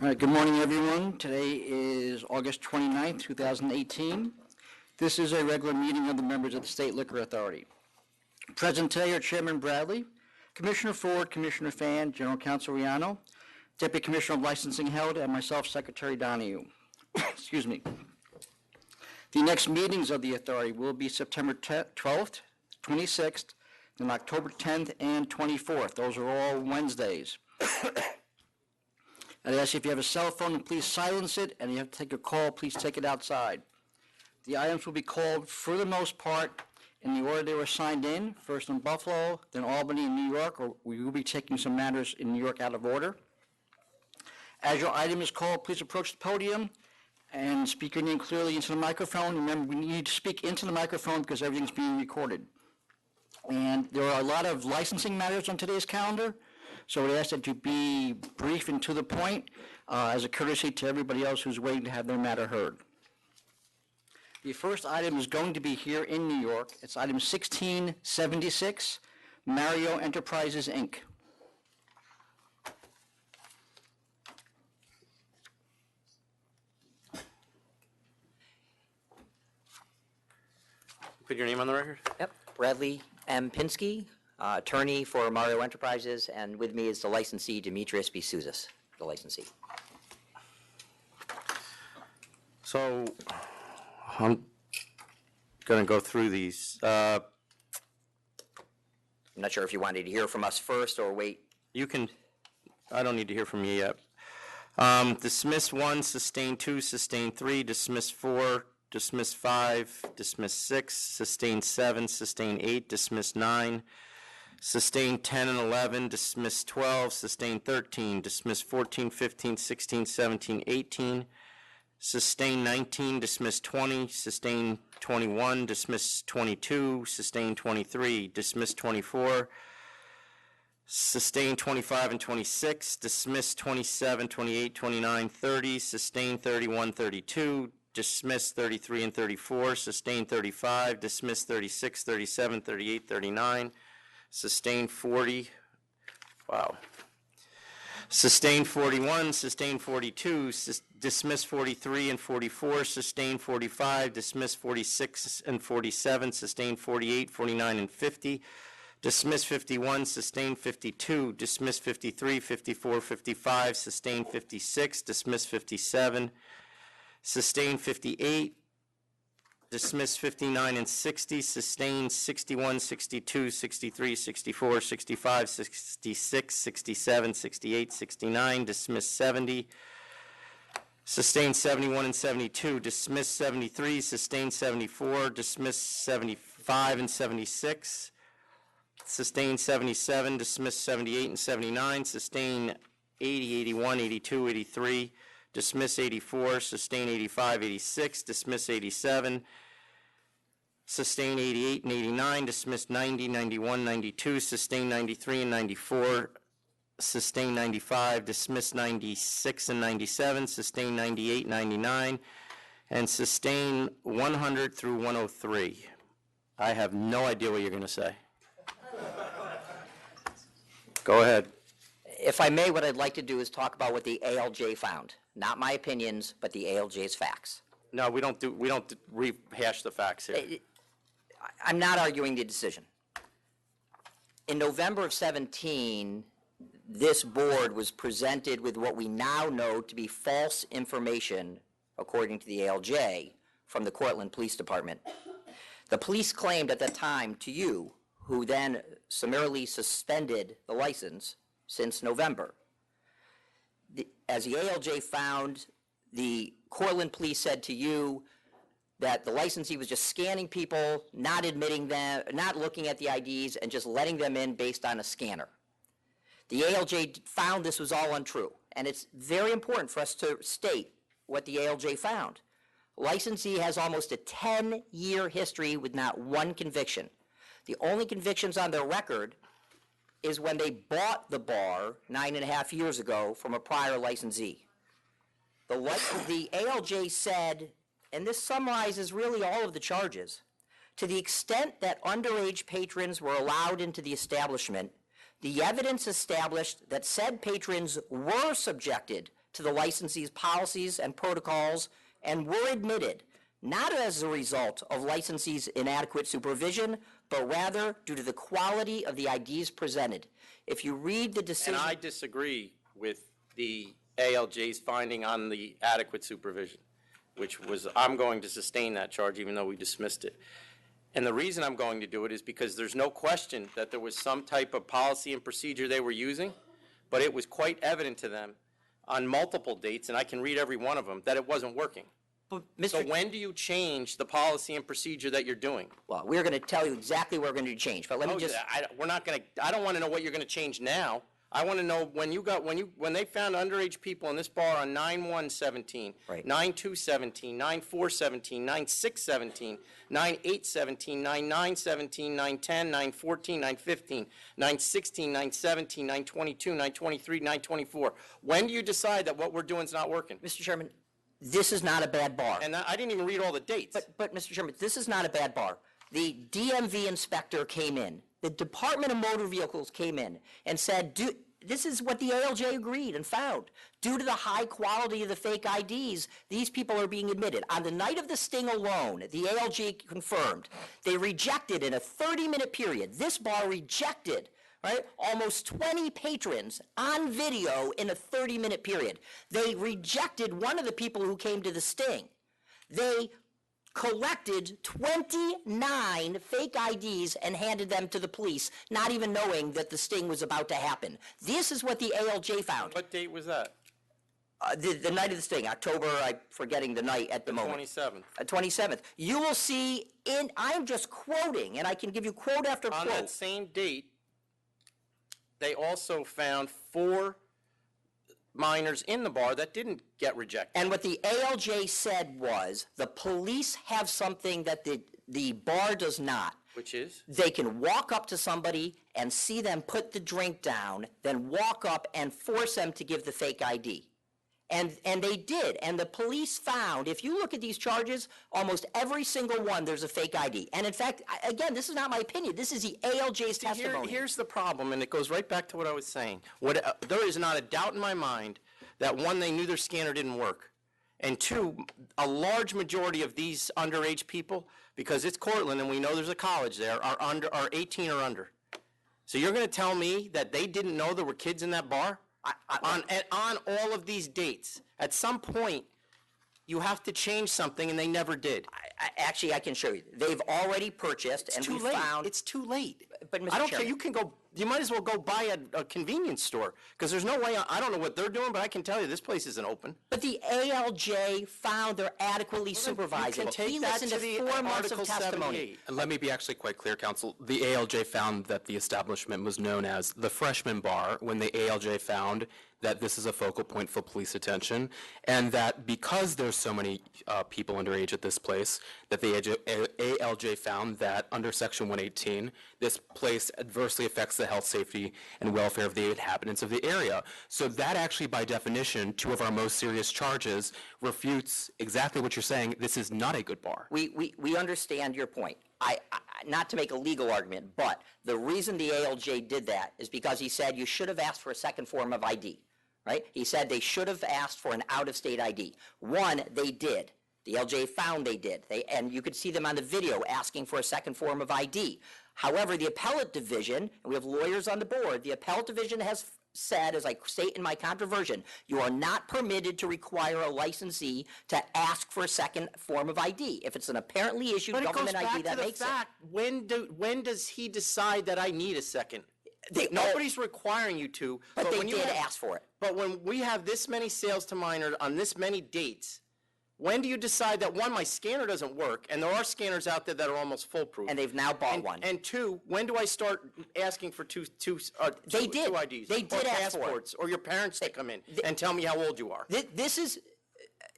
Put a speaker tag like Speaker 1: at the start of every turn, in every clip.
Speaker 1: All right, good morning, everyone. Today is August 29th, 2018. This is a regular meeting of the members of the State Liquor Authority. Present today are Chairman Bradley, Commissioner Ford, Commissioner Fan, General Counsel Riano, Deputy Commissioner of Licensing Held, and myself, Secretary Donahue. Excuse me. The next meetings of the authority will be September 12th, 26th, and October 10th and 24th. Those are all Wednesdays. I'd ask you if you have a cell phone, please silence it, and if you have to take a call, please take it outside. The items will be called, for the most part, in the order they were signed in, first in Buffalo, then Albany and New York, or we will be taking some matters in New York out of order. As your item is called, please approach the podium and speak your name clearly into the microphone. Remember, we need to speak into the microphone because everything's being recorded. And there are a lot of licensing matters on today's calendar, so we ask that you be brief and to the point as a courtesy to everybody else who's waiting to have their matter heard. The first item is going to be here in New York. It's item 1676, Mario Enterprises, Inc.
Speaker 2: Put your name on the record.
Speaker 3: Yep, Bradley M. Pinsky, attorney for Mario Enterprises, and with me is the licensee, Demetrius B. Souzas, the licensee.
Speaker 2: So I'm going to go through these.
Speaker 3: I'm not sure if you wanted to hear from us first or wait.
Speaker 2: You can, I don't need to hear from you yet. Dismiss 1, sustain 2, sustain 3, dismiss 4, dismiss 5, dismiss 6, sustain 7, sustain 8, dismiss 9, sustain 10 and 11, dismiss 12, sustain 13, dismiss 14, 15, 16, 17, 18, sustain 19, dismiss 20, sustain 21, dismiss 22, sustain 23, dismiss 24, sustain 25 and 26, dismiss 27, 28, 29, 30, sustain 31, 32, dismiss 33 and 34, sustain 35, dismiss 36, 37, 38, 39, sustain 40, wow. Sustain 41, sustain 42, dismiss 43 and 44, sustain 45, dismiss 46 and 47, sustain 48, 49, and 50, dismiss 51, sustain 52, dismiss 53, 54, 55, sustain 56, dismiss 57, sustain 58, dismiss 59 and 60, sustain 61, 62, 63, 64, 65, 66, 67, 68, 69, dismiss 70, sustain 71 and 72, dismiss 73, sustain 74, dismiss 75 and 76, sustain 77, dismiss 78 and 79, sustain 80, 81, 82, 83, dismiss 84, sustain 85, 86, dismiss 87, sustain 88 and 89, dismiss 90, 91, 92, sustain 93 and 94, sustain 95, dismiss 96 and 97, sustain 98, 99, and sustain 100 through 103. I have no idea what you're going to say. Go ahead.
Speaker 3: If I may, what I'd like to do is talk about what the ALJ found. Not my opinions, but the ALJ's facts.
Speaker 2: No, we don't rehash the facts here.
Speaker 3: I'm not arguing the decision. In November of 17, this board was presented with what we now know to be false information, according to the ALJ, from the Cortland Police Department. The police claimed at that time to you, who then summarily suspended the license since November. As the ALJ found, the Cortland police said to you that the licensee was just scanning people, not admitting them, not looking at the IDs, and just letting them in based on a scanner. The ALJ found this was all untrue, and it's very important for us to state what the ALJ found. Licensee has almost a 10-year history with not one conviction. The only convictions on their record is when they bought the bar 9.5 years ago from a prior licensee. The ALJ said, and this summarizes really all of the charges, to the extent that underage patrons were allowed into the establishment, the evidence established that said patrons were subjected to the licensee's policies and protocols and were admitted not as a result of licensee's inadequate supervision, but rather due to the quality of the IDs presented. If you read the decision...
Speaker 2: And I disagree with the ALJ's finding on the adequate supervision, which was, I'm going to sustain that charge even though we dismissed it. And the reason I'm going to do it is because there's no question that there was some type of policy and procedure they were using, but it was quite evident to them on multiple dates, and I can read every one of them, that it wasn't working.
Speaker 3: But,
Speaker 2: So when do you change the policy and procedure that you're doing?
Speaker 3: Well, we're going to tell you exactly what we're going to change, but let me just...
Speaker 2: We're not going to, I don't want to know what you're going to change now. I want to know when they found underage people in this bar on 9/1/17,
Speaker 3: Right.
Speaker 2: 9/2/17, 9/4/17, 9/6/17, 9/8/17, 9/9/17, 9/10, 9/14, 9/15, 9/16, 9/17, 9/22, 9/23, 9/24. When do you decide that what we're doing is not working?
Speaker 3: Mr. Chairman, this is not a bad bar.
Speaker 2: And I didn't even read all the dates.
Speaker 3: But, Mr. Chairman, this is not a bad bar. The DMV inspector came in, the Department of Motor Vehicles came in and said, this is what the ALJ agreed and found. Due to the high quality of the fake IDs, these people are being admitted. On the night of the sting alone, the ALJ confirmed, they rejected in a 30-minute period, this bar rejected, right, almost 20 patrons on video in a 30-minute period. They rejected one of the people who came to the sting. They collected 29 fake IDs and handed them to the police, not even knowing that the sting was about to happen. This is what the ALJ found.
Speaker 2: What date was that?
Speaker 3: The night of the sting, October, I'm forgetting the night at the moment.
Speaker 2: 27th.
Speaker 3: 27th. You will see I'm just quoting, and I can give you quote after
Speaker 2: On
Speaker 3: quote.
Speaker 2: that same date, they also found 4 minors in the bar that didn't get rejected.
Speaker 3: And what the ALJ said was, the police have something that the bar does not.
Speaker 2: Which is?
Speaker 3: They can walk up to somebody and see them put the drink down, then walk up and force them to give the fake ID. And they did. And the police found, if you look at these charges, almost every single one, there's a fake ID. And in fact, again, this is not my opinion. This is the ALJ's testimony.
Speaker 2: Here's the problem, and it goes right back to what I was saying. There is not a doubt in my mind that, one, they knew their scanner didn't work. And two, a large majority of these underage people, because it's Cortland and we know there's a college there, are 18 or under. So you're going to tell me that they didn't know there were kids in that bar? On all of these dates, at some point, you have to change something, and they never did.
Speaker 3: Actually, I can show you. They've already purchased, and we found...
Speaker 2: It's too late.
Speaker 3: But, Mr.
Speaker 2: I don't
Speaker 3: Chairman,
Speaker 2: care. You might as well go buy a convenience store, because there's no way, I don't know what they're doing, but I can tell you this place isn't open.
Speaker 3: But the ALJ found they're adequately supervising.
Speaker 2: You can take
Speaker 3: He
Speaker 2: that
Speaker 3: listened
Speaker 2: to
Speaker 3: to
Speaker 2: the
Speaker 3: 4 months
Speaker 2: Article
Speaker 3: of testimony.
Speaker 2: 78.
Speaker 4: And let me be actually quite clear, counsel. The ALJ found that the establishment was known as the Freshman Bar when the ALJ found that this is a focal point for police attention, and that because there's so many people underage at this place, that the ALJ found that under Section 118, this place adversely affects the health, safety, and welfare of the inhabitants of the area. So that actually, by definition, 2 of our most serious charges refutes exactly what you're saying. This is not a good bar.
Speaker 3: We understand your point. Not to make a legal argument, but the reason the ALJ did that is because he said you should have asked for a second form of ID, right? He said they should have asked for an out-of-state ID. One, they did. The ALJ found they did. And you could see them on the video asking for a second form of ID. However, the appellate division, and we have lawyers on the board, the appellate division has said, as I state in my controversion, you are not permitted to require a licensee to ask for a second form of ID. If it's an apparently issued
Speaker 2: But it goes
Speaker 3: government ID,
Speaker 2: back
Speaker 3: that
Speaker 2: to the
Speaker 3: makes
Speaker 2: fact, when does he decide that I need a second? Nobody's requiring you to.
Speaker 3: But they
Speaker 2: when you
Speaker 3: did
Speaker 2: have-
Speaker 3: ask for it.
Speaker 2: But when we have this many sales to minors on this many dates, when do you decide that, one, my scanner doesn't work, and there are scanners out there that are almost foolproof?
Speaker 3: And they've now bought one.
Speaker 2: And two, when do I start asking for two
Speaker 3: They did.
Speaker 2: IDs?
Speaker 3: They did
Speaker 2: or
Speaker 3: ask for it.
Speaker 2: passports, or your parents to come in and tell me how old you are?
Speaker 3: This is,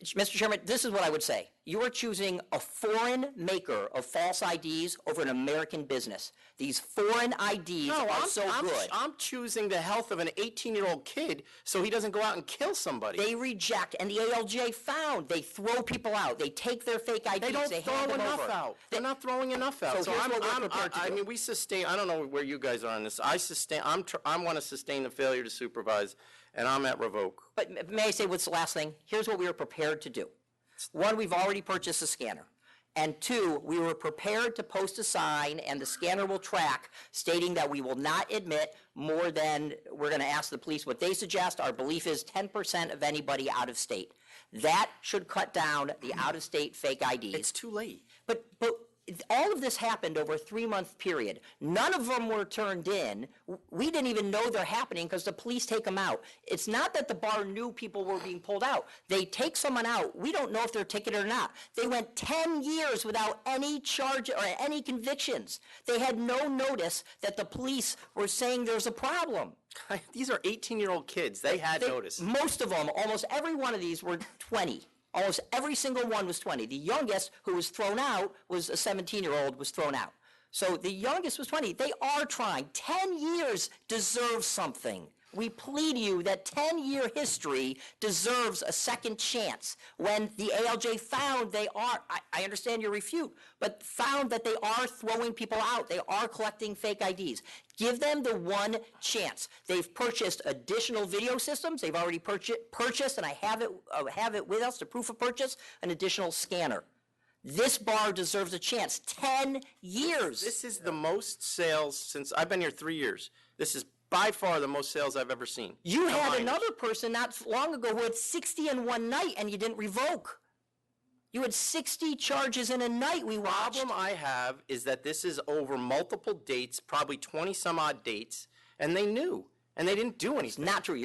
Speaker 3: Mr. Chairman, this is what I would say. You are choosing a foreign maker of false IDs over an American business. These foreign IDs are so good.
Speaker 2: I'm choosing the health of an 18-year-old kid so he doesn't go out and kill somebody.
Speaker 3: They reject, and the ALJ found they throw people out. They take their fake IDs.
Speaker 2: They don't
Speaker 3: hand
Speaker 2: throw
Speaker 3: them
Speaker 2: enough
Speaker 3: over.
Speaker 2: out. They're not throwing enough out.
Speaker 3: So here's what we're prepared to do.
Speaker 2: I mean, we sustain. I don't know where you guys are on this. I want to sustain the failure to supervise and I'm at revoke.
Speaker 3: But may I say what's the last thing? Here's what we were prepared to do. One, we've already purchased a scanner. And two, we were prepared to post a sign, and the scanner will track, stating that we will not admit more than, we're going to ask the police what they suggest. Our belief is 10% of anybody out of state. That should cut down the out-of-state fake IDs.
Speaker 2: It's too late.
Speaker 3: But all of this happened over a 3-month period. None of them were turned in. We didn't even know they're happening because the police take them out. It's not that the bar knew people were being pulled out. They take someone out. We don't know if they're ticketed or not. They went 10 years without any charge or any convictions. They had no notice that the police were saying there's a problem.
Speaker 2: These are 18-year-old kids. They had notice.
Speaker 3: Most of them, almost every one of these were 20. Almost every single one was 20. The youngest who was thrown out was a 17-year-old was thrown out. So the youngest was 20. They are trying. 10 years deserves something. We plead to you that 10-year history deserves a second chance. When the ALJ found they are, I understand your refute, but found that they are throwing people out. They are collecting fake IDs. Give them the one chance. They've purchased additional video systems. They've already purchased, and I have it with us, the proof of purchase, an additional scanner. This bar deserves a chance. 10 years.
Speaker 2: This is the most sales since I've been here 3 years. This is by far the most sales I've ever seen.
Speaker 3: You had another person not long ago who had 60 in one night and you didn't revoke. You had 60 charges in a night we watched.
Speaker 2: The problem I have is that this is over multiple dates, probably 20 some odd dates, and they knew, and they didn't do anything.
Speaker 3: Not true.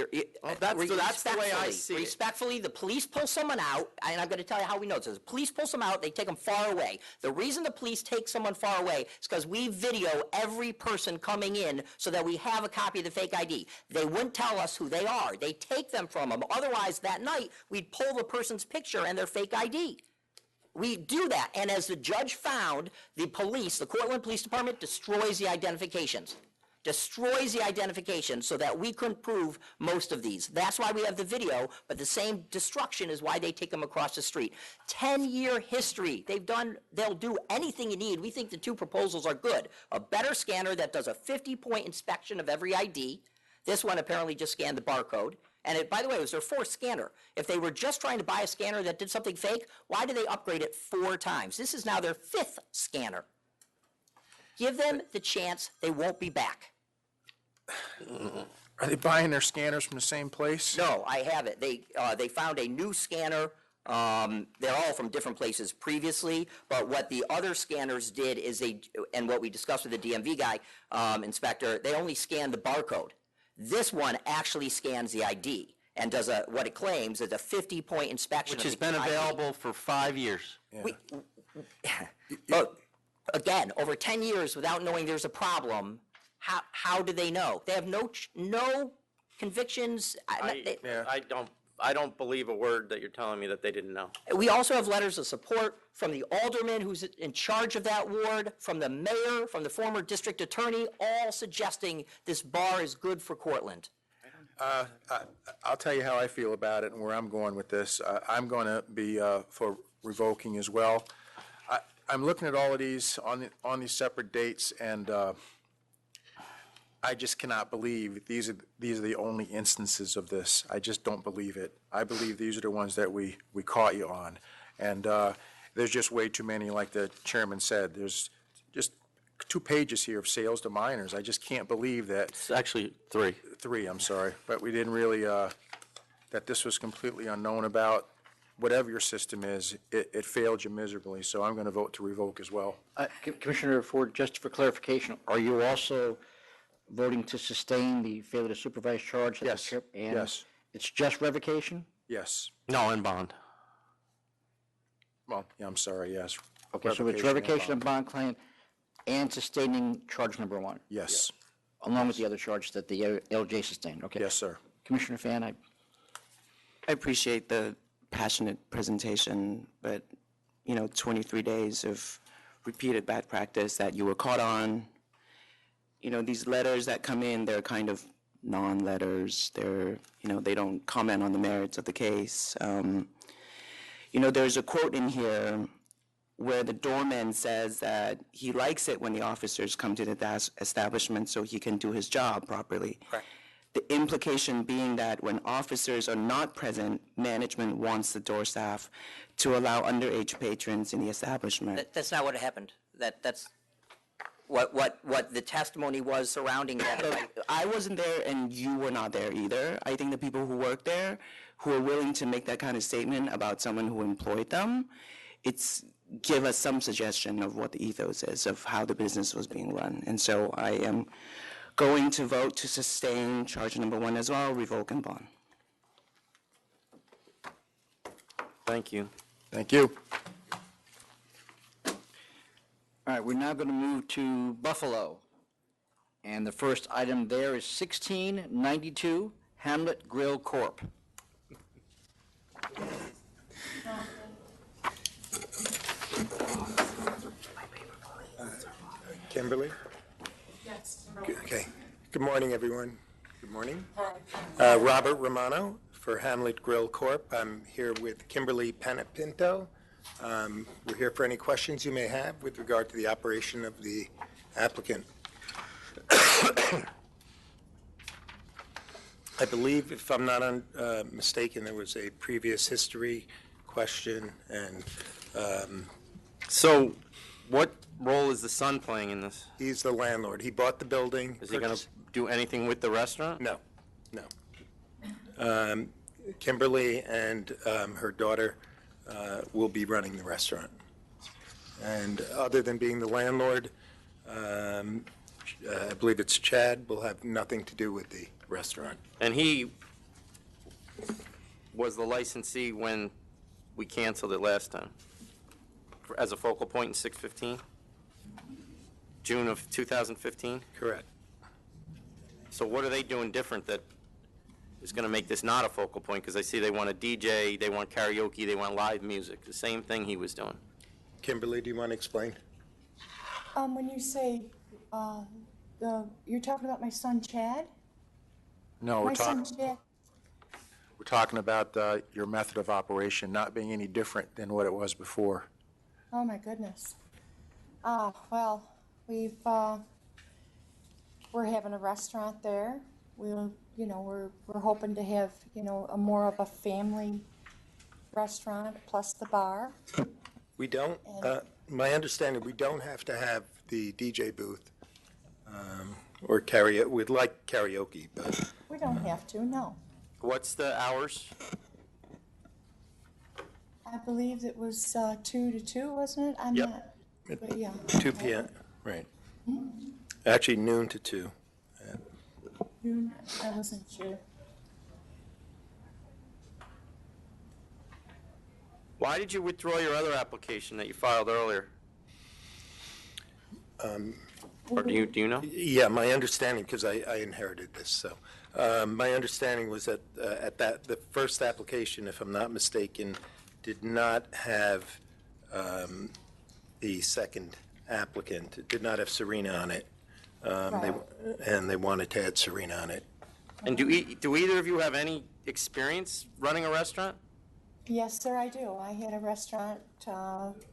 Speaker 2: That's the way I see it.
Speaker 3: Respectfully, the police pull someone out, and I'm going to tell you how we know this. The police pull someone out, they take them far away. The reason the police take someone far away is because we video every person coming in so that we have a copy of the fake ID. They wouldn't tell us who they are. They take them from them. Otherwise, that night, we'd pull the person's picture and their fake ID. We do that, and as the judge found, the police, the Cortland Police Department, destroys the identifications. Destroys the identification so that we couldn't prove most of these. That's why we have the video, but the same destruction is why they take them across the street. 10-year history. They'll do anything you need. We think the two proposals are good. A better scanner that does a 50-point inspection of every ID. This one apparently just scanned the barcode. And by the way, it was their fourth scanner. If they were just trying to buy a scanner that did something fake, why did they upgrade it 4 times? This is now their 5th scanner. Give them the chance. They won't be back.
Speaker 5: Are they buying their scanners from the same place?
Speaker 3: No, I have it. They found a new scanner. They're all from different places previously, but what the other scanners did is and what we discussed with the DMV guy, inspector, they only scanned the barcode. This one actually scans the ID and does what it claims is a 50-point inspection.
Speaker 2: Which has been available for 5 years.
Speaker 3: But again, over 10 years without knowing there's a problem, how do they know? They have no convictions.
Speaker 2: I don't believe a word that you're telling me that they didn't know.
Speaker 3: We also have letters of support from the alderman who's in charge of that ward, from the mayor, from the former district attorney, all suggesting this bar is good for Cortland.
Speaker 5: I'll tell you how I feel about it and where I'm going with this. I'm going to be for revoking as well. I'm looking at all of these on these separate dates, and I just cannot believe these are the only instances of this. I just don't believe it. I believe these are the ones that we caught you on, and there's just way too many. Like the chairman said, there's just 2 pages here of sales to minors. I just can't believe that.
Speaker 2: It's actually 3.
Speaker 5: 3, I'm sorry, but we didn't really that this was completely unknown about. Whatever your system is, it failed you miserably. So I'm going to vote to revoke as well.
Speaker 1: Commissioner Ford, just for clarification, are you also voting to sustain the failure to supervise charge?
Speaker 5: Yes. Yes.
Speaker 1: It's just revocation?
Speaker 5: Yes.
Speaker 2: No, in bond.
Speaker 5: Well, yeah, I'm sorry, yes.
Speaker 1: Okay, so it's revocation of bond claim and sustaining charge number 1,
Speaker 5: Yes.
Speaker 1: along with the other charges that the LJ sustained, okay?
Speaker 5: Yes, sir.
Speaker 1: Commissioner Fan,
Speaker 6: I appreciate the passionate presentation, but, 23 days of repeated bad practice that you were caught on. These letters that come in, they're kind of non-letters. They're, they don't comment on the merits of the case. There's a quote in here where the doorman says that he likes it when the officers come to the establishment so he can do his job properly.
Speaker 3: Correct.
Speaker 6: The implication being that when officers are not present, management wants the door staff to allow underage patrons in the establishment.
Speaker 3: That's not what happened. That's what the testimony was surrounding that.
Speaker 6: I wasn't there and you were not there either. I think the people who work there, who are willing to make that kind of statement about someone who employed them, it's give us some suggestion of what the ethos is of how the business was being run. And so I am going to vote to sustain charge number 1 as well, revoke and bond.
Speaker 2: Thank you.
Speaker 5: Thank you.
Speaker 1: All right, we're now going to move to Buffalo. And the first item there is 1692 Hamlet Grill Corp.
Speaker 7: Kimberly? Yes. Okay. Good morning, everyone. Good morning. Robert Romano for Hamlet Grill Corp. I'm here with Kimberly Panapinto. We're here for any questions you may have with regard to the operation of the applicant. I believe, if I'm not mistaken, there was a previous history question, and
Speaker 2: So, what role is the son playing in this?
Speaker 7: he's the landlord. He bought the building.
Speaker 2: Is he going to do anything with the restaurant?
Speaker 7: No, no. Kimberly and her daughter will be running the restaurant. And other than being the landlord, I believe it's Chad, will have nothing to do with the restaurant.
Speaker 2: And he was the licensee when we canceled it last time, as a focal point in 6/15? June of 2015?
Speaker 7: Correct.
Speaker 2: So what are they doing different that is going to make this not a focal point? Because I see they want a DJ, they want karaoke, they want live music, the same thing he was doing.
Speaker 7: Kimberly, do you want to explain?
Speaker 8: When you say, you're talking about my son Chad?
Speaker 5: No,
Speaker 8: My son Chad,
Speaker 5: we're talking about your method of operation not being any different than what it was before.
Speaker 8: oh my goodness. Well, we're having a restaurant there. We're hoping to have, a more of a family restaurant plus the bar.
Speaker 7: We don't, my understanding, we don't have to have the DJ booth or karaoke. We'd like karaoke, but
Speaker 8: We don't have to, no.
Speaker 2: What's the hours?
Speaker 8: I believe it was 2 to 2, wasn't it? I'm
Speaker 2: Yep.
Speaker 8: not, but yeah.
Speaker 7: 2 p.m., right. Actually, noon to 2.
Speaker 8: I wasn't sure.
Speaker 2: Why did you withdraw your other application that you filed earlier? Or do you know?
Speaker 7: Yeah, my understanding, because I inherited this, so, my understanding was that the first application, if I'm not mistaken, did not have the second applicant. It did not have Serena on it. And they wanted to add Serena on it.
Speaker 2: And do either of you have any experience running a restaurant?
Speaker 8: Yes, sir, I do. I had a restaurant, it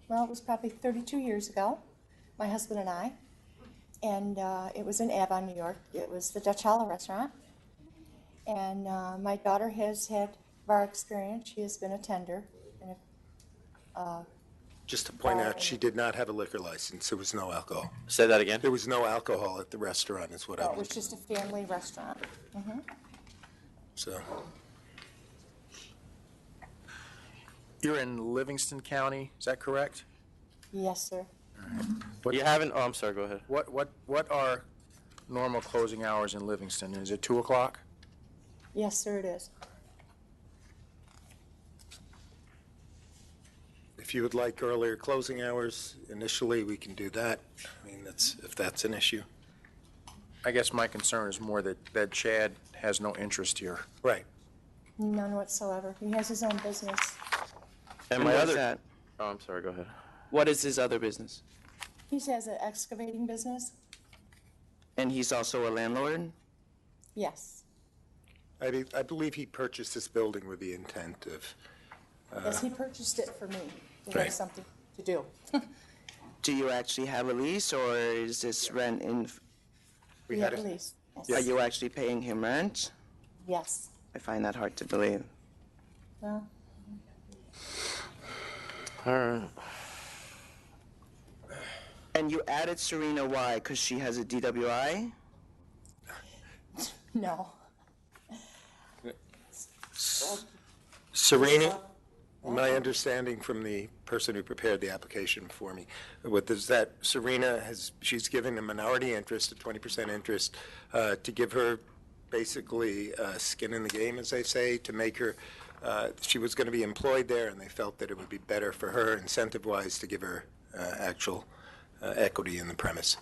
Speaker 8: was probably 32 years ago, my husband and I. And it was in Avon, New York. It was the Dutch Hollow restaurant. And my daughter has had bar experience. She has been a tender.
Speaker 7: Just to point out, she did not have a liquor license. There was no alcohol.
Speaker 2: Say that again.
Speaker 7: There was no alcohol at the restaurant, is what I
Speaker 8: It was
Speaker 7: was,
Speaker 8: just a family restaurant.
Speaker 7: so.
Speaker 5: You're in Livingston County, is that correct?
Speaker 8: Yes, sir.
Speaker 2: You haven't, oh, I'm sorry, go ahead.
Speaker 5: What are normal closing hours in Livingston? Is it 2 o'clock?
Speaker 8: Yes, sir, it is.
Speaker 7: If you would like earlier closing hours, initially, we can do that. I mean, if that's an issue.
Speaker 5: I guess my concern is more that Chad has no interest here.
Speaker 7: Right.
Speaker 8: None whatsoever. He has his own business.
Speaker 2: And
Speaker 6: what
Speaker 2: my
Speaker 6: is
Speaker 2: other,
Speaker 6: that?
Speaker 2: oh, I'm sorry, go ahead.
Speaker 6: What is his other business?
Speaker 8: He has an excavating business.
Speaker 6: And he's also a landlord?
Speaker 8: Yes.
Speaker 7: I believe he purchased this building with the intent of,
Speaker 8: Yes, he purchased it for me to
Speaker 7: Right.
Speaker 8: have something to do.
Speaker 6: Do you actually have a lease or is this rent in?
Speaker 8: We have a lease.
Speaker 6: Are you actually paying him rent?
Speaker 8: Yes.
Speaker 6: I find that hard to believe.
Speaker 8: Well,
Speaker 2: All right.
Speaker 6: And you added Serena, why? Because she has a DWI?
Speaker 8: no.
Speaker 7: Serena, my understanding from the person who prepared the application for me, is that Serena she's giving a minority interest, a 20% interest, to give her basically skin in the game, as they say, to make her, she was going to be employed there, and they felt that it would be better for her, incentive-wise, to give her actual equity in the premise.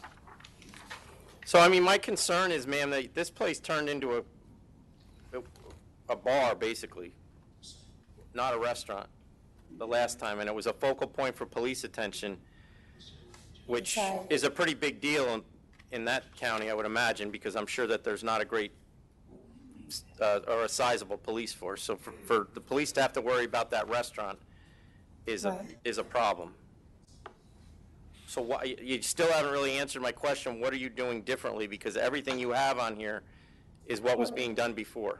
Speaker 2: So, I mean, my concern is, ma'am, that this place turned into a bar, basically, not a restaurant, the last time, and it was a focal point for police attention, which
Speaker 8: Okay.
Speaker 2: is a pretty big deal in that county, I would imagine, because I'm sure that there's not a great or a sizable police force. So for the police to have to worry about that restaurant is a problem. So why, you still haven't really answered my question, what are you doing differently? Because everything you have on here is what was being done before.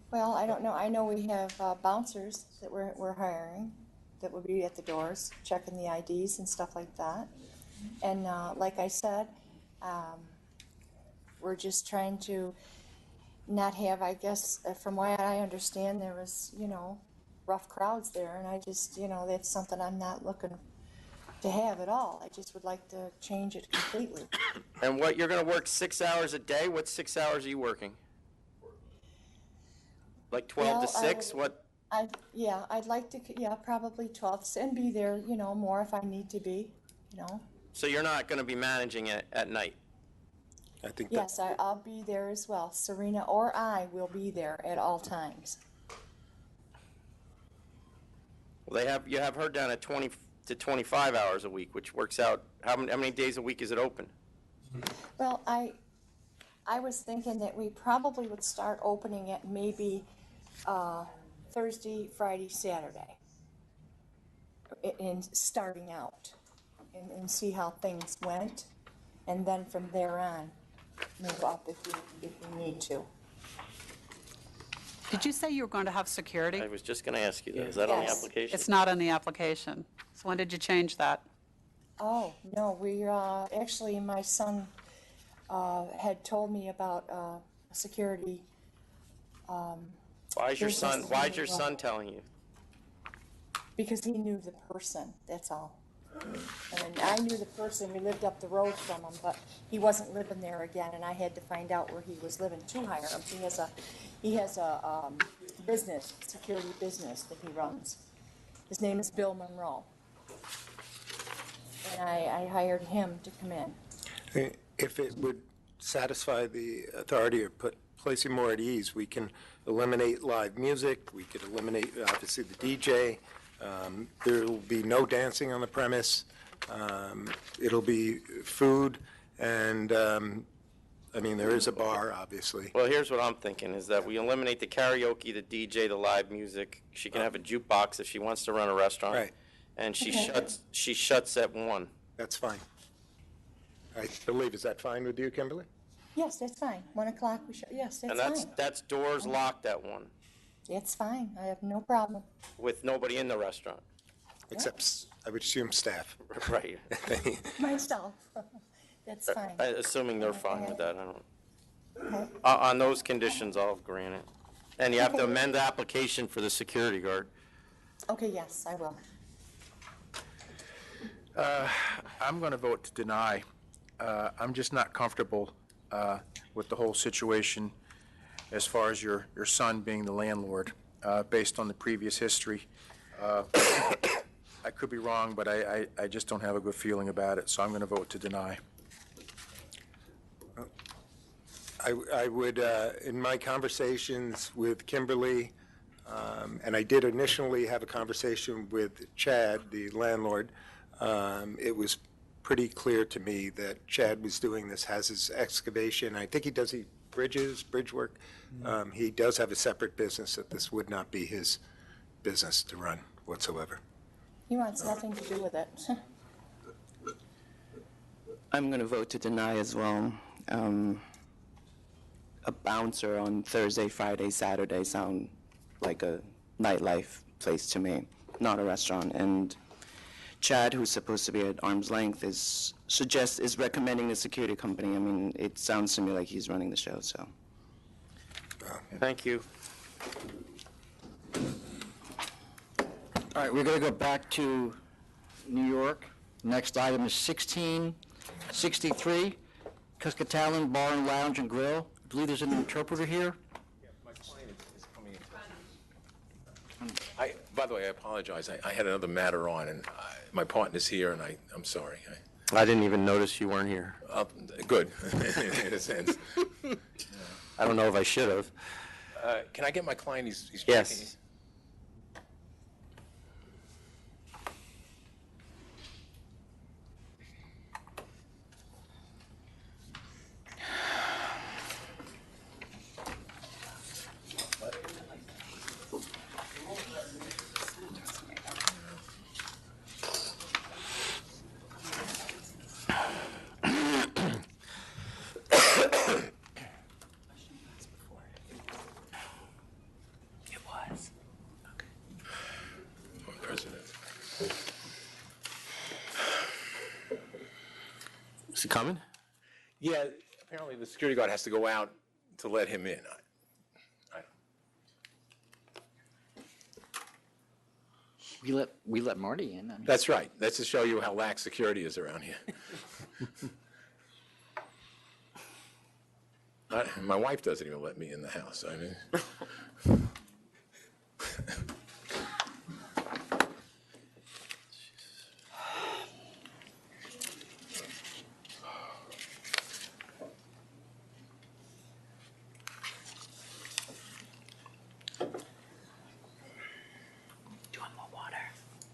Speaker 8: Well, I don't know. I know we have bouncers that we're hiring that will be at the doors, checking the IDs and stuff like that. And like I said, we're just trying to not have, I guess, from what I understand, there was, rough crowds there. And I just, that's something I'm not looking to have at all. I just would like to change it completely.
Speaker 2: And what, you're going to work 6 hours a day? What 6 hours are you working? Like 12 to
Speaker 8: Well,
Speaker 2: 6? What?
Speaker 8: I'd like to, probably 12 and be there, more if I need to be,
Speaker 2: So you're not going to be managing it at night?
Speaker 7: I think
Speaker 8: Yes, I'll be there as well. Serena or I will be there at all times.
Speaker 2: Well, you have her down at 20 to 25 hours a week, which works out, how many days a week is it open?
Speaker 8: Well, I was thinking that we probably would start opening it maybe Thursday, Friday, Saturday, in starting out, and see how things went, and then from there on, move up if we need to.
Speaker 9: Did you say you were going to have security?
Speaker 2: I was just going to ask you that. Is that on the
Speaker 8: Yes.
Speaker 2: application?
Speaker 9: It's not on the application. So when did you change that?
Speaker 8: Oh, no, we, actually, my son had told me about security.
Speaker 2: Why's your son telling you?
Speaker 8: Because he knew the person, that's all. And I knew the person, we lived up the road from him, but he wasn't living there again, and I had to find out where he was living to hire him. He has a business, security business that he runs. His name is Bill Monroe. And I hired him to come in.
Speaker 7: if it would satisfy the authority or place you more at ease, we can eliminate live music, we could eliminate, obviously, the DJ. There will be no dancing on the premise. It'll be food, and, there is a bar, obviously.
Speaker 2: Well, here's what I'm thinking, is that we eliminate the karaoke, the DJ, the live music. She can have a jukebox if she wants to run a restaurant.
Speaker 7: Right.
Speaker 2: And she shuts at 1.
Speaker 7: That's fine. I believe, is that fine with you, Kimberly?
Speaker 8: Yes, that's fine. 1 o'clock, yes, that's
Speaker 2: And
Speaker 8: fine.
Speaker 2: that's doors locked at 1,
Speaker 8: It's fine, I have no problem.
Speaker 2: with nobody in the restaurant.
Speaker 7: Except, I would assume staff.
Speaker 2: Right.
Speaker 8: Myself, that's fine.
Speaker 2: Assuming they're fine with that, I don't.
Speaker 8: Okay.
Speaker 2: On those conditions, I'll grant it. And you have to amend the application for the security guard.
Speaker 8: Okay, yes, I will.
Speaker 5: I'm going to vote to deny. I'm just not comfortable with the whole situation as far as your son being the landlord, based on the previous history. I could be wrong, but I just don't have a good feeling about it, so I'm going to vote to deny.
Speaker 7: I would, in my conversations with Kimberly, and I did initially have a conversation with Chad, the landlord, it was pretty clear to me that Chad was doing this, has his excavation. I think he does bridge work. He does have a separate business, that this would not be his business to run whatsoever.
Speaker 8: He wants nothing to do with it.
Speaker 6: I'm going to vote to deny as well. a bouncer on Thursday, Friday, Saturday sound like a nightlife place to me, not a restaurant. And Chad, who's supposed to be at arm's length, is recommending the security company. I mean, it sounds to me like he's running the show, so.
Speaker 2: Thank you.
Speaker 1: All right, we're going to go back to New York. Next item is 1663, Cuscatalan Bar and Lounge and Grill. I believe there's an interpreter here.
Speaker 5: My client is coming in. By the way, I apologize. I had another matter on, and my partner's here, and I'm sorry.
Speaker 2: I didn't even notice you weren't here.
Speaker 5: Good, in a sense.
Speaker 2: I don't know if I should have.
Speaker 5: Can I get my client? He's
Speaker 2: Yes.
Speaker 5: President.
Speaker 2: Is he coming?
Speaker 5: Yeah, apparently the security guard has to go out to let him in.
Speaker 1: We let Marty in. I mean,
Speaker 5: That's right. That's to show you how lax security is around here. My wife doesn't even let me in the house. I mean.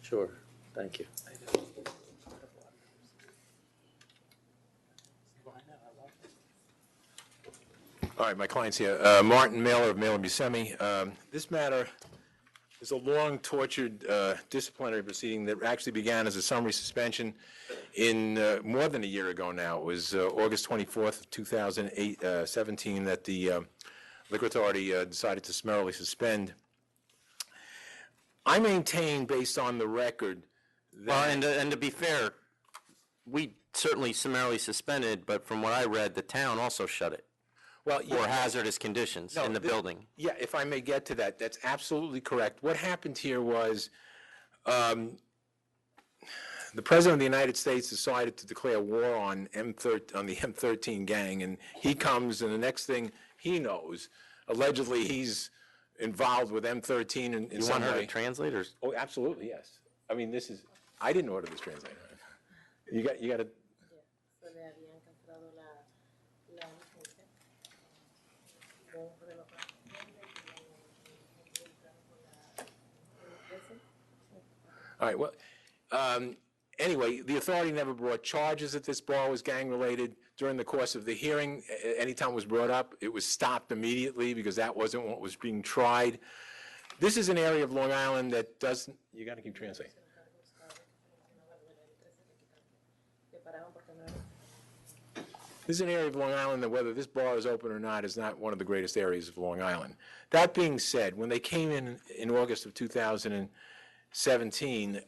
Speaker 2: Sure. Thank you.
Speaker 5: All right, my client's here. Martin Mailer of Mailer Buscemi. This matter is a long, tortured disciplinary proceeding that actually began as a summary suspension in more than a year ago now. It was August 24th, 2017 that the Liquor Authority decided to summarily suspend. I maintain, based on the record, that...
Speaker 2: And to be fair, we certainly summarily suspended, but from what I read, the town also shut it
Speaker 5: well,
Speaker 2: for hazardous conditions in the building.
Speaker 5: Yeah, if I may get to that, that's absolutely correct. What happened here was the President of the United States decided to declare war on the M13 gang, and he comes, and the next thing he knows, allegedly he's involved with M13 in some way.
Speaker 2: You want her to translate, or?
Speaker 5: Oh, absolutely, yes. I mean, I didn't order this translator. You got to... All right, well, anyway, the authority never brought charges that this bar was gang-related. During the course of the hearing, anytime it was brought up, it was stopped immediately because that wasn't what was being tried. This is an area of Long Island that doesn't... You got to keep translating. This is an area of Long Island that whether this bar is open or not is not one of the greatest areas of Long Island. That being said, when they came in August of 2017,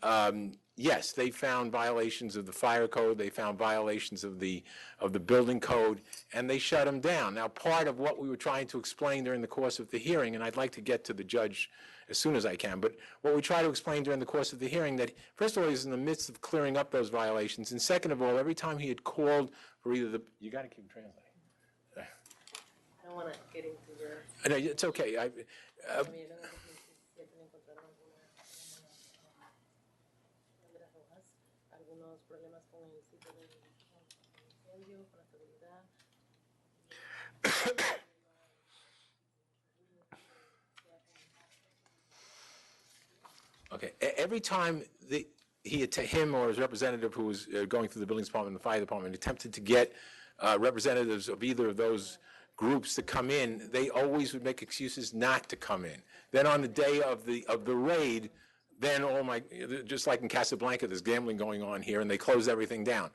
Speaker 5: yes, they found violations of the fire code, they found violations of the building code, and they shut them down. Now, part of what we were trying to explain during the course of the hearing, and I'd like to get to the judge as soon as I can, but what we try to explain during the course of the hearing that, first of all, he's in the midst of clearing up those violations, and second of all, every time he had called for either the... You got to keep translating.
Speaker 10: I don't want to get into your...
Speaker 5: No, it's okay.
Speaker 10: Algunos problemas con el sitio de incendio, con la seguridad.
Speaker 5: Okay. Every time him or his representative who was going through the buildings department and the fire department attempted to get representatives of either of those groups to come in, they always would make excuses not to come in. Then on the day of the raid, then just like in Casablanca, there's gambling going on here, and they close everything down.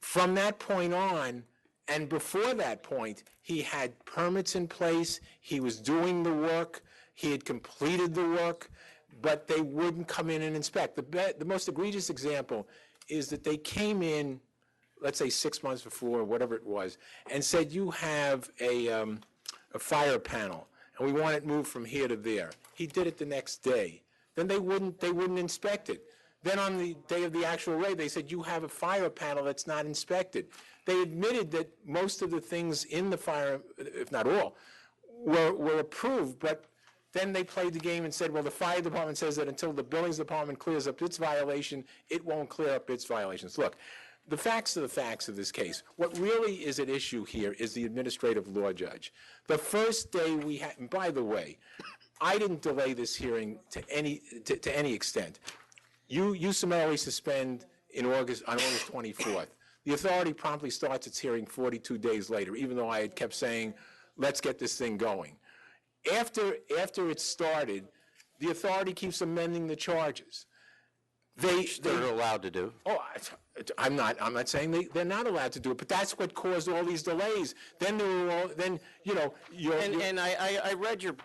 Speaker 5: From that point on,
Speaker 11: And before that point, he had permits in place, he was doing the work, he had completed the work, but they wouldn't come in and inspect. The most egregious example is that they came in, let's say 6 months before, whatever it was, and said, you have a fire panel, and we want it moved from here to there. He did it the next day. Then they wouldn't inspect it. Then on the day of the actual raid, they said, you have a fire panel that's not inspected. They admitted that most of the things in the fire, if not all, were approved, but then they played the game and said, well, the fire department says that until the buildings department clears up its violation, it won't clear up its violations. Look, the facts are the facts of this case. What really is at issue here is the administrative law judge. The first day we had, and by the way, I didn't delay this hearing to any extent. You summarily suspend on August 24th. The authority promptly starts its hearing 42 days later, even though I had kept saying, let's get this thing going. After it started, the authority keeps amending the charges.
Speaker 2: They're allowed to do.
Speaker 11: Oh, I'm not saying they're not allowed to do it, but that's what caused all these delays. Then
Speaker 2: I read your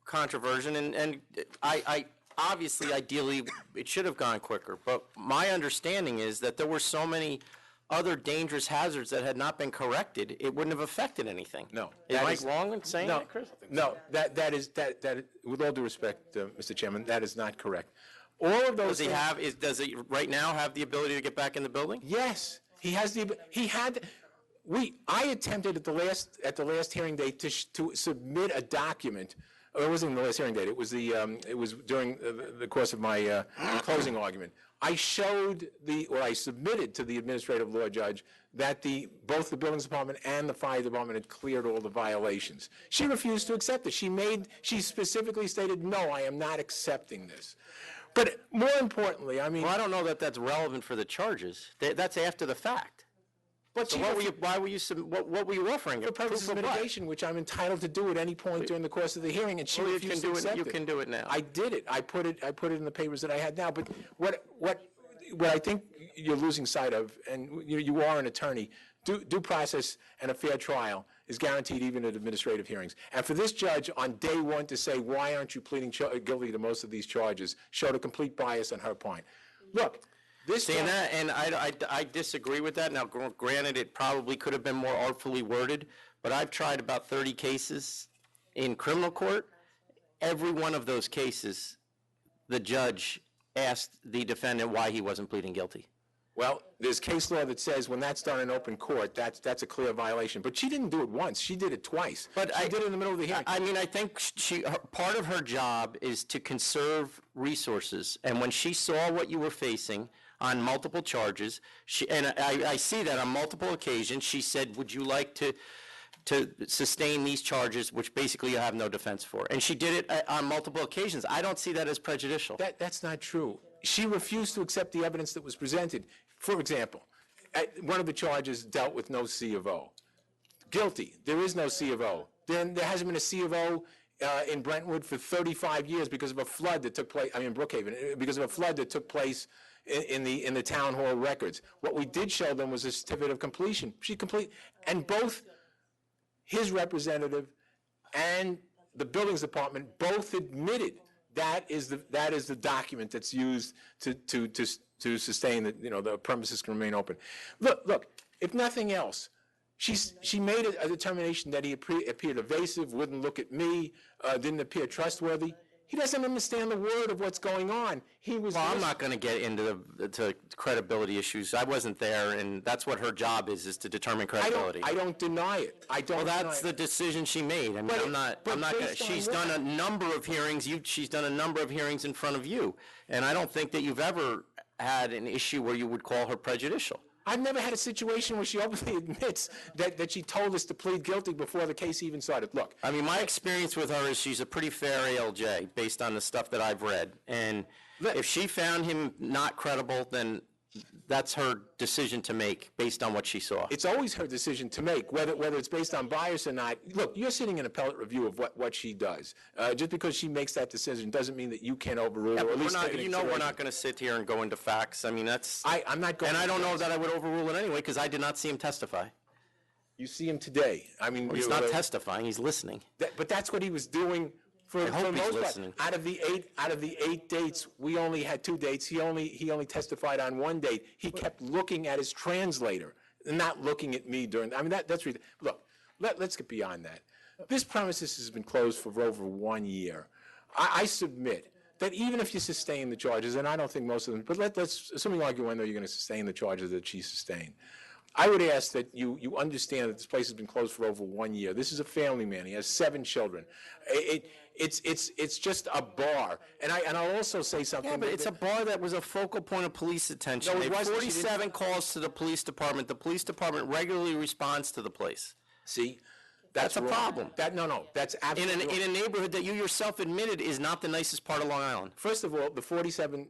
Speaker 2: controversion, and I obviously, ideally, it should have gone quicker. But my understanding is that there were so many other dangerous hazards that had not been corrected, it wouldn't have affected anything.
Speaker 11: No.
Speaker 2: Am I wrong in saying
Speaker 11: no,
Speaker 2: that, Chris?
Speaker 11: No, that is, with all due respect, Mr. Chairman, that is not correct. All of those
Speaker 2: Does he right now have the ability to get back in the building?
Speaker 11: Yes, he has I attempted at the last hearing date to submit a document. It wasn't the last hearing date. It was during the course of my closing argument. I submitted to the administrative law judge that both the buildings department and the fire department had cleared all the violations. She refused to accept it. She specifically stated, no, I am not accepting this. But more importantly, I mean,
Speaker 2: Well, I don't know that that's relevant for the charges. That's after the fact.
Speaker 11: but
Speaker 2: So
Speaker 11: she
Speaker 2: what were you offering?
Speaker 11: for purposes of mitigation, which I'm entitled to do at any point during the course of the hearing, and she
Speaker 2: Well, you
Speaker 11: refused
Speaker 2: can
Speaker 11: to
Speaker 2: do
Speaker 11: accept
Speaker 2: it. You can do it now.
Speaker 11: I did it. I put it in the papers that I had now. But what I think you're losing sight of, and you are an attorney, due process and a fair trial is guaranteed even at administrative hearings. And for this judge on day one to say, why aren't you pleading guilty to most of these charges, showed a complete bias on her part. Look, this
Speaker 2: See, and I disagree with that. Now, granted, it probably could have been more artfully worded, but I've tried about 30 cases in criminal court. Every one of those cases, the judge asked the defendant why he wasn't pleading guilty.
Speaker 11: Well, there's case law that says when that's done in open court, that's a clear violation. But she didn't do it once. She did it twice.
Speaker 2: But
Speaker 11: she did it in the middle of the hearing.
Speaker 2: I mean, I think part of her job is to conserve resources. And when she saw what you were facing on multiple charges, and I see that on multiple occasions, she said, would you like to sustain these charges, which basically you have no defense for? And she did it on multiple occasions. I don't see that as prejudicial.
Speaker 11: That's not true. She refused to accept the evidence that was presented. For example, one of the charges dealt with no C of O. Guilty. There is no C of O. There hasn't been a C of O in Brentwood for 35 years because of a flood that took place, Brookhaven, because of a flood that took place in the town hall records. What we did show them was a certificate of completion. And both his representative and the buildings department both admitted that is the document that's used to sustain that the premises can remain open. Look. If nothing else, she made a determination that he appeared evasive, wouldn't look at me, didn't appear trustworthy. He doesn't understand the word of what's going on.
Speaker 2: Well, I'm not going to get into to credibility issues. I wasn't there, and that's what her job is to determine credibility.
Speaker 11: I don't deny it.
Speaker 2: Well, that's the decision she made. I mean, I'm not gonna, she's done a number of hearings. She's done a number of hearings in front of you, and I don't think that you've ever had an issue where you would call her prejudicial.
Speaker 11: I've never had a situation where she openly admits that she told us to plead guilty before the case even started. Look.
Speaker 2: I mean, my experience with her is she's a pretty fair ALJ based on the stuff that I've read. And if she found him not credible, then that's her decision to make based on what she saw.
Speaker 11: It's always her decision to make, whether it's based on bias or not. Look, you're sitting in appellate review of what she does. Just because she makes that decision doesn't mean that you can overrule or at least take it
Speaker 2: we're not going to sit here and go into facts. I mean, that's...
Speaker 11: I'm not going
Speaker 2: And I don't know that I would overrule it anyway because I did not see him testify.
Speaker 11: You see him today. I mean,
Speaker 2: He's not testifying, he's listening.
Speaker 11: but that's what he was doing for
Speaker 2: I
Speaker 11: the
Speaker 2: hope he's
Speaker 11: most part.
Speaker 2: listening.
Speaker 11: Out of the eight dates, we only had 2 dates. He only testified on 1 date. He kept looking at his translator and not looking at me during. I mean, that's look. Let's get beyond that. This premises has been closed for over 1 year. I submit that even if you sustain the charges, and I don't think most of them, but let's assuming arguendo you're going to sustain the charges that she sustained. I would ask that you understand that this place has been closed for over 1 year. This is a family man. He has 7 children. It's just a bar. And I'll also say something.
Speaker 2: Yeah, but it's a bar that was a focal point of police attention.
Speaker 11: No,
Speaker 2: They
Speaker 11: it
Speaker 2: had
Speaker 11: wasn't. She
Speaker 2: 47 calls to the police department. The police department regularly responds to the place.
Speaker 11: See,
Speaker 2: That's a
Speaker 11: wrong.
Speaker 2: problem.
Speaker 11: That's
Speaker 2: In
Speaker 11: absolutely wrong.
Speaker 2: a neighborhood that you yourself admitted is not the nicest part of Long Island.
Speaker 11: First of all, the 47,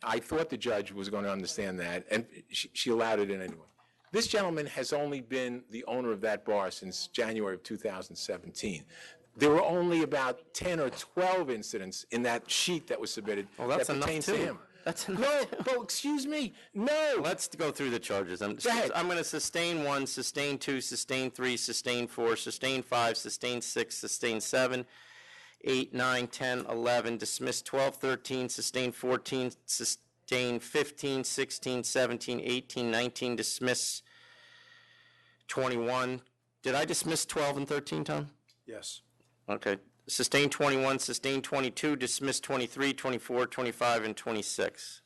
Speaker 11: I thought the judge was going to understand that, and she allowed it in anyway. This gentleman has only been the owner of that bar since January of 2017. There were only about 10 or 12 incidents in that sheet that was submitted
Speaker 2: that's
Speaker 11: that
Speaker 2: enough,
Speaker 11: pertains
Speaker 2: too.
Speaker 11: to him.
Speaker 2: That's enough,
Speaker 11: No,
Speaker 2: too.
Speaker 11: but excuse me, no.
Speaker 2: Let's go through the charges. I'm
Speaker 11: ahead.
Speaker 2: going to sustain 1, sustain 2, sustain 3, sustain 4, sustain 5, sustain 6, sustain 7, 8, 9, 10, 11, dismiss 12, 13, sustain 14, sustain 15, 16, 17, 18, 19, dismiss 21. Did I dismiss 12 and 13, Tom?
Speaker 5: Yes.
Speaker 2: Okay. Sustain 21, sustain 22, dismiss 23, 24, 25, and 26.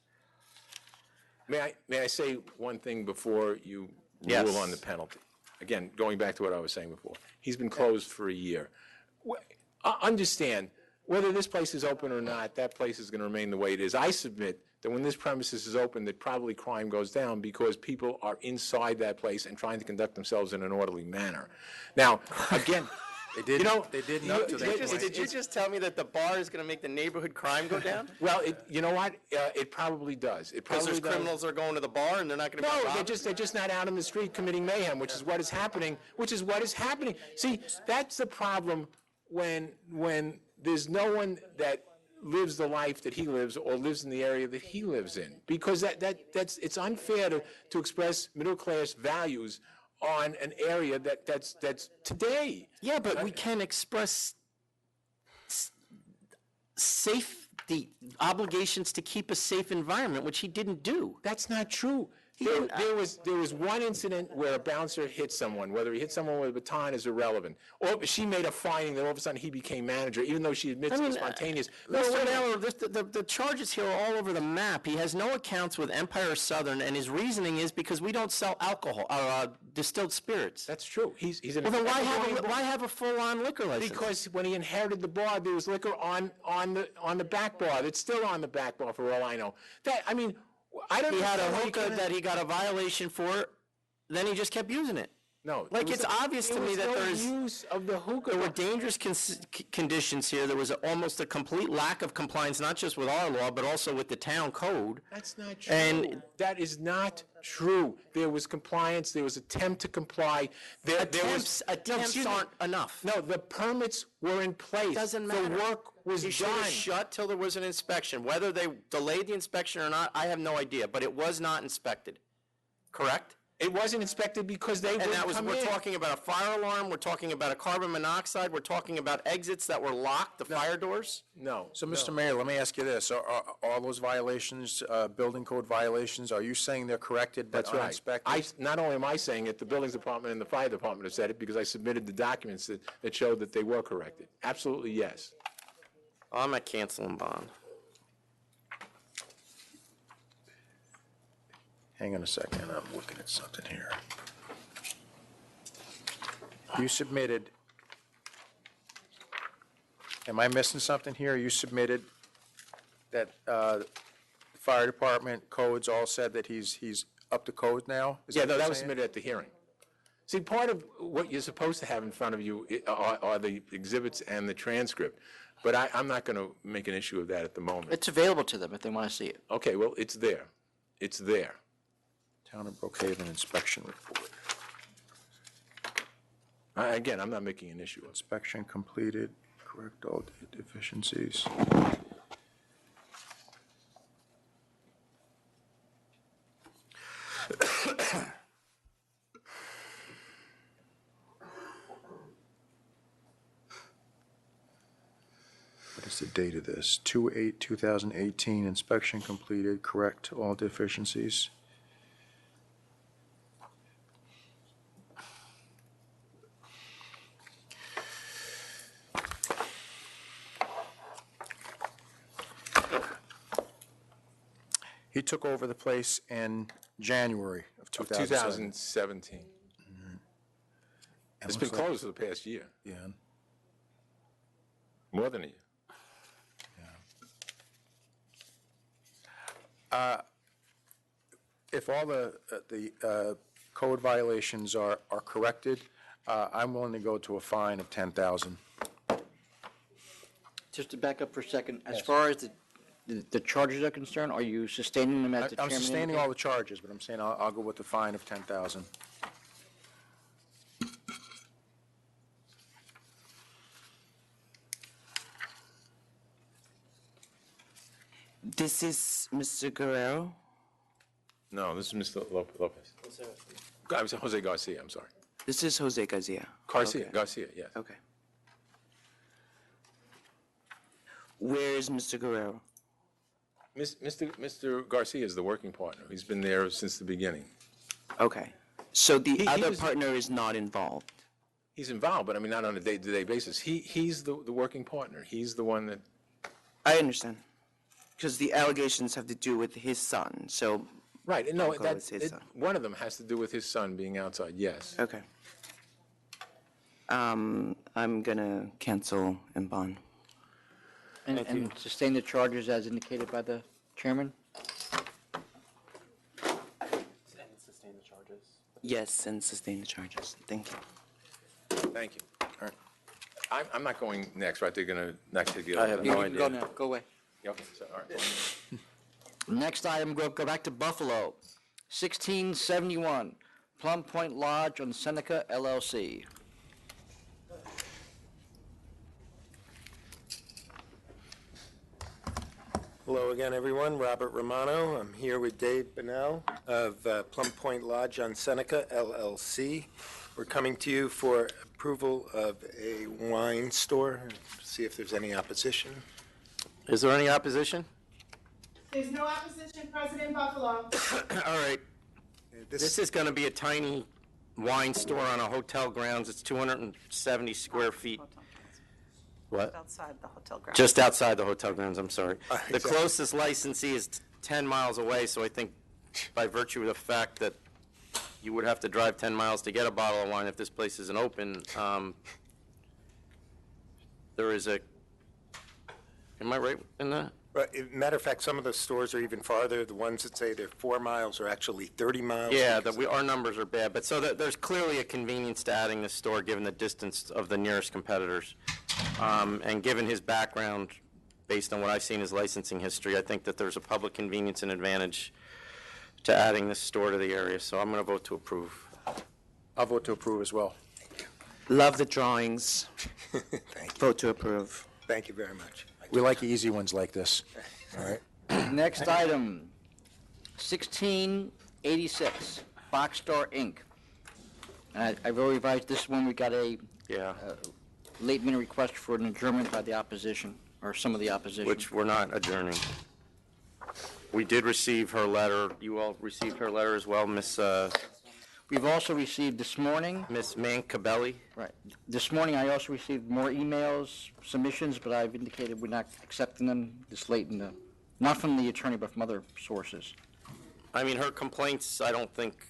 Speaker 11: May I say one thing before you
Speaker 2: Yes.
Speaker 11: rule on the penalty? Again, going back to what I was saying before. He's been closed for a year. Understand, whether this place is open or not, that place is going to remain the way it is. I submit that when this premises is open, that probably crime goes down because people are inside that place and trying to conduct themselves in an orderly manner. Now, again,
Speaker 5: They did.
Speaker 11: you know,
Speaker 5: They didn't up to that point.
Speaker 2: Did you just tell me that the bar is going to make the neighborhood crime go down?
Speaker 11: well, you know what? It probably does. It
Speaker 2: Because
Speaker 11: probably
Speaker 2: there's
Speaker 11: does.
Speaker 2: criminals that are going to the bar and they're not going to be
Speaker 11: No,
Speaker 2: robbed?
Speaker 11: they're just not out in the street committing mayhem, which is what is happening. See, that's the problem when there's no one that lives the life that he lives or lives in the area that he lives in, because that's it's unfair to express middle class values on an area that's today.
Speaker 2: Yeah, but we can express safety obligations to keep a safe environment, which he didn't do.
Speaker 11: That's not true. There was one incident where a bouncer hit someone. Whether he hit someone with a baton is irrelevant. Or she made a finding that all of a sudden he became manager, even though she admits it's spontaneous.
Speaker 2: Mr. Naylor, the charges here are all over the map. He has no accounts with Empire Southern, and his reasoning is because we don't sell alcohol, distilled spirits.
Speaker 11: That's true. He's an
Speaker 2: Well, then why have a full-on liquor license?
Speaker 11: Because when he inherited the bar, there was liquor on the back bar. It's still on the back bar, for all I know. I don't.
Speaker 2: He had a
Speaker 11: know how you
Speaker 2: hookah
Speaker 11: can-
Speaker 2: that he got a violation for, then he just kept using it.
Speaker 11: No,
Speaker 2: Like,
Speaker 11: there was
Speaker 2: it's obvious to
Speaker 11: there
Speaker 2: me
Speaker 11: was
Speaker 2: that
Speaker 11: no
Speaker 2: there's-
Speaker 11: use of the hookah.
Speaker 2: There were dangerous conditions here. There was almost a complete lack of compliance, not just with our law, but also with the town code.
Speaker 11: That's not true.
Speaker 2: And-
Speaker 11: that is not true. There was compliance. There was attempt to comply.
Speaker 2: Attempts
Speaker 11: excuse me.
Speaker 2: aren't enough.
Speaker 11: No, the permits were in place.
Speaker 2: Doesn't matter.
Speaker 11: The work was
Speaker 2: He should have
Speaker 11: done.
Speaker 2: shut till there was an inspection. Whether they delayed the inspection or not, I have no idea, but it was not inspected. Correct?
Speaker 11: It wasn't inspected because they
Speaker 2: And
Speaker 11: wouldn't come
Speaker 2: we're
Speaker 11: in.
Speaker 2: talking about a fire alarm, we're talking about a carbon monoxide, we're talking about exits that were locked, the fire doors.
Speaker 11: No.
Speaker 5: So, Mr. Mayor, let me ask you this. Are all those violations, building code violations, are you saying they're corrected but
Speaker 11: That's right.
Speaker 5: uninspected?
Speaker 11: Not only am I saying it, the buildings department and the fire department have said it because I submitted the documents that showed that they were corrected. Absolutely, yes.
Speaker 2: I'm at canceling bond.
Speaker 5: Hang on a second, I'm looking at something here. You submitted, am I missing something here? You submitted that the fire department codes all said that he's up to code now? Is
Speaker 11: Yeah,
Speaker 5: what
Speaker 11: no,
Speaker 5: you're
Speaker 11: that was
Speaker 5: saying?
Speaker 11: submitted at the hearing. See, part of what you're supposed to have in front of you are the exhibits and the transcript, but I'm not going to make an issue of that at the moment.
Speaker 1: It's available to them if they want to see it.
Speaker 11: Okay, well, it's there. It's there.
Speaker 5: Town of Brookhaven inspection report.
Speaker 11: Again, I'm not making an issue of it.
Speaker 5: Inspection completed, correct all deficiencies. date of this? 2/8/2018, inspection completed, correct all deficiencies. He took over the place in January of 2007.
Speaker 11: 2017. It's been
Speaker 5: looks like-
Speaker 11: closed for the past year,
Speaker 5: Yeah.
Speaker 11: more than a year.
Speaker 5: If all the code violations are corrected, I'm willing to go to a fine of 10,000.
Speaker 1: Just to back up for a second, as far as the charges are concerned, are you sustaining them as the
Speaker 5: I'm
Speaker 1: chairman
Speaker 5: sustaining all
Speaker 1: indicated?
Speaker 5: the charges, but I'm saying I'll go with the fine of 10,000.
Speaker 6: This is Mr. Guerrero.
Speaker 11: No, this is Mr. Lopez. I'm sorry, Jose Garcia, I'm sorry.
Speaker 6: This is Jose Garcia.
Speaker 11: Garcia,
Speaker 6: Okay.
Speaker 11: Garcia, yes.
Speaker 6: Okay. Where is Mr. Guerrero?
Speaker 11: Mr. Garcia is the working partner. He's been there since the beginning.
Speaker 6: Okay. So the
Speaker 11: He
Speaker 6: other
Speaker 11: was-
Speaker 6: partner is not involved.
Speaker 11: He's involved, but I mean, not on a day-to-day basis. He's the working partner. He's the one that,
Speaker 6: I understand. Because the allegations have to do with his son, so,
Speaker 11: right, and no,
Speaker 6: Uncle
Speaker 11: that's,
Speaker 6: is his son.
Speaker 11: one of them has to do with his son being outside, yes.
Speaker 6: okay. I'm gonna cancel and bond.
Speaker 1: And sustain the charges as indicated by the chairman?
Speaker 6: Yes, and sustain the charges. Thank you.
Speaker 11: Thank you. All right. I'm not going next, right? They're gonna, next to the
Speaker 2: I have
Speaker 11: other.
Speaker 1: You
Speaker 2: no
Speaker 1: can go
Speaker 2: idea.
Speaker 1: now, go away.
Speaker 11: Okay, so, all right.
Speaker 1: Next item, go back to Buffalo. 1671 Plum Point Lodge on Seneca LLC.
Speaker 7: Hello again, everyone. Robert Romano. I'm here with Dave Bonnell of Plum Point Lodge on Seneca, LLC. We're coming to you for approval of a wine store. See if there's any opposition.
Speaker 2: Is there any opposition?
Speaker 12: There's no opposition, President Buffalo.
Speaker 2: All right. This is going to be a tiny wine store on a hotel grounds. It's 270 square feet. What?
Speaker 9: Outside the hotel grounds.
Speaker 2: Just outside the hotel grounds, I'm sorry. The
Speaker 7: exactly.
Speaker 2: closest licensee is 10 miles away, so I think by virtue of the fact that you would have to drive 10 miles to get a bottle of wine if this place isn't open, there is a, am I right in that?
Speaker 7: Right, matter of fact, some of the stores are even farther. The ones that say they're 4 miles are actually 30 miles.
Speaker 2: Yeah,
Speaker 7: because
Speaker 2: our numbers are bad, but so there's clearly a convenience to adding this store, given the distance of the nearest competitors. And given his background, based on what I've seen his licensing history, I think that there's a public convenience and advantage to adding this store to the area, so I'm going to vote to approve.
Speaker 5: I'll vote to approve as well.
Speaker 6: Love the drawings.
Speaker 7: Thank you.
Speaker 6: Vote to approve.
Speaker 7: Thank you very much.
Speaker 5: We like easy ones like this. All right.
Speaker 1: Next item, 1686 Box Star Inc. I've already revised this one. We got a
Speaker 2: Yeah,
Speaker 1: late minute request for an adjournment by the opposition, or some of the opposition.
Speaker 2: which we're not adjourning. We did receive her letter. You all received her letter as well, Miss
Speaker 1: We've also received this morning,
Speaker 2: Mancabelli.
Speaker 1: right, this morning I also received more emails, submissions, but I've indicated we're not accepting them this late in the, not from the attorney, but from other sources.
Speaker 2: I mean, her complaints, I don't think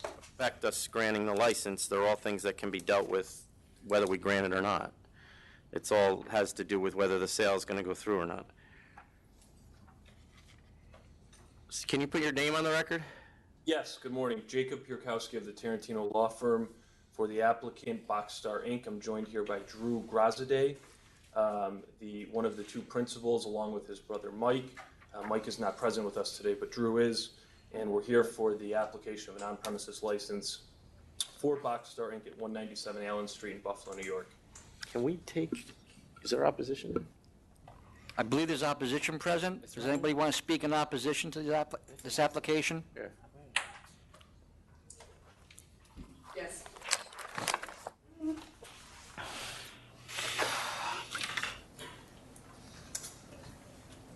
Speaker 2: affect us granting the license. They're all things that can be dealt with whether we grant it or not. It's all has to do with whether the sale is going to go through or not. Can you put your name on the record?
Speaker 13: Yes, good morning. Jacob Pierkowski of the Tarantino Law Firm. For the applicant, Boxstar Inc., I'm joined here by Drew Grozade, one of the two principals, along with his brother Mike. Mike is not present with us today, but Drew is, and we're here for the application of an on-premises license for Boxstar Inc. at 197 Allen Street in Buffalo, New York.
Speaker 2: Can we take, is there opposition?
Speaker 1: I believe there's opposition present. Does anybody want to speak in opposition to this application?
Speaker 2: Yeah.
Speaker 12: Yes.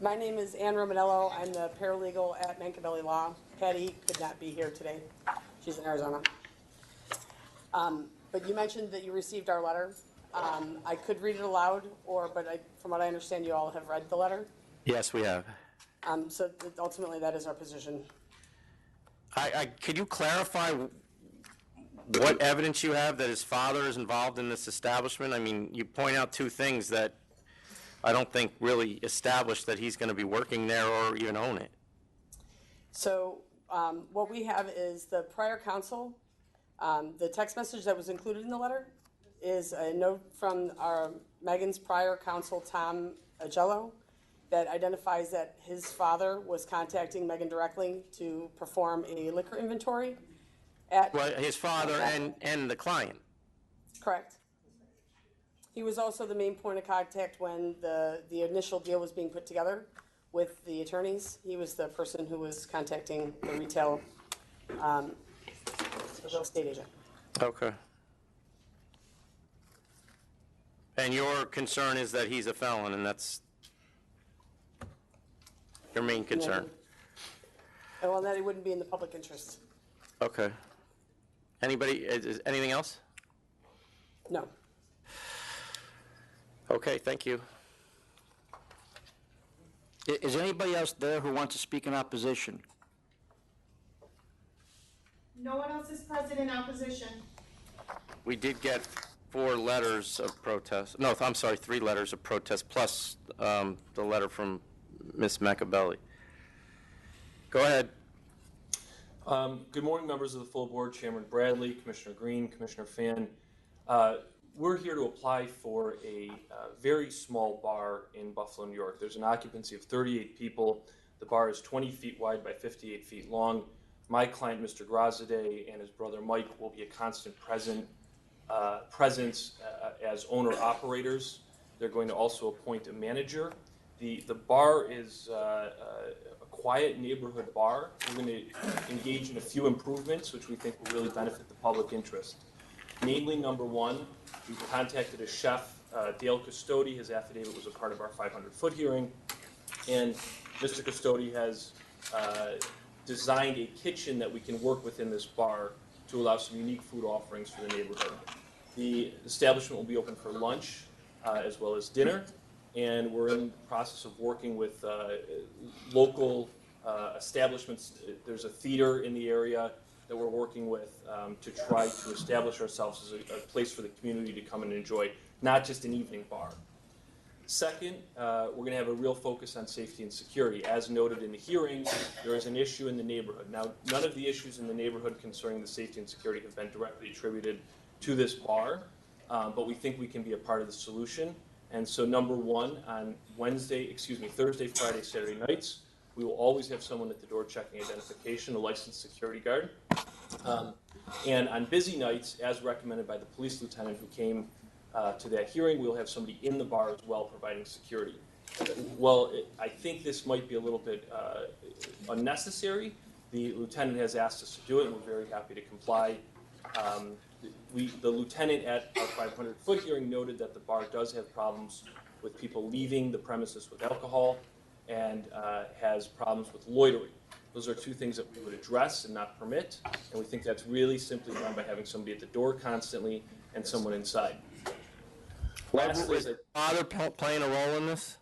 Speaker 10: My name is Ann Romanello. I'm the paralegal at Mancabelli Law. Patty could not be here today. She's in Arizona. But you mentioned that you received our letter. I could read it aloud, from what I understand, you all have read the letter.
Speaker 2: Yes, we have.
Speaker 10: So ultimately, that is our position.
Speaker 2: Could you clarify what evidence you have that his father is involved in this establishment? I mean, you point out two things that I don't think really establish that he's going to be working there or even own it.
Speaker 10: So what we have is the prior counsel. The text message that was included in the letter is a note from Megan's prior counsel, Tom Agello, that identifies that his father was contacting Megan directly to perform a liquor inventory at...
Speaker 2: Well, his father and the client.
Speaker 10: Correct. He was also the main point of contact when the initial deal was being put together with the attorneys. He was the person who was contacting the retail, the real estate agent.
Speaker 2: Okay. And your concern is that he's a felon, and that's your main concern?
Speaker 10: Well, that it wouldn't be in the public interest.
Speaker 2: Okay. Anybody, is anything else?
Speaker 10: No.
Speaker 2: Okay, thank you.
Speaker 1: Is anybody else there who wants to speak in opposition?
Speaker 12: No one else is present in opposition.
Speaker 2: We did get 4 letters of protest. No, I'm sorry, 3 letters of protest, plus the letter from Ms. Machiavelli. Go ahead.
Speaker 13: Good morning, members of the full board, Chairman Bradley, Commissioner Green, Commissioner Fan. We're here to apply for a very small bar in Buffalo, New York. There's an occupancy of 38 people. The bar is 20 feet wide by 58 feet long. My client, Mr. Grozade, and his brother Mike will be a constant presence as owner-operators. They're going to also appoint a manager. The bar is a quiet neighborhood bar. We're going to engage in a few improvements, which we think will really benefit the public interest. Namely, number one, we contacted a chef, Dale Custodi. His affidavit was a part of our 500-foot hearing. And Mr. Custodi has designed a kitchen that we can work within this bar to allow some unique food offerings for the neighborhood. The establishment will be open for lunch as well as dinner. And we're in the process of working with local establishments. There's a theater in the area that we're working with to try to establish ourselves as a place for the community to come and enjoy, not just an evening bar. Second, we're going to have a real focus on safety and security. As noted in the hearing, there is an issue in the neighborhood. Now, none of the issues in the neighborhood concerning the safety and security have been directly attributed to this bar, but we think we can be a part of the solution. And so number one, on Thursday, Friday, Saturday nights, we will always have someone at the door checking identification, a licensed security guard. And on busy nights, as recommended by the police lieutenant who came to that hearing, we'll have somebody in the bar as well providing security. Well, I think this might be a little bit unnecessary. The lieutenant has asked us to do it, and we're very happy to comply. The lieutenant at our 500-foot hearing noted that the bar does have problems with people leaving the premises with alcohol and has problems with loitering. Those are two things that we would address and not permit, and we think that's really simply done by having somebody at the door constantly and someone inside. Lastly,
Speaker 2: Was the father playing a role in this?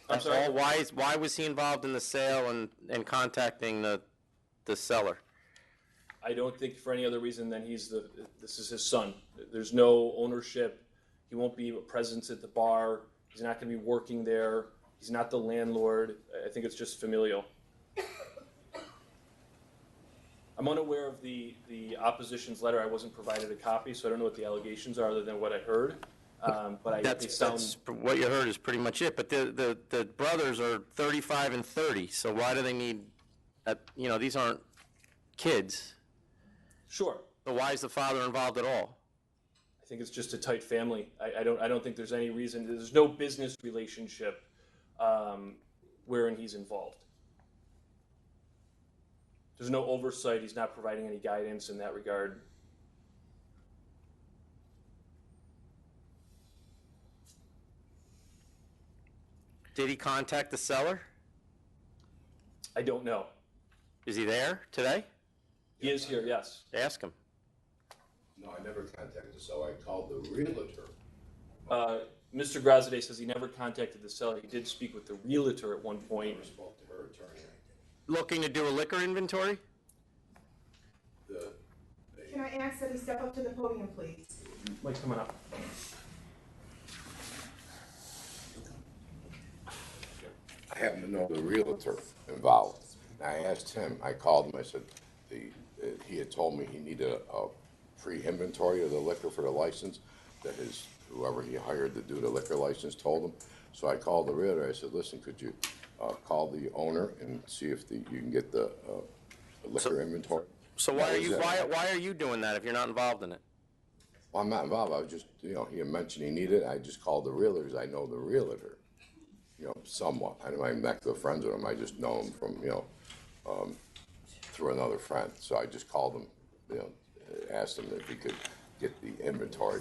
Speaker 13: I'm sorry?
Speaker 2: Why was he involved in the sale and contacting the seller?
Speaker 13: I don't think for any other reason than this is his son. There's no ownership. He won't be a presence at the bar. He's not going to be working there. He's not the landlord. I think it's just familial. I'm unaware of the opposition's letter. I wasn't provided a copy, so I don't know what the allegations are other than what I heard. But
Speaker 2: That's what you heard is pretty much it. But the brothers are 35 and 30, so why do they need, these aren't kids.
Speaker 13: Sure.
Speaker 2: So why is the father involved at all?
Speaker 13: I think it's just a tight family. I don't think there's any reason. There's no business relationship wherein he's involved. There's no oversight. He's not providing any guidance in that regard.
Speaker 2: Did he contact the seller?
Speaker 13: I don't know.
Speaker 2: Is he there today?
Speaker 13: He is here, yes.
Speaker 2: Ask him.
Speaker 14: No, I never contacted the seller. I called the realtor.
Speaker 13: Mr. Grazade says he never contacted the seller. He did speak with the realtor at one point.
Speaker 14: Never spoke to her attorney.
Speaker 2: Looking to do a liquor inventory?
Speaker 12: Can I ask that he step up to the podium, please?
Speaker 13: Mike's coming up.
Speaker 14: I happen to know the realtor involved. And I asked him, I called him, I said, he had told me he needed a free inventory of the liquor for the license, that whoever he hired to do the liquor license told him. So I called the realtor, I said, listen, could you call the owner and see if you can get the liquor inventory?
Speaker 2: So why are you doing that if you're not involved in it?
Speaker 14: Well, I'm not involved, I was just, he had mentioned he needed it, I just called the realtor, because I know the realtor, somewhat. I'm not even good friends with him, I just know him from, through another friend. So I just called him, asked him if he could get the inventory,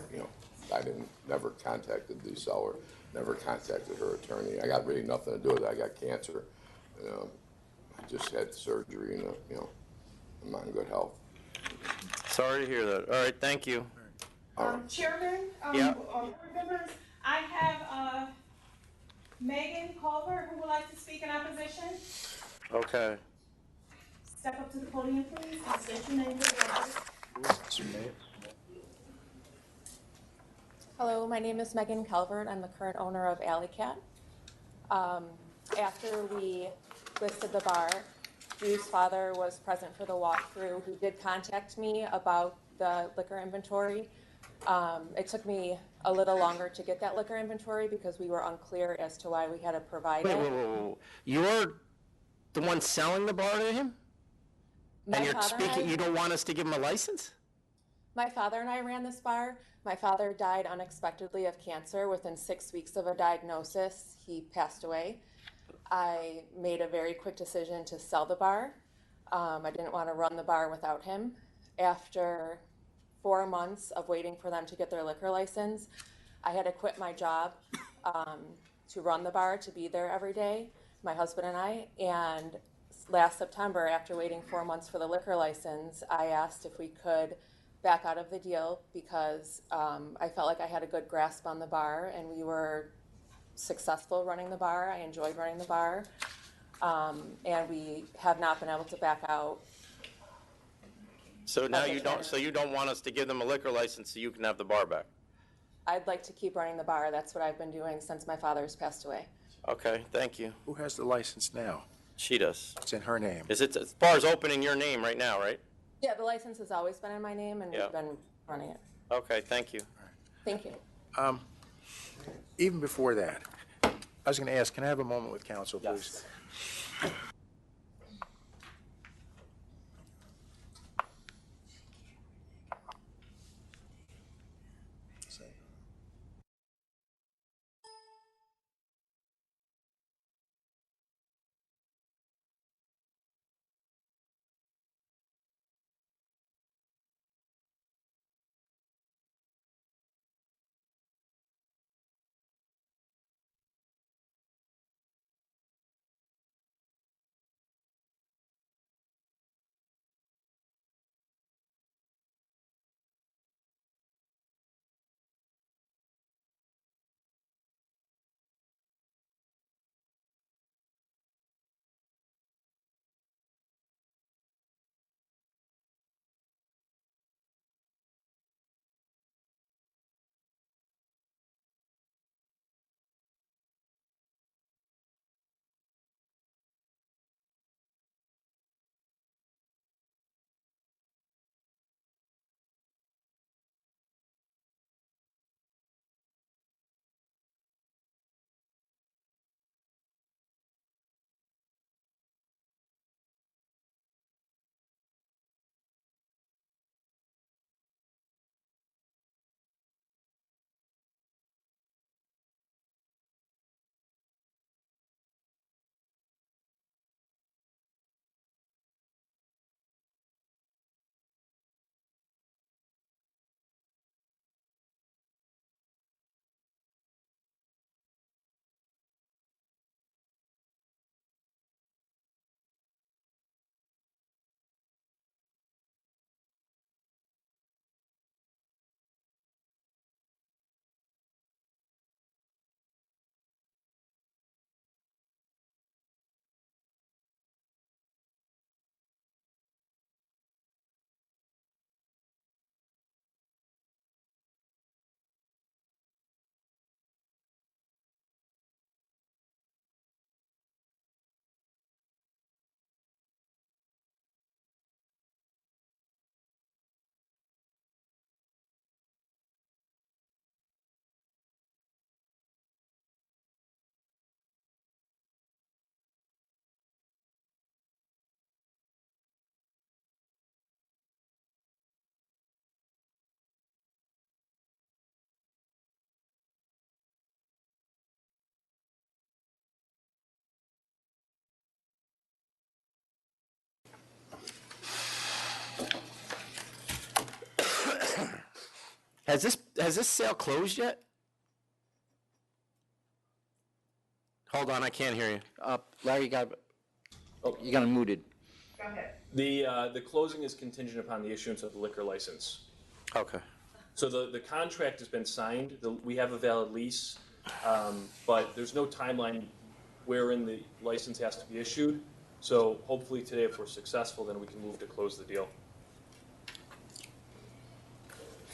Speaker 14: I never contacted the seller, never contacted her attorney. I got really nothing to do with it. I got cancer. I just had surgery and, I'm not in good health.
Speaker 2: Sorry to hear that. All right, thank you.
Speaker 12: Chairman,
Speaker 2: Yeah.
Speaker 12: board members, I have Megan Culver who would like to speak in opposition.
Speaker 2: Okay.
Speaker 12: Step up to the podium, please, and state your name for the record.
Speaker 15: Hello, my name is Megan Calvert. I'm the current owner of Alley Cat. After we listed the bar, Drew's father was present for the walkthrough, who did contact me about the liquor inventory. It took me a little longer to get that liquor inventory because we were unclear as to why we had to provide
Speaker 2: Wait,
Speaker 15: it.
Speaker 2: wait. You're the one selling the bar to him?
Speaker 15: My
Speaker 2: And you're
Speaker 15: father and
Speaker 2: speaking,
Speaker 15: I-
Speaker 2: you don't want us to give him a license?
Speaker 15: My father and I ran this bar. My father died unexpectedly of cancer. Within 6 weeks of a diagnosis, he passed away. I made a very quick decision to sell the bar. I didn't want to run the bar without him. After 4 months of waiting for them to get their liquor license, I had to quit my job to run the bar, to be there every day, my husband and I. And last September, after waiting 4 months for the liquor license, I asked if we could back out of the deal because I felt like I had a good grasp on the bar and we were successful running the bar. I enjoyed running the bar, and we have not been able to back out.
Speaker 2: So now you don't want us to give them a liquor license so you can have the bar back?
Speaker 15: I'd like to keep running the bar. That's what I've been doing since my father's passed away.
Speaker 2: Okay, thank you.
Speaker 5: Who has the license now?
Speaker 2: She does.
Speaker 5: It's in her name.
Speaker 2: Is it, the bar's open in your name right now, right?
Speaker 15: Yeah, the license has always been in my name and
Speaker 2: Yeah.
Speaker 15: we've been running it.
Speaker 2: Okay, thank you.
Speaker 15: Thank you.
Speaker 5: Even before that, I was going to ask, can I have a moment with counsel, please?
Speaker 2: Has this sale closed yet? Hold on, I can't hear you.
Speaker 1: Larry, you got it muted.
Speaker 12: Go ahead.
Speaker 13: The closing is contingent upon the issuance of the liquor license.
Speaker 2: Okay.
Speaker 13: So the contract has been signed, we have a valid lease, but there's no timeline wherein the license has to be issued. So hopefully today, if we're successful, then we can move to close the deal.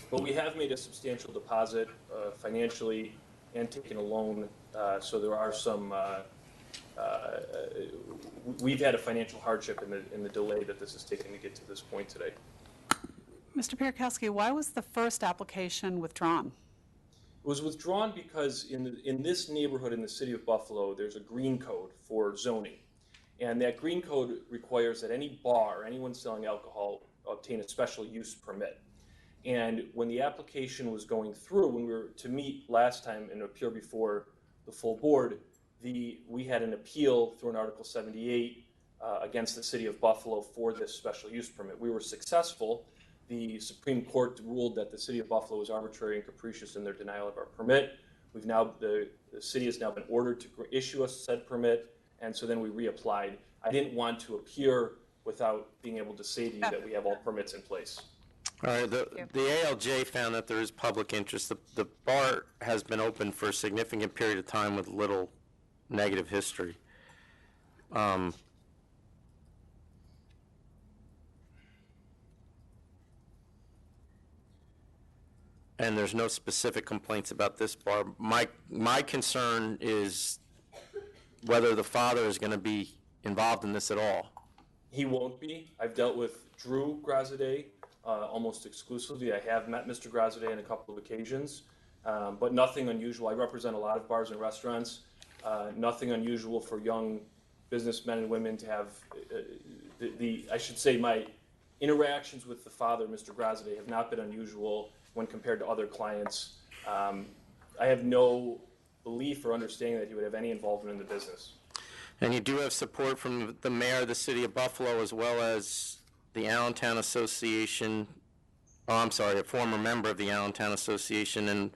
Speaker 13: But we have made a substantial deposit financially and taken a loan, so there are some, we've had a financial hardship in the delay that this has taken to get to this point today.
Speaker 9: Mr. Pierkowski, why was the first application withdrawn?
Speaker 13: It was withdrawn because in this neighborhood in the city of Buffalo, there's a green code for zoning. And that green code requires that any bar, anyone selling alcohol, obtain a special use permit. And when the application was going through, when we were to meet last time and appear before the full board, we had an appeal through an Article 78 against the city of Buffalo for this special use permit. We were successful. The Supreme Court ruled that the city of Buffalo was arbitrary and capricious in their denial of our permit. The city has now been ordered to issue us said permit, and so then we reapplied. I didn't want to appear without being able to say to you that we have all permits in place.
Speaker 2: All right, the ALJ found that there is public interest. The bar has been open for a significant period of time with little negative history. And there's no specific complaints about this bar. My concern is whether the father is going to be involved in this at all.
Speaker 13: He won't be. I've dealt with Drew Grazadeh almost exclusively. I have met Mr. Grazadeh on a couple of occasions, but nothing unusual. I represent a lot of bars and restaurants. Nothing unusual for young businessmen and women to have I should say my interactions with the father, Mr. Grazadeh, have not been unusual when compared to other clients. I have no belief or understanding that he would have any involvement in the business.
Speaker 2: And you do have support from the mayor of the city of Buffalo as well as the Allentown Association, a former member of the Allentown Association, and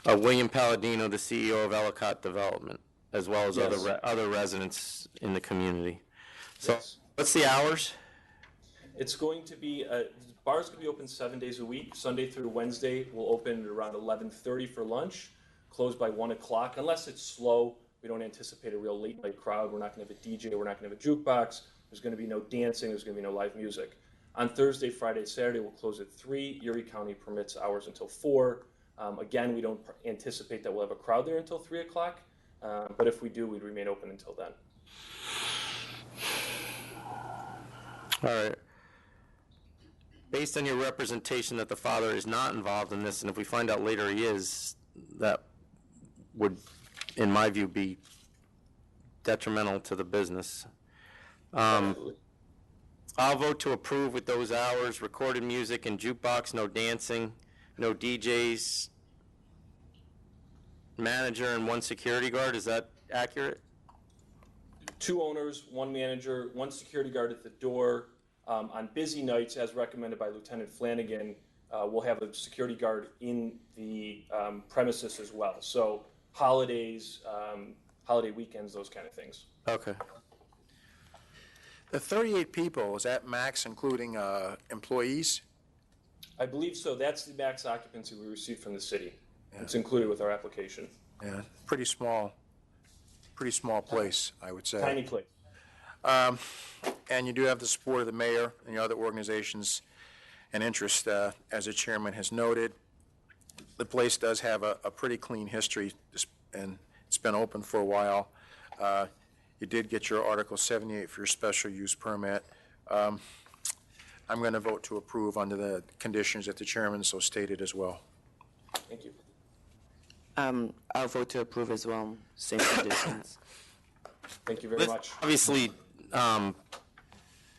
Speaker 2: William Palladino, the CEO of Ellicott Development, as well as
Speaker 13: Yes.
Speaker 2: other residents in the community. So
Speaker 13: Yes.
Speaker 2: what's the hours?
Speaker 13: It's going to be, the bar's going to be open 7 days a week. Sunday through Wednesday, we'll open at around 11:30 for lunch, close by 1 o'clock. Unless it's slow, we don't anticipate a real late night crowd. We're not going to have a DJ, we're not going to have a jukebox. There's going to be no dancing, there's going to be no live music. On Thursday, Friday, Saturday, we'll close at 3. Erie County permits hours until 4. Again, we don't anticipate that we'll have a crowd there until 3 o'clock, but if we do, we'd remain open until then.
Speaker 2: All right. Based on your representation that the father is not involved in this, and if we find out later he is, that would, in my view, be detrimental to the business. I'll vote to approve with those hours, recorded music and jukebox, no dancing, no DJs, manager, and 1 security guard. Is that accurate?
Speaker 13: 2 owners, 1 manager, 1 security guard at the door. On busy nights, as recommended by Lieutenant Flanagan, we'll have a security guard in the premises as well. So holidays, holiday weekends, those kind of things.
Speaker 2: Okay.
Speaker 5: The 38 people, is that max including employees?
Speaker 13: I believe so. That's the max occupancy we received from the city. Yeah. It's included with our application.
Speaker 5: Yeah, pretty small place, I would say.
Speaker 13: Tiny place.
Speaker 5: And you do have the support of the mayor and the other organizations and interest, as the chairman has noted. The place does have a pretty clean history, and it's been open for a while. You did get your Article 78 for your special use permit. I'm going to vote to approve under the conditions that the chairman so stated as well.
Speaker 13: Thank you.
Speaker 6: I'll vote to approve as well, same conditions.
Speaker 13: Thank you very much.
Speaker 2: Obviously,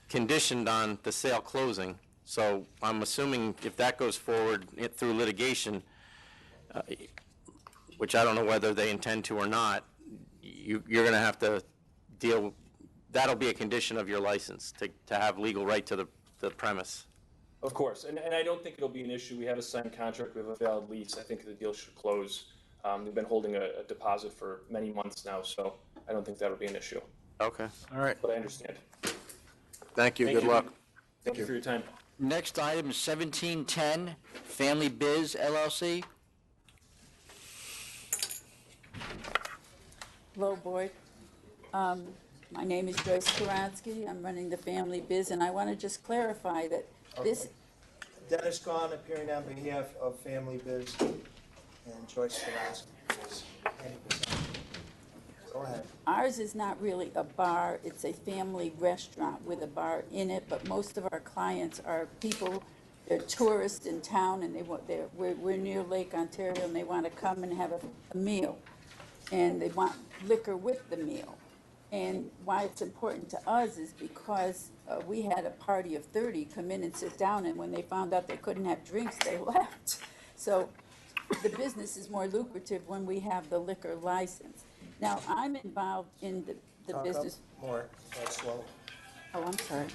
Speaker 2: conditioned on the sale closing, so I'm assuming if that goes forward through litigation, which I don't know whether they intend to or not, you're going to have to that'll be a condition of your license to have legal right to the premise.
Speaker 13: Of course, and I don't think it'll be an issue. We have a signed contract, we have a valid lease. I think the deal should close. We've been holding a deposit for many months now, so I don't think that'll be an issue.
Speaker 2: Okay.
Speaker 5: All right.
Speaker 13: But I understand.
Speaker 5: Thank you.
Speaker 13: Thank
Speaker 5: Good
Speaker 13: you.
Speaker 5: luck.
Speaker 13: Thank you for your time.
Speaker 1: Next item is 1710 Family Biz LLC.
Speaker 16: Hello, Board. My name is Joyce Karansky. I'm running the Family Biz, and I want to just clarify that this,
Speaker 17: Dennis Gahn appearing on behalf of Family Biz and Joyce Karansky. Go ahead.
Speaker 16: ours is not really a bar, it's a family restaurant with a bar in it, but most of our clients are people, they're tourists in town, and we're near Lake Ontario, and they want to come and have a meal. And they want liquor with the meal. And why it's important to us is because we had a party of 30 come in and sit down, and when they found out they couldn't have drinks, they left. So the business is more lucrative when we have the liquor license. Now, I'm involved in the
Speaker 17: Talk
Speaker 16: business.
Speaker 17: up more, that's slow.
Speaker 16: Oh, I'm sorry.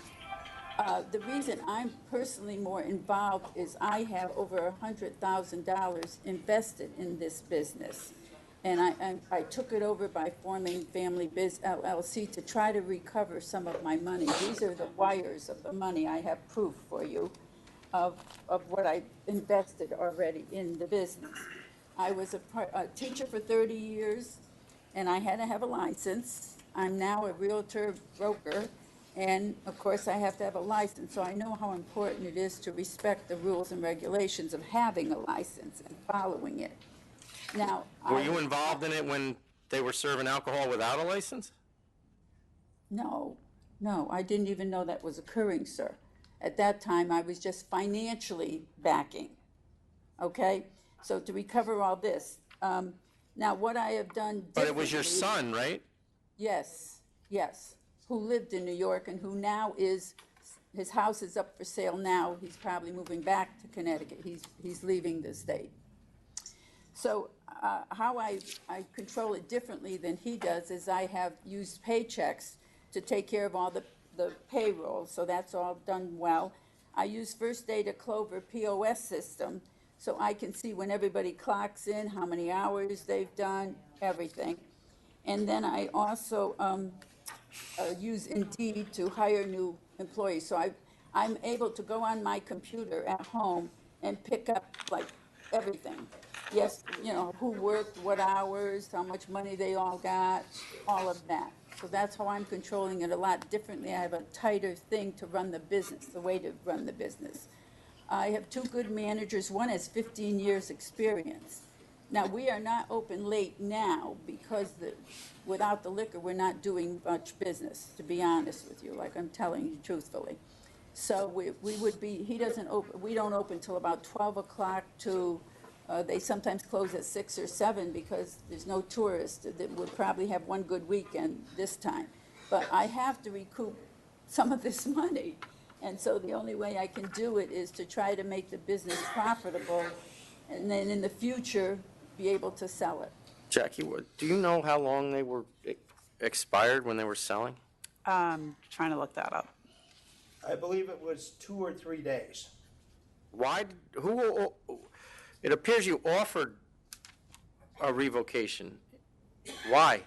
Speaker 16: The reason I'm personally more involved is I have over $100,000 invested in this business. And I took it over by forming Family Biz LLC to try to recover some of my money. These are the wires of the money. I have proof for you of what I invested already in the business. I was a teacher for 30 years, and I had to have a license. I'm now a realtor broker, and of course I have to have a license. So I know how important it is to respect the rules and regulations of having a license and following it. Now,
Speaker 2: Were you involved in it when they were serving alcohol without a license?
Speaker 16: No, I didn't even know that was occurring, sir. At that time, I was just financially backing, okay? So to recover all this, now what I have done
Speaker 2: But it was your
Speaker 16: differently-
Speaker 2: son, right?
Speaker 16: Yes, who lived in New York and who now his house is up for sale now. He's probably moving back to Connecticut. He's leaving the state. So how I control it differently than he does is I have used paychecks to take care of all the payroll, so that's all done well. I use First Data Clover POS system, so I can see when everybody clocks in, how many hours they've done, everything. And then I also use Indeed to hire new employees. So I'm able to go on my computer at home and pick up like everything. Yes, who worked, what hours, how much money they all got, all of that. So that's how I'm controlling it a lot differently. I have a tighter thing to run the business, the way to run the business. I have two good managers. One has 15 years experience. Now, we are not open late now because without the liquor, we're not doing much business, to be honest with you, like I'm telling you truthfully. So we would be, we don't open till about 12 o'clock to, they sometimes close at 6 or 7 because there's no tourists that would probably have one good weekend this time. But I have to recoup some of this money. And so the only way I can do it is to try to make the business profitable and then in the future be able to sell it.
Speaker 2: Jackie, do you know how long they were expired when they were selling?
Speaker 9: Trying to look that up.
Speaker 17: I believe it was 2 or 3 days.
Speaker 2: It appears you offered a revocation. Why?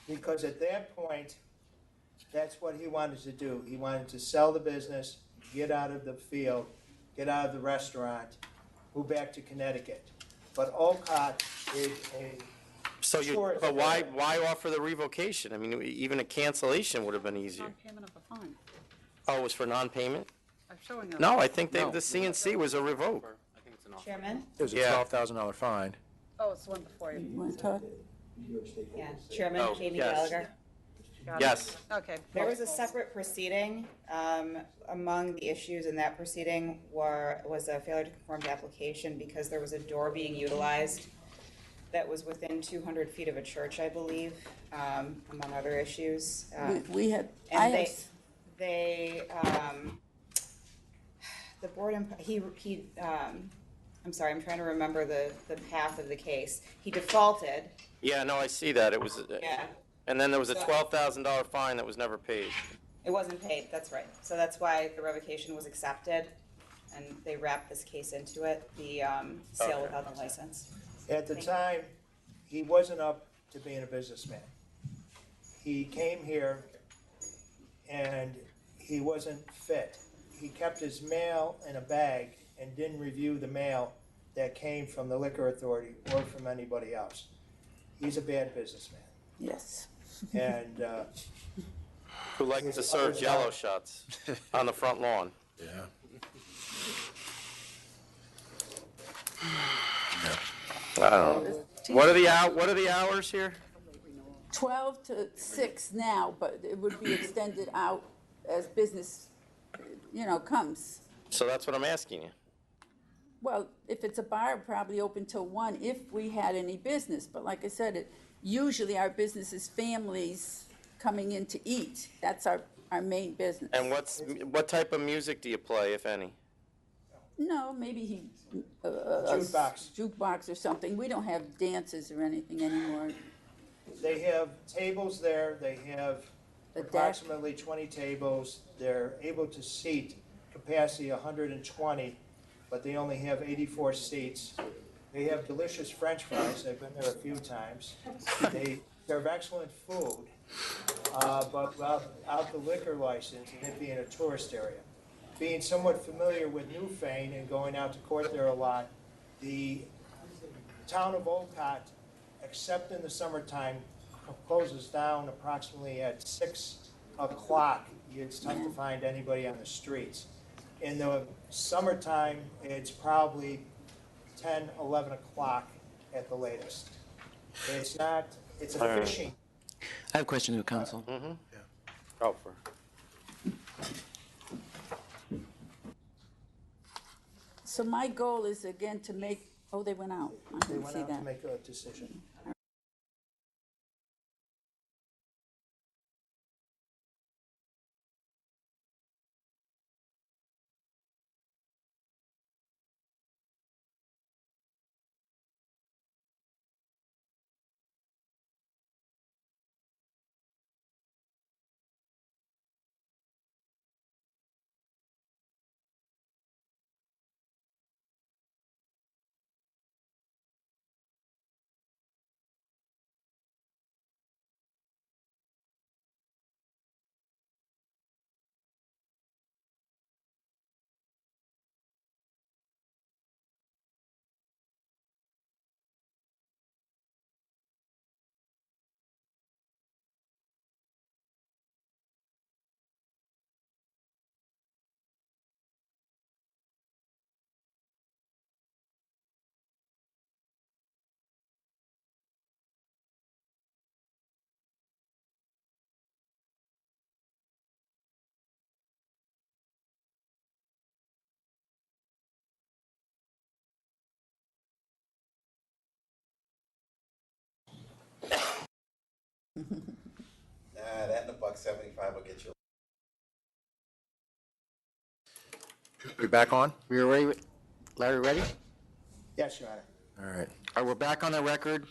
Speaker 17: Because at that point, that's what he wanted to do. He wanted to sell the business, get out of the field, get out of the restaurant, move back to Connecticut. But Olcott is a tourist.
Speaker 2: But why offer the revocation? I mean, even a cancellation would have been easier.
Speaker 9: Non-payment of a fine.
Speaker 2: Oh, it was for non-payment?
Speaker 9: I'm showing it.
Speaker 2: No, I think the CNC was a revoke.
Speaker 12: Chairman?
Speaker 5: It was a $12,000 fine.
Speaker 9: Oh, it's the one before you.
Speaker 16: You want to talk?
Speaker 12: Yeah, Chairman,
Speaker 2: Oh,
Speaker 12: Jamie
Speaker 2: yes.
Speaker 12: Gallagher.
Speaker 9: Got it.
Speaker 2: Yes.
Speaker 9: Okay.
Speaker 12: There was a separate proceeding. Among the issues in that proceeding was a failure to conform to application because there was a door being utilized that was within 200 feet of a church, I believe, among other issues.
Speaker 16: We had,
Speaker 12: And the board, I'm sorry, I'm trying to remember the path of the case. He defaulted.
Speaker 2: Yeah, no, I see that. It was,
Speaker 12: Yeah.
Speaker 2: and then there was a $12,000 fine that was never paid.
Speaker 12: It wasn't paid, that's right. So that's why the revocation was accepted, and they wrapped this case into it, the sale without the license.
Speaker 17: At the time, he wasn't up to being a businessman. He came here and he wasn't fit. He kept his mail in a bag and didn't review the mail that came from the liquor authority or from anybody else. He's a bad businessman.
Speaker 16: Yes.
Speaker 17: And
Speaker 2: Who likes to serve Jello shots on the front lawn.
Speaker 5: Yeah.
Speaker 2: I don't know. What are the hours here?
Speaker 16: 12 to 6 now, but it would be extended out as business, comes.
Speaker 2: So that's what I'm asking you.
Speaker 16: Well, if it's a bar, probably open till 1 if we had any business. But like I said, usually our business is families coming in to eat. That's our main business.
Speaker 2: And what type of music do you play, if any?
Speaker 16: No, maybe jukebox or something. We don't have dances or anything anymore.
Speaker 17: they have tables there, they have approximately 20 tables. They're able to seat capacity 120, but they only have 84 seats. They have delicious French fries. I've been there a few times. They serve excellent food, but without the liquor license and it being a tourist area. Being somewhat familiar with Newfane and going out to court there a lot, the town of Olcott, except in the summertime, closes down approximately at 6 o'clock. It's tough to find anybody on the streets. In the summertime, it's probably 10, 11 o'clock at the latest. It's not, it's a fishing.
Speaker 6: I have a question to the council.
Speaker 2: Oh, for.
Speaker 16: So my goal is again to make, they went out. I
Speaker 17: They
Speaker 16: didn't
Speaker 17: went
Speaker 16: see
Speaker 17: out to
Speaker 16: that.
Speaker 17: make a decision.
Speaker 18: That and $1.75 will get you.
Speaker 5: We back on?
Speaker 1: We are ready, Larry, ready?
Speaker 17: Yes, Your Honor.
Speaker 5: All right.
Speaker 1: All right, we're back on the record.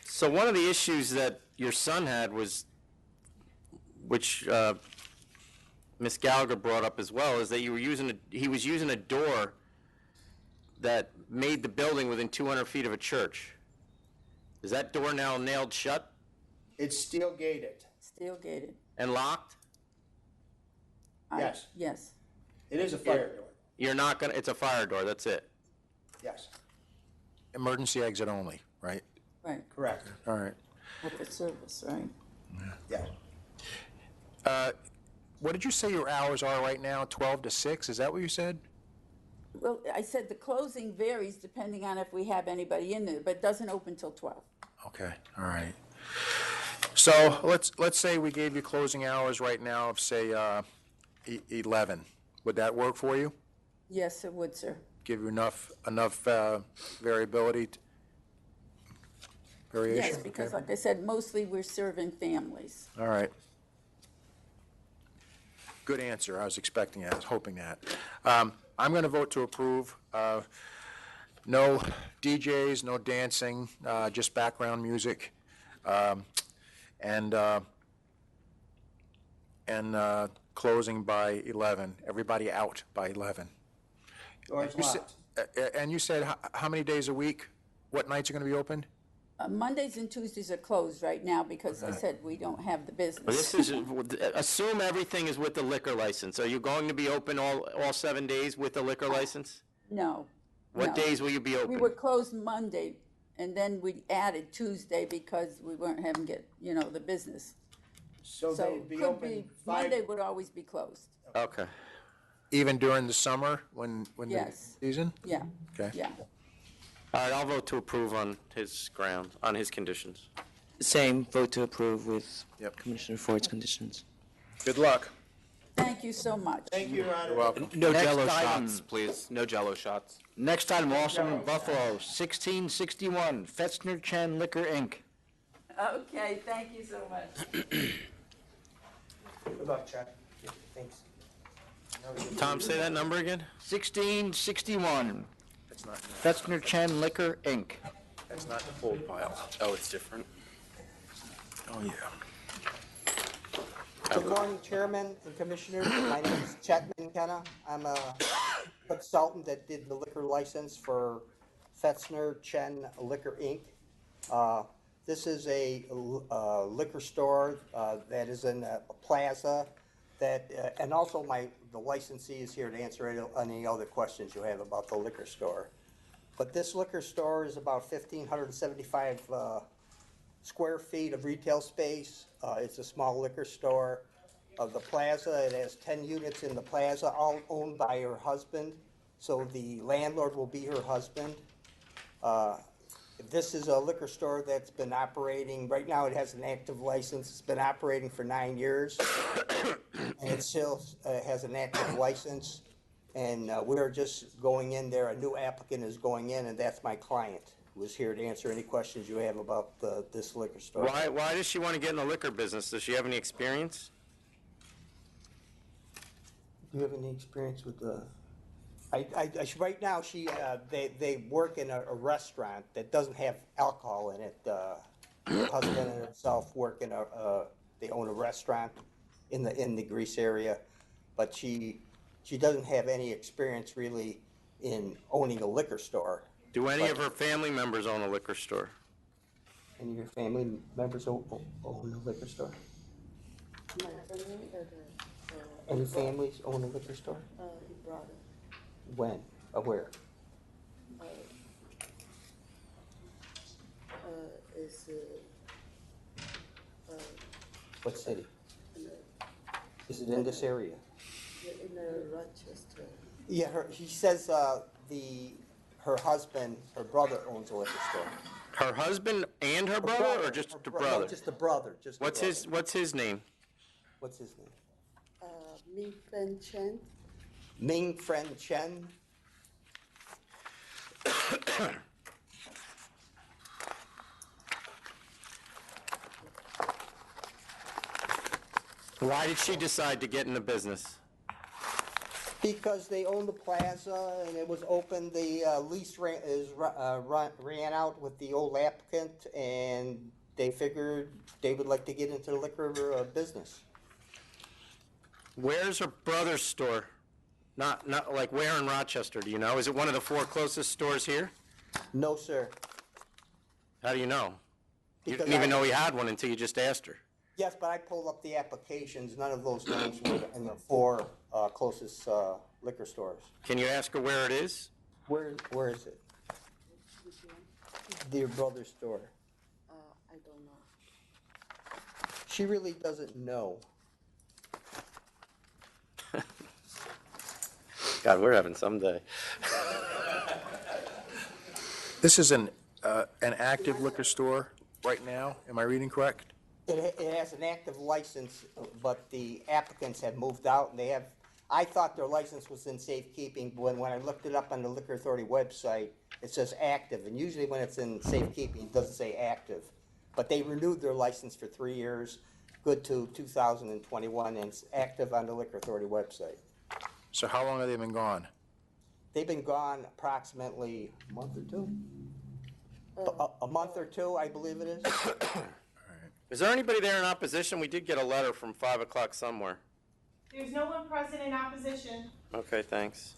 Speaker 2: So one of the issues that your son had was, which Ms. Gallagher brought up as well, is that he was using a door that made the building within 200 feet of a church. Is that door now nailed shut
Speaker 17: It's steel gated.
Speaker 16: Steel gated.
Speaker 2: and locked?
Speaker 17: Yes.
Speaker 16: Yes.
Speaker 17: It is a fire door.
Speaker 2: You're not gonna, it's a fire door, that's it.
Speaker 17: Yes,
Speaker 5: Emergency exit only, right?
Speaker 16: Right.
Speaker 17: correct.
Speaker 5: All right.
Speaker 16: At the service, right?
Speaker 17: Yeah.
Speaker 5: What did you say your hours are right now? 12 to 6? Is that what you said?
Speaker 16: Well, I said the closing varies depending on if we have anybody in there, but it doesn't open till 12.
Speaker 5: Okay, all right. So let's say we gave you closing hours right now of, say, 11. Would that work for you?
Speaker 16: Yes, it would, sir.
Speaker 5: Give you enough variability? Variation?
Speaker 16: Yes, because
Speaker 5: Okay.
Speaker 16: like I said, mostly we're serving families.
Speaker 5: All right. Good answer. I was expecting that. I was hoping that. I'm going to vote to approve. No DJs, no dancing, just background music. And and closing by 11, everybody out by 11.
Speaker 17: Doors
Speaker 5: You said-
Speaker 17: locked.
Speaker 5: And you said how many days a week? What nights are going to be open?
Speaker 16: Mondays and Tuesdays are closed right now because I said we don't have the business.
Speaker 2: Well, this is, assume everything is with the liquor license. Are you going to be open all 7 days with the liquor license?
Speaker 16: No.
Speaker 2: What
Speaker 16: no.
Speaker 2: days will you be open?
Speaker 16: We were closed Monday, and then we added Tuesday because we weren't having the business.
Speaker 17: So they'd be
Speaker 16: could
Speaker 17: open
Speaker 16: be,
Speaker 17: 5.
Speaker 16: Monday would always be closed.
Speaker 2: Okay.
Speaker 5: Even during the summer when
Speaker 16: Yes.
Speaker 5: the season?
Speaker 16: Yeah.
Speaker 5: Okay.
Speaker 16: Yeah.
Speaker 2: All right, I'll vote to approve on his ground, on his conditions.
Speaker 6: Same, vote to approve with Commissioner Ford's conditions.
Speaker 5: Good luck.
Speaker 16: Thank you so much.
Speaker 17: Thank you, Your Honor.
Speaker 5: You're welcome.
Speaker 4: No
Speaker 1: Next
Speaker 4: Jello
Speaker 1: item.
Speaker 4: shots, please. No Jello shots.
Speaker 1: Next item, also in Buffalo, 1661, Fetzner Chen Liquor, Inc.
Speaker 16: Okay, thank you so much.
Speaker 17: Good luck, Chuck. Thanks.
Speaker 2: Tom, say that number again?
Speaker 1: 1661,
Speaker 5: That's not,
Speaker 1: Fetzner Chen Liquor, Inc.
Speaker 5: that's not the full pile.
Speaker 4: Oh, it's different.
Speaker 5: Oh, yeah.
Speaker 19: Good morning, Chairman and Commissioners. My name is Chet McKenna. I'm a consultant that did the liquor license for Fetzner Chen Liquor, Inc. This is a liquor store that is in a plaza that, and also the licensee is here to answer any other questions you have about the liquor store. But this liquor store is about 1,575 square feet of retail space. It's a small liquor store. The plaza, it has 10 units in the plaza, all owned by her husband. So the landlord will be her husband. This is a liquor store that's been operating, right now it has an active license. It's been operating for 9 years. And it still has an active license. And we're just going in there, a new applicant is going in, and that's my client, who is here to answer any questions you have about this liquor store.
Speaker 2: Why does she want to get in the liquor business? Does she have any experience?
Speaker 19: Do you have any experience with the? Right now, they work in a restaurant that doesn't have alcohol in it. Her husband and herself work in they own a restaurant in the Greece area, but she doesn't have any experience really in owning a liquor store.
Speaker 2: Do any of her family members own a liquor store?
Speaker 19: Any of your family members own a liquor store? Any families own a liquor store?
Speaker 20: Brother.
Speaker 19: When? Where?
Speaker 20: Is
Speaker 19: What city? Is it in this area?
Speaker 20: in Rochester.
Speaker 19: Yeah, he says her husband, her brother owns a liquor store.
Speaker 2: Her husband and her brother, or just the brother?
Speaker 19: No, just the brother. Just the
Speaker 2: What's his name?
Speaker 19: What's his name?
Speaker 20: Ming Fen Chen.
Speaker 19: Ming Fen Chen.
Speaker 2: Why did she decide to get in the business?
Speaker 19: Because they own the plaza and it was open, the lease ran out with the old applicant, and they figured they would like to get into the liquor business.
Speaker 2: Where's her brother's store? Not like where in Rochester, do you know? Is it one of the 4 closest stores here?
Speaker 19: No, sir.
Speaker 2: How do you know? You
Speaker 19: Because
Speaker 2: didn't even
Speaker 19: I-
Speaker 2: know he had one until you just asked her.
Speaker 19: Yes, but I pulled up the applications, none of those names were in the 4 closest liquor stores.
Speaker 2: Can you ask her where it is?
Speaker 19: Where is it? Your brother's store.
Speaker 20: I don't know.
Speaker 19: She really doesn't know.
Speaker 2: God, we're having some day.
Speaker 5: This is an active liquor store right now, am I reading correct?
Speaker 19: It has an active license, but the applicants have moved out, and I thought their license was in safekeeping, but when I looked it up on the Liquor Authority website, it says active, and usually when it's in safekeeping, it doesn't say active. But they renewed their license for 3 years, good to 2021, and it's active on the Liquor Authority website.
Speaker 5: So how long have they been gone?
Speaker 19: They've been gone approximately a month or two. A month or two, I believe it is.
Speaker 2: Is there anybody there in opposition? We did get a letter from 5 o'clock somewhere.
Speaker 21: There's no one present in opposition.
Speaker 2: Okay, thanks.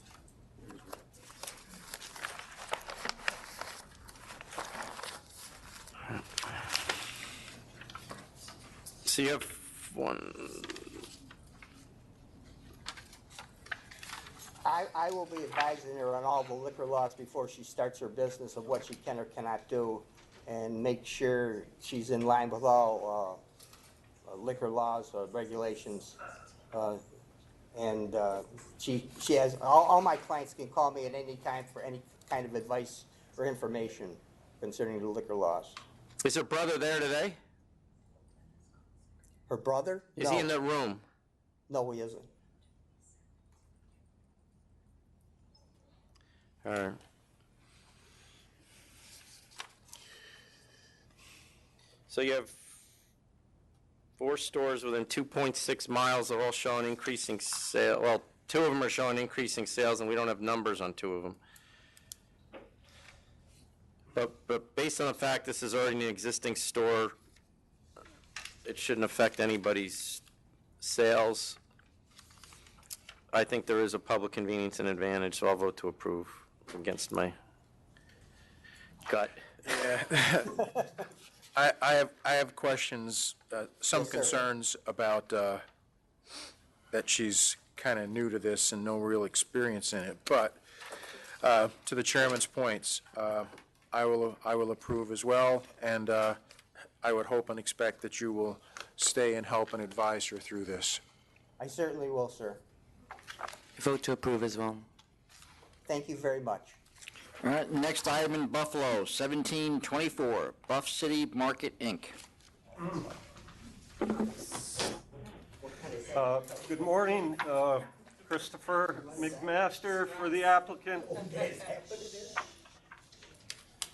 Speaker 2: So you have one.
Speaker 19: I will be advising her on all the liquor laws before she starts her business of what she can or cannot do, and make sure she's in line with all liquor laws, regulations. And she has, all my clients can call me at any time for any kind of advice or information concerning the liquor laws.
Speaker 2: Is her brother there today?
Speaker 19: Her brother?
Speaker 2: Is he in the room?
Speaker 19: No, he isn't.
Speaker 2: All right. So you have 4 stores within 2.6 miles that are all showing increasing sales. Well, 2 of them are showing increasing sales, and we don't have numbers on 2 of them. But based on the fact this is already an existing store, it shouldn't affect anybody's sales. I think there is a public convenience and advantage, so I'll vote to approve against my gut.
Speaker 5: I have questions, some
Speaker 19: Yes, sir.
Speaker 5: concerns about that she's kind of new to this and no real experience in it. But to the chairman's points, I will approve as well, and I would hope and expect that you will stay and help and advise her through this.
Speaker 19: I certainly will, sir.
Speaker 6: Vote to approve as well.
Speaker 19: Thank you very much.
Speaker 1: All right, next item in Buffalo, 1724, Buff City Market, Inc.
Speaker 22: Good morning, Christopher McMaster for the applicant.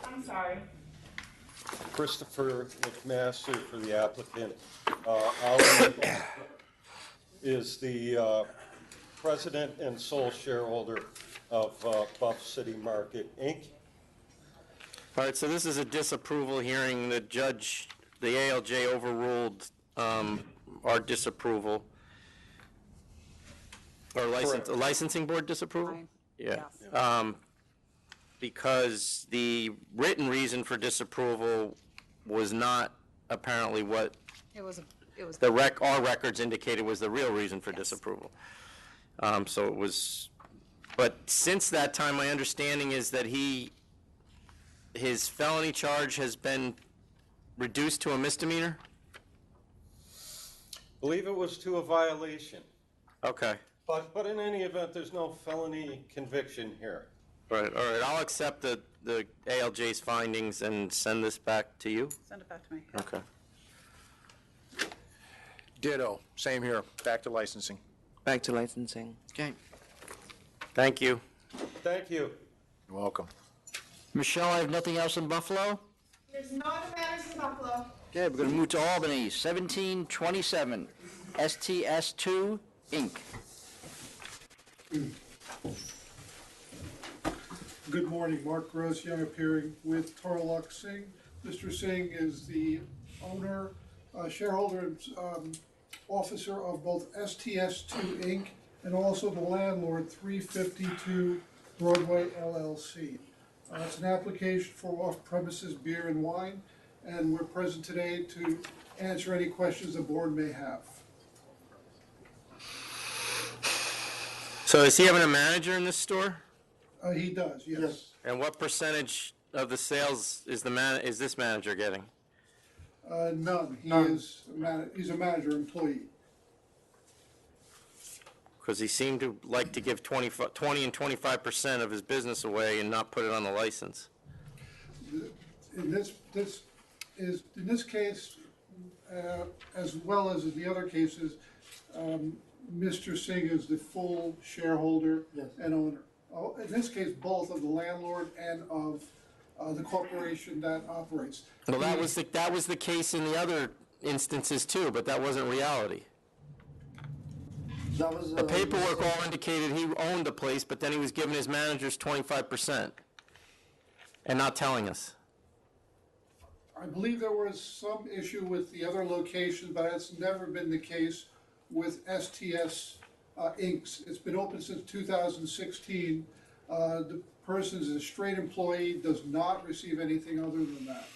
Speaker 21: I'm sorry.
Speaker 22: Christopher McMaster for the applicant. Ali is the president and sole shareholder of Buff City Market, Inc.
Speaker 2: All right, so this is a disapproval hearing. The judge, the ALJ overruled our disapproval. Or licensing board disapproval? Yeah. Because the written reason for disapproval was not apparently what
Speaker 9: It was
Speaker 2: our records indicated was the real reason for disapproval. So it was, but since that time, my understanding is that his felony charge has been reduced to a misdemeanor?
Speaker 22: Believe it was to a violation.
Speaker 2: Okay.
Speaker 22: But in any event, there's no felony conviction here.
Speaker 2: Right, all right, I'll accept the ALJ's findings and send this back to you?
Speaker 9: Send it back to me.
Speaker 2: Okay.
Speaker 5: Ditto, same here, back to licensing.
Speaker 6: Back to licensing.
Speaker 1: Okay.
Speaker 2: Thank you.
Speaker 22: Thank you.
Speaker 5: You're welcome.
Speaker 1: Michelle, I have nothing else in Buffalo?
Speaker 21: There's no other matters in Buffalo.
Speaker 1: Okay, we're going to move to Albany, 1727, STS2, Inc.
Speaker 23: Good morning, Mark Gross, Young appearing with Tarlok Singh. Mr. Singh is the owner, shareholder, and officer of both STS2 Inc. and also the landlord, 352 Broadway LLC. It's an application for off-premises beer and wine, and we're present today to answer any questions the board may have.
Speaker 2: So is he having a manager in this store?
Speaker 23: He does, yes.
Speaker 2: And what percentage of the sales is this manager getting?
Speaker 23: None. He's a manager employee.
Speaker 2: Because he seemed to like to give 20 and 25% of his business away and not put it on the license.
Speaker 23: In this case, as well as in the other cases, Mr. Singh is the full shareholder and owner. In this case, both of the landlord and of the corporation that operates.
Speaker 2: Well, that was the case in the other instances too, but that wasn't reality. The paperwork all indicated he owned the place, but then he was giving his managers 25% and not telling us.
Speaker 23: I believe there was some issue with the other location, but that's never been the case with STS Inc. It's been open since 2016. The person is a straight employee, does not receive anything other than that.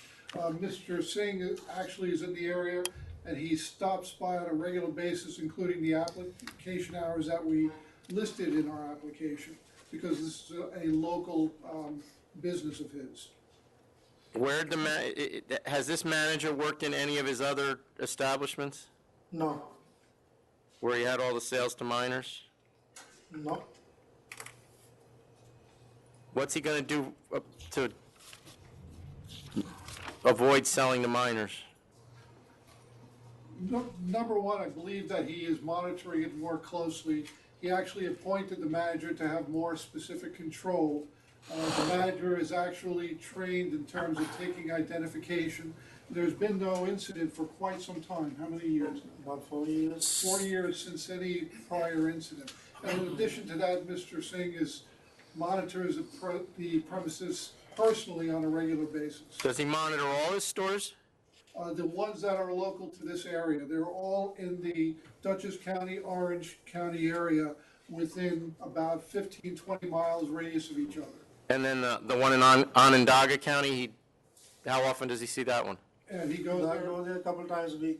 Speaker 23: Mr. Singh actually is in the area, and he stops by on a regular basis, including the application hours that we listed in our application, because this is a local business of his.
Speaker 2: Where has this manager worked in any of his other establishments
Speaker 23: No,
Speaker 2: where he had all the sales to minors?
Speaker 23: no.
Speaker 2: What's he going to do to avoid selling to minors?
Speaker 23: Number one, I believe that he is monitoring it more closely. He actually appointed the manager to have more specific control. The manager is actually trained in terms of taking identification. There's been no incident for quite some time. How many years? About 4 years. 4 years since any prior incident. And in addition to that, Mr. Singh monitors the premises personally on a regular basis.
Speaker 2: Does he monitor all his stores?
Speaker 23: The ones that are local to this area, they're all in the Dutchess County, Orange County area within about 15, 20 miles radius of each other.
Speaker 2: And then the one in Onondaga County, how often does he see that one?
Speaker 23: And he goes there a couple times a week.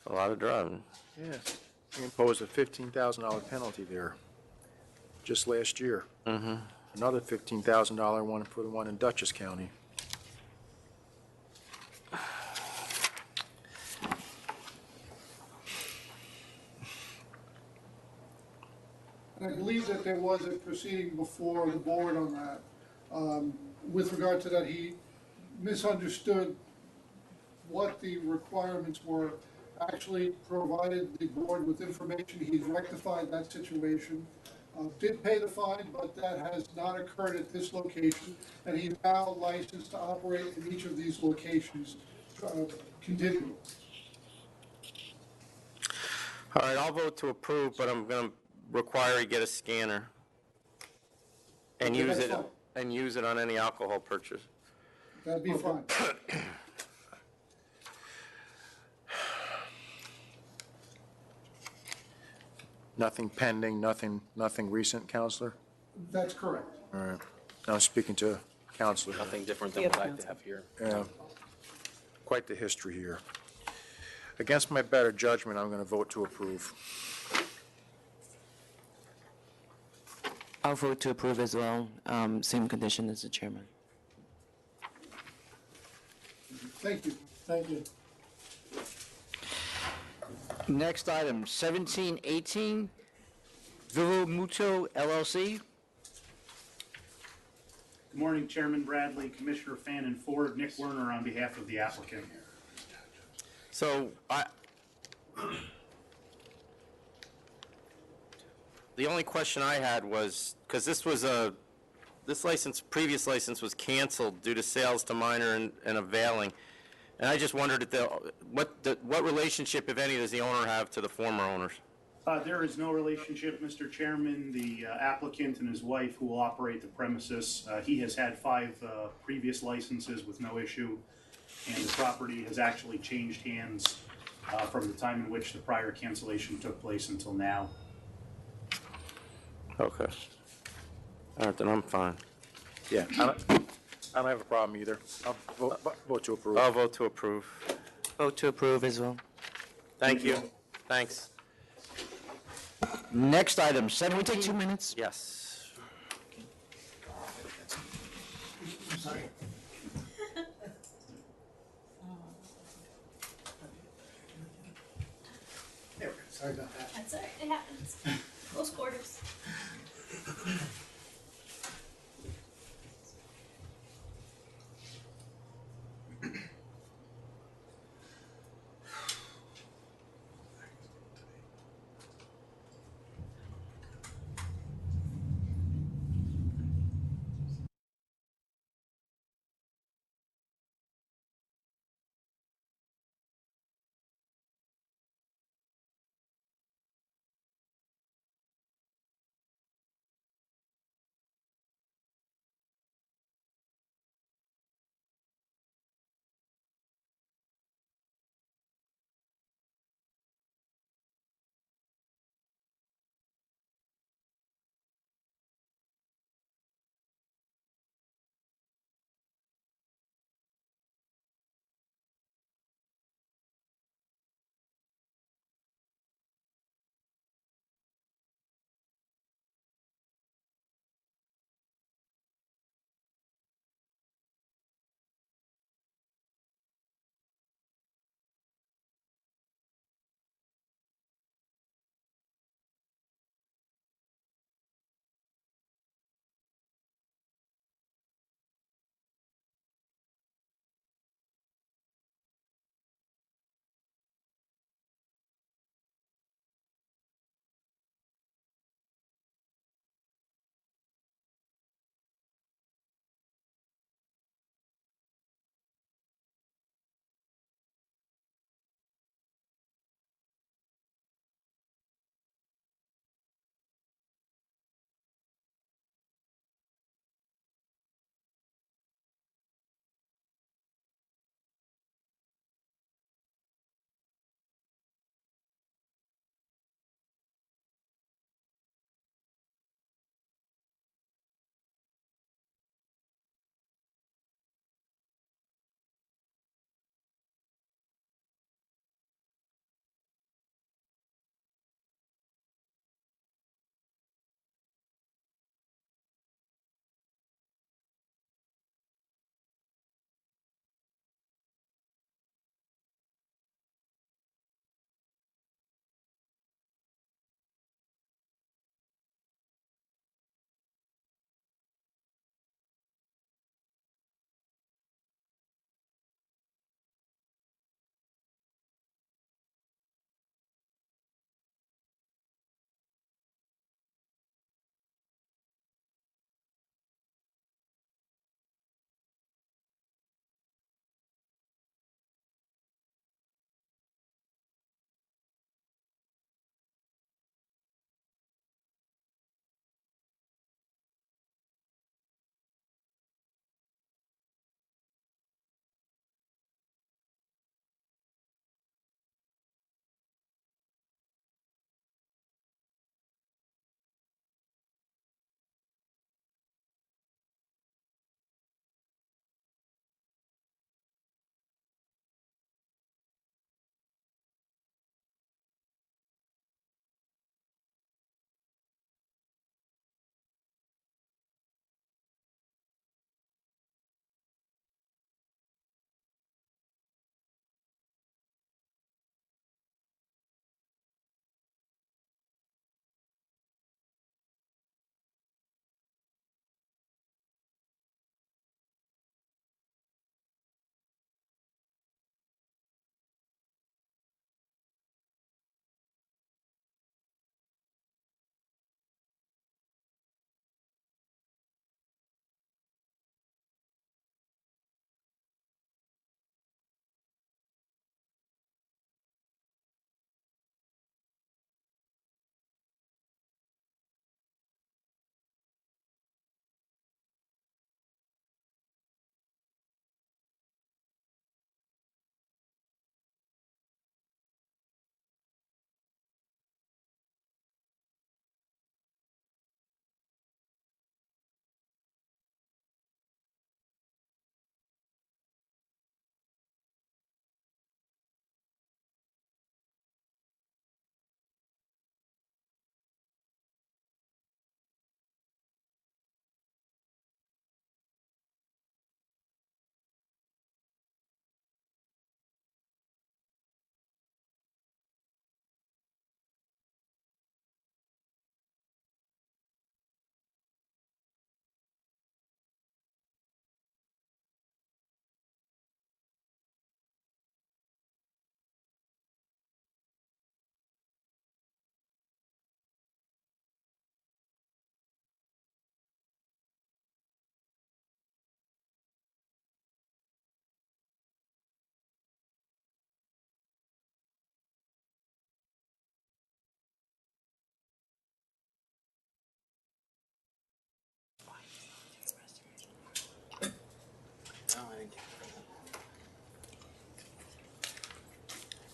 Speaker 2: A lot of driving.
Speaker 5: Yeah, we imposed a $15,000 penalty there just last year.
Speaker 2: Mm-hmm.
Speaker 5: Another $15,000 one for the one in Dutchess County.
Speaker 23: And I believe that there was a proceeding before the board on that. With regard to that, he misunderstood what the requirements were, actually provided the board with information. He's rectified that situation. Did pay the fine, but that has not occurred at this location, and he's now licensed to operate in each of these locations continually.
Speaker 2: All right, I'll vote to approve, but I'm going to require he get a scanner and
Speaker 23: Okay,
Speaker 2: use
Speaker 23: that's
Speaker 2: it
Speaker 23: fine.
Speaker 2: and use it on any alcohol purchase.
Speaker 23: That'd be fine.
Speaker 5: Nothing pending, nothing recent, Counselor?
Speaker 23: That's correct.
Speaker 5: All right. Now speaking to Counselor.
Speaker 4: Nothing different than what I have here.
Speaker 5: Yeah. Quite the history here. Against my better judgment, I'm going to vote to approve.
Speaker 6: I'll vote to approve as well, same condition as the chairman.
Speaker 23: Thank you. Thank you.
Speaker 1: Next item, 1718, Vivo Muto LLC.
Speaker 3: Good morning, Chairman Bradley, Commissioner Fannin Ford, Nick Werner on behalf of the applicant.
Speaker 2: So the only question I had was, because this previous license was canceled due to sales to minor and availing. And I just wondered what relationship, if any, does the owner have to the former owners?
Speaker 3: There is no relationship, Mr. Chairman. The applicant and his wife who will operate the premises, he has had 5 previous licenses with no issue, and the property has actually changed hands from the time in which the prior cancellation took place until now.
Speaker 2: Okay. All right, then I'm fine.
Speaker 5: Yeah, I don't have a problem either. I'll vote to approve.
Speaker 2: I'll vote to approve.
Speaker 6: Vote to approve as well.
Speaker 2: Thank you. Thanks.
Speaker 1: Next item,
Speaker 6: Can we
Speaker 1: 17.
Speaker 6: take 2 minutes?
Speaker 2: Yes.
Speaker 23: Sorry about that.
Speaker 8: That's all right, it happens. Close quarters.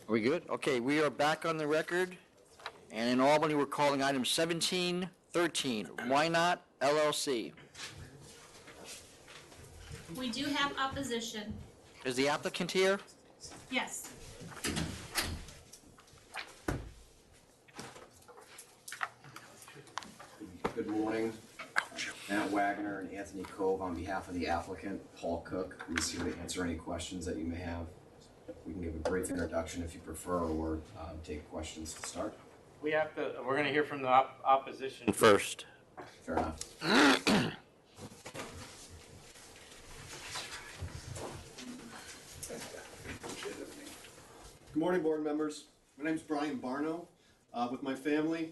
Speaker 1: Are we good? Okay, we are back on the record. And in Albany, we're calling item 1713, Why Not LLC.
Speaker 8: We do have opposition.
Speaker 1: Is the applicant here?
Speaker 8: Yes.
Speaker 7: Good morning. Matt Wagner and Anthony Cove on behalf of the applicant, Paul Cook, who's here to answer any questions that you may have. We can give a brief introduction if you prefer, or take questions to start.
Speaker 2: We're going to hear from the opposition first.
Speaker 7: Fair enough.
Speaker 10: Good morning, board members. My name's Brian Barno. With my family,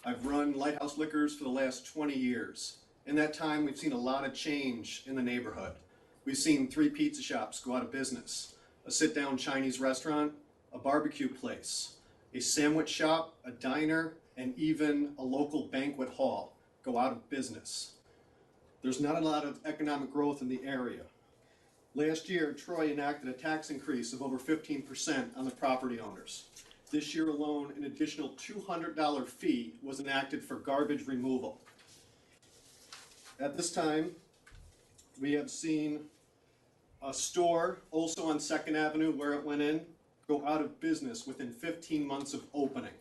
Speaker 10: I've run Lighthouse Liquors for the last 20 years. In that time, we've seen a lot of change in the neighborhood. We've seen 3 pizza shops go out of business, a sit-down Chinese restaurant, a barbecue place, a sandwich shop, a diner, and even a local banquet hall go out of business. There's not a lot of economic growth in the area. Last year, Troy enacted a tax increase of over 15% on the property owners. This year alone, an additional $200 fee was enacted for garbage removal. At this time, we have seen a store, also on 2nd Avenue where it went in, go out of business within 15 months of opening.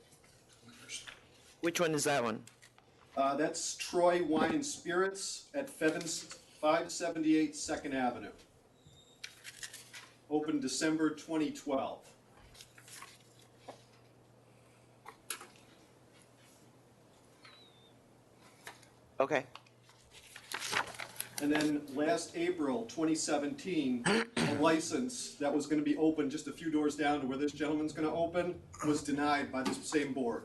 Speaker 6: Which one is that one?
Speaker 10: That's Troy Wine and Spirits at 578 2nd Avenue. Opened December 2012.
Speaker 6: Okay.
Speaker 10: And then last April 2017, a license that was going to be open just a few doors down to where this gentleman's going to open was denied by this same board.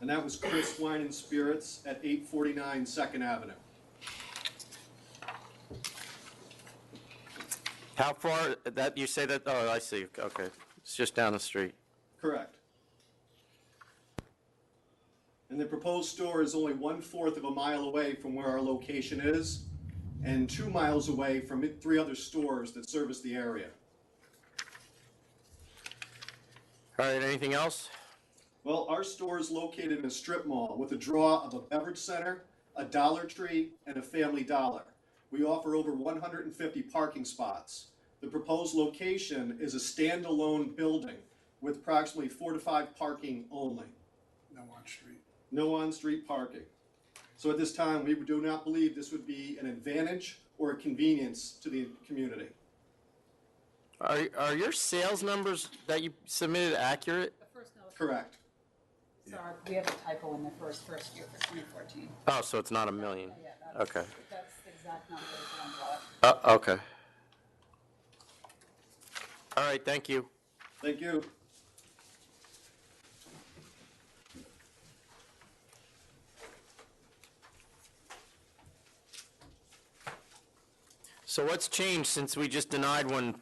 Speaker 10: And that was Chris Wine and Spirits at 849 2nd Avenue.
Speaker 2: How far, that, you say that, oh, I see, okay. It's just down the street.
Speaker 10: Correct. And the proposed store is only 1/4 of a mile away from where our location is, and 2 miles away from 3 other stores that service the area.
Speaker 2: All right, anything else?
Speaker 10: Well, our store is located in a strip mall with a draw of a beverage center, a Dollar Tree, and a Family Dollar. We offer over 150 parking spots. The proposed location is a standalone building with approximately 4 to 5 parking only.
Speaker 23: No on street.
Speaker 10: No on-street parking. So at this time, we do not believe this would be an advantage or a convenience to the community.
Speaker 2: Are your sales numbers that you submitted accurate?
Speaker 10: Correct.
Speaker 9: Sorry, we have a typo in the first year for 2014.
Speaker 2: Oh, so it's not a million?
Speaker 9: Yeah, that's,
Speaker 2: Okay.
Speaker 9: that's the exact number that was on
Speaker 2: Okay. All right, thank you.
Speaker 10: Thank you.
Speaker 2: So what's changed since we just denied one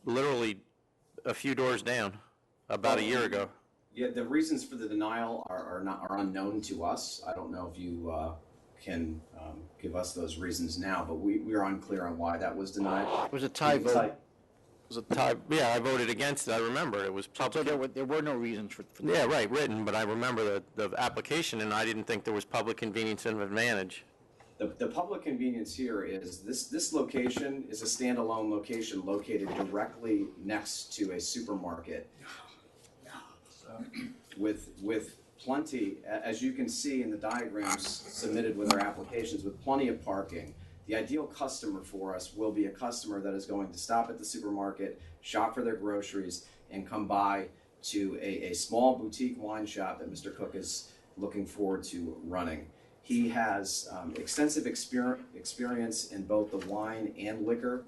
Speaker 2: literally a few doors down about a year ago?
Speaker 7: Yeah, the reasons for the denial are unknown to us. I don't know if you can give us those reasons now, but we are unclear on why that was denied.
Speaker 1: It was a tie vote.
Speaker 2: It was a tie, yeah, I voted against it, I remember, it was public.
Speaker 1: So there were no reasons for that.
Speaker 2: Yeah, right, written, but I remember the application, and I didn't think there was public convenience and advantage.
Speaker 7: The public convenience here is this location is a standalone location located directly next to a supermarket with plenty, as you can see in the diagrams submitted with our applications, with plenty of parking. The ideal customer for us will be a customer that is going to stop at the supermarket, shop for their groceries, and come by to a small boutique wine shop that Mr. Cook is looking forward to running. He has extensive experience in both the wine and liquor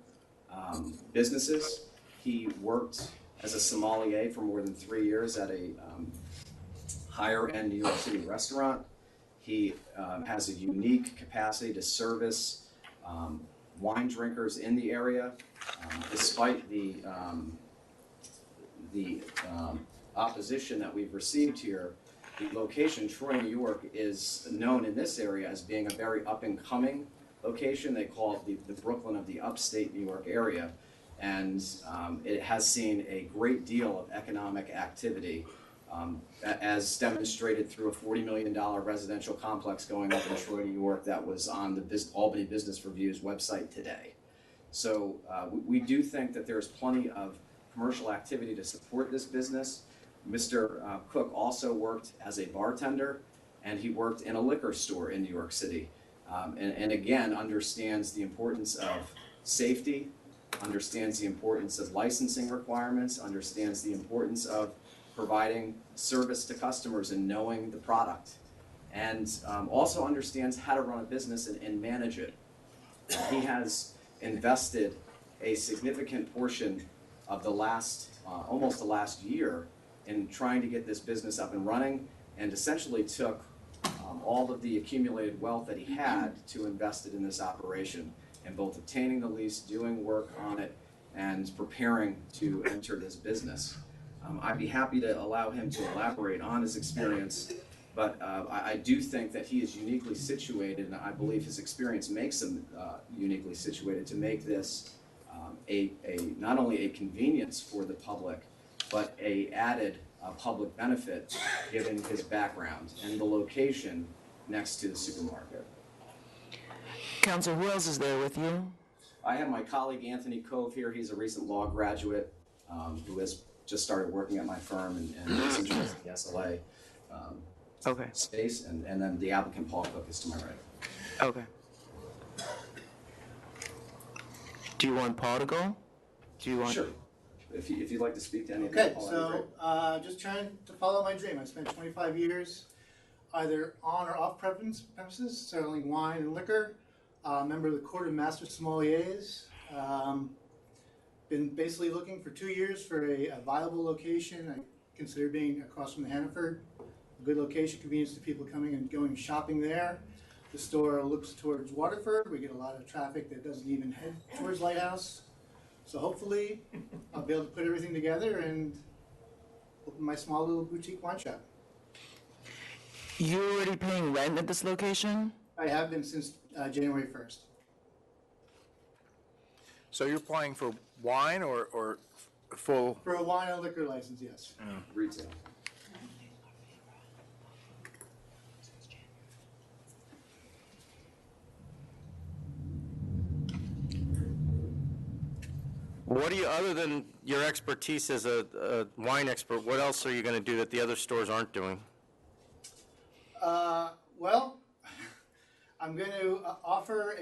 Speaker 7: businesses. He worked as a sommelier for more than 3 years at a higher-end New York City restaurant. He has a unique capacity to service wine drinkers in the area, despite the opposition that we've received here. The location, Troy, New York, is known in this area as being a very up-and-coming location. They call it the Brooklyn of the upstate New York area. and it has seen a great deal of economic activity, as demonstrated through a $40 million residential complex going up in Troy, New York, that was on the Albany Business Review's website today. So we do think that there's plenty of commercial activity to support this business. Mr. Cook also worked as a bartender, and he worked in a liquor store in New York City, and again understands the importance of safety, understands the importance of licensing requirements, understands the importance of providing service to customers and knowing the product, and also understands how to run a business and manage it. He has invested a significant portion of the last, almost the last year in trying to get this business up and running, and essentially took all of the accumulated wealth that he had to invest it in this operation, in both obtaining the lease, doing work on it, and preparing to enter this business. I'd be happy to allow him to elaborate on his experience, but I do think that he is uniquely situated, and I believe his experience makes him uniquely situated to make this not only a convenience for the public, but a added public benefit given his background and the location next to the supermarket.
Speaker 6: Counsel, who else is there with you?
Speaker 7: I have my colleague Anthony Cove here. He's a recent law graduate who has just started working at my firm and is interested in the SLA space, and then the applicant Paul Cook is to my right.
Speaker 6: Okay. Do you want Paul to go? Do you want?
Speaker 7: Sure. If you'd like to speak to any of
Speaker 11: Okay,
Speaker 7: that, Paul, that'd be
Speaker 11: so just trying to follow my dream. I spent 25 years either on or off premises selling wine and liquor. Member of the Court of Master Sommeliers. Been basically looking for 2 years for a viable location. I consider being across from the Hannaford. A good location, convenience to people coming and going shopping there. The store looks towards Waterford. We get a lot of traffic that doesn't even head towards Lighthouse. So hopefully I'll be able to put everything together and open my small little boutique wine shop.
Speaker 6: You're already paying rent at this location?
Speaker 11: I have been since January 1st.
Speaker 5: So you're applying for wine or full?
Speaker 11: For a wine and liquor license, yes.
Speaker 7: Retail.
Speaker 2: What do you, other than your expertise as a wine expert, what else are you going to do that the other stores aren't doing?
Speaker 11: Well, I'm going to offer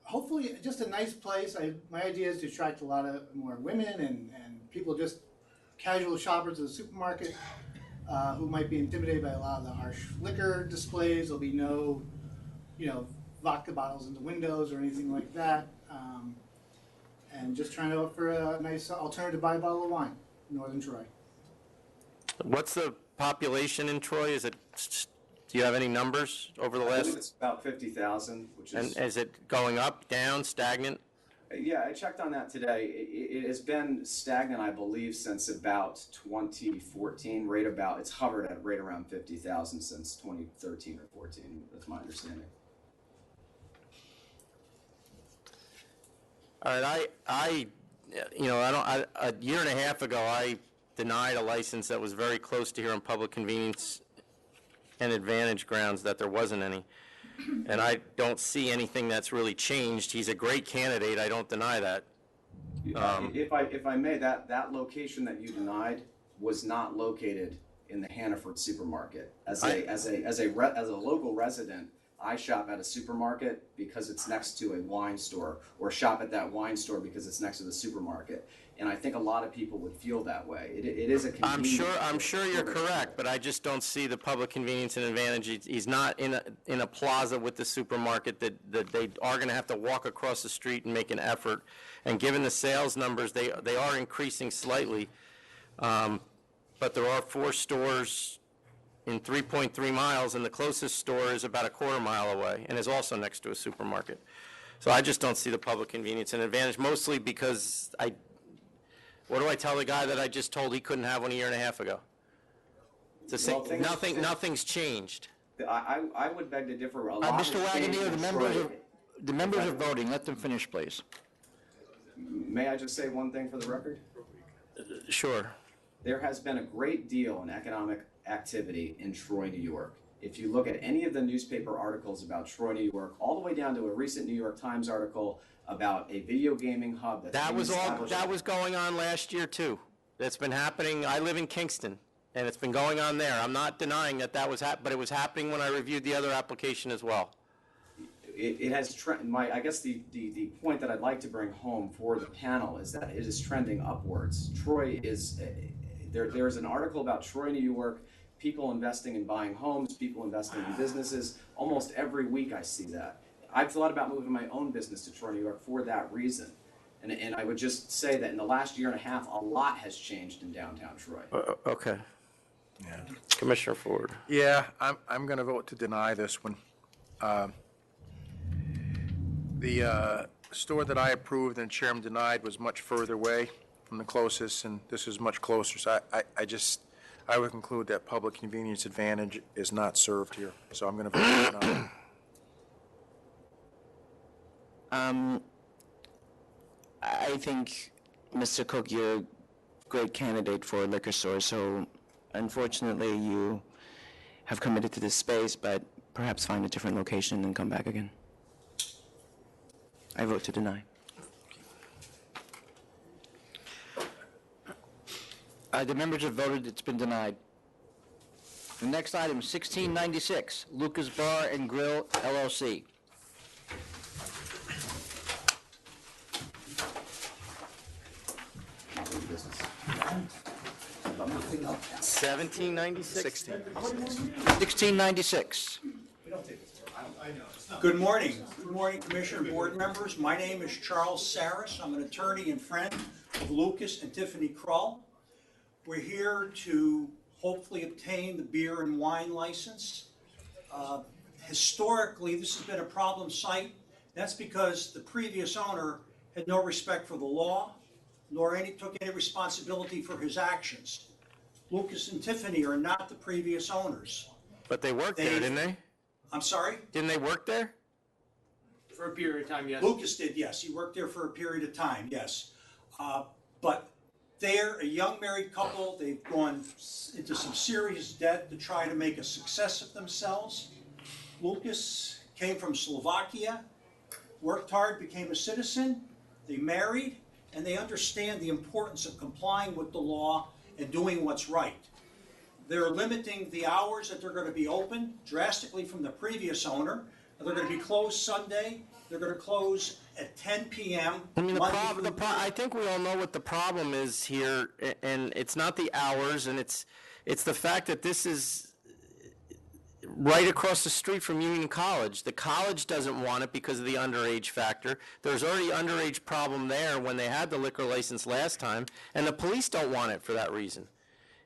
Speaker 11: hopefully just a nice place. My idea is to attract a lot of more women and people, just casual shoppers at the supermarket who might be intimidated by a lot of the harsh liquor displays. There'll be no, vodka bottles in the windows or anything like that. And just trying to offer a nice alternative to buy a bottle of wine in Northern Troy.
Speaker 2: What's the population in Troy? Is it? Do you have any numbers over the
Speaker 7: I
Speaker 2: last?
Speaker 7: believe it's about 50,000, which is.
Speaker 2: And is it going up, down, stagnant?
Speaker 7: Yeah, I checked on that today. It has been stagnant, I believe, since about 2014. It's hovered at right around 50,000 since 2013 or 14. That's my understanding.
Speaker 2: All right, a year and a half ago, I denied a license that was very close to here on public convenience and advantage grounds that there wasn't any. And I don't see anything that's really changed. He's a great candidate. I don't deny that.
Speaker 7: If I may, that location that you denied was not located in the Hannaford supermarket. As a local resident, I shop at a supermarket because it's next to a wine store, or shop at that wine store because it's next to the supermarket. And I think a lot of people would feel that way. It is a convenience.
Speaker 2: I'm sure you're correct, but I just don't see the public convenience and advantage. He's not in a plaza with the supermarket that they are going to have to walk across the street and make an effort. And given the sales numbers, they are increasing slightly. But there are 4 stores in 3.3 miles, and the closest store is about a quarter mile away and is also next to a supermarket. So I just don't see the public convenience and advantage, mostly because what do I tell the guy that I just told he couldn't have one a year and a half ago? It's the same, nothing's changed.
Speaker 7: I would beg to differ.
Speaker 1: Mr. Wagoneer, the members are voting. Let them finish, please.
Speaker 7: May I just say one thing for the record?
Speaker 2: Sure.
Speaker 7: There has been a great deal in economic activity in Troy, New York. If you look at any of the newspaper articles about Troy, New York, all the way down to a recent New York Times article about a video gaming hub that's
Speaker 2: That
Speaker 7: being
Speaker 2: was all,
Speaker 7: established-
Speaker 2: that was going on last year too. That's been happening. I live in Kingston, and it's been going on there. I'm not denying that that was but it was happening when I reviewed the other application as well.
Speaker 7: It has I guess the point that I'd like to bring home for the panel is that it is trending upwards. Troy is there's an article about Troy, New York, people investing in buying homes, people investing in businesses. Almost every week I see that. I've thought about moving my own business to Troy, New York for that reason. And I would just say that in the last year and a half, a lot has changed in downtown Troy.
Speaker 2: Okay. Yeah. Commissioner Ford.
Speaker 5: Yeah, I'm going to vote to deny this one. The store that I approved and Chairman denied was much further away from the closest, and this is much closer. So I would conclude that public convenience advantage is not served here. So I'm going to vote to deny.
Speaker 6: I think, Mr. Cook, you're a great candidate for a liquor store, so unfortunately you have committed to this space, but perhaps find a different location and come back again. I vote to deny.
Speaker 1: The members have voted, it's been denied. The next item, 1696, Lucas Bar and Grill LLC.
Speaker 7: Business.
Speaker 2: 1796?
Speaker 1: 1696.
Speaker 13: Good morning. Good morning, Commissioner, board members. My name is Charles Saris. I'm an attorney and friend of Lucas and Tiffany Krull. We're here to hopefully obtain the beer and wine license. Historically, this has been a problem site. That's because the previous owner had no respect for the law, nor took any responsibility for his actions. Lucas and Tiffany are not the previous owners.
Speaker 2: But they worked there, didn't they?
Speaker 13: I'm sorry?
Speaker 2: Didn't they work there?
Speaker 13: For a period of time, yes. Lucas did, yes. He worked there for a period of time, yes. But they're a young married couple. They've gone into some serious debt to try to make a success of themselves. Lucas came from Slovakia, worked hard, became a citizen. They married, and they understand the importance of complying with the law and doing what's right. They're limiting the hours that they're going to be open drastically from the previous owner. They're going to be closed Sunday. They're going to close at 10 p.m.
Speaker 2: I mean, I think we all know what the problem is here, and it's not the hours, and it's the fact that this is right across the street from Union College. The college doesn't want it because of the underage factor. There's already an underage problem there when they had the liquor license last time, and the police don't want it for that reason.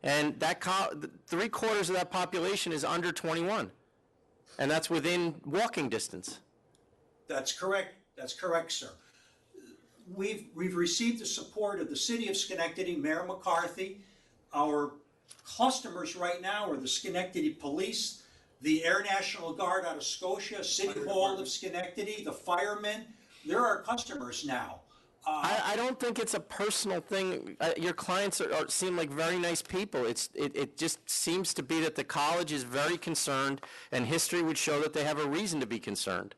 Speaker 2: And that 3/4 of that population is under 21, and that's within walking distance.
Speaker 13: That's correct. That's correct, sir. We've received the support of the City of Schenectady, Mayor McCarthy. Our customers right now are the Schenectady Police, the Air National Guard out of Scotia, City Hall of Schenectady, the firemen. They're our customers now.
Speaker 2: I don't think it's a personal thing. Your clients seem like very nice people. It just seems to be that the college is very concerned, and history would show that they have a reason to be concerned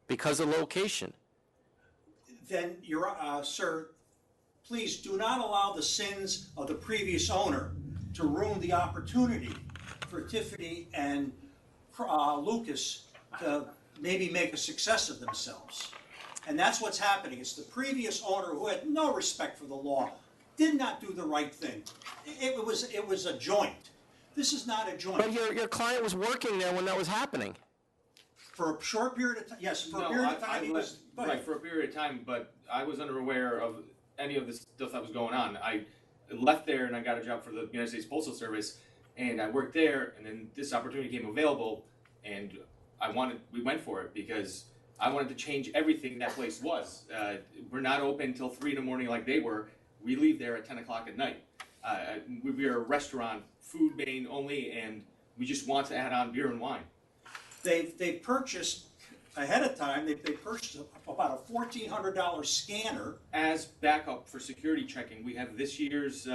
Speaker 2: because of location.
Speaker 13: Then, sir, please do not allow the sins of the previous owner to ruin the opportunity for Tiffany and Lucas to maybe make a success of themselves. And that's what's happening. It's the previous owner who had no respect for the law, did not do the right thing. It was a joint. This is not a joint.
Speaker 2: But your client was working there when that was happening.
Speaker 13: For a short period of time, yes, for a period of time he was.
Speaker 14: Right, for a period of time, but I was unaware of any of the stuff that was going on. I left there and I got a job for the United States Postal Service, and I worked there, and then this opportunity came available, and we went for it because I wanted to change everything that place was. We're not open until 3 in the morning like they were. We leave there at 10 o'clock at night. We are a restaurant, food main only, and we just want to add on beer and wine.
Speaker 13: They've purchased ahead of time, they purchased about a $1,400 scanner.
Speaker 14: As backup for security checking, we have this year's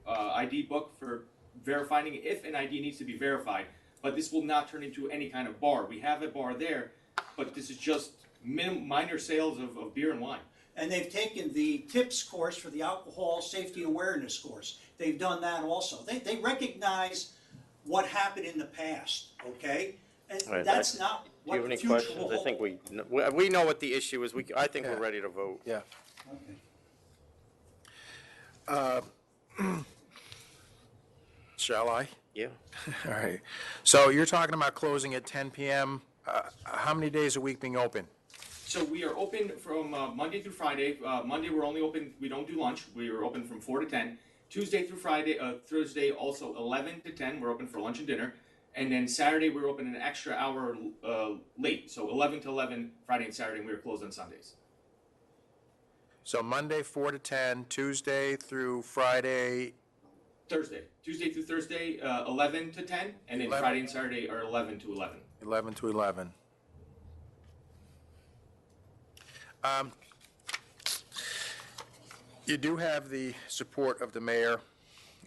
Speaker 14: ID book for verifying if an ID needs to be verified. But this will not turn into any kind of bar. We have a bar there, but this is just minor sales of beer and wine.
Speaker 13: And they've taken the TIPS course for the Alcohol Safety Awareness course. They've done that also. They recognize what happened in the past, okay? And
Speaker 2: All right,
Speaker 13: that's not
Speaker 2: Do you
Speaker 13: what
Speaker 2: have
Speaker 13: the
Speaker 2: any
Speaker 13: future
Speaker 2: questions?
Speaker 13: will
Speaker 2: I
Speaker 13: hold.
Speaker 2: think we know what the issue is. I think we're ready to vote.
Speaker 5: Yeah. Shall I?
Speaker 2: Yeah.
Speaker 5: All right. So you're talking about closing at 10 PM. How many days a week being open?
Speaker 14: So we are open from Monday through Friday. Monday we're only open, we don't do lunch. We are open from 4 to 10. Tuesday through Friday, Thursday also 11 to 10. We're open for lunch and dinner. And then Saturday we're open an extra hour late. So 11 to 11 Friday and Saturday, and we are closed on Sundays.
Speaker 5: So Monday, 4 to 10, Tuesday through Friday.
Speaker 14: Thursday. Tuesday through Thursday, 11 to 10. And then
Speaker 5: 11.
Speaker 14: Friday and Saturday are 11 to 11.
Speaker 5: 11 to 11. You do have the support of the mayor.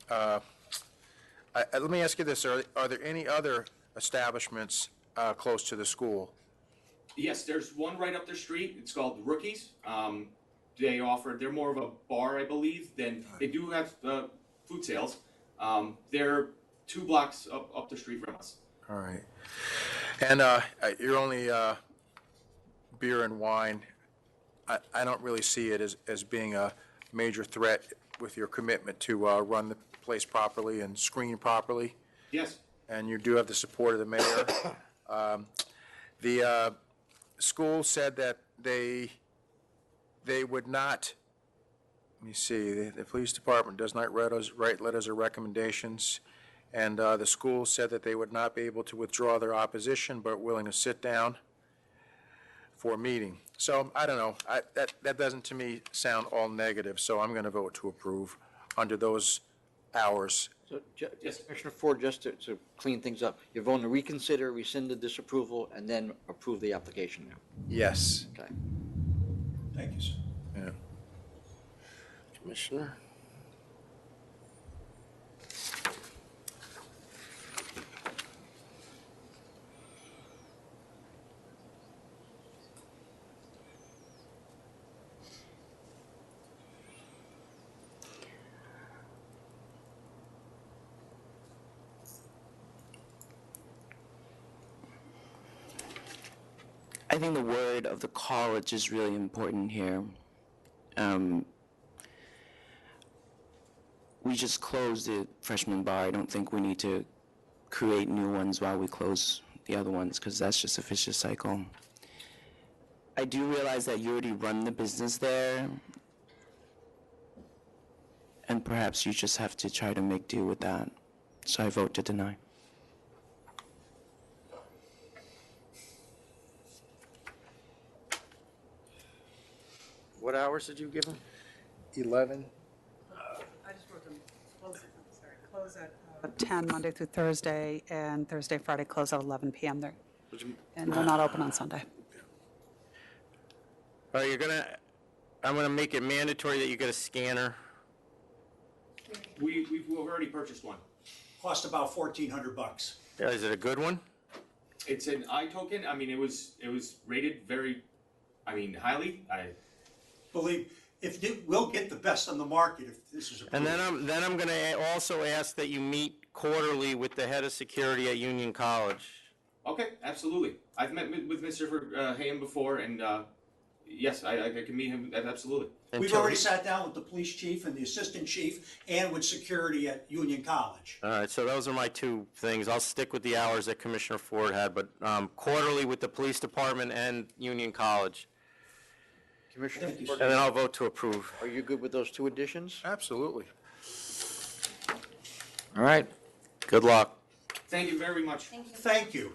Speaker 5: Let me ask you this, are there any other establishments close to the school?
Speaker 14: Yes, there's one right up the street. It's called Rookies. They're more of a bar, I believe, than they do have food sales. They're 2 blocks up the street from us.
Speaker 5: All right. And you're only beer and wine. I don't really see it as being a major threat with your commitment to run the place properly and screen properly.
Speaker 14: Yes.
Speaker 5: And you do have the support of the mayor. The school said that they would not, let me see, the police department does not write letters or recommendations, and the school said that they would not be able to withdraw their opposition, but willing to sit down for a meeting. So, I don't know, that doesn't to me sound all negative, so I'm going to vote to approve under those hours.
Speaker 1: So, yes, Commissioner Ford, just to clean things up, you're voting to reconsider, rescind the disapproval, and then approve the application now.
Speaker 5: Yes.
Speaker 1: Okay.
Speaker 13: Thank you, sir.
Speaker 5: Yeah.
Speaker 2: Commissioner?
Speaker 6: I think the word of the college is really important here. We just closed the freshman bar. I don't think we need to create new ones while we close the other ones, because that's just a vicious cycle. I do realize that you already run the business there, and perhaps you just have to try to make do with that. So I vote to deny.
Speaker 2: What hours did you give them?
Speaker 5: 11.
Speaker 9: I just wrote them, close at 10 Monday through Thursday, and Thursday, Friday, close at 11 PM there. And we're not open on Sunday.
Speaker 2: Well, I'm gonna make it mandatory that you get a scanner.
Speaker 14: We've already purchased one.
Speaker 13: Cost about $1,400.
Speaker 2: Yeah, is it a good one?
Speaker 14: It's an iToken. I mean, it was rated very, highly.
Speaker 13: Believe, we'll get the best on the market if this is approved.
Speaker 2: And then I'm gonna also ask that you meet quarterly with the head of security at Union College.
Speaker 14: Okay, absolutely. I've met with Mr. Hayham before, and yes, I can meet him. Absolutely.
Speaker 13: We've already sat down with the police chief and the assistant chief and with security at Union College.
Speaker 2: All right, so those are my 2 things. I'll stick with the hours that Commissioner Ford had, but quarterly with the police department and Union College.
Speaker 1: Commissioner
Speaker 2: And then I'll vote to approve.
Speaker 1: Are you good with those 2 additions?
Speaker 5: Absolutely.
Speaker 1: All right.
Speaker 2: Good luck.
Speaker 14: Thank you very much.
Speaker 13: Thank you.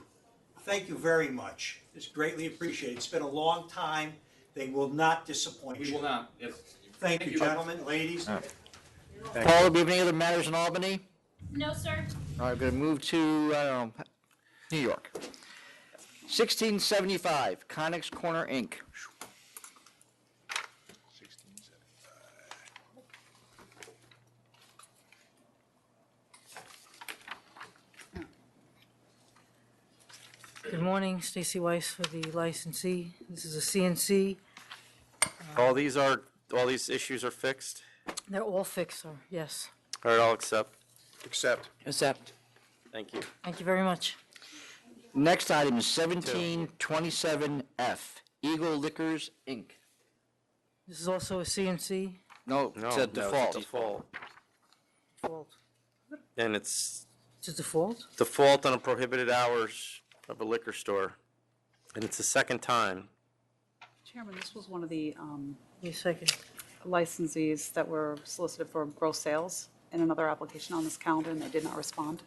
Speaker 13: Thank you very much. It's greatly appreciated. It's been a long time. They will not disappoint you.
Speaker 14: We will not. Yes.
Speaker 13: Thank you, gentlemen, ladies.
Speaker 1: Paula, do you have any other matters in Albany?
Speaker 8: No, sir.
Speaker 1: All right, I'm going to move to, New York. 1675, Connex Corner, Inc.
Speaker 12: Good morning, Stacy Weiss for the licensee. This is a CNC.
Speaker 2: All these issues are fixed?
Speaker 12: They're all fixed, sir, yes.
Speaker 2: All right, I'll accept.
Speaker 5: Accept.
Speaker 6: Accept.
Speaker 2: Thank you.
Speaker 12: Thank you very much.
Speaker 1: Next item is 1727F, Eagle Liquors, Inc.
Speaker 12: This is also a CNC.
Speaker 1: No, it's a default.
Speaker 2: Default.
Speaker 12: Default.
Speaker 2: And it's
Speaker 12: It's a default?
Speaker 2: default on a prohibited hours of a liquor store. And it's the second time.
Speaker 9: Chairman, this was one of the
Speaker 12: Wait a second.
Speaker 9: licensees that were solicited for gross sales in another application on this calendar, and they did not respond.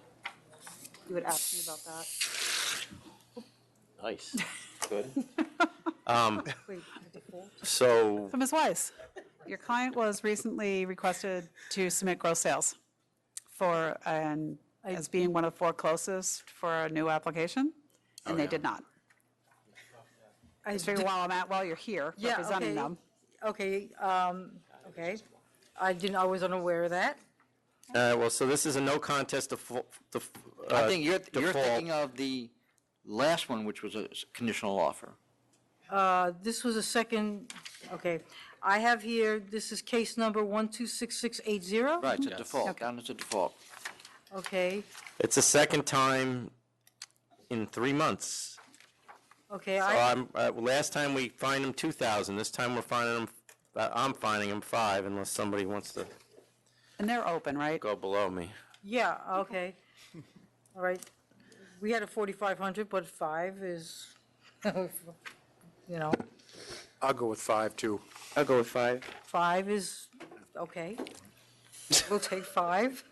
Speaker 9: You would ask me about that.
Speaker 2: Nice. Good.
Speaker 9: Wait, the default?
Speaker 2: So,
Speaker 9: So Ms. Weiss, your client was recently requested to submit gross sales for, as being one of 4 closest for a new application, and they did not. I just figured while you're here
Speaker 12: Yeah,
Speaker 9: representing
Speaker 12: okay.
Speaker 9: them.
Speaker 12: Okay, okay. I was unaware of that.
Speaker 2: well, so this is a no contest
Speaker 1: I think you're
Speaker 2: default.
Speaker 1: thinking of the last one, which was a conditional offer.
Speaker 12: This was a second, okay. I have here, this is case number 126680.
Speaker 1: Right, it's a default, down as a default.
Speaker 12: Okay,
Speaker 2: It's the second time in 3 months.
Speaker 12: okay.
Speaker 2: So last time we fined them 2,000. This time we're finding them. I'm finding them 5, unless somebody wants to
Speaker 9: And they're open, right?
Speaker 2: go below me.
Speaker 12: Yeah, okay. All right. We had a 4,500, but 5 is, you know,
Speaker 5: I'll go with 5, too.
Speaker 6: I'll go with 5.
Speaker 12: 5 is, okay. We'll take 5.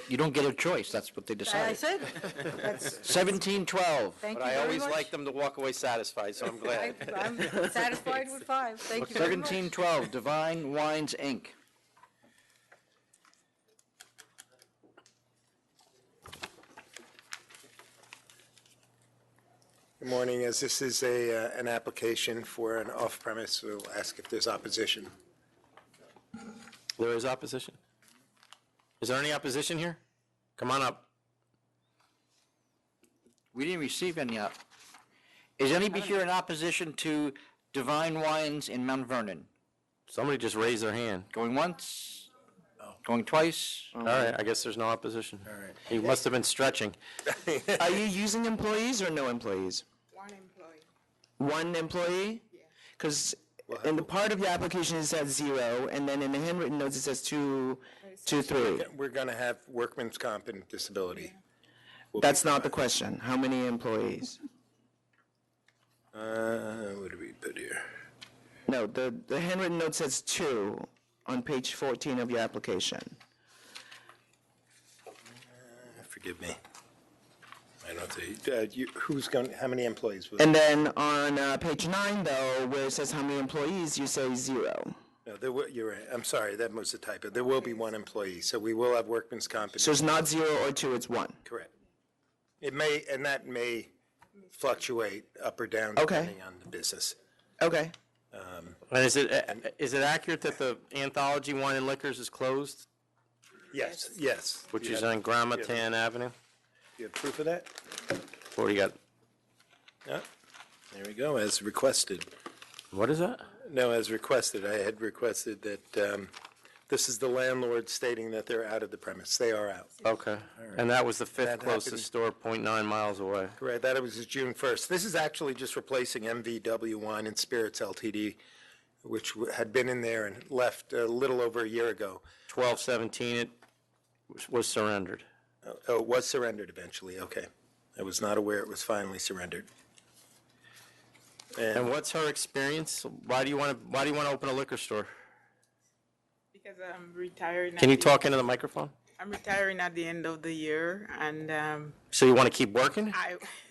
Speaker 1: You don't get a choice, that's what they
Speaker 12: I
Speaker 1: decided.
Speaker 12: said, that's,
Speaker 1: 1712.
Speaker 12: thank you
Speaker 2: But I
Speaker 12: very
Speaker 2: always
Speaker 12: much.
Speaker 2: like them to walk away satisfied, so I'm glad.
Speaker 12: I'm satisfied with 5. Thank you very much.
Speaker 1: 1712, Divine Wines, Inc.
Speaker 5: Good morning. As this is an application for an off-premise, we'll ask if there's opposition.
Speaker 2: There is opposition? Is there any opposition here? Come on up.
Speaker 1: We didn't receive any Is anybody here in opposition to Divine Wines in Mount Vernon?
Speaker 2: Somebody just raised their hand.
Speaker 1: Going once? Going twice?
Speaker 2: All right, I guess there's no opposition. All right. He must have been stretching.
Speaker 6: Are you using employees or no employees?
Speaker 20: One employee.
Speaker 6: One employee? Because in the part of your application it says 0, and then in the handwritten notes it says 2, 3.
Speaker 5: We're going to have workman's comp and disability.
Speaker 6: That's not the question. How many employees?
Speaker 5: What do we put here?
Speaker 6: No, the handwritten note says 2 on page 14 of your application.
Speaker 5: Forgive me. I don't see. Who's going, how many employees?
Speaker 6: And then on page 9, though, where it says how many employees, you say 0.
Speaker 5: No, you're right. I'm sorry, that was a typo. There will be 1 employee, so we will have workman's comp.
Speaker 6: So it's not 0 or 2, it's 1.
Speaker 5: Correct. It may, and that may fluctuate up or down
Speaker 6: Okay.
Speaker 5: depending on the business.
Speaker 6: Okay.
Speaker 2: And is it accurate that the Anthology Wine and Liquors is closed?
Speaker 5: Yes, yes.
Speaker 2: Which
Speaker 5: You
Speaker 2: is
Speaker 5: have-
Speaker 2: on Gramatan Avenue?
Speaker 5: You have proof of that?
Speaker 2: What do you got?
Speaker 5: Yeah. There we go, as requested.
Speaker 2: What is that?
Speaker 5: No, as requested. I had requested that this is the landlord stating that they're out of the premise. They are out.
Speaker 2: Okay. And that was the 5th
Speaker 5: That
Speaker 2: closest
Speaker 5: happened-
Speaker 2: store, 0.9 miles away.
Speaker 5: Correct, that was June 1st. This is actually just replacing MVW Wine and Spirits LTD, which had been in there and left a little over a year ago.
Speaker 2: 12/17, it was surrendered.
Speaker 5: Oh, it was surrendered eventually, okay. I was not aware it was finally surrendered.
Speaker 2: And what's her experience? Why do you want to open a liquor store?
Speaker 15: Because I'm retiring.
Speaker 2: Can you talk into the microphone?
Speaker 15: I'm retiring at the end of the year, and
Speaker 2: So you want to keep working?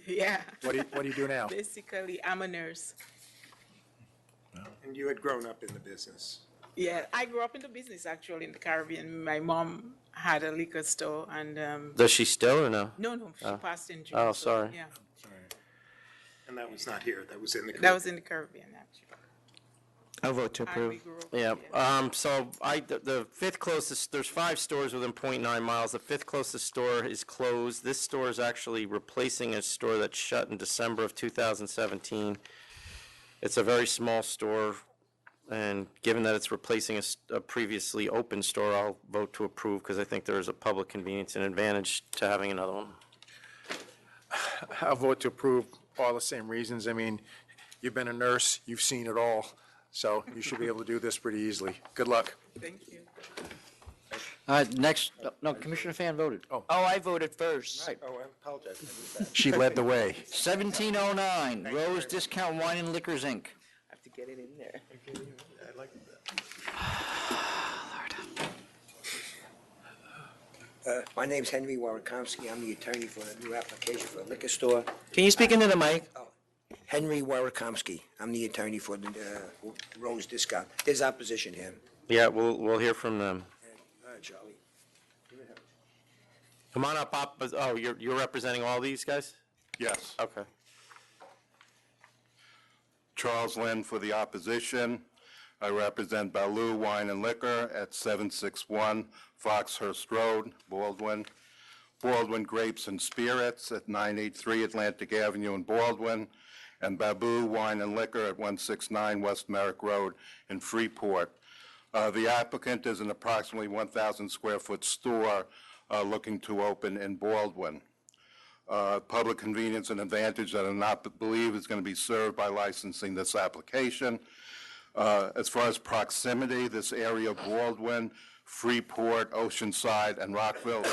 Speaker 15: yeah.
Speaker 5: What do you do now?
Speaker 15: Basically, I'm a nurse.
Speaker 5: And you had grown up in the business.
Speaker 15: Yeah, I grew up in the business actually in the Caribbean. My mom had a liquor store, and
Speaker 2: Does she still or no?
Speaker 15: no, she
Speaker 2: Oh.
Speaker 15: passed in June.
Speaker 2: Oh,
Speaker 15: so,
Speaker 2: sorry.
Speaker 15: Yeah.
Speaker 16: And that was not here, that was in the.
Speaker 15: That was in the Caribbean, actually.
Speaker 6: I'll vote to approve.
Speaker 2: Yeah, so the fifth closest, there's 5 stores within 0.9 miles. The fifth closest store is closed. This store is actually replacing a store that shut in December of 2017. It's a very small store, and given that it's replacing a previously open store, I'll vote to approve because I think there is a public convenience and advantage to having another one.
Speaker 5: I'll vote to approve, all the same reasons. I mean, you've been a nurse, you've seen it all, so you should be able to do this pretty easily. Good luck.
Speaker 15: Thank you.
Speaker 1: All right, next, no, Commissioner Fan voted.
Speaker 6: Oh, I voted first.
Speaker 1: Right.
Speaker 16: Oh, I apologize, I missed that.
Speaker 5: She led the way.
Speaker 1: 1709, Rose Discount Wine and Liquors, Inc.
Speaker 6: I have to get it in there.
Speaker 16: I like that.
Speaker 17: My name's Henry Warakomsky. I'm the attorney for a new application for a liquor store.
Speaker 6: Can you speak into the mic?
Speaker 17: Henry Warakomsky. I'm the attorney for the Rose Discount. There's opposition here.
Speaker 2: Yeah, we'll hear from them.
Speaker 17: All right, Charlie.
Speaker 2: Come on up, oh, you're representing all these guys?
Speaker 18: Yes.
Speaker 2: Okay.
Speaker 18: Charles Lynn for the opposition. I represent Baloo Wine and Liquor at 761 Foxhurst Road, Baldwin. Baldwin Grapes and Spirits at 983 Atlantic Avenue in Baldwin. And Babu Wine and Liquor at 169 West Merrick Road in Freeport. The applicant is an approximately 1,000 square foot store looking to open in Baldwin. Public convenience and advantage that I not believe is going to be served by licensing this application. As far as proximity, this area of Baldwin, Freeport, Oceanside, and Rockville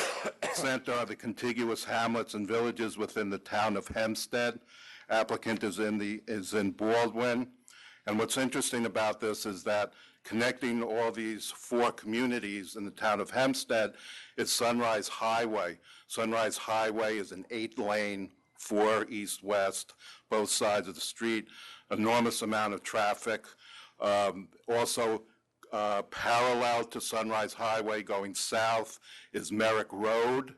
Speaker 18: Center are the contiguous hamlets and villages within the town of Hempstead. Applicant is in Baldwin. And what's interesting about this is that connecting all these 4 communities in the town of Hempstead is Sunrise Highway. Sunrise Highway is an 8-lane, 4 east-west, both sides of the street, enormous amount of traffic. Also, parallel to Sunrise Highway going south is Merrick Road,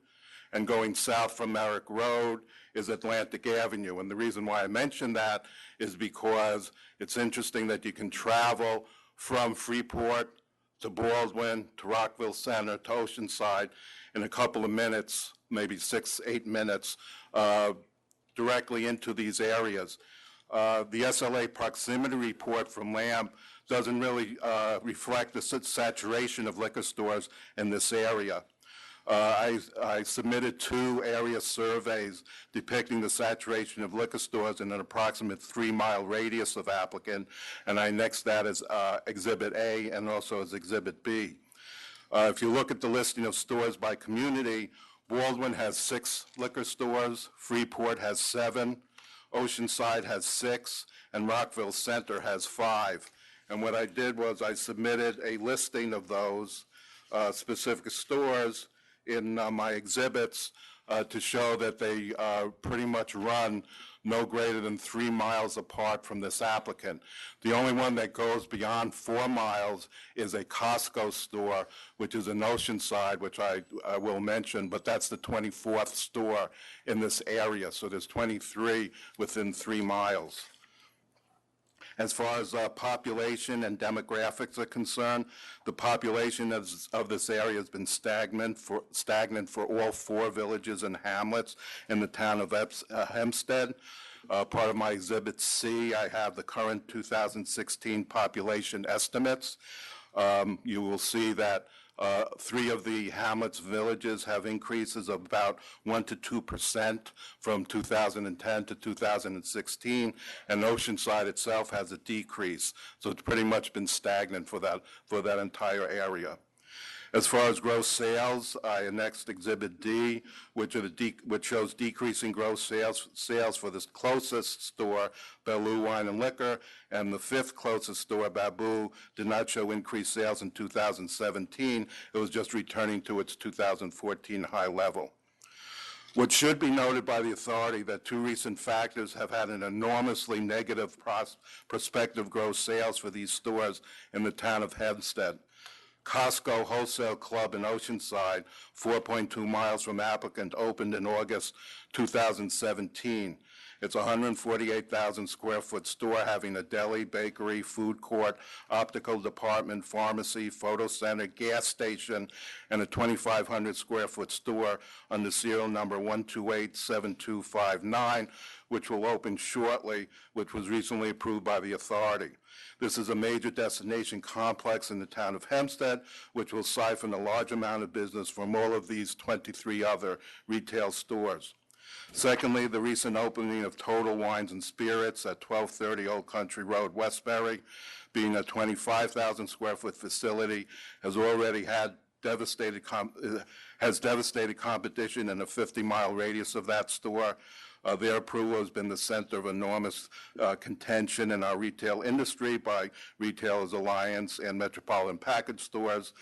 Speaker 18: and going south from Merrick Road is Atlantic Avenue. And the reason why I mention that is because it's interesting that you can travel from Freeport to Baldwin, to Rockville Center, to Oceanside in a couple of minutes, maybe 6-8 minutes, directly into these areas. The SLA proximity report from LAMP doesn't really reflect the saturation of liquor stores in this area. I submitted 2 area surveys depicting the saturation of liquor stores in an approximate 3-mile radius of applicant, and I annexed that as Exhibit A and also as Exhibit B. If you look at the listing of stores by community, Baldwin has 6 liquor stores, Freeport has 7, Oceanside has 6, and Rockville Center has 5. And what I did was I submitted a listing of those specific stores in my exhibits to show that they pretty much run no greater than 3 miles apart from this applicant. The only one that goes beyond 4 miles is a Costco store, which is in Oceanside, which I will mention, but that's the 24th store in this area. So there's 23 within 3 miles. As far as population and demographics are concerned, the population of this area has been stagnant for all 4 villages and hamlets in the town of Hempstead. Part of my Exhibit C, I have the current 2016 population estimates. You will see that 3 of the hamlets villages have increases of about 1 to 2% from 2010 to 2016, and Oceanside itself has a decrease. So it's pretty much been stagnant for that entire area. As far as gross sales, I annexed Exhibit D, which shows decreasing gross sales for this closest store, Baloo Wine and Liquor, and the 5th closest store, Babu, did not show increased sales in 2017. It was just returning to its 2014 high level. What should be noted by the authority that 2 recent factors have had an enormously negative prospective gross sales for these stores in the town of Hempstead. Costco Wholesale Club in Oceanside, 4.2 miles from applicant, opened in August 2017. It's a 148,000 square foot store having a deli, bakery, food court, optical department, pharmacy, photo center, gas station, and a 2,500 square foot store under serial number 1287259, which will open shortly, which was recently approved by the authority. This is a major destination complex in the town of Hempstead, which will siphon a large amount of business from all of these 23 other retail stores. Secondly, the recent opening of Total Wines and Spirits at 1230 Old Country Road, Westbury, being a 25,000 square foot facility, has already had devastated competition in a 50-mile radius of that store. Their approval has been the center of enormous contention in our retail industry by Retailers Alliance and Metropolitan Package Stores.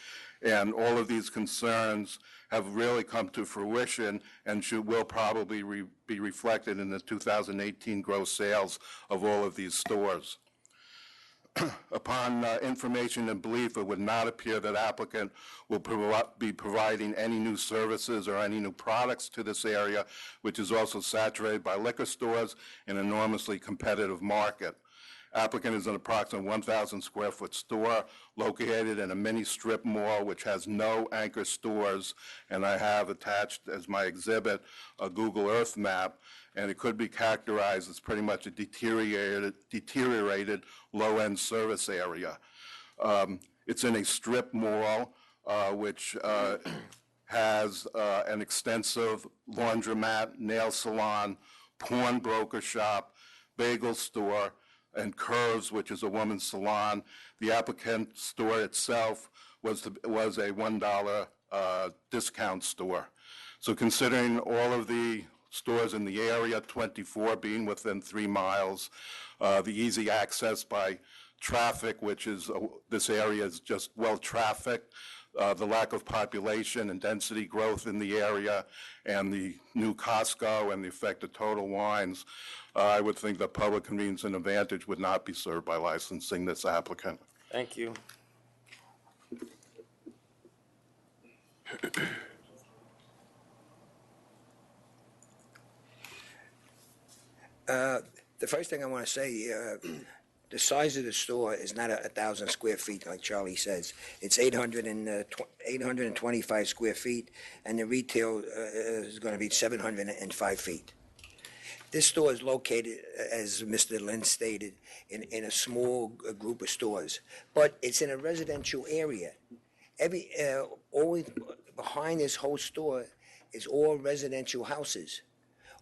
Speaker 18: And all of these concerns have really come to fruition and will probably be reflected in the 2018 gross sales of all of these stores. Upon information and belief, it would not appear that applicant will be providing any new services or any new products to this area, which is also saturated by liquor stores in an enormously competitive market. Applicant is an approximate 1,000 square foot store located in a mini strip mall which has no anchor stores, and I have attached as my exhibit a Google Earth map, and it could be characterized as pretty much a deteriorated low-end service area. It's in a strip mall which has an extensive laundromat, nail salon, pawnbroker shop, bagel store, and Curves, which is a women's salon. The applicant store itself was a $1 discount store. So considering all of the stores in the area, 24 being within 3 miles, the easy access by traffic, which is, this area is just well-trafficked, the lack of population and density growth in the area, and the new Costco and the effect of Total Wines, I would think that Public Convenience and Advantage would not be served by licensing this applicant.
Speaker 2: Thank you.
Speaker 17: The first thing I want to say, the size of the store is not 1,000 square feet like Charlie says. It's 825 square feet, and the retail is going to be 705 feet. This store is located, as Mr. Lynn stated, in a small group of stores, but it's in a residential area. Always behind this whole store is all residential houses,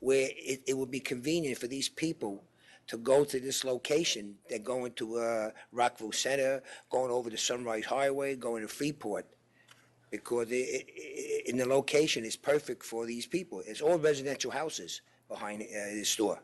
Speaker 17: where it would be convenient for these people to go to this location. They're going to Rockville Center, going over the Sunrise Highway, going to Freeport, because in the location is perfect for these people. It's all residential houses behind the store.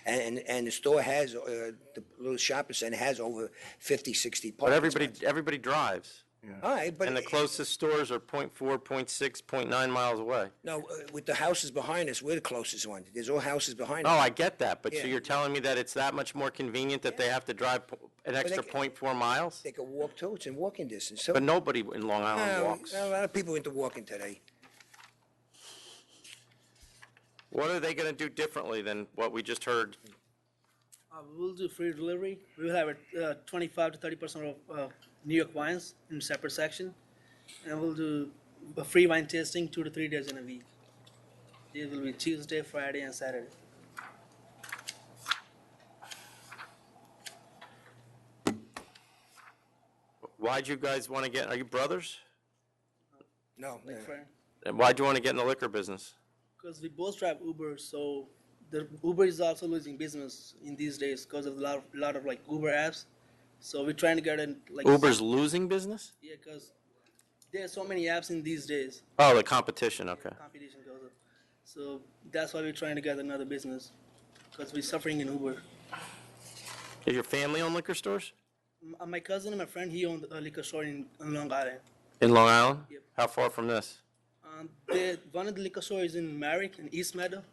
Speaker 17: And the store has, the little shopping center has over 50, 60
Speaker 2: But
Speaker 17: parking
Speaker 2: everybody drives.
Speaker 17: All right, but
Speaker 2: And the closest stores are 0.4, 0.6, 0.9 miles away.
Speaker 17: no, with the houses behind us, we're the closest one. There's all houses behind
Speaker 2: Oh,
Speaker 17: us.
Speaker 2: I get that, but so
Speaker 17: Yeah.
Speaker 2: you're telling me that it's that much more convenient that they have to drive an extra 0.4 miles?
Speaker 17: They can walk too. It's in walking distance. So,
Speaker 2: But nobody in Long Island
Speaker 17: Well,
Speaker 2: walks.
Speaker 17: a lot of people into walking today.
Speaker 2: What are they going to do differently than what we just heard?
Speaker 19: We'll do free delivery. We'll have 25 to 30% of New York wines in a separate section. And we'll do a free wine tasting 2 to 3 days in a week. It will be Tuesday, Friday, and Saturday.
Speaker 2: Why'd you guys want to get, are you brothers?
Speaker 17: No.
Speaker 2: And why'd you want to get in the liquor business?
Speaker 19: Because we both drive Uber, so the Uber is also losing business in these days because of a lot of like Uber apps. So we're trying to get in like
Speaker 2: Uber's losing business?
Speaker 19: Yeah, because there are so many apps in these days.
Speaker 2: Oh, the competition, okay.
Speaker 19: Competition goes up. So that's why we're trying to get another business, because we're suffering in Uber.
Speaker 2: Does your family own liquor stores?
Speaker 19: My cousin and my friend, he owned a liquor store in Long Island.
Speaker 2: In Long Island?
Speaker 19: Yep.
Speaker 2: How far from this?
Speaker 19: One of the liquor stores is in Merrick in East Meadow.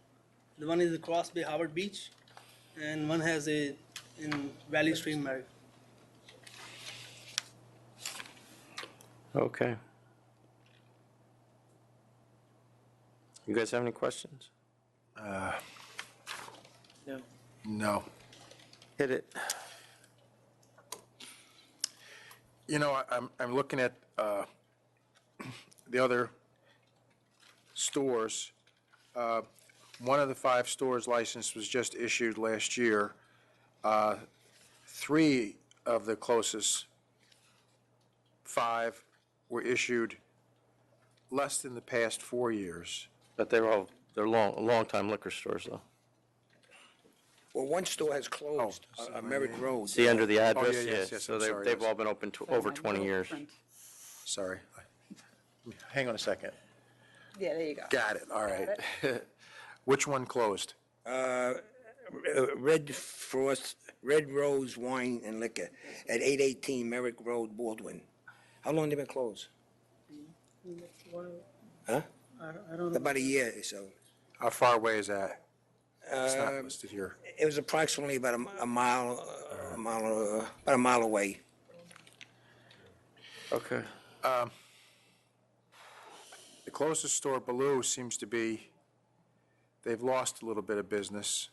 Speaker 19: The one is across by Howard Beach, and one has a in Valley Stream, Merrick.
Speaker 2: Okay. You guys have any questions?
Speaker 19: No.
Speaker 5: No.
Speaker 2: Hit it.
Speaker 5: You know, I'm looking at the other stores. One of the 5 stores license was just issued last year. 3 of the closest 5 were issued less than the past 4 years.
Speaker 2: But they're long-time liquor stores, though.
Speaker 17: Well, one store has closed on Merrick Road.
Speaker 2: See under the address?
Speaker 5: yeah, yes,
Speaker 2: So
Speaker 5: I'm sorry,
Speaker 2: they've
Speaker 5: yes.
Speaker 2: all been open over 20 years.
Speaker 5: Sorry. Hang on a second.
Speaker 12: Yeah, there you go.
Speaker 5: Got it, all right. Which one closed?
Speaker 17: Red Rose Wine and Liquor at 818 Merrick Road, Baldwin. How long they been closed? Huh?
Speaker 12: I don't know.
Speaker 17: About a year or so.
Speaker 5: How far away is that? It's not listed here.
Speaker 17: It was approximately about a mile away.
Speaker 2: Okay.
Speaker 5: The closest store, Baloo, seems to be, they've lost a little bit of business,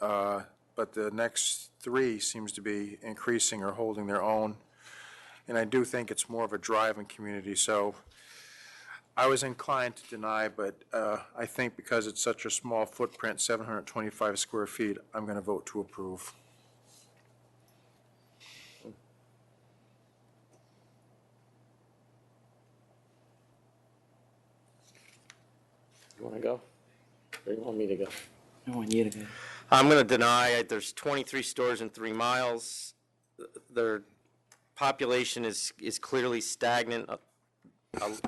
Speaker 5: but the next 3 seems to be increasing or holding their own. And I do think it's more of a driving community, so I was inclined to deny, but I think because it's such a small footprint, 725 square feet, I'm going to vote to approve.
Speaker 2: You want to go? Or you want me to go?
Speaker 6: I want you to go.
Speaker 2: I'm going to deny. There's 23 stores in 3 miles. Their population is clearly stagnant.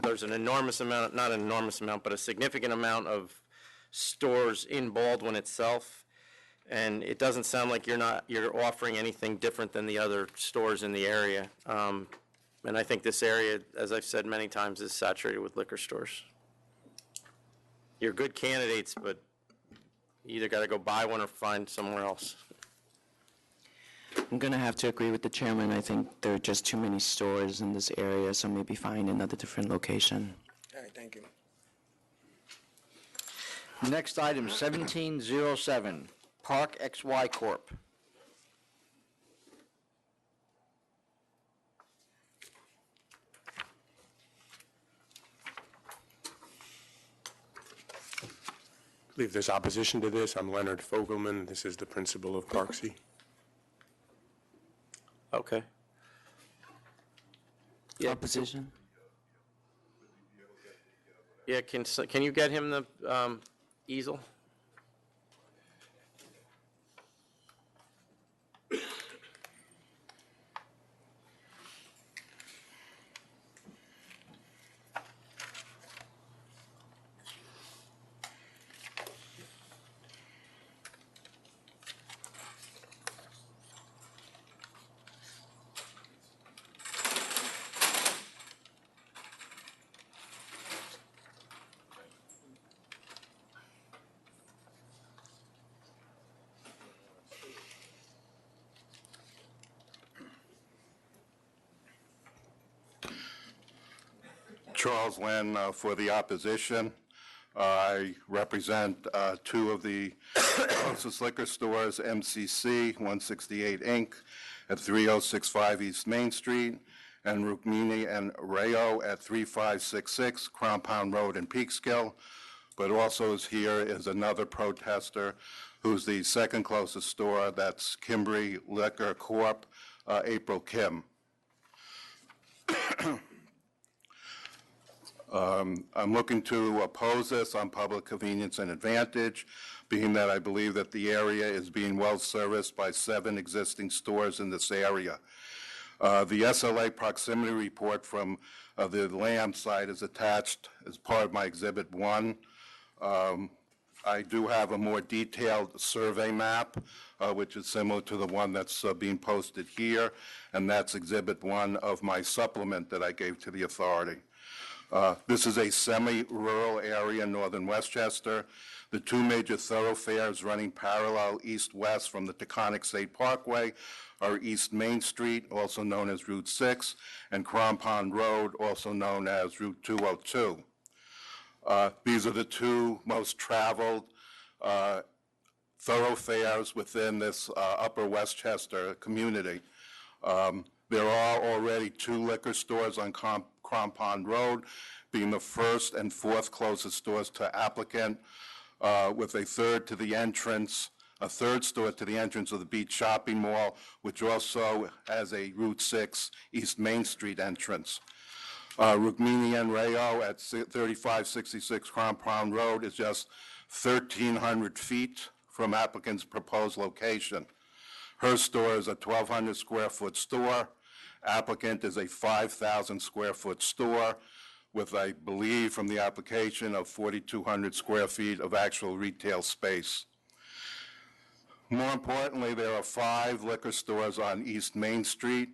Speaker 2: There's an enormous amount, not an enormous amount, but a significant amount of stores in Baldwin itself. And it doesn't sound like you're offering anything different than the other stores in the area. And I think this area, as I've said many times, is saturated with liquor stores. You're good candidates, but you either got to go buy one or find somewhere else.
Speaker 6: I'm going to have to agree with the chairman. I think there are just too many stores in this area, so maybe find another different location.
Speaker 17: All right, thank you.
Speaker 1: Next item, 1707, Park XY Corp.
Speaker 4: I believe there's opposition to this. I'm Leonard Fogelman. This is the principal of Parksy.
Speaker 2: Okay.
Speaker 6: Opposition?
Speaker 2: Yeah, can you get him the easel?
Speaker 18: Charles Lynn for the opposition. I represent 2 of the closest liquor stores, MCC, 168 Inc., at 3065 East Main Street, and Rukmini and Rayo at 3566 Crown Pound Road in Peekskill. But also here is another protester who's the second closest store, that's Kimbry Liquor Corp., April Kim. I'm looking to oppose this on public convenience and advantage, being that I believe that the area is being well serviced by 7 existing stores in this area. The SLA proximity report from the Lamb site is attached as part of my Exhibit 1. I do have a more detailed survey map, which is similar to the one that's being posted here, and that's Exhibit 1 of my supplement that I gave to the authority. This is a semi-rural area in northern Westchester. The 2 major thoroughfares running parallel east-west from the Taconic State Parkway are East Main Street, also known as Route 6, and Crom Pond Road, also known as Route 202. These are the 2 most traveled thoroughfares within this Upper Westchester community. There are already 2 liquor stores on Crom Pond Road, being the first and fourth closest stores to applicant, with a third to the entrance, a third store to the entrance of the Beach Shopping Mall, which also has a Route 6 East Main Street entrance. Rukmini and Rayo at 3566 Crom Pond Road is just 1,300 feet from applicant's proposed location. Her store is a 1,200 square foot store. Applicant is a 5,000 square foot store with, I believe, from the application of 4,200 square feet of actual retail space. More importantly, there are 5 liquor stores on East Main Street,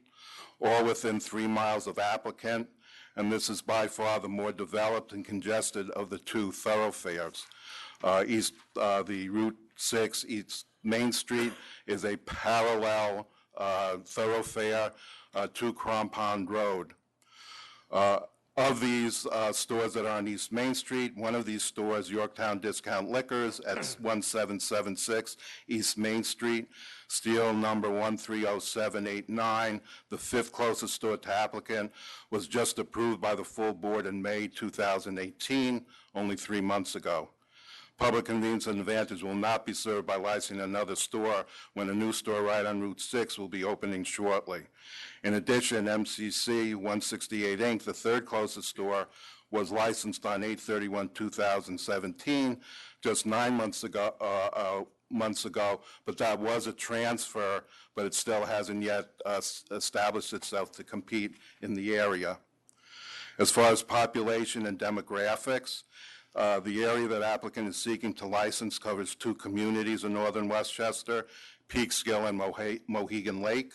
Speaker 18: all within 3 miles of applicant, and this is by far the more developed and congested of the 2 thoroughfares. The Route 6 East Main Street is a parallel thoroughfare to Crom Pond Road. Of these stores that are on East Main Street, one of these stores, Yorktown Discount Liquors at 1776 East Main Street, Steel number 130789, the 5th closest store to applicant, was just approved by the full board in May 2018, only 3 months ago. Public convenience and advantage will not be served by licensing another store when a new store right on Route 6 will be opening shortly. In addition, MCC 168 Inc., the 3rd closest store, was licensed on 8/31/2017, just 9 months ago, but that was a transfer, but it still hasn't yet established itself to compete in the area. As far as population and demographics, the area that applicant is seeking to license covers 2 communities in northern Westchester, Peekskill and Mohegan Lake.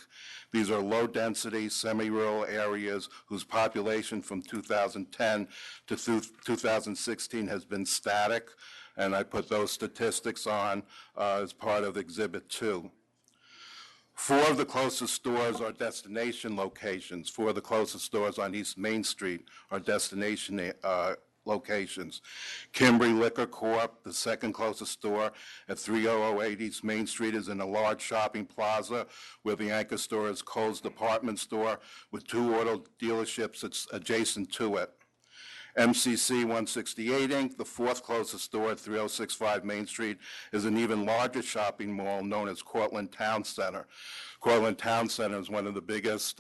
Speaker 18: These are low-density, semi-rural areas whose population from 2010 to 2016 has been static, and I put those statistics on as part of Exhibit 2. 4 of the closest stores are destination locations. 4 of the closest stores on East Main Street are destination locations. Kimbry Liquor Corp., the 2nd closest store at 3008 East Main Street, is in a large shopping plaza where the anchor store is Kohl's Department Store with 2 auto dealerships adjacent to it. MCC 168 Inc., the 4th closest store at 3065 Main Street, is an even larger shopping mall known as Cortland Town Center. Cortland Town Center is one of the biggest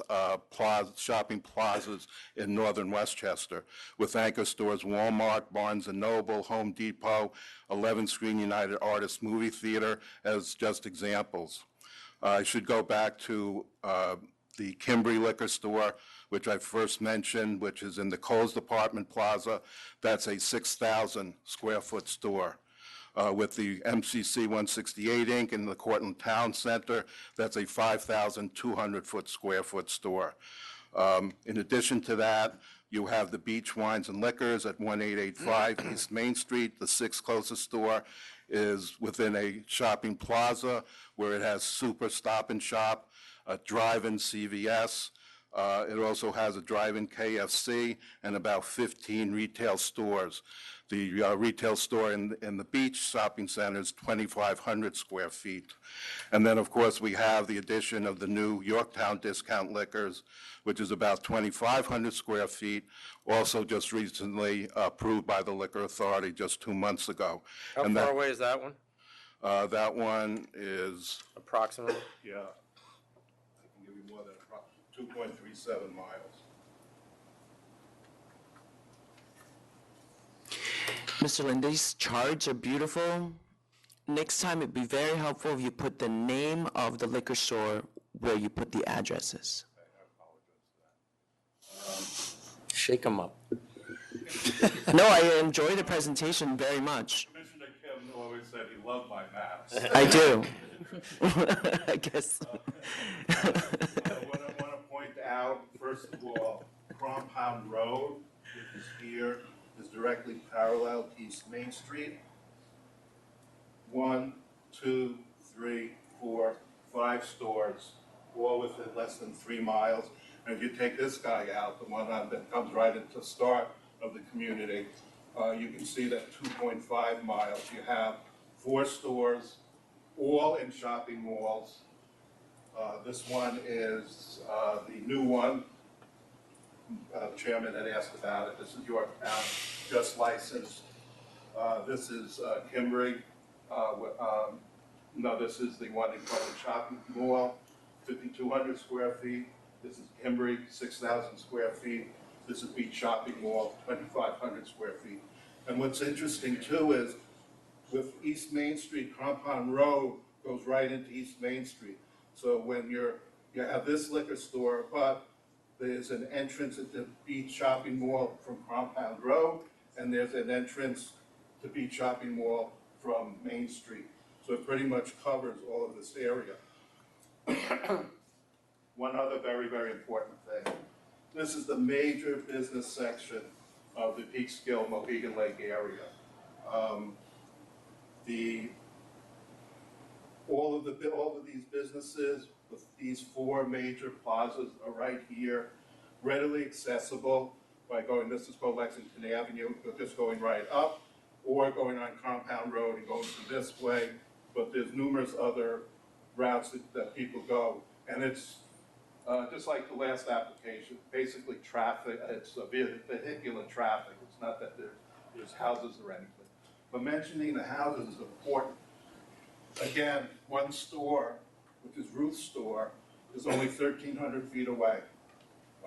Speaker 18: shopping plazas in northern Westchester, with anchor stores Walmart, Barnes & Noble, Home Depot, 11 Screen United Artists Movie Theater as just examples. I should go back to the Kimbry Liquor Store, which I first mentioned, which is in the Kohl's Department Plaza. That's a 6,000 square foot store. With the MCC 168 Inc. in the Cortland Town Center, that's a 5,200 square foot store. In addition to that, you have the Beach Wines and Liquors at 1885 East Main Street. The 6th closest store is within a shopping plaza where it has Super Stop and Shop, a drive-in CVS. It also has a drive-in KFC and about 15 retail stores. The retail store in the Beach Shopping Center is 2,500 square feet. And then, of course, we have the addition of the new Yorktown Discount Liquors, which is about 2,500 square feet, also just recently approved by the Liquor Authority just 2 months ago.
Speaker 2: How far away is that one?
Speaker 18: That one is...
Speaker 2: Approximately?
Speaker 18: Yeah. I can give you more than 2.37 miles.
Speaker 6: Mr. Lin, these charts are beautiful. Next time, it'd be very helpful if you put the name of the liquor store where you put the addresses.
Speaker 2: Shake them up.
Speaker 6: No, I enjoy the presentation very much.
Speaker 18: Commissioner Kim always said he loved my maps.
Speaker 6: I do. I guess.
Speaker 18: What I want to point out, first of all, Crom Pond Road, which is here, is directly parallel to East Main Street. 1, 2, 3, 4, 5 stores, all within less than 3 miles. And if you take this guy out, the one that comes right into the start of the community, you can see that 2.5 miles. You have 4 stores all in shopping malls. This one is the new one. The chairman had asked about it. This is Yorktown, just licensed. This is Kimbry. No, this is the one in Cortland Shopping Mall, 5,200 square feet. This is Kimbry, 6,000 square feet. This is Beach Shopping Mall, 2,500 square feet. And what's interesting too is with East Main Street, Compound Road goes right into East Main Street. So when you have this liquor store, but there's an entrance at the Beach Shopping Mall from Compound Road, and there's an entrance to Beach Shopping Mall from Main Street. So it pretty much covers all of this area. One other very, very important thing. This is the major business section of the Peekskill Mohegan Lake area. All of these businesses with these 4 major plazas are right here, readily accessible by going, this is called Lexington Avenue, but just going right up, or going on Compound Road and going through this way. But there's numerous other routes that people go. And it's just like the last application, basically traffic, it's a vehicular traffic. It's not that there's houses or anything. But mentioning the houses is important. Again, one store, which is Ruth's store, is only 1,300 feet away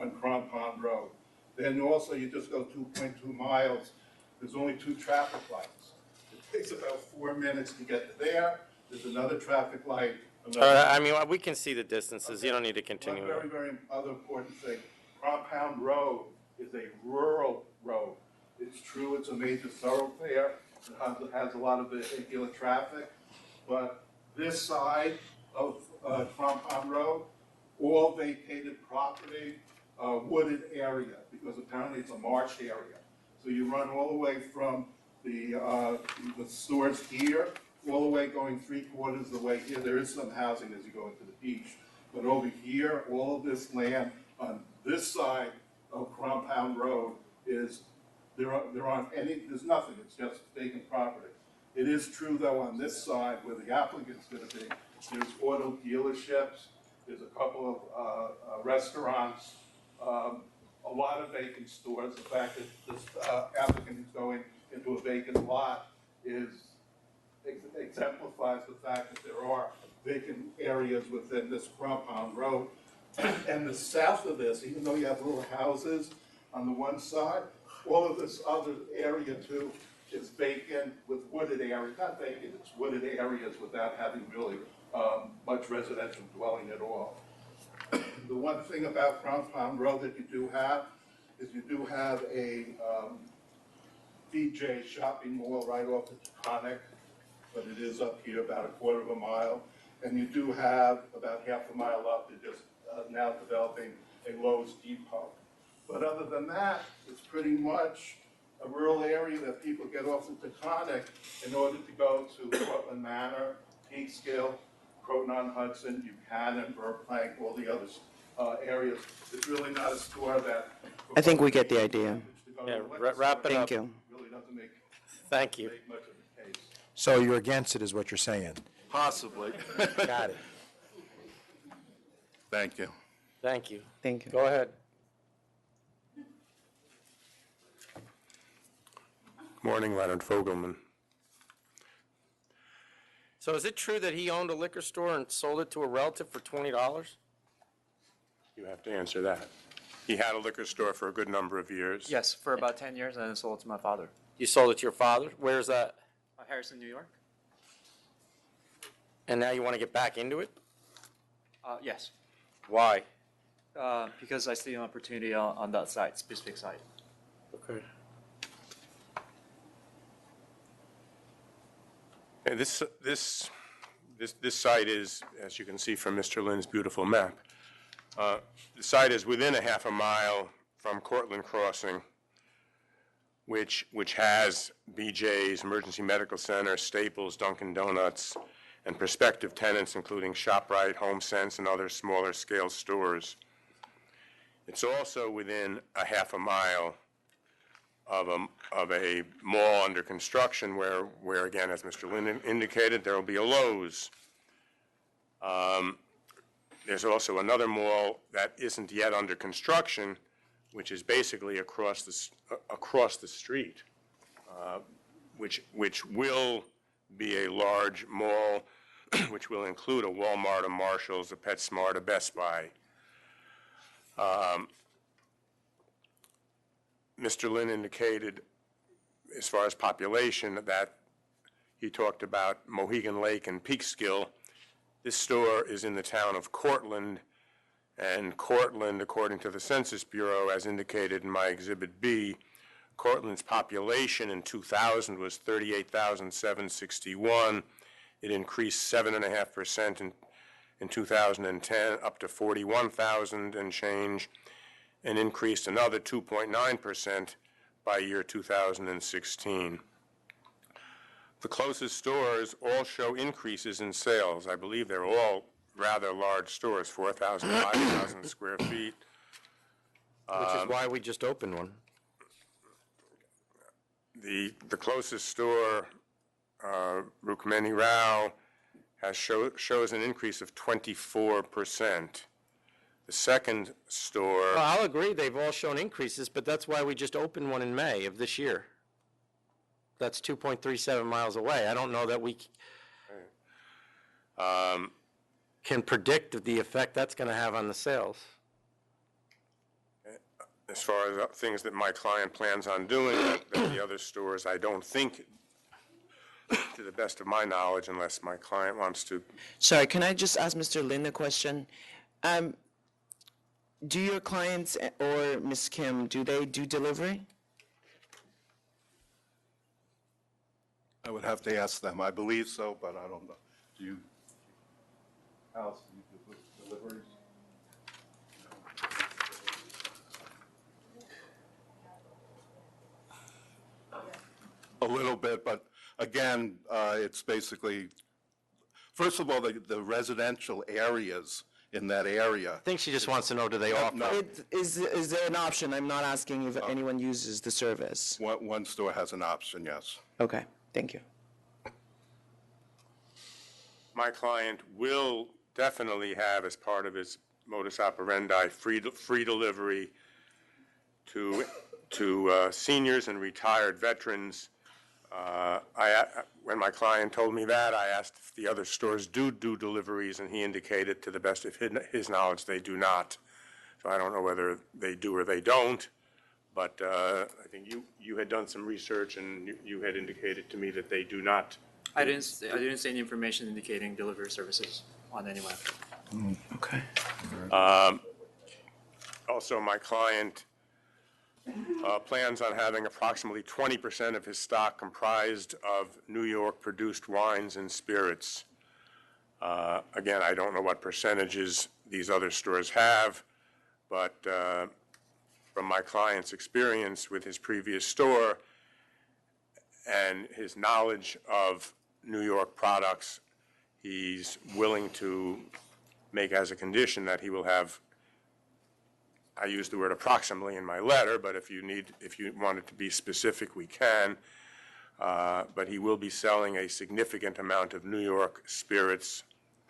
Speaker 18: on Compound Road. Then also you just go 2.2 miles, there's only 2 traffic lights. It takes about 4 minutes to get there. There's another traffic light.
Speaker 2: I mean, we can see the distances. You don't need to continue.
Speaker 18: One very, very other important thing. Compound Road is a rural road. It's true, it's a major thoroughfare. It has a lot of vehicular traffic. But this side of Compound Road, all vacated property, wooded area, because apparently it's a marsh area. So you run all the way from the stores here, all the way going 3/4 of the way here. There is some housing as you go into the beach. But over here, all of this land on this side of Compound Road is, there aren't any, there's nothing, it's just vacant property. It is true though on this side where the applicant's gonna be, there's auto dealerships, there's a couple of restaurants, a lot of vacant stores. The fact that this applicant is going into a vacant lot exemplifies the fact that there are vacant areas within this Compound Road. And the south of this, even though you have little houses on the one side, all of this other area too is vacant with wooded areas, not vacant, it's wooded areas without having really much residential dwelling at all. The one thing about Compound Road that you do have is you do have a DJ shopping mall right off the Taconic, but it is up here about 1/4 mile. And you do have about 1/2 mile up, they're just now developing a Lowe's Depot. But other than that, it's pretty much a rural area that people get off the Taconic in order to go to Cortland Manor, Peekskill, Croton-on-Hudson, Buchanan, Burplank, all the other areas. It's really not a store that.
Speaker 6: I think we get the idea.
Speaker 2: Yeah, wrap it up.
Speaker 6: Thank you.
Speaker 18: Really doesn't make
Speaker 2: Thank you.
Speaker 18: much of a case.
Speaker 5: So you're against it is what you're saying?
Speaker 2: Possibly.
Speaker 5: Got it.
Speaker 18: Thank you.
Speaker 2: Thank you.
Speaker 6: Thank you.
Speaker 2: Go ahead.
Speaker 4: Morning, Leonard Fogelman.
Speaker 2: So is it true that he owned a liquor store and sold it to a relative for $20?
Speaker 4: You have to answer that. He had a liquor store for a good number of years.
Speaker 3: Yes, for about 10 years, and then sold it to my father.
Speaker 2: You sold it to your father? Where's that?
Speaker 3: Harrison, New York?
Speaker 2: And now you want to get back into it?
Speaker 3: Yes.
Speaker 2: Why?
Speaker 3: Because I see an opportunity on that site, specific site.
Speaker 2: Okay.
Speaker 4: And this site is, as you can see from Mr. Lynn's beautiful map, the site is within 1/2 mile from Cortland Crossing, which has BJ's, Emergency Medical Center, Staples, Dunkin' Donuts, and prospective tenants including ShopRite, HomeSense, and other smaller scale stores. It's also within 1/2 mile of a mall under construction where again, as Mr. Lynn indicated, there will be a Lowe's. There's also another mall that isn't yet under construction, which is basically across the street, which will be a large mall, which will include a Walmart, a Marshalls, a PetSmart, a Best Buy. Mr. Lynn indicated, as far as population, that he talked about Mohegan Lake and Peekskill. This store is in the town of Cortland, and Cortland, according to the Census Bureau, as indicated in my Exhibit B, Cortland's population in 2000 was 38,761. It increased 7.5% in 2010, up to 41,000 and change, and increased another 2.9% by year 2016. The closest stores all show increases in sales. I believe they're all rather large stores, 4,000, 5,000 square feet.
Speaker 2: Which is why we just opened one.
Speaker 4: The closest store, Rukmini Rao, shows an increase of 24%. The second store...
Speaker 2: Well, I'll agree, they've all shown increases, but that's why we just opened one in May of this year. That's 2.37 miles away. I don't know that we can predict the effect that's going to have on the sales.
Speaker 4: As far as things that my client plans on doing at the other stores, I don't think, to the best of my knowledge, unless my client wants to.
Speaker 6: Sorry, can I just ask Mr. Lin a question? Do your clients or Ms. Kim, do they do delivery?
Speaker 18: I would have to ask them. I believe so, but I don't know. Do you? Alice, do you do deliveries? A little bit, but again, it's basically, first of all, the residential areas in that area.
Speaker 2: I think she just wants to know, do they offer?
Speaker 18: No.
Speaker 6: Is there an option? I'm not asking if anyone uses the service.
Speaker 18: One store has an option, yes.
Speaker 6: Okay, thank you.
Speaker 4: My client will definitely have, as part of his modus operandi, free delivery to seniors and retired veterans. When my client told me that, I asked if the other stores do deliveries, and he indicated, to the best of his knowledge, they do not. So I don't know whether they do or they don't, but I think you had done some research, and you had indicated to me that they do not.
Speaker 3: I didn't see any information indicating delivery services on any web.
Speaker 6: Okay.
Speaker 4: Also, my client plans on having approximately 20% of his stock comprised of New York-produced wines and spirits. Again, I don't know what percentages these other stores have, but from my client's experience with his previous store and his knowledge of New York products, he's willing to make as a condition that he will have, I used the word approximately in my letter, but if you want it to be specific, we can. But he will be selling a significant amount of New York spirits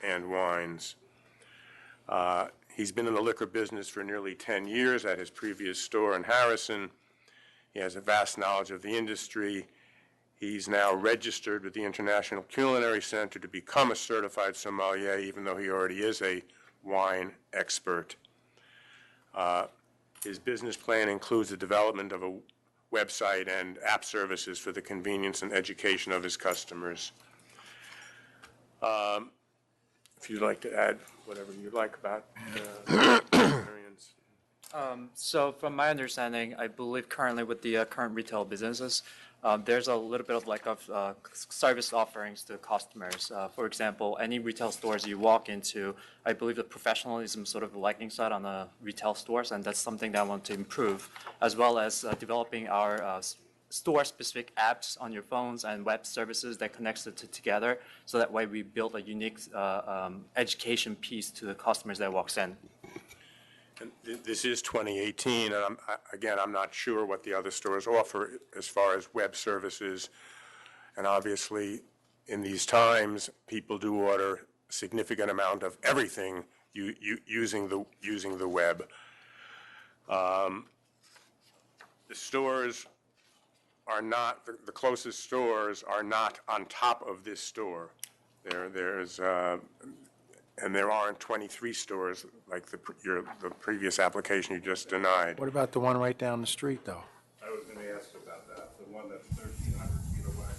Speaker 4: and wines. He's been in the liquor business for nearly 10 years at his previous store in Harrison. He has a vast knowledge of the industry. He's now registered with the International Culinary Center to become a certified sommelier, even though he already is a wine expert. His business plan includes the development of a website and app services for the convenience and education of his customers. If you'd like to add whatever you'd like about experience.
Speaker 3: So from my understanding, I believe currently with the current retail businesses, there's a little bit of lack of service offerings to customers. For example, any retail stores you walk into, I believe the professionalism sort of lacking side on the retail stores, and that's something that I want to improve, as well as developing our store-specific apps on your phones and web services that connects it together, so that way we build a unique education piece to the customers that walks in.
Speaker 4: And this is 2018, and I'm not sure what the other stores offer as far as web services. And obviously, in these times, people do order significant amount of everything using the web. The stores are not, the closest stores are not on top of this store. And there aren't 23 stores like the previous application you just denied.
Speaker 5: What about the one right down the street, though?
Speaker 18: I was going to ask about that, the one that's 1,300 feet away.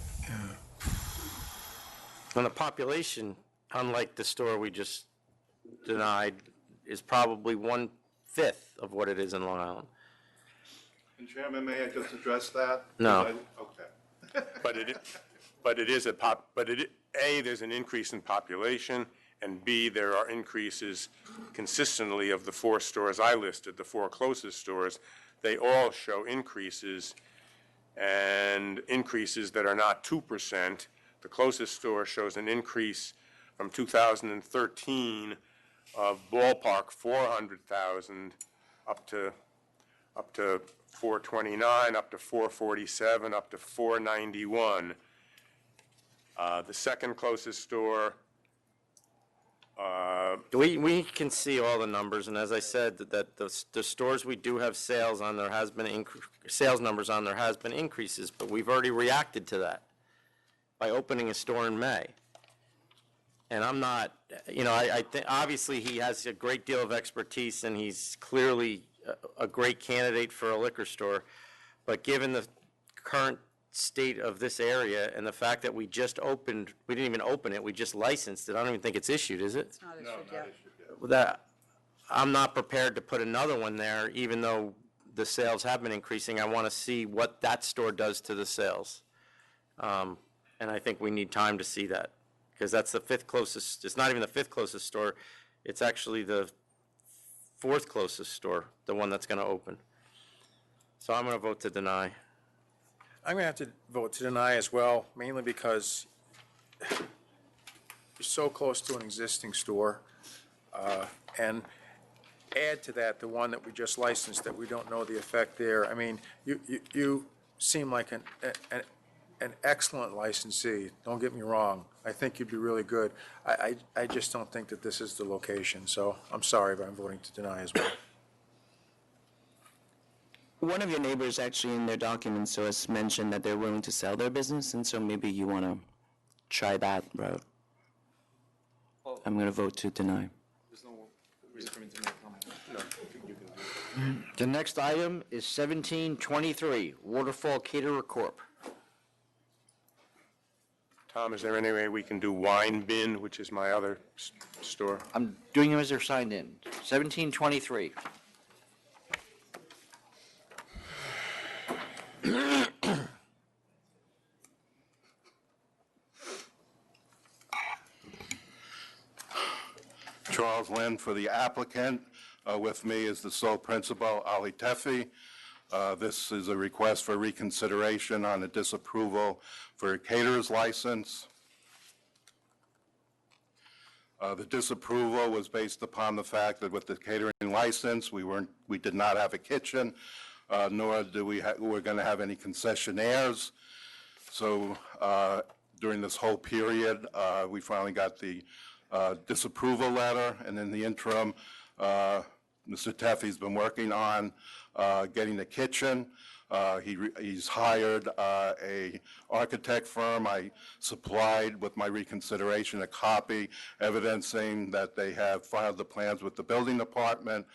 Speaker 2: And the population, unlike the store we just denied, is probably 1/5 of what it is in Long Island.
Speaker 18: And Chairman, may I just address that?
Speaker 2: No.
Speaker 18: Okay.
Speaker 4: But there's an increase in population, and B, there are increases consistently of the 4 stores I listed, the 4 closest stores. They all show increases, and increases that are not 2%. The closest store shows an increase from 2013 of ballpark 400,000 up to 429, up to 447, up to 491. The second closest store.
Speaker 2: We can see all the numbers, and as I said, that the stores we do have sales on, there has been sales numbers on, there has been increases, but we've already reacted to that by opening a store in May. And I'm not, I think obviously he has a great deal of expertise, and he's clearly a great candidate for a liquor store. But given the current state of this area and the fact that we just opened, we didn't even open it, we just licensed it. I don't even think it's issued, is it?
Speaker 9: It's not issued yet.
Speaker 2: That, I'm not prepared to put another one there, even though the sales have been increasing. I want to see what that store does to the sales. And I think we need time to see that, because that's the 5th closest, it's not even the 5th closest store, it's actually the 4th closest store, the one that's going to open. So I'm going to vote to deny.
Speaker 5: I'm going to have to vote to deny as well, mainly because you're so close to an existing store. And add to that the one that we just licensed that we don't know the effect there. I mean, you seem like an excellent licensee. Don't get me wrong. I think you'd be really good. I just don't think that this is the location. So I'm sorry, but I'm voting to deny as well.
Speaker 6: One of your neighbors actually in their documents so has mentioned that they're willing to sell their business, and so maybe you want to try that route. I'm going to vote to deny.
Speaker 3: There's no reason for me to make a comment. No, you can.
Speaker 1: The next item is 1723, Waterfall Caterer Corp.
Speaker 4: Tom, is there any way we can do Wine Bin, which is my other store?
Speaker 1: I'm doing them as they're signed in. 1723.
Speaker 18: Charles Lynn for the applicant. With me is the sole principal, Ali Tefi. This is a request for reconsideration on a disapproval for a caterer's license. The disapproval was based upon the fact that with the catering license, we did not have a kitchen, nor do we're going to have any concessionaires. So during this whole period, we finally got the disapproval letter, and in the interim, Mr. Teffy's been working on getting the kitchen. He's hired a architect firm. I supplied with my reconsideration a copy evidencing that they have filed the plans with the building department.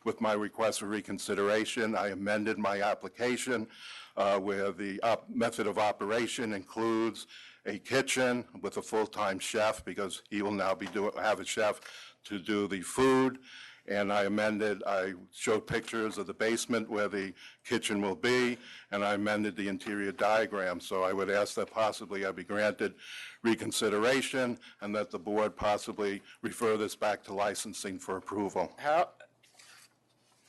Speaker 18: With my request for reconsideration, I amended my application where the method of operation includes a kitchen with a full-time chef, because he will now have a chef to do the food. And I showed pictures of the basement where the kitchen will be, and I amended the interior diagram. So I would ask that possibly I be granted reconsideration, and that the board possibly refer this back to licensing for approval.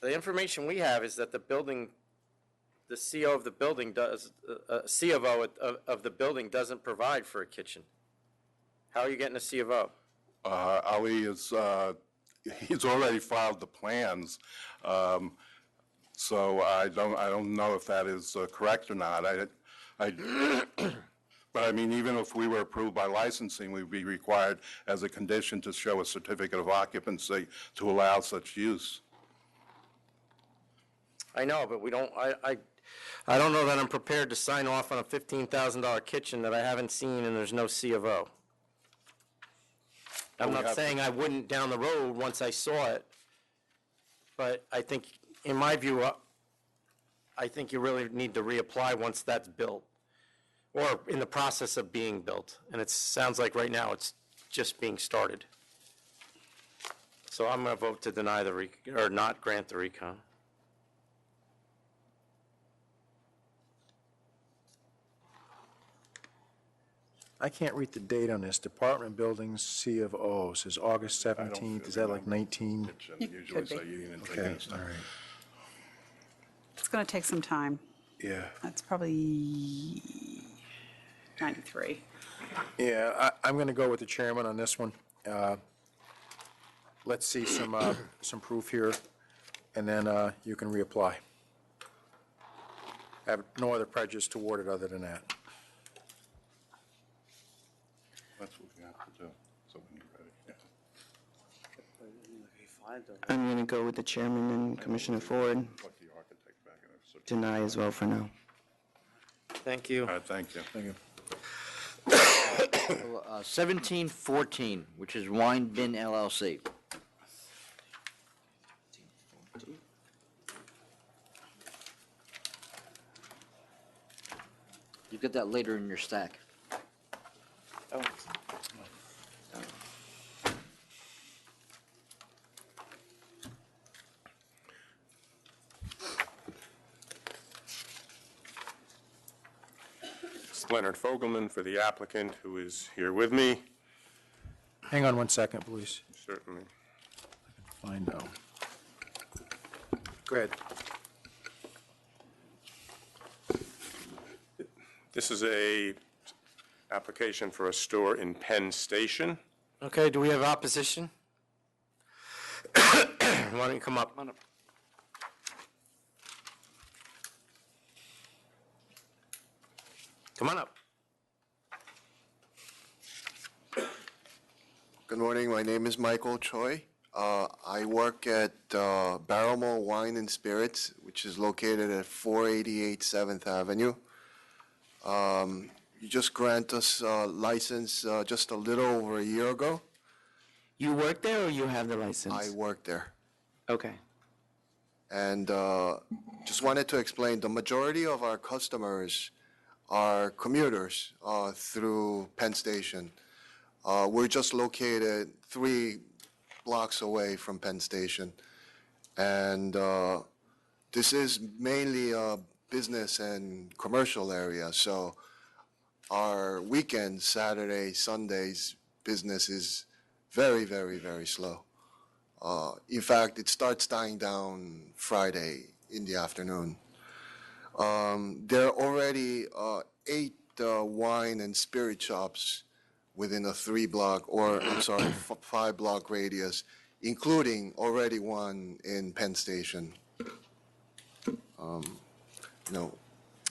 Speaker 2: The information we have is that the building, the CO of the building does, C of O of the building doesn't provide for a kitchen. How are you getting a C of O?
Speaker 18: Ali is, he's already filed the plans, so I don't know if that is correct or not. But But I mean, even if we were approved by licensing, we'd be required as a condition to show a certificate of occupancy to allow such use.
Speaker 2: I know, but we don't, I don't know that I'm prepared to sign off on a $15,000 kitchen that I haven't seen and there's no C of O. I'm not saying I wouldn't down the road once I saw it, but I think, in my view, I think you really need to reapply once that's built, or in the process of being built. And it sounds like right now it's just being started. So I'm going to vote to deny the, or not grant the recon.
Speaker 5: I can't read the date on this. Department Buildings C of O says August 17th. Is that like 19?
Speaker 18: Usually say you didn't take
Speaker 5: Okay,
Speaker 18: any stuff.
Speaker 5: all right.
Speaker 9: It's going to take some time.
Speaker 5: Yeah.
Speaker 9: That's probably 93.
Speaker 5: Yeah, I'm going to go with the chairman on this one. Let's see some proof here, and then you can reapply. I have no other prejudice toward it other than that.
Speaker 18: That's what we have to do, so when you're ready, yeah.
Speaker 6: I'm going to go with the chairman and Commissioner Ford.
Speaker 18: What the architect back in there.
Speaker 6: Deny as well for now.
Speaker 2: Thank you.
Speaker 18: All right, thank you.
Speaker 5: Thank you.
Speaker 1: 1714, which is Wine Bin LLC. You get that later in your stack.
Speaker 6: Oh.
Speaker 4: It's Leonard Fogelman for the applicant, who is here with me.
Speaker 5: Hang on one second, please.
Speaker 4: Certainly.
Speaker 5: Find out. Go ahead.
Speaker 4: This is a application for a store in Penn Station.
Speaker 2: Okay, do we have opposition? Why don't you come up? Come on up.
Speaker 21: Good morning. My name is Michael Choi. I work at Barrelmore Wine and Spirits, which is located at 488 7th Avenue. You just grant us a license just a little over a year ago.
Speaker 6: You work there or you have the license?
Speaker 21: I work there.
Speaker 6: Okay.
Speaker 21: And just wanted to explain, the majority of our customers are commuters through Penn Station. We're just located 3 blocks away from Penn Station. And this is mainly a business and commercial area, so our weekends, Saturdays, Sundays, business is very, very, very slow. In fact, it starts dying down Friday in the afternoon. There are already 8 wine and spirit shops within a 5-block radius, including already one in Penn Station.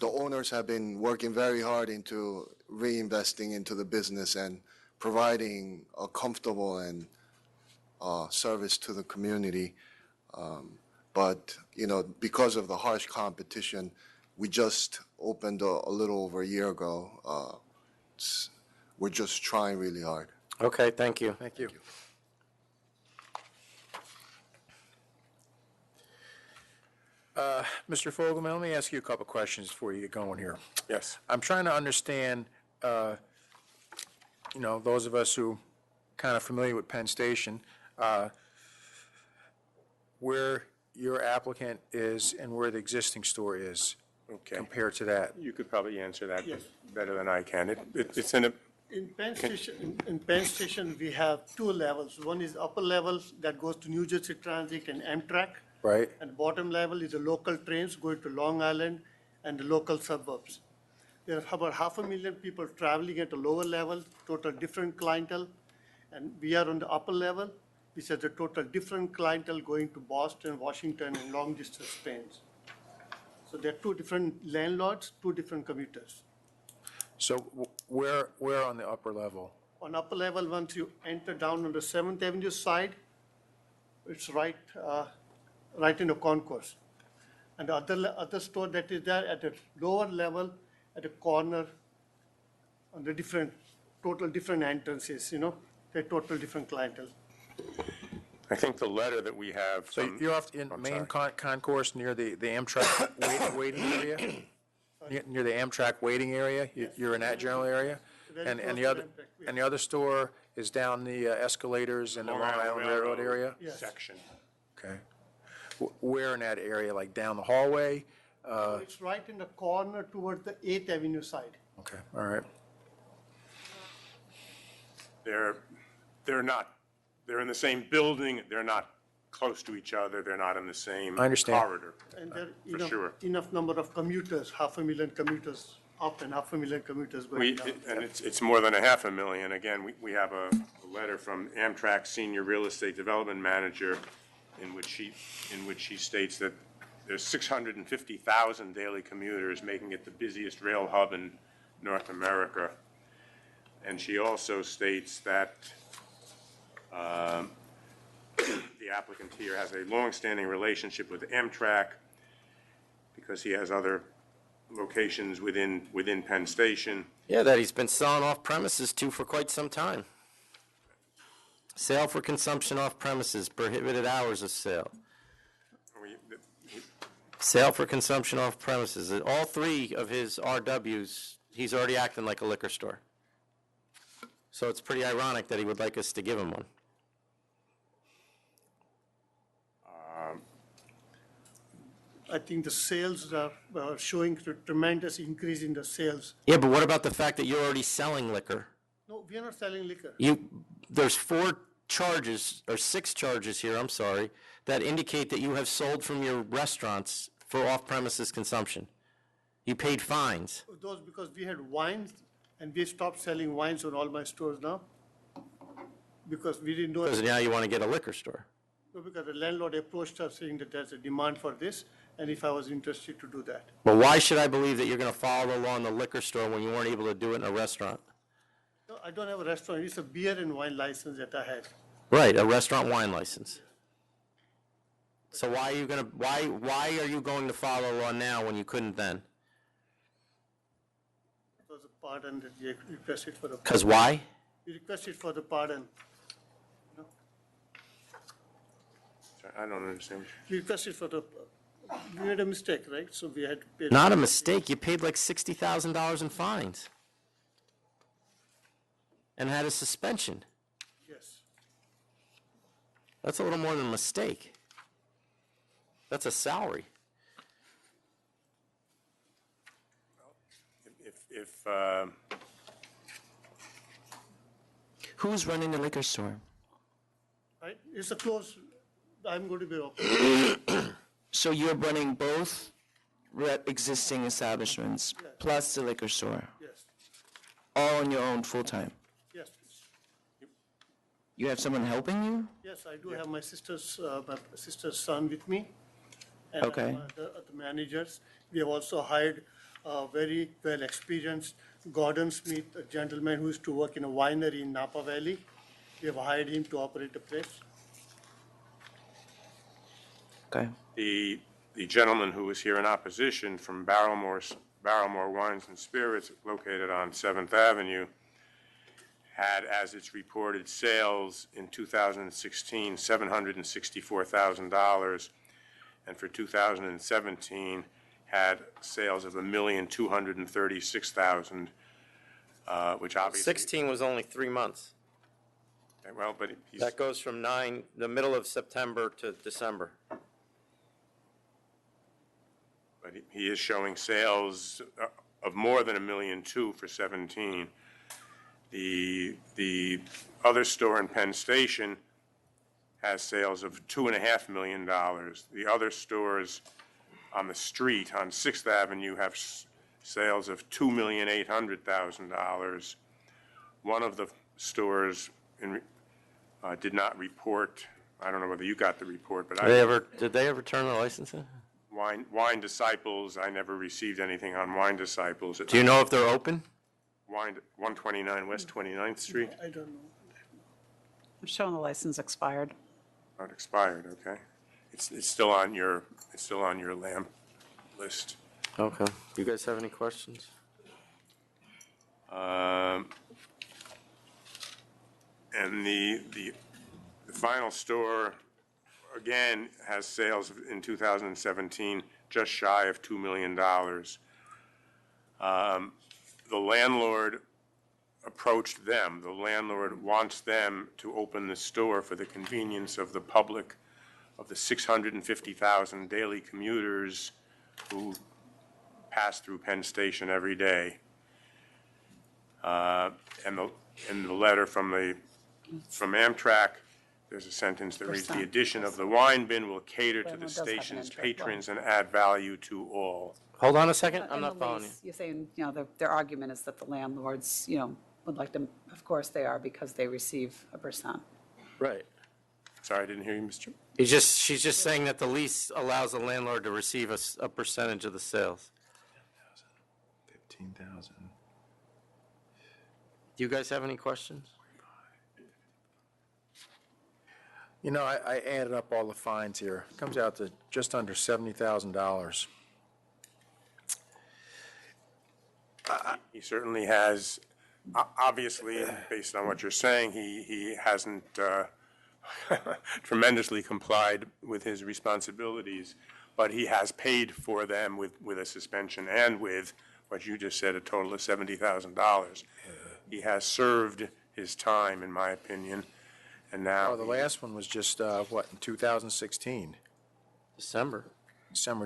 Speaker 21: The owners have been working very hard into reinvesting into the business and providing a comfortable and service to the community. But, because of the harsh competition, we just opened a little over a year ago. We're just trying really hard.
Speaker 2: Okay, thank you.
Speaker 5: Thank you. Mr. Fogelman, let me ask you a couple questions before you get going here.
Speaker 4: Yes.
Speaker 5: I'm trying to understand, those of us who kind of familiar with Penn Station, where your applicant is and where the existing store is compared to that.
Speaker 4: You could probably answer that
Speaker 11: Yes.
Speaker 4: better than I can. It's in a,
Speaker 11: In Penn Station, we have 2 levels. One is upper level that goes to New Jersey Transit and Amtrak.
Speaker 5: Right.
Speaker 11: And bottom level is the local trains going to Long Island and the local suburbs. There are about 500,000 people traveling at the lower level, total different clientele. And we are on the upper level, which is a total different clientele going to Boston, Washington, and long distance trains. So there are 2 different landlords, 2 different commuters.
Speaker 5: So where on the upper level?
Speaker 10: On upper level, once you enter down on the 7th Avenue side, it's right in the concourse. And the other store that is there at the lower level, at the corner, on the total different entrances, they're total different clientele.
Speaker 4: I think the letter that we have
Speaker 5: So
Speaker 4: from.
Speaker 5: you're off in main concourse near the Amtrak waiting area? Near the Amtrak waiting area? You're in that general area?
Speaker 10: Very
Speaker 5: And
Speaker 10: close
Speaker 5: the
Speaker 10: to
Speaker 5: other,
Speaker 10: Amtrak, yeah.
Speaker 5: and the other store is down the escalators in the Long Island Railroad area?
Speaker 10: Yes.
Speaker 4: Section.
Speaker 5: Okay. Where in that area, like down the hallway?
Speaker 10: So it's right in the corner towards the 8th Avenue side.
Speaker 5: Okay, all right.
Speaker 4: They're not, they're in the same building, they're not close to each other, they're not in the same
Speaker 5: I understand.
Speaker 4: corridor.
Speaker 10: And there
Speaker 4: For sure.
Speaker 10: enough number of commuters, 500,000 commuters up and 500,000 commuters going down.
Speaker 4: And it's more than 500,000. Again, we have a letter from Amtrak Senior Real Estate Development Manager in which she states that there's 650,000 daily commuters, making it the busiest rail hub in North America. And she also states that the applicant here has a longstanding relationship with Amtrak because he has other locations within Penn Station.
Speaker 2: Yeah, that he's been selling off premises to for quite some time. Sale for consumption off premises, prohibited hours of sale. Sale for consumption off premises. All three of his RWs, he's already acting like a liquor store. So it's pretty ironic that he would like us to give him one.
Speaker 10: I think the sales are showing a tremendous increase in the sales.
Speaker 2: Yeah, but what about the fact that you're already selling liquor?
Speaker 10: No, we are not selling liquor.
Speaker 2: There's 4 charges, or 6 charges here, I'm sorry, that indicate that you have sold from your restaurants for off-premises consumption. You paid fines.
Speaker 10: Those because we had wines and we stopped selling wines on all my stores now. Because we didn't know.
Speaker 2: Because now you want to get a liquor store.
Speaker 10: No, because the landlord approached us saying that there's a demand for this and if I was interested to do that.
Speaker 2: But why should I believe that you're going to follow the law in the liquor store when you weren't able to do it in a restaurant?
Speaker 10: No, I don't have a restaurant. It's a beer and wine license that I had.
Speaker 2: Right, a restaurant wine license. So why are you going to, why are you going to follow the law now when you couldn't then?
Speaker 10: It was a pardon that we requested for the.
Speaker 2: Because why?
Speaker 10: We requested for the pardon.
Speaker 4: I don't understand.
Speaker 10: We requested for the, we made a mistake, right? So we had to pay.
Speaker 2: Not a mistake, you paid like $60,000 in fines. And had a suspension.
Speaker 10: Yes.
Speaker 2: That's a little more than a mistake. That's a salary.
Speaker 4: If
Speaker 6: Who's running the liquor store?
Speaker 10: Right? It's a close, I'm going to be open.
Speaker 6: So you're running both existing establishments plus the liquor store?
Speaker 10: Yes.
Speaker 6: All on your own, full-time?
Speaker 10: Yes, please.
Speaker 6: You have someone helping you?
Speaker 10: Yes, I do have my sister's son with me. And
Speaker 6: Okay.
Speaker 10: the managers. We have also hired a very well-experienced Gordon Smith, a gentleman who used to work in a winery in Napa Valley. We have hired him to operate the place.
Speaker 6: Okay.
Speaker 4: the gentleman who was here in opposition from Barrymore Wines and Spirits, located on 7th Avenue, had as its reported sales in 2016, $764,000, and for 2017 had sales of $1,236,000, which obviously.
Speaker 2: 16 was only 3 months.
Speaker 4: Well, but he's.
Speaker 2: That goes from the middle of September to December.
Speaker 4: But he is showing sales of more than $1.2 million for 17. The other store in Penn Station has sales of $2.5 million. The other stores on the street on 6th Avenue have sales of $2,800,000. One of the stores did not report. I don't know whether you got the report, but
Speaker 2: Did they ever turn the license in?
Speaker 4: Wine Disciples, I never received anything on Wine Disciples.
Speaker 2: Do you know if they're open?
Speaker 4: 129 West 29th Street?
Speaker 10: I don't know.
Speaker 9: I'm showing the license expired.
Speaker 4: Not expired, okay. It's still on your lamb list.
Speaker 2: Okay. You guys have any questions?
Speaker 4: And the final store, again, has sales in 2017 just shy of $2 million. The landlord approached them. The landlord wants them to open the store for the convenience of the public, of the 650,000 daily commuters who pass through Penn Station every day. And in the letter from Amtrak, there's a sentence that reads, "The addition of the wine bin will cater to the station's patrons and add value to all."
Speaker 2: Hold on a second, I'm
Speaker 9: In
Speaker 2: not
Speaker 9: the
Speaker 2: following you.
Speaker 9: lease, you're saying, their argument is that the landlords, would like to, of course they are, because they receive a percent.
Speaker 2: Right.
Speaker 4: Sorry, I didn't hear you, Mr.
Speaker 2: She's just saying that the lease allows the landlord to receive a percentage of the sales.
Speaker 5: 15,000.
Speaker 2: Do you guys have any questions?
Speaker 5: I added up all the fines here. It comes out to just under $70,000.
Speaker 4: He certainly has, obviously, based on what you're saying, he hasn't tremendously complied with his responsibilities, but he has paid for them with a suspension and with what you just said, a total of $70,000. He has served his time, in my opinion, and now.
Speaker 5: Oh, the last one was just, in 2016?
Speaker 2: December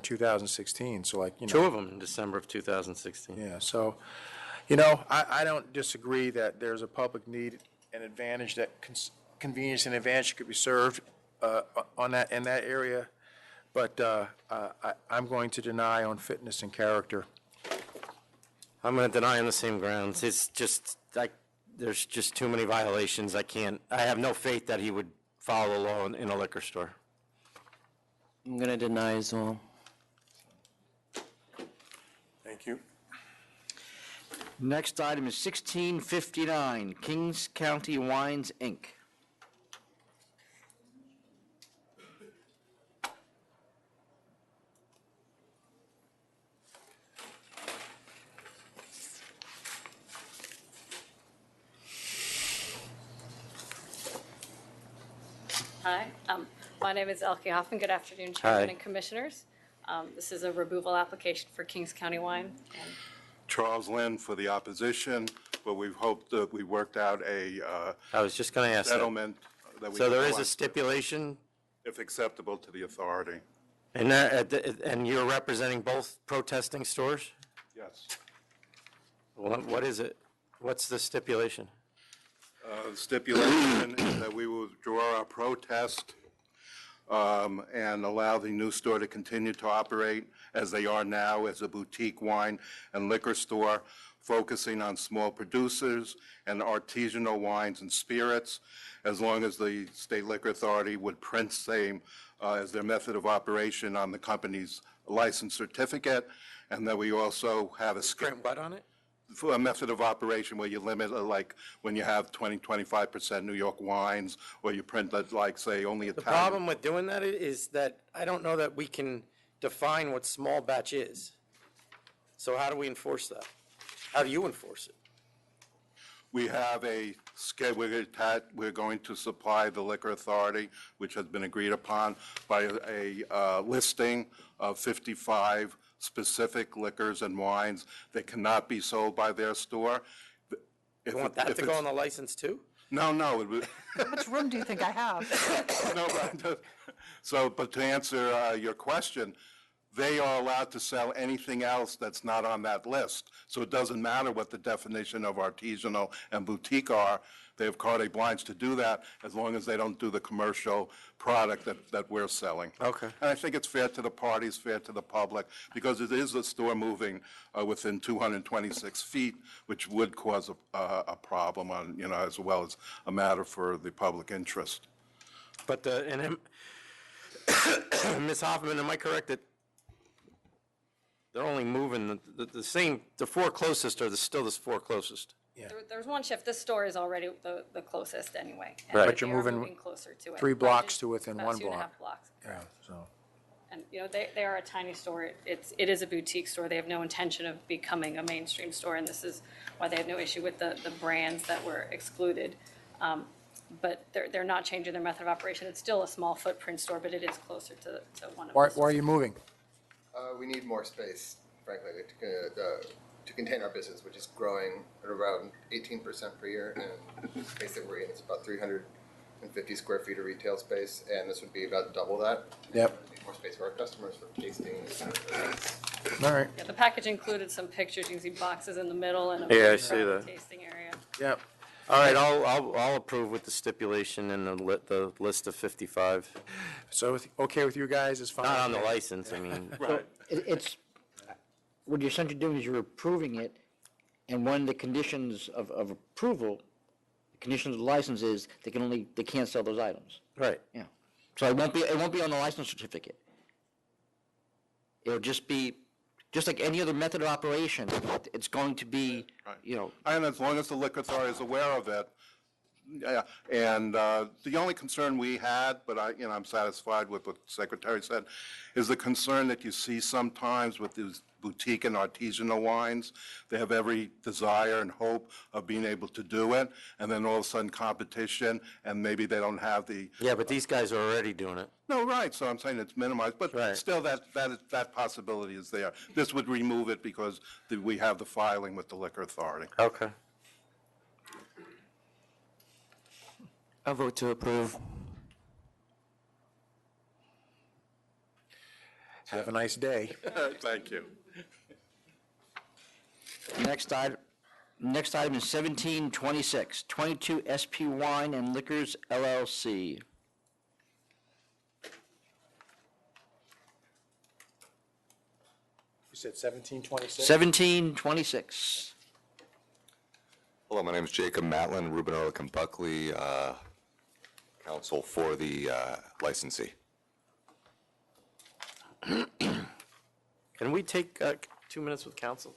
Speaker 5: 2016, so like,
Speaker 2: Two of them in December of 2016.
Speaker 5: Yeah, so, I don't disagree that there's a public need and advantage that convenience and advantage could be served in that area, but I'm going to deny on fitness and character.
Speaker 2: I'm going to deny on the same grounds. It's just, there's just too many violations. I have no faith that he would follow the law in a liquor store.
Speaker 6: I'm going to deny as well.
Speaker 4: Thank you.
Speaker 1: Next item is 1659, Kings County Wines, Inc.
Speaker 7: Hi, my name is Elke Hoffman. Good afternoon, Chairman
Speaker 2: Hi.
Speaker 7: and Commissioners. This is a removal application for Kings County Wine. And
Speaker 18: Charles Lynn for the opposition, but we've hoped that we worked out a
Speaker 2: I was just going to ask that.
Speaker 18: settlement. That we
Speaker 2: So there
Speaker 18: can
Speaker 2: is
Speaker 18: go
Speaker 2: a
Speaker 18: on,
Speaker 2: stipulation,
Speaker 18: if acceptable to the authority.
Speaker 2: and you're representing both protesting stores?
Speaker 18: Yes.
Speaker 2: What is it? What's the stipulation?
Speaker 18: Stipulation is that we will withdraw our protest and allow the new store to continue to operate as they are now as a boutique wine and liquor store, focusing on small producers and artisanal wines and spirits, as long as the State Liquor Authority would print same as their method of operation on the company's license certificate, and that we also have a
Speaker 2: Print what on it?
Speaker 18: for a method of operation where you limit, like, when you have 25% New York wines, or you print that, like, say, only
Speaker 2: The
Speaker 18: Italian.
Speaker 2: problem with doing that is that I don't know that we can define what small batch is. So how do we enforce that? How do you enforce it?
Speaker 18: We have a schedule, we're going to supply the liquor authority, which has been agreed upon, by a listing of 55 specific liquors and wines that cannot be sold by their store.
Speaker 2: You want that to go on the license too?
Speaker 18: No, no. it would-
Speaker 9: How much room do you think I have?
Speaker 18: No, but to answer your question, they are allowed to sell anything else that's not on that list. So it doesn't matter what the definition of artisanal and boutique are. They have carte blanche to do that as long as they don't do the commercial product that we're selling.
Speaker 2: Okay.
Speaker 18: And I think it's fair to the parties, fair to the public, because it is a store moving within 226 feet, which would cause a problem on, as well as a matter for the public interest.
Speaker 2: But Ms. Hoffman, am I correct that They're only moving the same, the four closest are still the four closest.
Speaker 7: There's one shift, this store is already the closest anyway. and
Speaker 2: Right.
Speaker 5: But you're
Speaker 7: they are
Speaker 5: moving
Speaker 7: closer to it.
Speaker 5: 3
Speaker 7: But
Speaker 5: blocks
Speaker 7: it's
Speaker 5: to within
Speaker 7: about
Speaker 5: 1
Speaker 7: 2.5
Speaker 5: block.
Speaker 7: blocks.
Speaker 5: Yeah, so.
Speaker 7: And, you know, they are a tiny store. It is a boutique store. They have no intention of becoming a mainstream store, and this is why they have no issue with the brands that were excluded. But they're not changing their method of operation. It's still a small footprint store, but it is closer to one of
Speaker 5: Why
Speaker 7: the.
Speaker 5: are you moving?
Speaker 14: We need more space, frankly, to contain our business, which is growing at around 18% per year. And the space that we're in is about 350 square feet of retail space, and this would be about double that.
Speaker 5: Yep.
Speaker 14: We need more space for our customers for tasting.
Speaker 5: All right.
Speaker 7: Yeah, the package included some pictures. You can see boxes in the middle and a
Speaker 2: Yeah, I
Speaker 7: big
Speaker 2: see
Speaker 7: private
Speaker 2: that.
Speaker 7: tasting area.
Speaker 5: Yep.
Speaker 2: All right, I'll approve with the stipulation and the list of 55.
Speaker 5: So okay with you guys is fine?
Speaker 2: Not on the license, I mean.
Speaker 1: So it's, what you're essentially doing is you're approving it, and one of the conditions of approval, the conditions of the license is they can't sell those items.
Speaker 2: Right.
Speaker 1: Yeah. So it won't be on the license certificate. It'll just be, just like any other method of operation, it's going to be, you know,
Speaker 18: And as long as the liquor authority is aware of it, yeah, and the only concern we had, but I'm satisfied with what the Secretary said, is the concern that you see sometimes with these boutique and artisanal wines. They have every desire and hope of being able to do it, and then all of a sudden competition, and maybe they don't have the.
Speaker 2: Yeah, but these guys are already doing it.
Speaker 18: No, right, so I'm saying it's minimized, but still that possibility is there. This would remove it because we have the filing with the liquor authority.
Speaker 2: Okay.
Speaker 6: I vote to approve.
Speaker 5: Have a nice day.
Speaker 18: Thank you.
Speaker 1: next item is 1726, 22 SP Wine and Liquors LLC.
Speaker 5: You said 1726?
Speaker 1: 1726.
Speaker 22: Hello, my name is Jacob Matlin, Ruben Ehrlich and Buckley, counsel for the licensee.
Speaker 2: Can we take 2 minutes with counsel?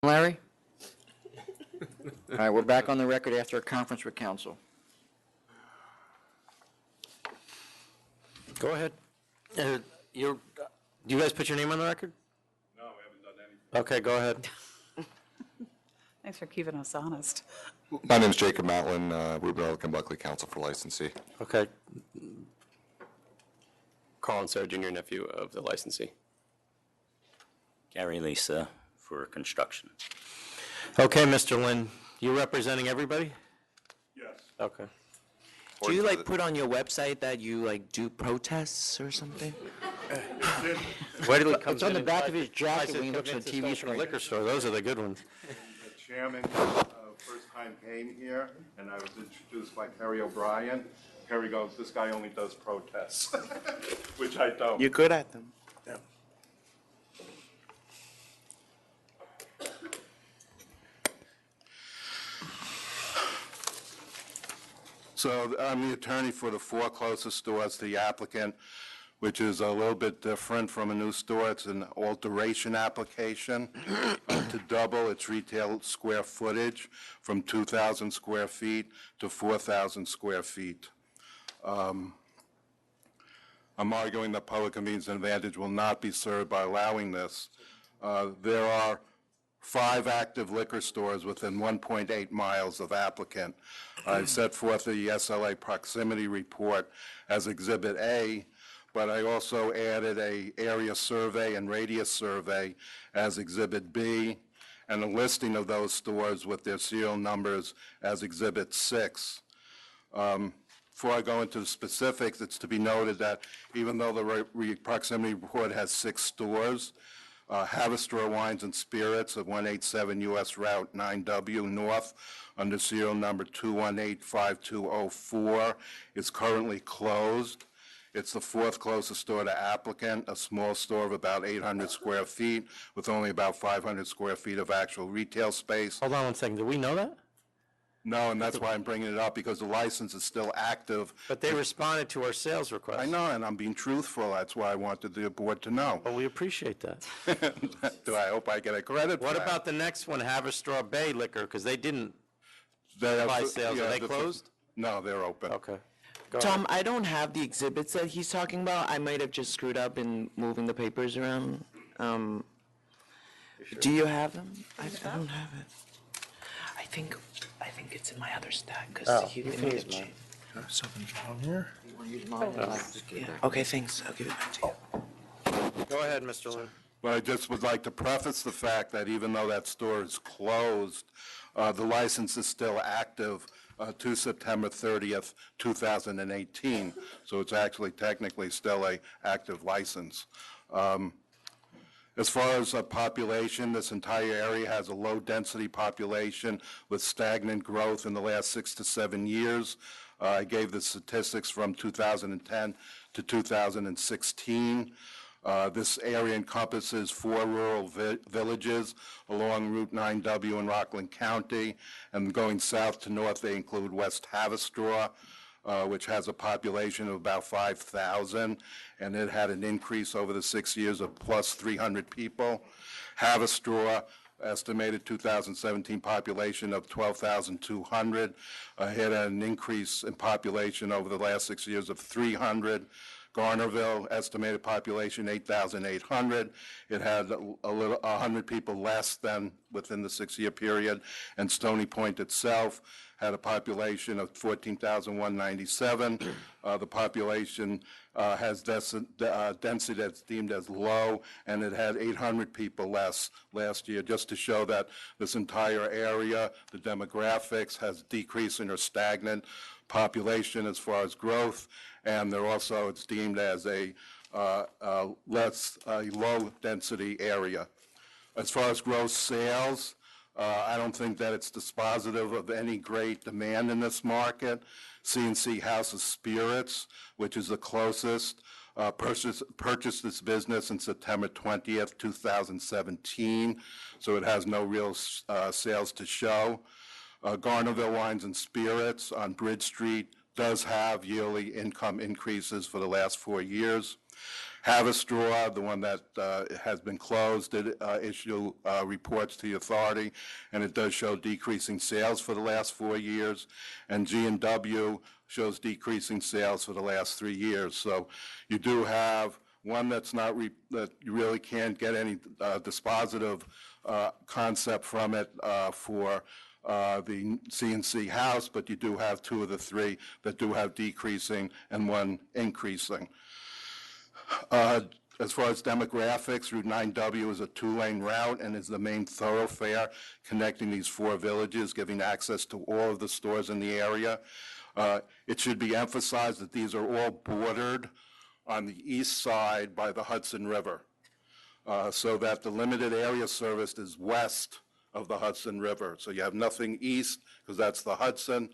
Speaker 1: Larry? All right, we're back on the record after a conference with council.
Speaker 2: Go ahead. Do you guys put your name on the record?
Speaker 18: No, we haven't done anything.
Speaker 2: Okay, go ahead.
Speaker 9: Thanks for keeping us honest.
Speaker 22: My name is Jacob Matlin, Reuben Ehrlich Buckley, counsel for licensee.
Speaker 2: Okay.
Speaker 8: Colin So, junior nephew of the licensee.
Speaker 13: Gary Lisa for construction.
Speaker 2: Okay, Mr. Lynn, you representing everybody?
Speaker 18: Yes.
Speaker 2: Okay.
Speaker 6: Do you like put on your website that you like do protests or something?
Speaker 2: Where did he
Speaker 1: It's on the back of his jacket when he looks at the TV screen.
Speaker 2: Liquor store, those are the good ones.
Speaker 18: The chairman first time came here, and I was introduced by Kerry O'Brien. Kerry goes, "This guy only does protests," which I don't.
Speaker 6: You're good at them.
Speaker 18: So I'm the attorney for the four closest stores to the applicant, which is a little bit different from a new store. It's an alteration application to double its retail square footage from 2,000 square feet to 4,000 square feet. I'm arguing that public convenience and advantage will not be served by allowing this. There are 5 active liquor stores within 1.8 miles of applicant. I set forth the SLA proximity report as Exhibit A, but I also added a area survey and radius survey as Exhibit B, and a listing of those stores with their serial numbers as Exhibit 6. Before I go into the specifics, it's to be noted that even though the proximity report has 6 stores, Haverstraw Wines and Spirits of 187 US Route 9W North under serial number 2185204 is currently closed. It's the 4th closest store to applicant, a small store of about 800 square feet with only about 500 square feet of actual retail space.
Speaker 2: Hold on one second, do we know that?
Speaker 18: No, and that's why I'm bringing it up, because the license is still active.
Speaker 2: But they responded to our sales request.
Speaker 18: I know, and I'm being truthful. That's why I wanted the board to know.
Speaker 2: Well, we appreciate that.
Speaker 18: Do I hope I get a credit for
Speaker 2: What
Speaker 18: that?
Speaker 2: about the next one, Haverstraw Bay Liquor, because they didn't
Speaker 18: They have-
Speaker 2: buy sales,
Speaker 18: yeah,
Speaker 2: are they
Speaker 18: the-
Speaker 2: closed?
Speaker 18: No, they're open.
Speaker 2: Okay.
Speaker 6: Tom, I don't have the exhibits that he's talking about. I might have just screwed up in moving the papers around. Do you have them? I don't have it. I think it's in my other stack because he
Speaker 2: you
Speaker 6: made
Speaker 2: can
Speaker 6: a
Speaker 2: use mine.
Speaker 6: change.
Speaker 5: Something down here?
Speaker 6: Okay, thanks. I'll give it back to you.
Speaker 2: Go ahead, Mr. Lynn.
Speaker 18: But I just would like to preface the fact that even though that store is closed, the license is still active to September 30th, 2018. So it's actually technically still a active license. As far as population, this entire area has a low-density population with stagnant growth in the last 6 to 7 years. I gave the statistics from 2010 to 2016. This area encompasses 4 rural villages along Route 9W in Rockland County, and going south to north, they include West Haverstraw, which has a population of about 5,000, and it had an increase over the 6 years of plus 300 people. Haverstraw, estimated 2017 population of 12,200, had an increase in population over the last 6 years of 300. Garnerville, estimated population 8,800. It had a little 100 people less than within the 6-year period. And Stony Point itself had a population of 14,197. The population has density that's deemed as low, and it had 800 people less last year, just to show that this entire area, the demographics, has decreased or stagnant population as far as growth, and they're also, it's deemed as a low-density area. As far as gross sales, I don't think that it's dispositive of any great demand in this market. C&C House of Spirits, which is the closest, purchased this business in September 20th, 2017, so it has no real sales to show. Garnerville Wines and Spirits on Bridge Street does have yearly income increases for the last 4 years. Haverstraw, the one that has been closed, did issue reports to the authority, and it does show decreasing sales for the last 4 years. And G&W shows decreasing sales for the last 3 years. So you do have one that's not, that you really can't get any dispositive concept from it for the CNC house, but you do have 2 of the 3 that do have decreasing and 1 increasing. As far as demographics, Route 9W is a 2-lane route and is the main thoroughfare connecting these 4 villages, giving access to all of the stores in the area. It should be emphasized that these are all bordered on the east side by the Hudson River, so that the limited area serviced is west of the Hudson River. So you have nothing east, because that's the Hudson,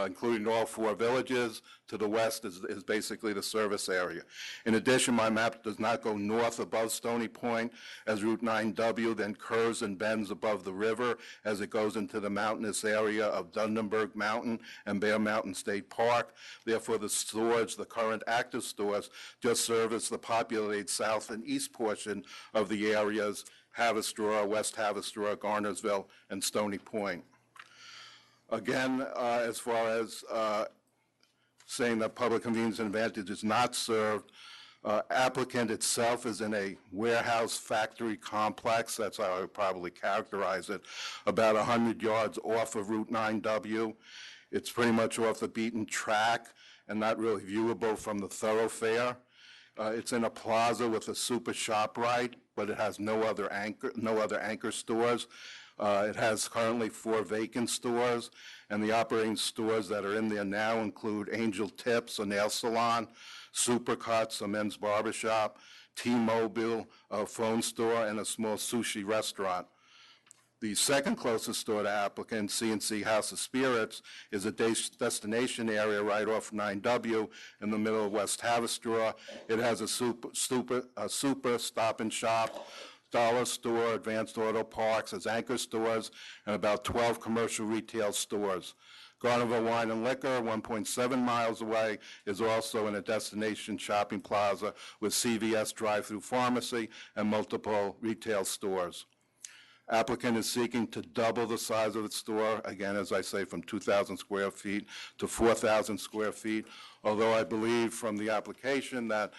Speaker 18: including all 4 villages. To the west is basically the service area. In addition, my map does not go north above Stony Point, as Route 9W then curves and bends above the river as it goes into the mountainous area of Dundenberg Mountain and Bear Mountain State Park. Therefore, the stores, the current active stores, just service the populated south and east portion of the areas, Haverstraw, West Haverstraw, Garnersville, and Stony Point. Again, as far as saying that public convenience and advantage is not served, applicant itself is in a warehouse factory complex, that's how I would probably characterize it, about 100 yards off of Route 9W. It's pretty much off the beaten track and not really viewable from the thoroughfare. It's in a plaza with a super ShopRite, but it has no other anchor stores. It has currently 4 vacant stores, and the operating stores that are in there now include Angel Tips, a nail salon, Supercuts, a men's barbershop, T-Mobile, a phone store, and a small sushi restaurant. The second closest store to applicant, CNC House of Spirits, is a destination area right off 9W in the middle of West Haverstraw. It has a super Stop and Shop, Dollar Store, Advanced Auto Parks as anchor stores, and about 12 commercial retail stores. Garnerville Wine and Liquor, 1.7 miles away, is also in a destination shopping plaza with CVS drive-through pharmacy and multiple retail stores. Applicant is seeking to double the size of its store, again, as I say, from 2,000 square feet to 4,000 square feet, although I believe from the application that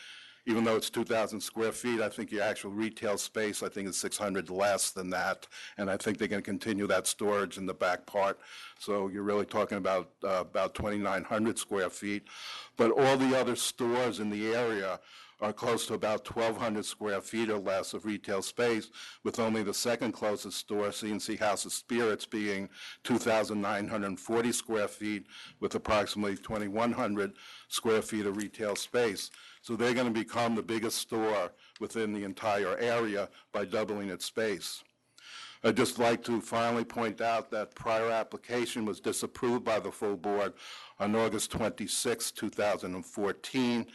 Speaker 18: even though it's 2,000 square feet, I think your actual retail space, I think, is 600 less than that, and I think they're going to continue that storage in the back part. So you're really talking about 2,900 square feet. But all the other stores in the area are close to about 1,200 square feet or less of retail space, with only the second closest store, CNC House of Spirits, being 2,940 square feet with approximately 2,100 square feet of retail space. So they're going to become the biggest store within the entire area by doubling its space. I'd just like to finally point out that prior application was disapproved by the full board on August 26, 2014.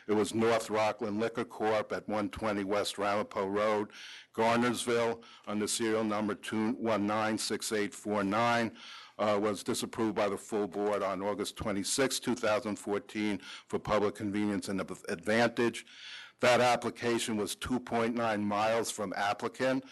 Speaker 18: It was North Rockland Liquor Corp. At 120 West Ramapo Road, Garnersville, under serial number 2196849, was disapproved by the full board on August 26, 2014 for public convenience and advantage. That application was 2.9 miles from applicant,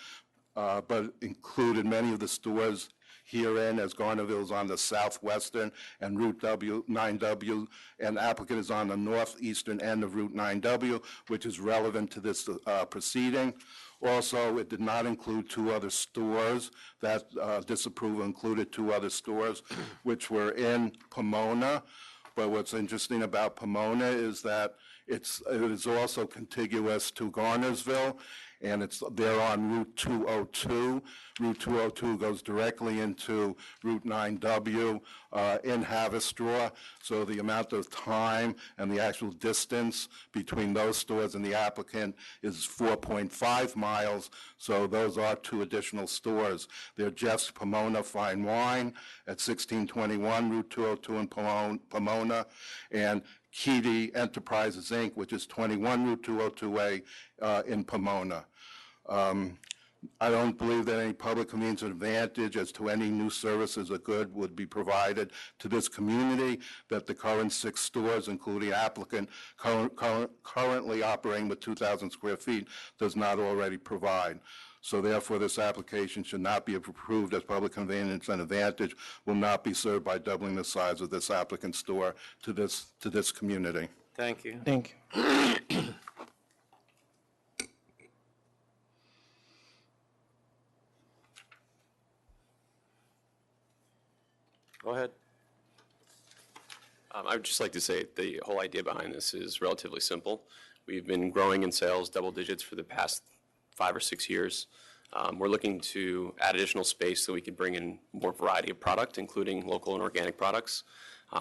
Speaker 18: but included many of the stores herein, as Garnerville is on the southwestern and Route 9W, and applicant is on the northeastern end of Route 9W, which is relevant to this proceeding. Also, it did not include 2 other stores. That disapproval included 2 other stores, which were in Pomona. But what's interesting about Pomona is that it is also contiguous to Garnersville, and they're on Route 202. Route 202 goes directly into Route 9W in Haverstraw, so the amount of time and the actual distance between those stores and the applicant is 4.5 miles, so those are 2 additional stores. They're Jeff's Pomona Fine Wine at 1621 Route 202 in Pomona, and Keedy Enterprises, Inc., which is 21 Route 202A in Pomona. I don't believe that any public convenience advantage as to any new services or good would be provided to this community that the current 6 stores, including applicant currently operating with 2,000 square feet, does not already provide. So therefore, this application should not be approved as public convenience and advantage will not be served by doubling the size of this applicant store to this community.
Speaker 2: Thank you.
Speaker 6: Thank you.
Speaker 2: Go ahead.
Speaker 8: I would just like to say the whole idea behind this is relatively simple. We've been growing in sales double digits for the past 5 or 6 years. We're looking to add additional space so we can bring in more variety of product, including local and organic products.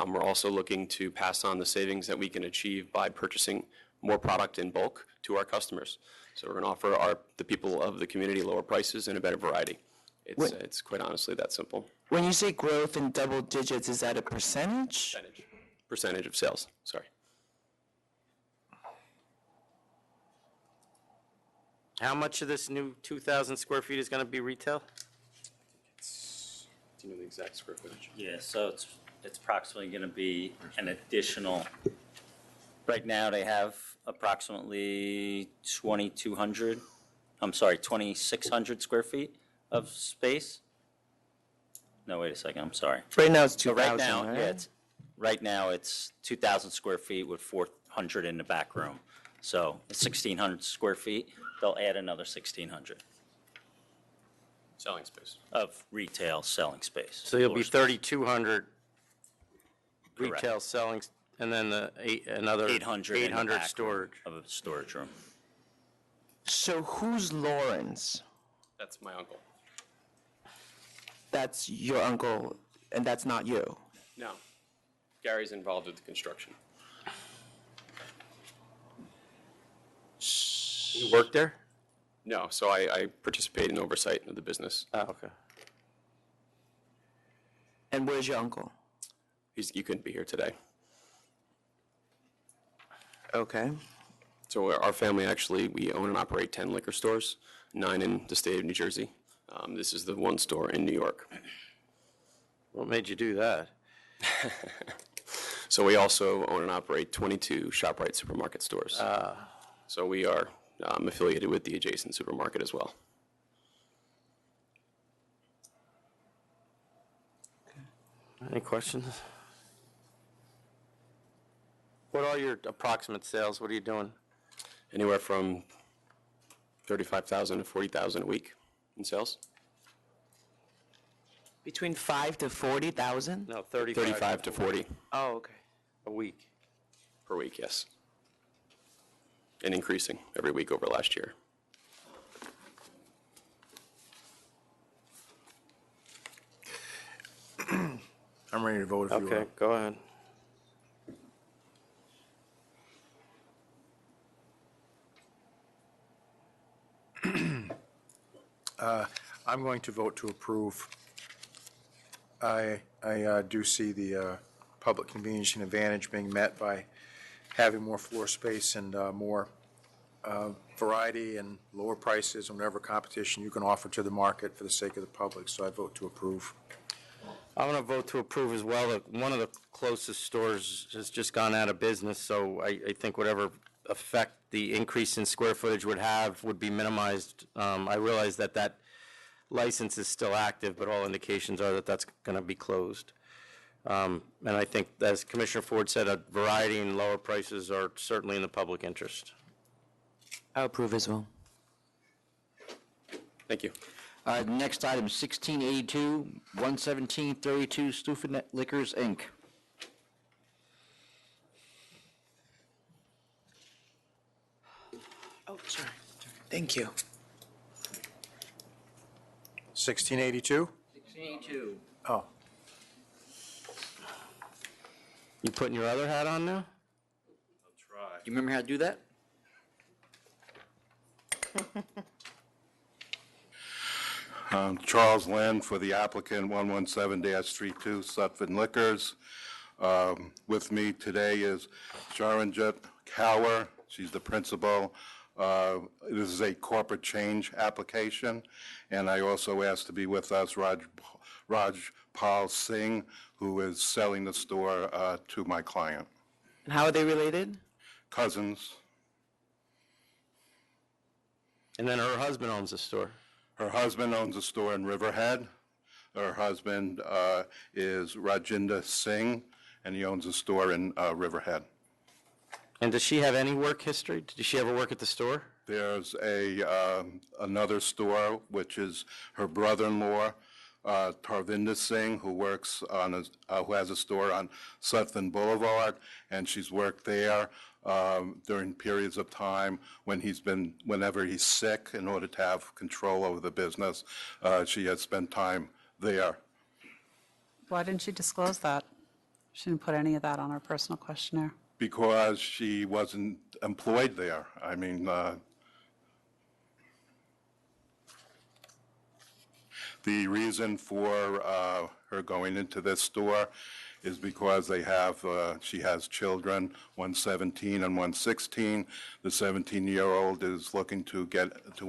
Speaker 8: We're also looking to pass on the savings that we can achieve by purchasing more product in bulk to our customers. So we're going to offer the people of the community lower prices and a better variety. It's quite honestly that simple.
Speaker 6: When you say growth in double digits, is that a percentage?
Speaker 8: Percentage of sales, sorry.
Speaker 2: How much of this new 2,000 square feet is going to be retail?
Speaker 8: Do you know the exact square footage?
Speaker 13: Yeah, so it's approximately going to be an additional, right now they have approximately 2,600 square feet of space. No, wait a second, I'm sorry.
Speaker 6: Right now it's
Speaker 13: So
Speaker 6: 2,000,
Speaker 13: right now,
Speaker 6: right?
Speaker 13: right now it's 2,000 square feet with 400 in the back room. So it's 1,600 square feet, they'll add another 1,600
Speaker 8: Selling space.
Speaker 13: of retail selling space.
Speaker 2: So you'll be
Speaker 13: Floor space.
Speaker 2: 3,200
Speaker 13: Correct.
Speaker 2: retail selling, and then another
Speaker 13: 800 in the
Speaker 2: 800
Speaker 13: back room
Speaker 2: storage.
Speaker 13: of a storage room.
Speaker 6: So who's Lawrence?
Speaker 8: That's my uncle.
Speaker 6: That's your uncle, and that's not you?
Speaker 8: No. Gary's involved with the construction.
Speaker 2: You work there?
Speaker 8: No, so I participate in oversight of the business.
Speaker 2: Oh, okay.
Speaker 6: And where's your uncle?
Speaker 8: You couldn't be here today.
Speaker 6: Okay.
Speaker 8: So our family actually, we own and operate 10 liquor stores, 9 in the state of New Jersey. This is the one store in New York.
Speaker 2: What made you do that?
Speaker 8: So we also own and operate 22 ShopRite supermarket stores. So we are affiliated with the adjacent supermarket as well.
Speaker 2: Any questions? What are your approximate sales? What are you doing?
Speaker 8: Anywhere from 35,000 to 40,000 a week in sales.
Speaker 6: Between 5 to 40,000?
Speaker 2: No, 35.
Speaker 8: 35 to 40
Speaker 6: Oh, okay.
Speaker 2: A week.
Speaker 8: per week, yes. And increasing every week over last year.
Speaker 5: I'm ready to vote if you
Speaker 2: Okay,
Speaker 5: are.
Speaker 2: go ahead.
Speaker 5: I'm going to vote to approve. I do see the public convenience and advantage being met by having more floor space and more variety and lower prices and whatever competition you can offer to the market for the sake of the public. So I vote to approve.
Speaker 2: I'm going to vote to approve as well. One of the closest stores has just gone out of business, so I think whatever effect the increase in square footage would have would be minimized. I realize that that license is still active, but all indications are that that's going to be closed. And I think, as Commissioner Ford said, a variety and lower prices are certainly in the public interest.
Speaker 6: I approve as well.
Speaker 8: Thank you.
Speaker 1: Next item, 1682, 11732 Stufan Liquors, Inc.
Speaker 6: Oh, sorry. Thank you.
Speaker 5: 1682?
Speaker 1: 1682.
Speaker 5: Oh.
Speaker 2: You putting your other hat on now?
Speaker 1: Do you remember how to do that?
Speaker 18: Charles Lynn for the applicant, 117-32 Sutphin Liquors. With me today is Sharonjit Kaur. She's the principal This is a corporate change application, and I also asked to be with us Rajpal Singh, who is selling the store to my client.
Speaker 6: And how are they related?
Speaker 18: Cousins.
Speaker 2: And then her husband owns the store.
Speaker 18: Her husband owns a store in Riverhead. Her husband is Rajinder Singh, and he owns a store in Riverhead.
Speaker 2: And does she have any work history? Did she ever work at the store?
Speaker 18: There's another store, which is her brother-in-law, Tarvinder Singh, who works who has a store on Sutphin Boulevard, and she's worked there during periods of time whenever he's sick, in order to have control over the business. She has spent time there.
Speaker 9: Why didn't she disclose that? She didn't put any of that on her personal questionnaire.
Speaker 18: Because she wasn't employed there. I mean, the reason for her going into this store is because she has children, one 17 and one 16. The 17-year-old is looking to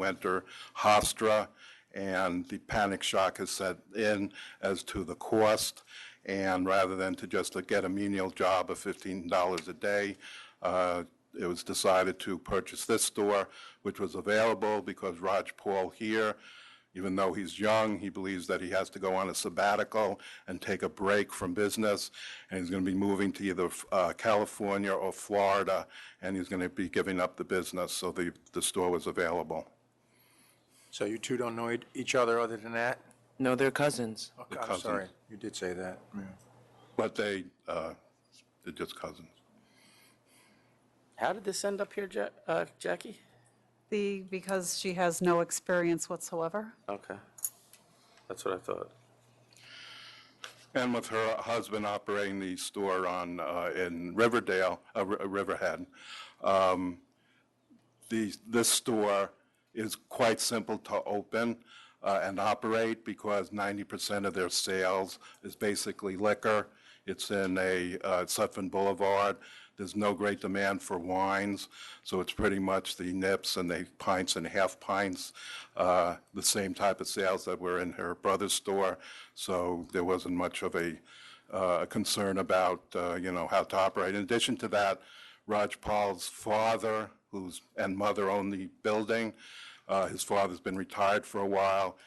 Speaker 18: enter Hofstra, and the panic shock has set in as to the cost. And rather than to just get a menial job of $15 a day, it was decided to purchase this store, which was available because Rajpal here, even though he's young, he believes that he has to go on a sabbatical and take a break from business, and he's going to be moving to either California or Florida, and he's going to be giving up the business, so the store was available.
Speaker 5: So you two don't know each other other than that?
Speaker 6: No, they're cousins.
Speaker 5: Okay,
Speaker 18: They're
Speaker 5: I'm
Speaker 18: cousins.
Speaker 5: sorry, you did say that. Yeah.
Speaker 18: But they're just cousins.
Speaker 2: How did this end up here, Jackie?
Speaker 9: Because she has no experience whatsoever.
Speaker 2: Okay. That's what I thought.
Speaker 18: And with her husband operating the store in Riverdale, Riverhead, this store is quite simple to open and operate because 90% of their sales is basically liquor. It's in Sutphin Boulevard. There's no great demand for wines, so it's pretty much the nips and the pints and half pints, the same type of sales that were in her brother's store. So there wasn't much of a concern about how to operate. In addition to that, Rajpal's father and mother own the building. His father's been retired for a while.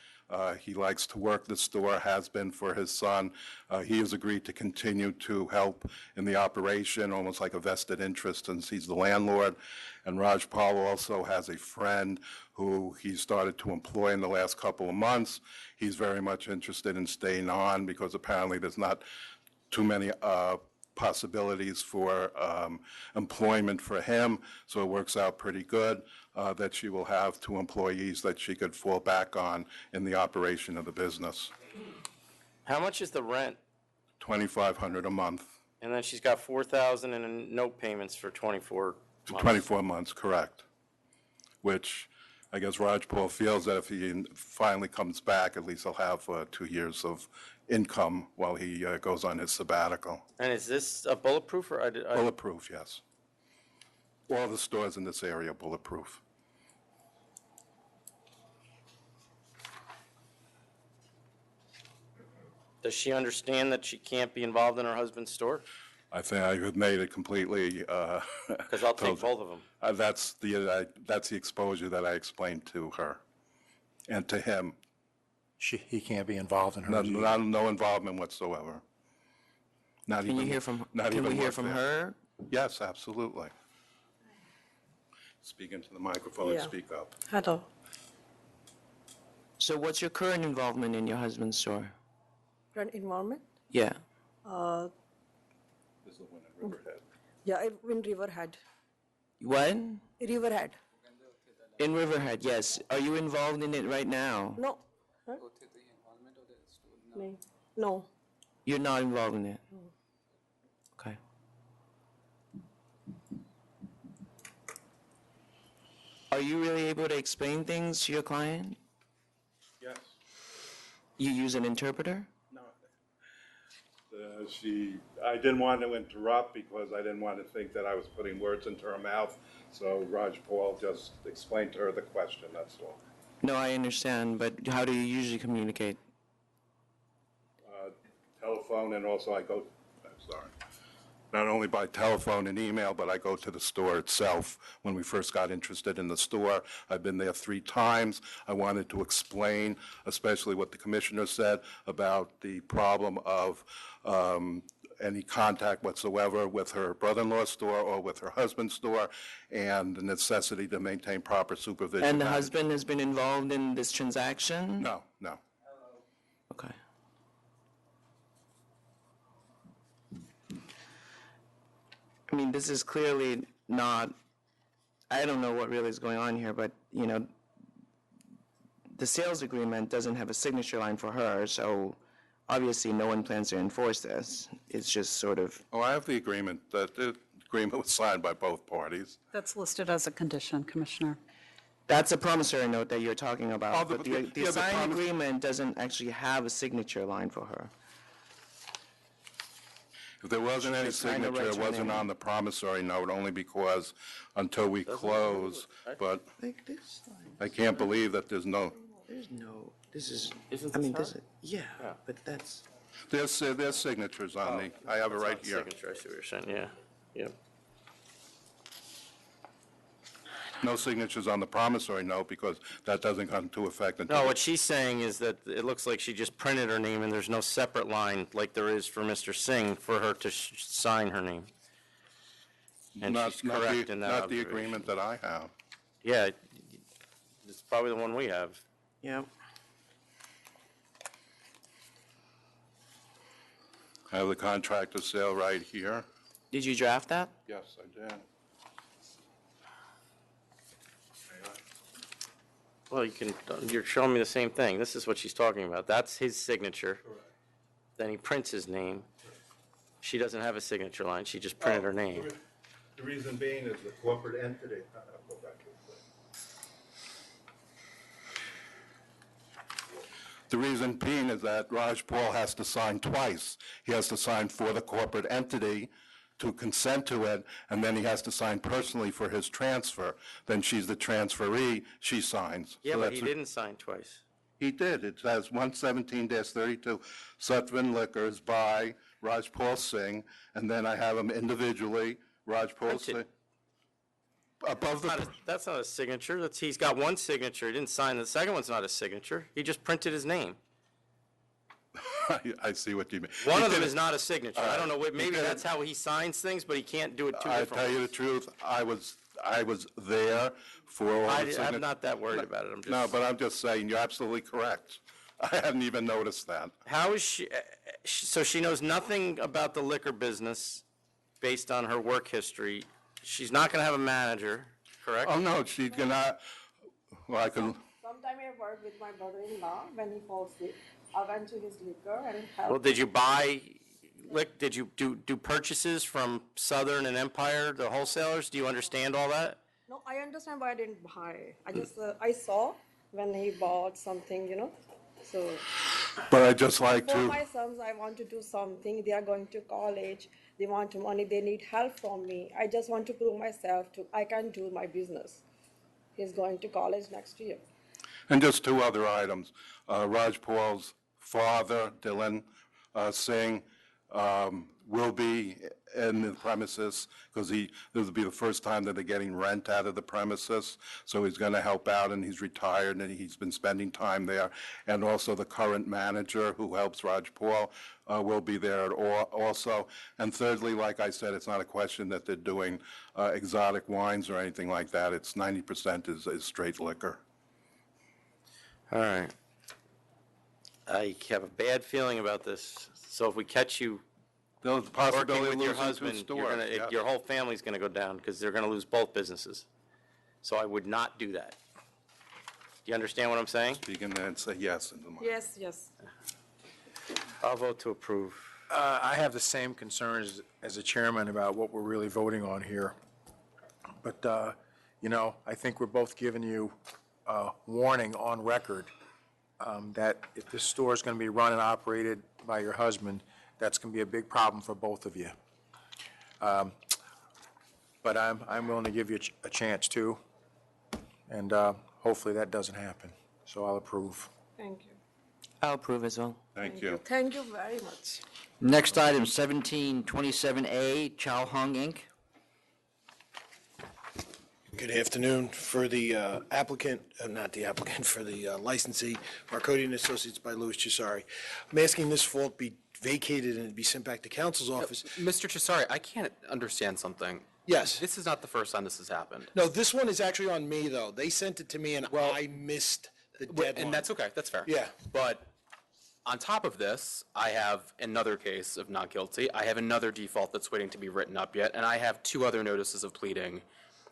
Speaker 18: He likes to work the store, has been for his son. He has agreed to continue to help in the operation, almost like a vested interest, since he's the landlord. And Rajpal also has a friend who he started to employ in the last couple of months. He's very much interested in staying on because apparently there's not too many possibilities for employment for him, so it works out pretty good that she will have 2 employees that she could fall back on in the operation of the business.
Speaker 2: How much is the rent?
Speaker 18: $2,500 a month.
Speaker 2: And then she's got $4,000 in note payments for 24 months.
Speaker 18: 24 months, correct. Which I guess Rajpal feels that if he finally comes back, at least he'll have 2 years of income while he goes on his sabbatical.
Speaker 2: And is this a bulletproof or
Speaker 18: Bulletproof, yes. All the stores in this area are bulletproof.
Speaker 2: Does she understand that she can't be involved in her husband's store?
Speaker 18: I think I have made it completely.
Speaker 2: Because I'll take both of them.
Speaker 18: That's the exposure that I explained to her and to him.
Speaker 5: He can't be involved in her.
Speaker 18: No involvement whatsoever. Not
Speaker 6: Can
Speaker 18: even.
Speaker 6: you hear from?
Speaker 18: Not
Speaker 6: Can
Speaker 18: even
Speaker 6: we hear
Speaker 18: work
Speaker 6: from
Speaker 18: there.
Speaker 6: her?
Speaker 18: Yes, absolutely. Speak into the microphone and
Speaker 12: Yeah.
Speaker 18: speak up.
Speaker 12: Hello.
Speaker 6: So what's your current involvement in your husband's store?
Speaker 12: Run environment?
Speaker 6: Yeah.
Speaker 18: This is the one in Riverhead.
Speaker 12: Yeah, in Riverhead.
Speaker 6: What?
Speaker 12: Riverhead.
Speaker 6: In Riverhead, yes. Are you involved in it right now?
Speaker 12: No. Huh? No.
Speaker 6: You're not involved in it? Okay. Are you really able to explain things to your client?
Speaker 18: Yes.
Speaker 6: You use an interpreter?
Speaker 18: No. I didn't want to interrupt because I didn't want to think that I was putting words into her mouth. So Raj Paul just explained to her the question, that's all.
Speaker 6: No, I understand, but how do you usually communicate?
Speaker 18: Telephone, and also not only by telephone and email, but I go to the store itself. When we first got interested in the store, I've been there 3 times. I wanted to explain, especially what the commissioner said about the problem of any contact whatsoever with her brother-in-law's store or with her husband's store, and the necessity to maintain proper supervision.
Speaker 6: And the husband has been involved in this transaction?
Speaker 18: No.
Speaker 6: Okay. I mean, this is clearly not, I don't know what really is going on here, but, you know, the sales agreement doesn't have a signature line for her, so obviously no one plans to enforce this. It's just sort of.
Speaker 18: Oh, I have the agreement. The agreement was signed by both parties.
Speaker 9: That's listed as a condition, Commissioner.
Speaker 6: That's a promissory note that you're talking about,
Speaker 18: Oh,
Speaker 6: but the
Speaker 18: the
Speaker 6: signed agreement doesn't actually have a signature line for her.
Speaker 18: If there wasn't any
Speaker 6: She signed the
Speaker 18: signature, it
Speaker 6: right to
Speaker 18: wasn't
Speaker 6: name.
Speaker 18: on the promissory note, only because until we close, but I can't believe that there's no,
Speaker 6: This is,
Speaker 2: Isn't
Speaker 6: I mean,
Speaker 2: this
Speaker 6: this is, yeah, but that's.
Speaker 18: there's signatures on the, I have it
Speaker 2: It's
Speaker 18: right
Speaker 2: not
Speaker 18: here.
Speaker 2: Signature, I see what you're saying, yeah. Yep.
Speaker 18: No signatures on the promissory note because that doesn't come into effect until.
Speaker 2: No, what she's saying is that it looks like she just printed her name, and there's no separate line like there is for Mr. Singh for her to sign her name. And
Speaker 18: Not-
Speaker 2: she's
Speaker 18: not the-
Speaker 2: correct in that
Speaker 18: Not the
Speaker 2: observation.
Speaker 18: agreement that I have.
Speaker 2: Yeah, it's probably the one we have.
Speaker 6: Yeah.
Speaker 18: I have the contract of sale right here.
Speaker 6: Did you draft that?
Speaker 18: Yes, I did.
Speaker 2: Well, you're showing me the same thing. This is what she's talking about. That's his signature. Then he prints his name. She doesn't have a signature line. She just printed her name.
Speaker 18: The reason being is the corporate entity. The reason being is that Raj Paul has to sign twice. He has to sign for the corporate entity to consent to it, and then he has to sign personally for his transfer. Then she's the transferee, she signs.
Speaker 2: Yeah,
Speaker 18: So
Speaker 2: but
Speaker 18: that's
Speaker 2: he
Speaker 18: what-
Speaker 2: didn't sign twice.
Speaker 18: He did. It says 117-32, Sutphin Liquors by Raj Paul Singh, and then I have them individually, Raj Paul
Speaker 2: Printed.
Speaker 18: Singh. Above the,
Speaker 2: That's not a signature. He's got one signature. He didn't sign. The second one's not a signature. He just printed his name.
Speaker 18: I see what you mean.
Speaker 2: One
Speaker 18: He
Speaker 2: of them
Speaker 18: did
Speaker 2: is
Speaker 18: it-
Speaker 2: not a signature. I don't know, maybe
Speaker 18: did it-
Speaker 2: that's how he signs things, but he can't do it two
Speaker 18: I
Speaker 2: different
Speaker 18: tell you
Speaker 2: ways.
Speaker 18: the truth, I was there for all the signatures.
Speaker 2: I'm not that worried about it. I'm just.
Speaker 18: No, but I'm just saying, you're absolutely correct. I hadn't even noticed that.
Speaker 2: How is she, so she knows nothing about the liquor business based on her work history. She's not going to have a manager, correct?
Speaker 18: Oh, no, she's gonna, well, I can,
Speaker 15: Sometime I work with my brother-in-law when he falls sick. I went to his liquor and helped.
Speaker 2: Well, did you do purchases from Southern and Empire, the wholesalers? Do you understand all that?
Speaker 15: No, I understand why I didn't buy. I just I saw when he bought something, you know. So
Speaker 18: but I just like
Speaker 15: for
Speaker 18: to,
Speaker 15: my sons, I want to do something. They are going to college. They want money. They need help from me. I just want to prove myself to I can do my business. He's going to college next year.
Speaker 18: and just 2 other items. Raj Paul's father, Dylan Singh, will be in the premises because this will be the first time that they're getting rent out of the premises. So he's going to help out, and he's retired, and he's been spending time there. And also the current manager who helps Raj Paul will be there also. And thirdly, like I said, it's not a question that they're doing exotic wines or anything like that. It's 90% is straight liquor.
Speaker 2: All right. I have a bad feeling about this. So if we catch you
Speaker 18: There's a possibility
Speaker 2: working
Speaker 18: of
Speaker 2: with your
Speaker 18: losing 2
Speaker 2: husband,
Speaker 18: stores. Yeah.
Speaker 2: your whole family's going to go down because they're going to lose both businesses. So I would not do that. Do you understand what I'm saying?
Speaker 18: Speaking and say yes into my.
Speaker 15: Yes, yes.
Speaker 2: I'll vote to approve.
Speaker 5: I have the same concerns as the chairman about what we're really voting on here. But, you know, I think we're both giving you warning on record that if this store is going to be run and operated by your husband, that's going to be a big problem for both of you. But I'm willing to give you a chance too, and hopefully that doesn't happen. So I'll approve.
Speaker 15: Thank you.
Speaker 6: I'll approve as well.
Speaker 18: Thank you.
Speaker 15: Thank you very much.
Speaker 1: Next item, 1727A, Chow Hung Inc.
Speaker 16: Good afternoon. For the applicant, not the applicant, for the licensee, Marcodian Associates by Louis Chisari. I'm asking this fault be vacated and be sent back to council's office.
Speaker 8: Mr. Chisari, I can't understand something.
Speaker 16: Yes.
Speaker 8: This is not the first time this has happened.
Speaker 16: No, this one is actually on me, though. They sent it to me, and I missed the deadline.
Speaker 8: And that's okay, that's fair.
Speaker 16: Yeah.
Speaker 8: But on top of this, I have another case of not guilty. I have another default that's waiting to be written up yet, and I have 2 other notices of pleading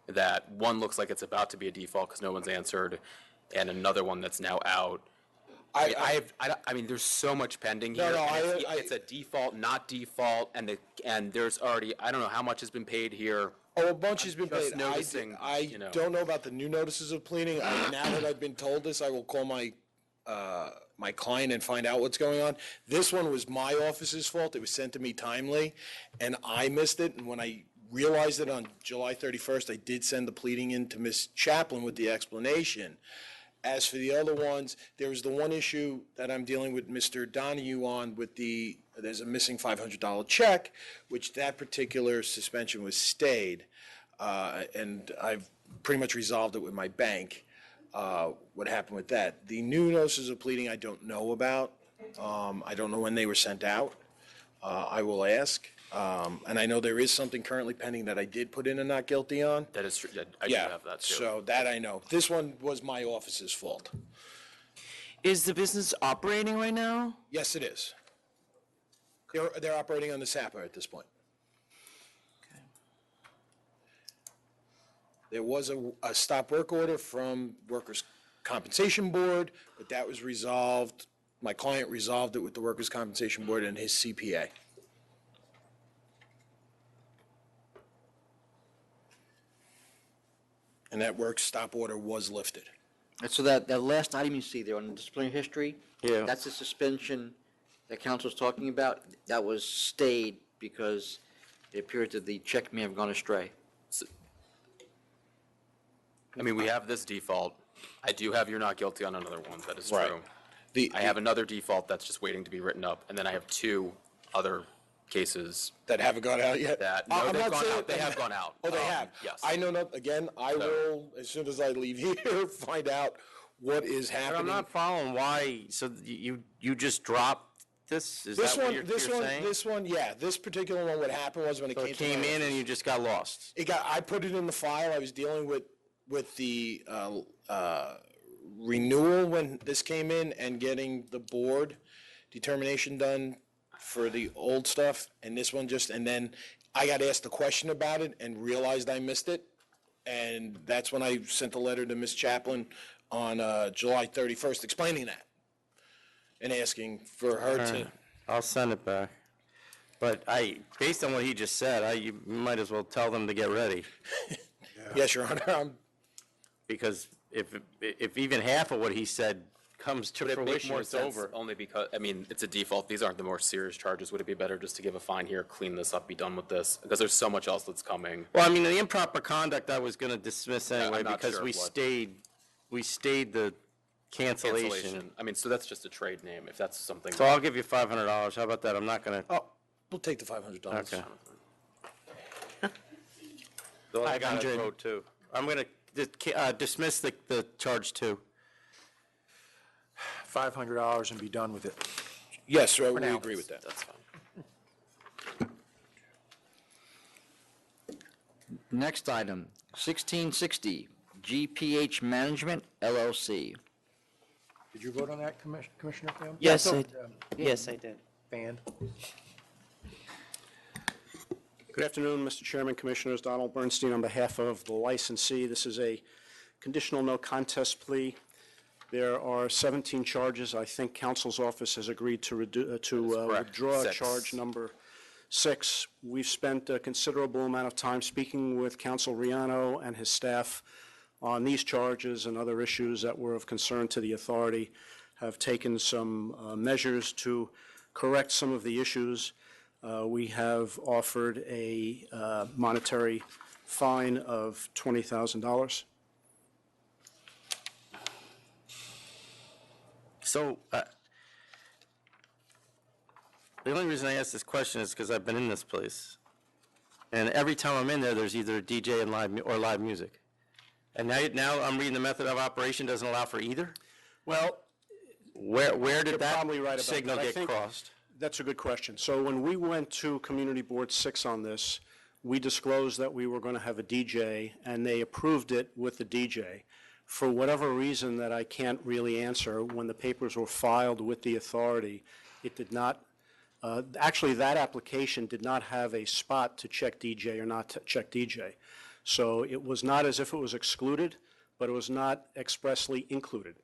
Speaker 8: that one looks like it's about to be a default because no one's answered, and another one that's now out. I mean, there's so much pending here.
Speaker 16: No,
Speaker 8: and it's a default, not default, and there's already, I don't know how much has been paid here.
Speaker 16: Oh, a bunch has been
Speaker 8: Just
Speaker 16: paid.
Speaker 8: noticing,
Speaker 16: I don't know about the new notices of pleading. Now that I've been told this, I will call my my client and find out what's going on. This one was my office's fault. It was sent to me timely, and I missed it. And when I realized it on July 31st, I did send the pleading in to Ms. Chaplin with the explanation. As for the other ones, there was the one issue that I'm dealing with Mr. Donahue on with there's a missing $500 check, which that particular suspension was stayed. And I've pretty much resolved it with my bank, what happened with that. The new notices of pleading I don't know about. I don't know when they were sent out. I will ask. And I know there is something currently pending that I did put in a not guilty on.
Speaker 8: That is true. I do have that too.
Speaker 16: So that I know. This one was my office's fault.
Speaker 6: Is the business operating right now?
Speaker 16: Yes, it is. They're operating on the SAPA at this point.
Speaker 6: Okay.
Speaker 16: There was a stop work order from Workers' Compensation Board, but that was resolved. My client resolved it with the Workers' Compensation Board and his CPA. And that work stop order was lifted.
Speaker 1: And so that last item you see there on the disciplinary history,
Speaker 2: Yeah.
Speaker 1: that's the suspension that council's talking about. That was stayed because it appeared that the check may have gone astray.
Speaker 8: I mean, we have this default. I do have you're not guilty on another one. That is
Speaker 16: Right.
Speaker 8: true. I have another default that's just waiting to be written up, and then I have 2 other cases
Speaker 16: That haven't gone out yet?
Speaker 8: that, no,
Speaker 16: I'm
Speaker 8: they've
Speaker 16: not
Speaker 8: gone
Speaker 16: saying-
Speaker 8: out. They have gone out.
Speaker 16: Oh, they have?
Speaker 8: Yes.
Speaker 16: I know not, again, I will, as soon as I leave here, find out what is
Speaker 2: But I'm
Speaker 16: happening.
Speaker 2: not following why, so you just dropped this? Is
Speaker 16: This
Speaker 2: that what
Speaker 16: one,
Speaker 2: you're
Speaker 16: this
Speaker 2: saying?
Speaker 16: one, yeah, this particular one, what happened was when it
Speaker 2: So
Speaker 16: came
Speaker 2: it
Speaker 16: to
Speaker 2: came
Speaker 16: my
Speaker 2: in and
Speaker 16: office-
Speaker 2: you just got lost?
Speaker 16: I put it in the file, I was dealing with the renewal when this came in and getting the board determination done for the old stuff, and this one and then I got asked a question about it and realized I missed it, and that's when I sent a letter to Ms. Chaplin on July 31st explaining that, and asking for her to.
Speaker 2: I'll send it back. But based on what he just said, you might as well tell them to get ready.
Speaker 16: Yes, Your Honor,
Speaker 2: Because if even half of what he said comes to
Speaker 8: Would it make
Speaker 2: fruition,
Speaker 8: more
Speaker 2: it's
Speaker 8: sense
Speaker 2: over.
Speaker 8: only because, I mean, it's a default. These aren't the more serious charges. Would it be better just to give a fine here, clean this up, be done with this? Because there's so much else that's coming.
Speaker 2: Well, I mean, the improper conduct I was going to dismiss anyway
Speaker 8: I'm not
Speaker 2: because
Speaker 8: sure
Speaker 2: we
Speaker 8: what.
Speaker 2: stayed the cancellation.
Speaker 8: I mean, so that's just a trade name, if that's something.
Speaker 2: So I'll give you $500. How about that? I'm not going to.
Speaker 16: Oh, we'll take the $500.
Speaker 2: Okay. So I got a
Speaker 16: 500.
Speaker 2: vote too. I'm going to dismiss the charge too.
Speaker 5: $500 and be done with it.
Speaker 16: Yes, sir, we
Speaker 5: now.
Speaker 16: agree with that.
Speaker 8: That's fine.
Speaker 1: Next item, 1660, GPH Management LLC.
Speaker 5: Did you vote on that, Commissioner Pham?
Speaker 6: Yes, yes, I did.
Speaker 5: Band?
Speaker 20: Good afternoon, Mr. Chairman, Commissioners. Donald Bernstein on behalf of the licensee. This is a conditional no contest plea. There are 17 charges. I think counsel's office has agreed to withdraw
Speaker 8: 6.
Speaker 20: charge number 6. We've spent a considerable amount of time speaking with Counsel Riano and his staff on these charges and other issues that were of concern to the authority, have taken some measures to correct some of the issues, we have offered a monetary fine of $20,000.
Speaker 2: So, the only reason I ask this question is because I've been in this place. And every time I'm in there, there's either a DJ and live music. And now I'm reading the method of operation doesn't allow for either?
Speaker 20: Well,
Speaker 2: Where did
Speaker 20: you're
Speaker 2: that
Speaker 20: probably right about
Speaker 2: signal
Speaker 20: that. I
Speaker 2: get
Speaker 20: think
Speaker 2: crossed?
Speaker 20: That's a good question. So when we went to Community Board 6 on this, we disclosed that we were going to have a DJ, and they approved it with the DJ. For whatever reason that I can't really answer, when the papers were filed with the authority, it did not, actually that application did not have a spot to check DJ or not to check DJ. So it was not as if it was excluded, but it was not expressly included.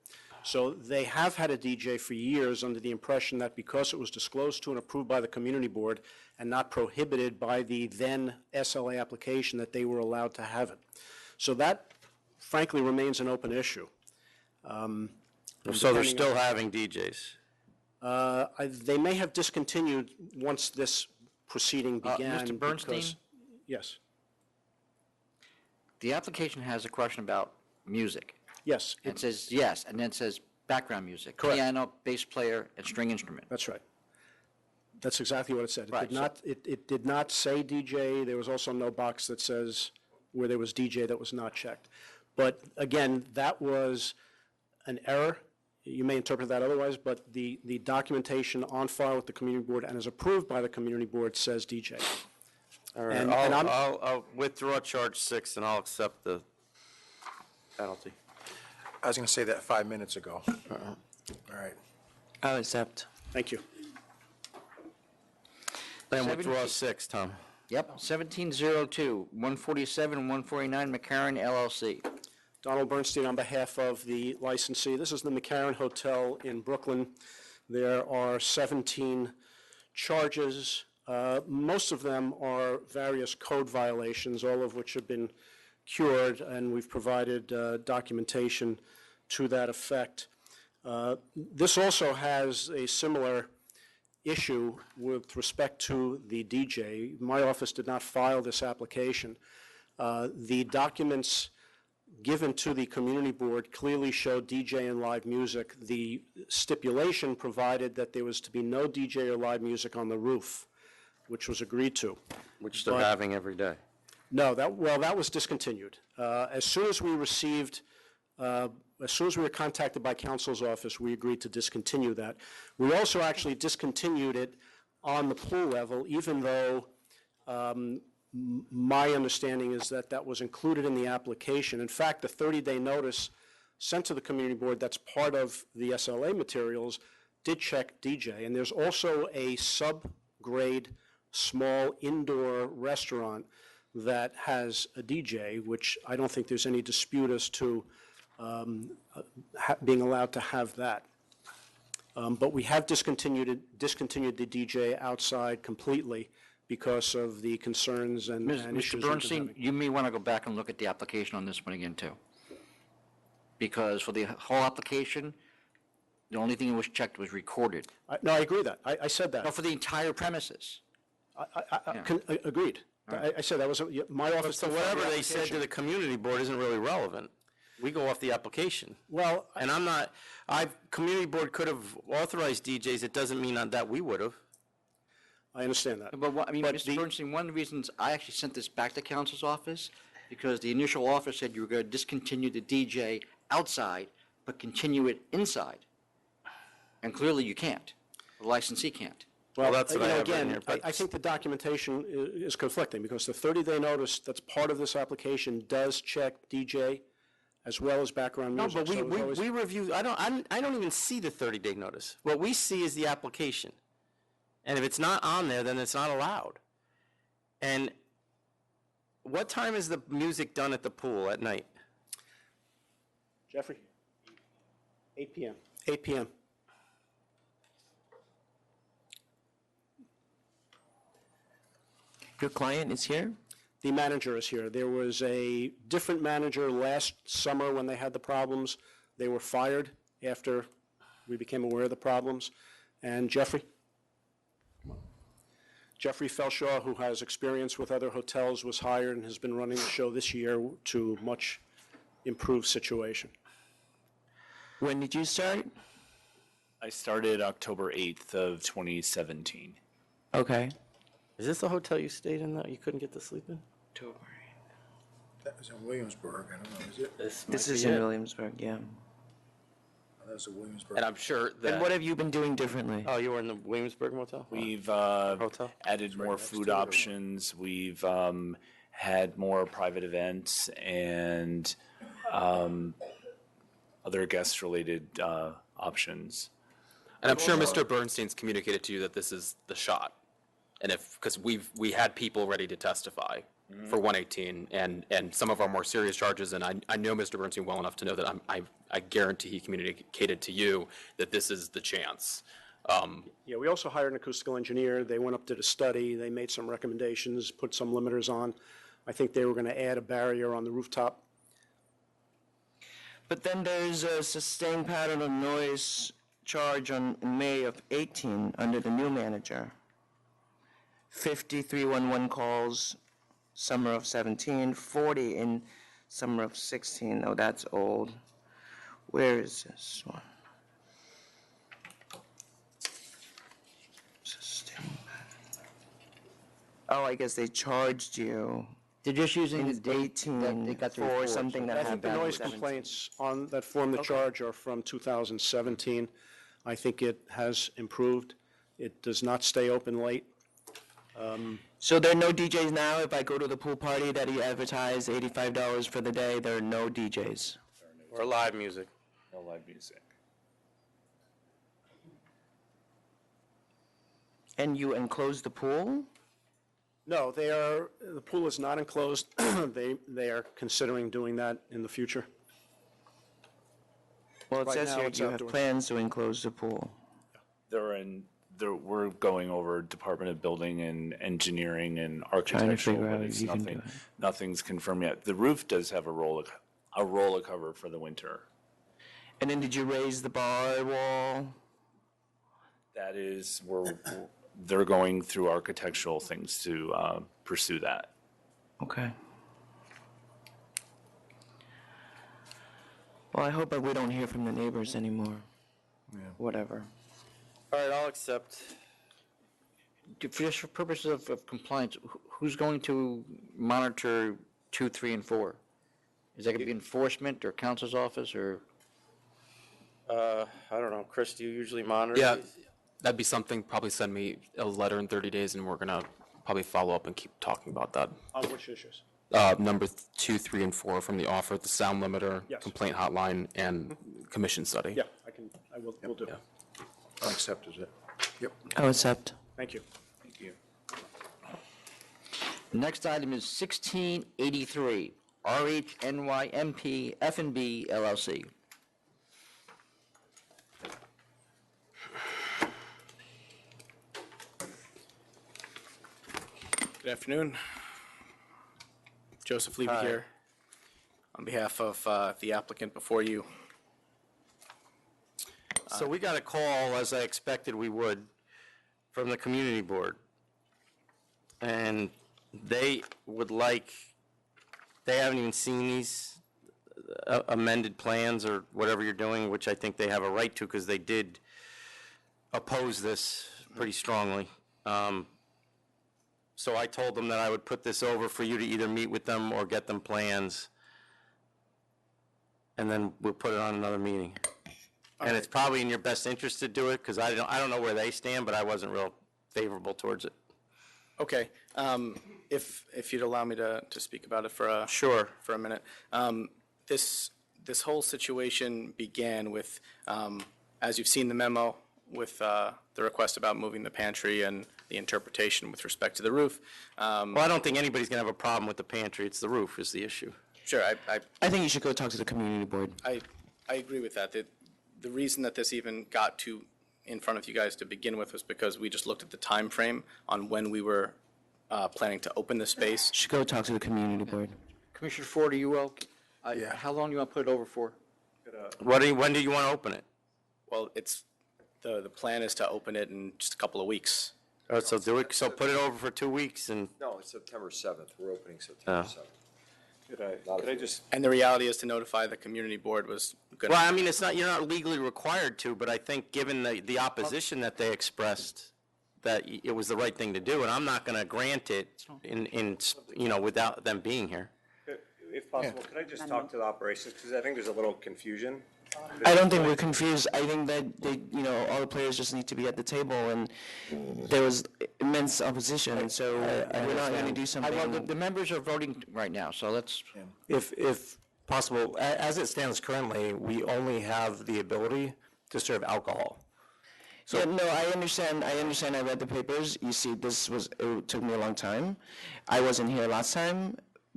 Speaker 20: So they have had a DJ for years under the impression that because it was disclosed to and approved by the community board and not prohibited by the then SLA application, that they were allowed to have it. So that frankly remains an open issue.
Speaker 2: So they're still having DJs?
Speaker 20: They may have discontinued once this proceeding began.
Speaker 1: Mr. Bernstein?
Speaker 20: because- Yes,
Speaker 1: The application has a question about music.
Speaker 20: yes.
Speaker 1: It says yes, and then it says background music.
Speaker 20: Correct.
Speaker 1: Piano, bass player, and string instrument.
Speaker 20: That's right. That's exactly what it said. It
Speaker 1: Right,
Speaker 20: did not, it did not say DJ. There was also no box that says where there was DJ that was not checked. But again, that was an error. You may interpret that otherwise, but the documentation on file with the community board and is approved by the community board says DJ.
Speaker 2: All right,
Speaker 20: And
Speaker 2: I'll withdraw charge 6 and I'll accept the penalty.
Speaker 5: I was going to say that 5 minutes ago. All right.
Speaker 6: I'll accept.
Speaker 20: Thank you.
Speaker 2: And withdraw 6, Tom.
Speaker 1: Yep, 1702, 147, 149 McCarran LLC.
Speaker 20: Donald Bernstein on behalf of the licensee. This is the McCarran Hotel in Brooklyn. There are 17 charges. Most of them are various code violations, all of which have been cured, and we've provided documentation to that effect. This also has a similar issue with respect to the DJ. My office did not file this application. The documents given to the community board clearly showed DJ and live music. The stipulation provided that there was to be no DJ or live music on the roof, which was agreed to.
Speaker 2: Which they're
Speaker 20: But-
Speaker 2: having every day.
Speaker 20: No, that was discontinued. As soon as we were contacted by counsel's office, we agreed to discontinue that. We also actually discontinued it on the pool level, even though my understanding is that that was included in the application. In fact, the 30-day notice sent to the community board that's part of the SLA materials did check DJ. And there's also a sub-grade small indoor restaurant that has a DJ, which I don't think there's any dispute as to being allowed to have that. But we have discontinued the DJ outside completely because of the concerns and issues.
Speaker 1: Mr.
Speaker 20: we've been
Speaker 1: Bernstein,
Speaker 20: having.
Speaker 1: you may want to go back and look at the application on this one again, too. Because for the whole application, the only thing that was checked was recorded.
Speaker 20: No, I agree with that. I said that.
Speaker 1: No, for the entire premises.
Speaker 20: Agreed. I said that was, my office.
Speaker 2: So
Speaker 20: did file the
Speaker 2: whatever they said to
Speaker 20: application.
Speaker 2: the community board isn't really relevant. We go off the application.
Speaker 20: Well,
Speaker 2: And community board could have authorized DJs, it doesn't mean that we would have.
Speaker 20: I understand that.
Speaker 1: But Mr. Bernstein, one of the reasons I actually sent this back to counsel's office, because the initial offer said you were going to discontinue the DJ outside, but continue it inside. And clearly you can't. The licensee can't.
Speaker 2: Well, that's what I have
Speaker 20: again,
Speaker 2: in here, but-
Speaker 20: I think the documentation is conflicting, because the 30-day notice that's part of this application does check DJ as well as background
Speaker 2: No,
Speaker 20: music.
Speaker 2: but
Speaker 20: So it was always-
Speaker 2: we review, I don't even see the 30-day notice. What we see is the application. And if it's not on there, then it's not allowed. And what time is the music done at the pool at night?
Speaker 20: Jeffrey? 8 p.m. 8 p.m.
Speaker 6: Your client is here?
Speaker 20: The manager is here. There was a different manager last summer when they had the problems. They were fired after we became aware of the problems. And Jeffrey? Jeffrey Felshaw, who has experience with other hotels, was hired and has been running the show this year to much improved situation.
Speaker 6: When did you start?
Speaker 17: I started October 8th of 2017.
Speaker 6: Okay.
Speaker 2: Is this the hotel you stayed in that you couldn't get to sleep in?
Speaker 5: That was in Williamsburg, I don't know, is it?
Speaker 6: This is in Williamsburg, yeah.
Speaker 5: That was in Williamsburg.
Speaker 2: And I'm sure that.
Speaker 6: And what have you been doing differently?
Speaker 2: Oh, you were in the Williamsburg motel?
Speaker 17: We've
Speaker 2: Hotel?
Speaker 17: added more food options. We've had more private events and other guest-related options.
Speaker 8: And I'm sure Mr. Bernstein's communicated to you that this is the shot. And because we had people ready to testify for 118 and some of our more serious charges, and I know Mr. Bernstein well enough to know that I guarantee he communicated to you that this is the chance.
Speaker 20: Yeah, we also hired an acoustical engineer. They went up, did a study, they made some recommendations, put some limiters on. I think they were going to add a barrier on the rooftop.
Speaker 6: But then there's a sustained pattern of noise charge in May of 18 under the new manager. 5311 calls summer of 17, 40 in summer of 16. Oh, that's old. Where is this one? Sustained pattern. Oh, I guess they charged you.
Speaker 1: They're just using the date
Speaker 6: 18
Speaker 1: that they got the
Speaker 6: for
Speaker 1: report,
Speaker 6: something
Speaker 1: so
Speaker 6: that
Speaker 20: I think the
Speaker 6: happened.
Speaker 20: noise complaints on that form the charge are from 2017. I think it has improved. It does not stay open late.
Speaker 6: So there are no DJs now? If I go to the pool party that you advertise $85 for the day, there are no DJs?
Speaker 2: Or live music?
Speaker 17: No live music.
Speaker 6: And you enclose the pool?
Speaker 20: No, the pool is not enclosed. They are considering doing that in the future.
Speaker 6: Well, it
Speaker 20: Right
Speaker 6: says
Speaker 20: now
Speaker 6: here
Speaker 20: it's
Speaker 6: you have
Speaker 20: outdoor.
Speaker 6: plans to enclose the pool.
Speaker 17: We're going over Department of Building and Engineering and
Speaker 6: Trying to
Speaker 17: Architectural,
Speaker 6: figure
Speaker 17: but
Speaker 6: out if
Speaker 17: it's
Speaker 6: you can do it.
Speaker 17: nothing's confirmed yet. The roof does have a roller cover for the winter.
Speaker 6: And then did you raise the bar wall?
Speaker 17: That is, they're going through architectural things to pursue that.
Speaker 6: Okay. Well, I hope that we don't hear from the neighbors anymore. Yeah. Whatever.
Speaker 2: All right, I'll accept.
Speaker 1: Just for purposes of compliance, who's going to monitor 2, 3, and 4? Is that going to be enforcement or council's office or?
Speaker 2: I don't know. Chris, do you usually monitor
Speaker 8: Yeah,
Speaker 2: these?
Speaker 8: that'd be something. Probably send me a letter in 30 days, and we're gonna probably follow up and keep talking about that.
Speaker 20: On which issues?
Speaker 8: Number 2, 3, and 4 from the offer, the sound limiter,
Speaker 20: Yes.
Speaker 8: complaint hotline, and commission study.
Speaker 20: Yeah, we'll do.
Speaker 5: I'll accept it. Yep.
Speaker 6: I'll accept.
Speaker 20: Thank you.
Speaker 17: Thank you.
Speaker 1: The next item is 1683, RHNYMP F&B LLC.
Speaker 19: Good afternoon. Joseph Levy
Speaker 2: Hi.
Speaker 19: here on behalf of the applicant before you.
Speaker 2: So we got a call, as I expected we would, from the community board. And they would like, they haven't even seen these amended plans or whatever you're doing, which I think they have a right to because they did oppose this pretty strongly. So I told them that I would put this over for you to either meet with them or get them plans. And then we'll put it on another meeting. And it's probably in your best interest to do it, because I don't know where they stand, but I wasn't real favorable towards it.
Speaker 19: Okay, if you'd allow me to speak about it for a
Speaker 2: Sure.
Speaker 19: for a minute. This whole situation began with, as you've seen the memo, with the request about moving the pantry and the interpretation with respect to the roof.
Speaker 2: Well, I don't think anybody's going to have a problem with the pantry. It's the roof is the issue.
Speaker 19: Sure,
Speaker 6: I think you should go talk to the community board.
Speaker 19: I agree with that. The reason that this even got to in front of you guys to begin with was because we just looked at the time frame on when we were planning to open the space.
Speaker 6: Should go talk to the community board.
Speaker 1: Commissioner Ford, are you well? How long do you want to put it over for?
Speaker 2: When do you want to open it?
Speaker 19: Well, the plan is to open it in just a couple of weeks.
Speaker 2: Oh, so do it, so put it over for 2 weeks and,
Speaker 3: No, it's September 7th. We're opening September
Speaker 2: Oh.
Speaker 3: 7th.
Speaker 19: Could I just? And the reality is to notify the community board was good.
Speaker 2: well, I mean, it's not, you're not legally required to, but I think given the opposition that they expressed, that it was the right thing to do, and I'm not going to grant it without them being here.
Speaker 21: If possible, could I just talk to the operations, because I think there's a little confusion.
Speaker 6: I don't think we're confused. I think that all the players just need to be at the table, and there was immense opposition, and so we're not going to do something.
Speaker 1: Well, the members are voting right now, so let's.
Speaker 23: If possible, as it stands currently, we only have the ability to serve alcohol.
Speaker 6: So no, I understand. I read the papers. You see, it took me a long time. I wasn't here last time,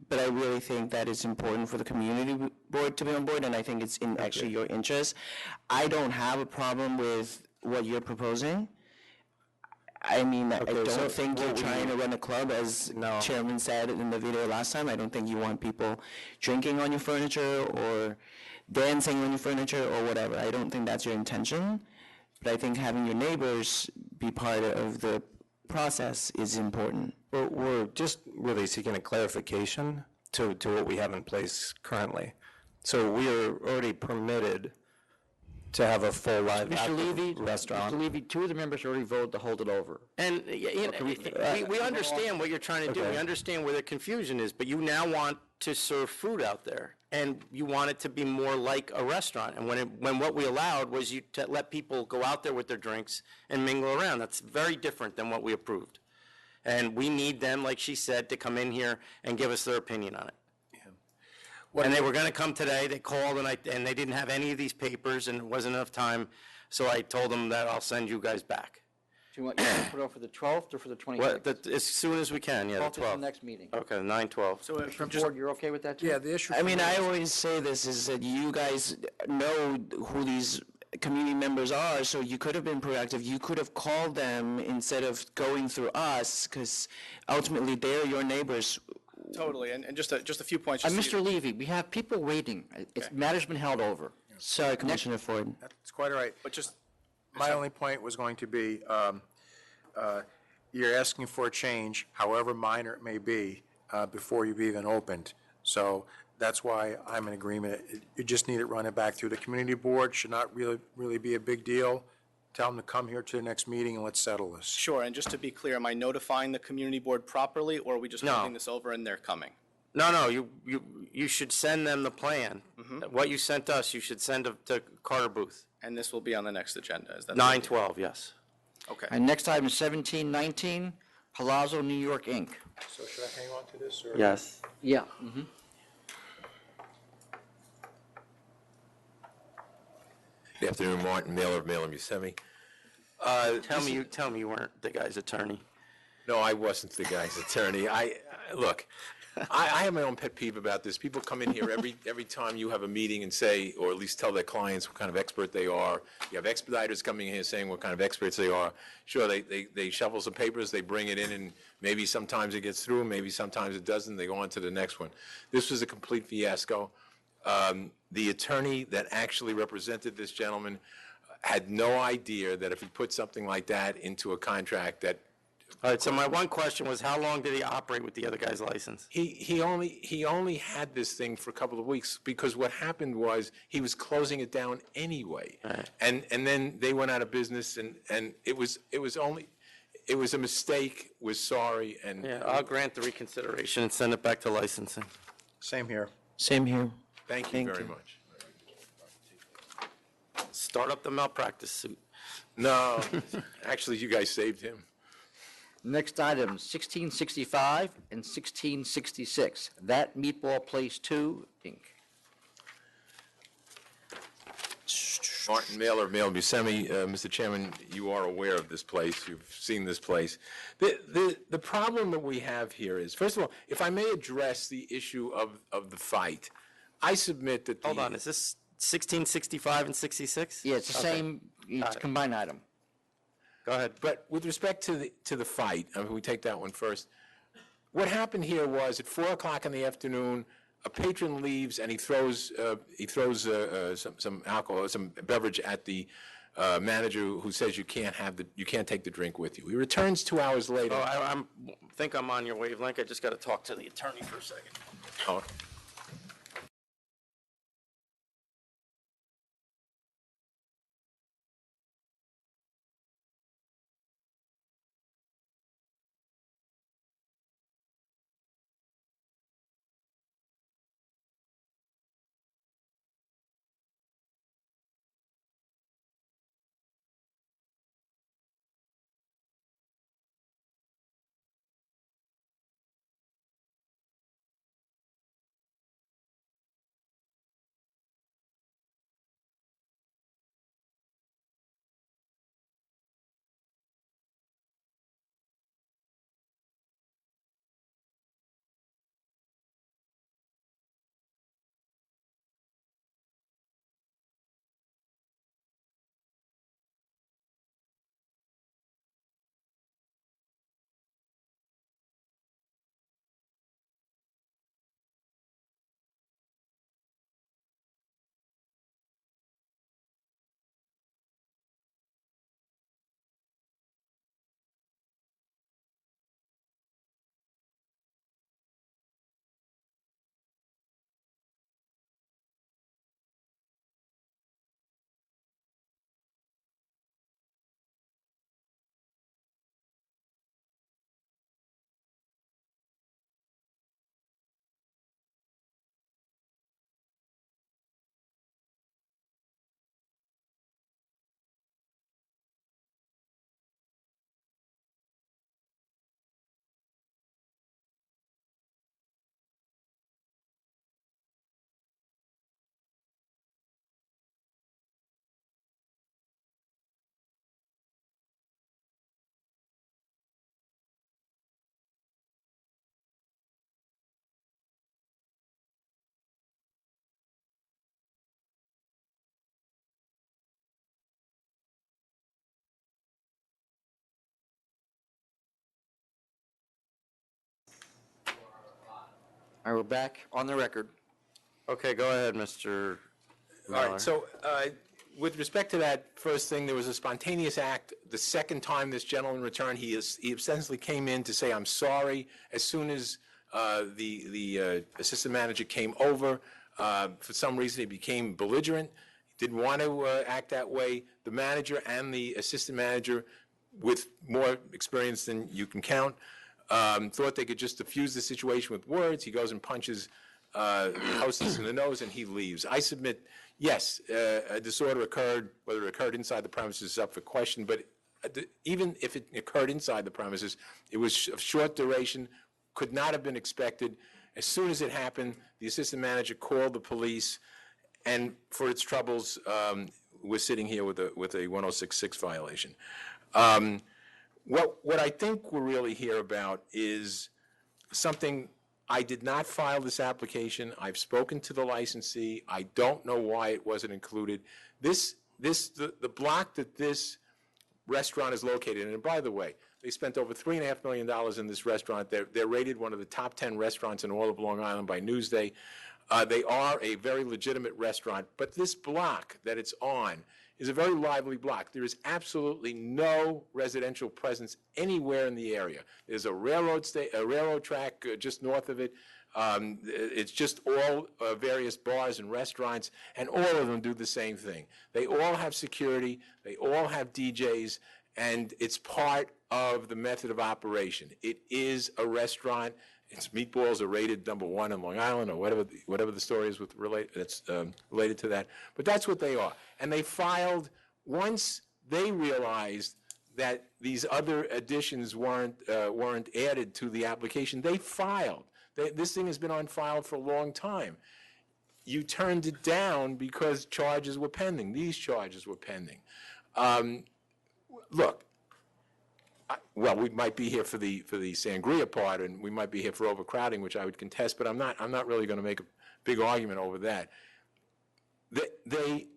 Speaker 6: but I really think that it's important for the community board to be on board, and I think it's in actually your interest. I don't have a problem with what you're proposing. I mean, I don't think you're trying to run a club, as Chairman said in the video last time. I don't think you want people drinking on your furniture or dancing on your furniture or whatever. I don't think that's your intention. But I think having your neighbors be part of the process is important.
Speaker 23: We're just really seeking a clarification to what we have in place currently. So we are already permitted to have a full live
Speaker 1: Mr. Levy,
Speaker 23: restaurant.
Speaker 1: Mr. Levy, 2 of the members already voted to hold it over.
Speaker 2: And we understand what you're trying to do. We understand where the confusion is, but you now want to serve food out there, and you want it to be more like a restaurant. And when what we allowed was you to let people go out there with their drinks and mingle around. That's very different than what we approved. And we need them, like she said, to come in here and give us their opinion on it. And they were going to come today. They called, and they didn't have any of these papers, and it wasn't enough time. So I told them that I'll send you guys back.
Speaker 1: Do you want to put it on for the 12th or for the 26th?
Speaker 2: As soon as we can, yeah, the
Speaker 1: 12th is the
Speaker 2: 12th.
Speaker 1: next meeting.
Speaker 2: Okay, 9/12.
Speaker 1: So, board, you're okay with that, too?
Speaker 5: Yeah, the issue.
Speaker 6: I mean, I always say this is that you guys know who these community members are, so you could have been proactive. You could have called them instead of going through us, because ultimately they're your neighbors.
Speaker 19: Totally, and just a few points.
Speaker 1: Mr. Levy, we have people waiting. Matter's been held over.
Speaker 6: Sorry, Commissioner Ford.
Speaker 5: That's quite all right.
Speaker 19: But just
Speaker 5: my only point was going to be, you're asking for a change, however minor it may be, before you've even opened. So that's why I'm in agreement. You just need it running back through the community board. Should not really be a big deal. Tell them to come here to the next meeting and let's settle this.
Speaker 19: Sure, and just to be clear, am I notifying the community board properly, or are we just
Speaker 2: No.
Speaker 19: moving this over and they're coming?
Speaker 2: No, you should send them the plan. What you sent us, you should send to Carter Booth.
Speaker 19: And this will be on the next agenda, is that?
Speaker 2: 9/12, yes.
Speaker 19: Okay.
Speaker 1: And next item is 1719, Palazzo New York, Inc.
Speaker 5: So should I hang on to this? Or?
Speaker 2: Yes.
Speaker 1: Yeah.
Speaker 3: Good afternoon, Martin Mailer of Mailer Buscemi.
Speaker 2: Tell me you weren't the guy's attorney.
Speaker 3: No, I wasn't the guy's attorney. Look, I have my own pet peeve about this. People come in here every time you have a meeting and say, or at least tell their clients what kind of expert they are. You have expediters coming in here saying what kind of experts they are. Sure, they shuffle some papers, they bring it in, and maybe sometimes it gets through, maybe sometimes it doesn't. They go on to the next one. This was a complete fiasco. The attorney that actually represented this gentleman had no idea that if he put something like that into a contract that.
Speaker 2: All right, so my one question was, how long did he operate with the other guy's license?
Speaker 3: He only had this thing for a couple of weeks, because what happened was he was closing it down anyway.
Speaker 2: Right.
Speaker 3: And then they went out of business, and it was a mistake. We're sorry, and
Speaker 2: Yeah, I'll grant the reconsideration and send it back to licensing.
Speaker 5: Same here.
Speaker 6: Same here.
Speaker 3: Thank you very much.
Speaker 2: Start up the malpractice suit.
Speaker 3: No, actually, you guys saved him.
Speaker 1: Next item, 1665 and 1666, That Meatball Place 2, Inc.
Speaker 3: Martin Mailer of Mailer Buscemi. Mr. Chairman, you are aware of this place. You've seen this place. The problem that we have here is, first of all, if I may address the issue of the fight, I submit that.
Speaker 2: Hold on, is this 1665 and 66?
Speaker 1: Yeah, it's the same, it's a combined item.
Speaker 3: Go ahead. But with respect to the fight, I mean, we take that one first. What happened here was at 4:00 in the afternoon, a patron leaves and he throws some alcohol, some beverage at the manager who says you can't take the drink with you. He returns 2 hours later.
Speaker 2: Oh, I think I'm on your wavelength. I just got to talk to the attorney for a second.
Speaker 3: Oh.
Speaker 1: All right, we're back on the record.
Speaker 2: Okay, go ahead, Mr.
Speaker 3: All
Speaker 2: Miller.
Speaker 3: right, so with respect to that first thing, there was a spontaneous act. The second time this gentleman returned, he ostensibly came in to say, "I'm sorry." As soon as the assistant manager came over, for some reason he became belligerent, didn't want to act that way. The manager and the assistant manager, with more experience than you can count, thought they could just diffuse the situation with words. He goes and punches the hostess in the nose, and he leaves. I submit, yes, a disorder occurred. Whether it occurred inside the premises is up for question, but even if it occurred inside the premises, it was of short duration, could not have been expected. As soon as it happened, the assistant manager called the police, and for its troubles, we're sitting here with a 1066 violation. What I think we're really here about is something. I did not file this application. I've spoken to the licensee. I don't know why it wasn't included. The block that this restaurant is located in, and by the way, they spent over $3.5 million in this restaurant. They're rated one of the top 10 restaurants in all of Long Island by Newsday. They are a very legitimate restaurant, but this block that it's on is a very lively block. There is absolutely no residential presence anywhere in the area. There's a railroad track just north of it. It's just all various bars and restaurants, and all of them do the same thing. They all have security. They all have DJs, and it's part of the method of operation. It is a restaurant. Its meatballs are rated #1 in Long Island, or whatever the story is that's related to that. But that's what they are. And they filed, once they realized that these other additions weren't added to the application, they filed. This thing has been on file for a long time. You turned it down because charges were pending. These charges were pending. Look. Well, we might be here for the sangria part, and we might be here for overcrowding, which I would contest. But I'm not really going to make a big argument over that. They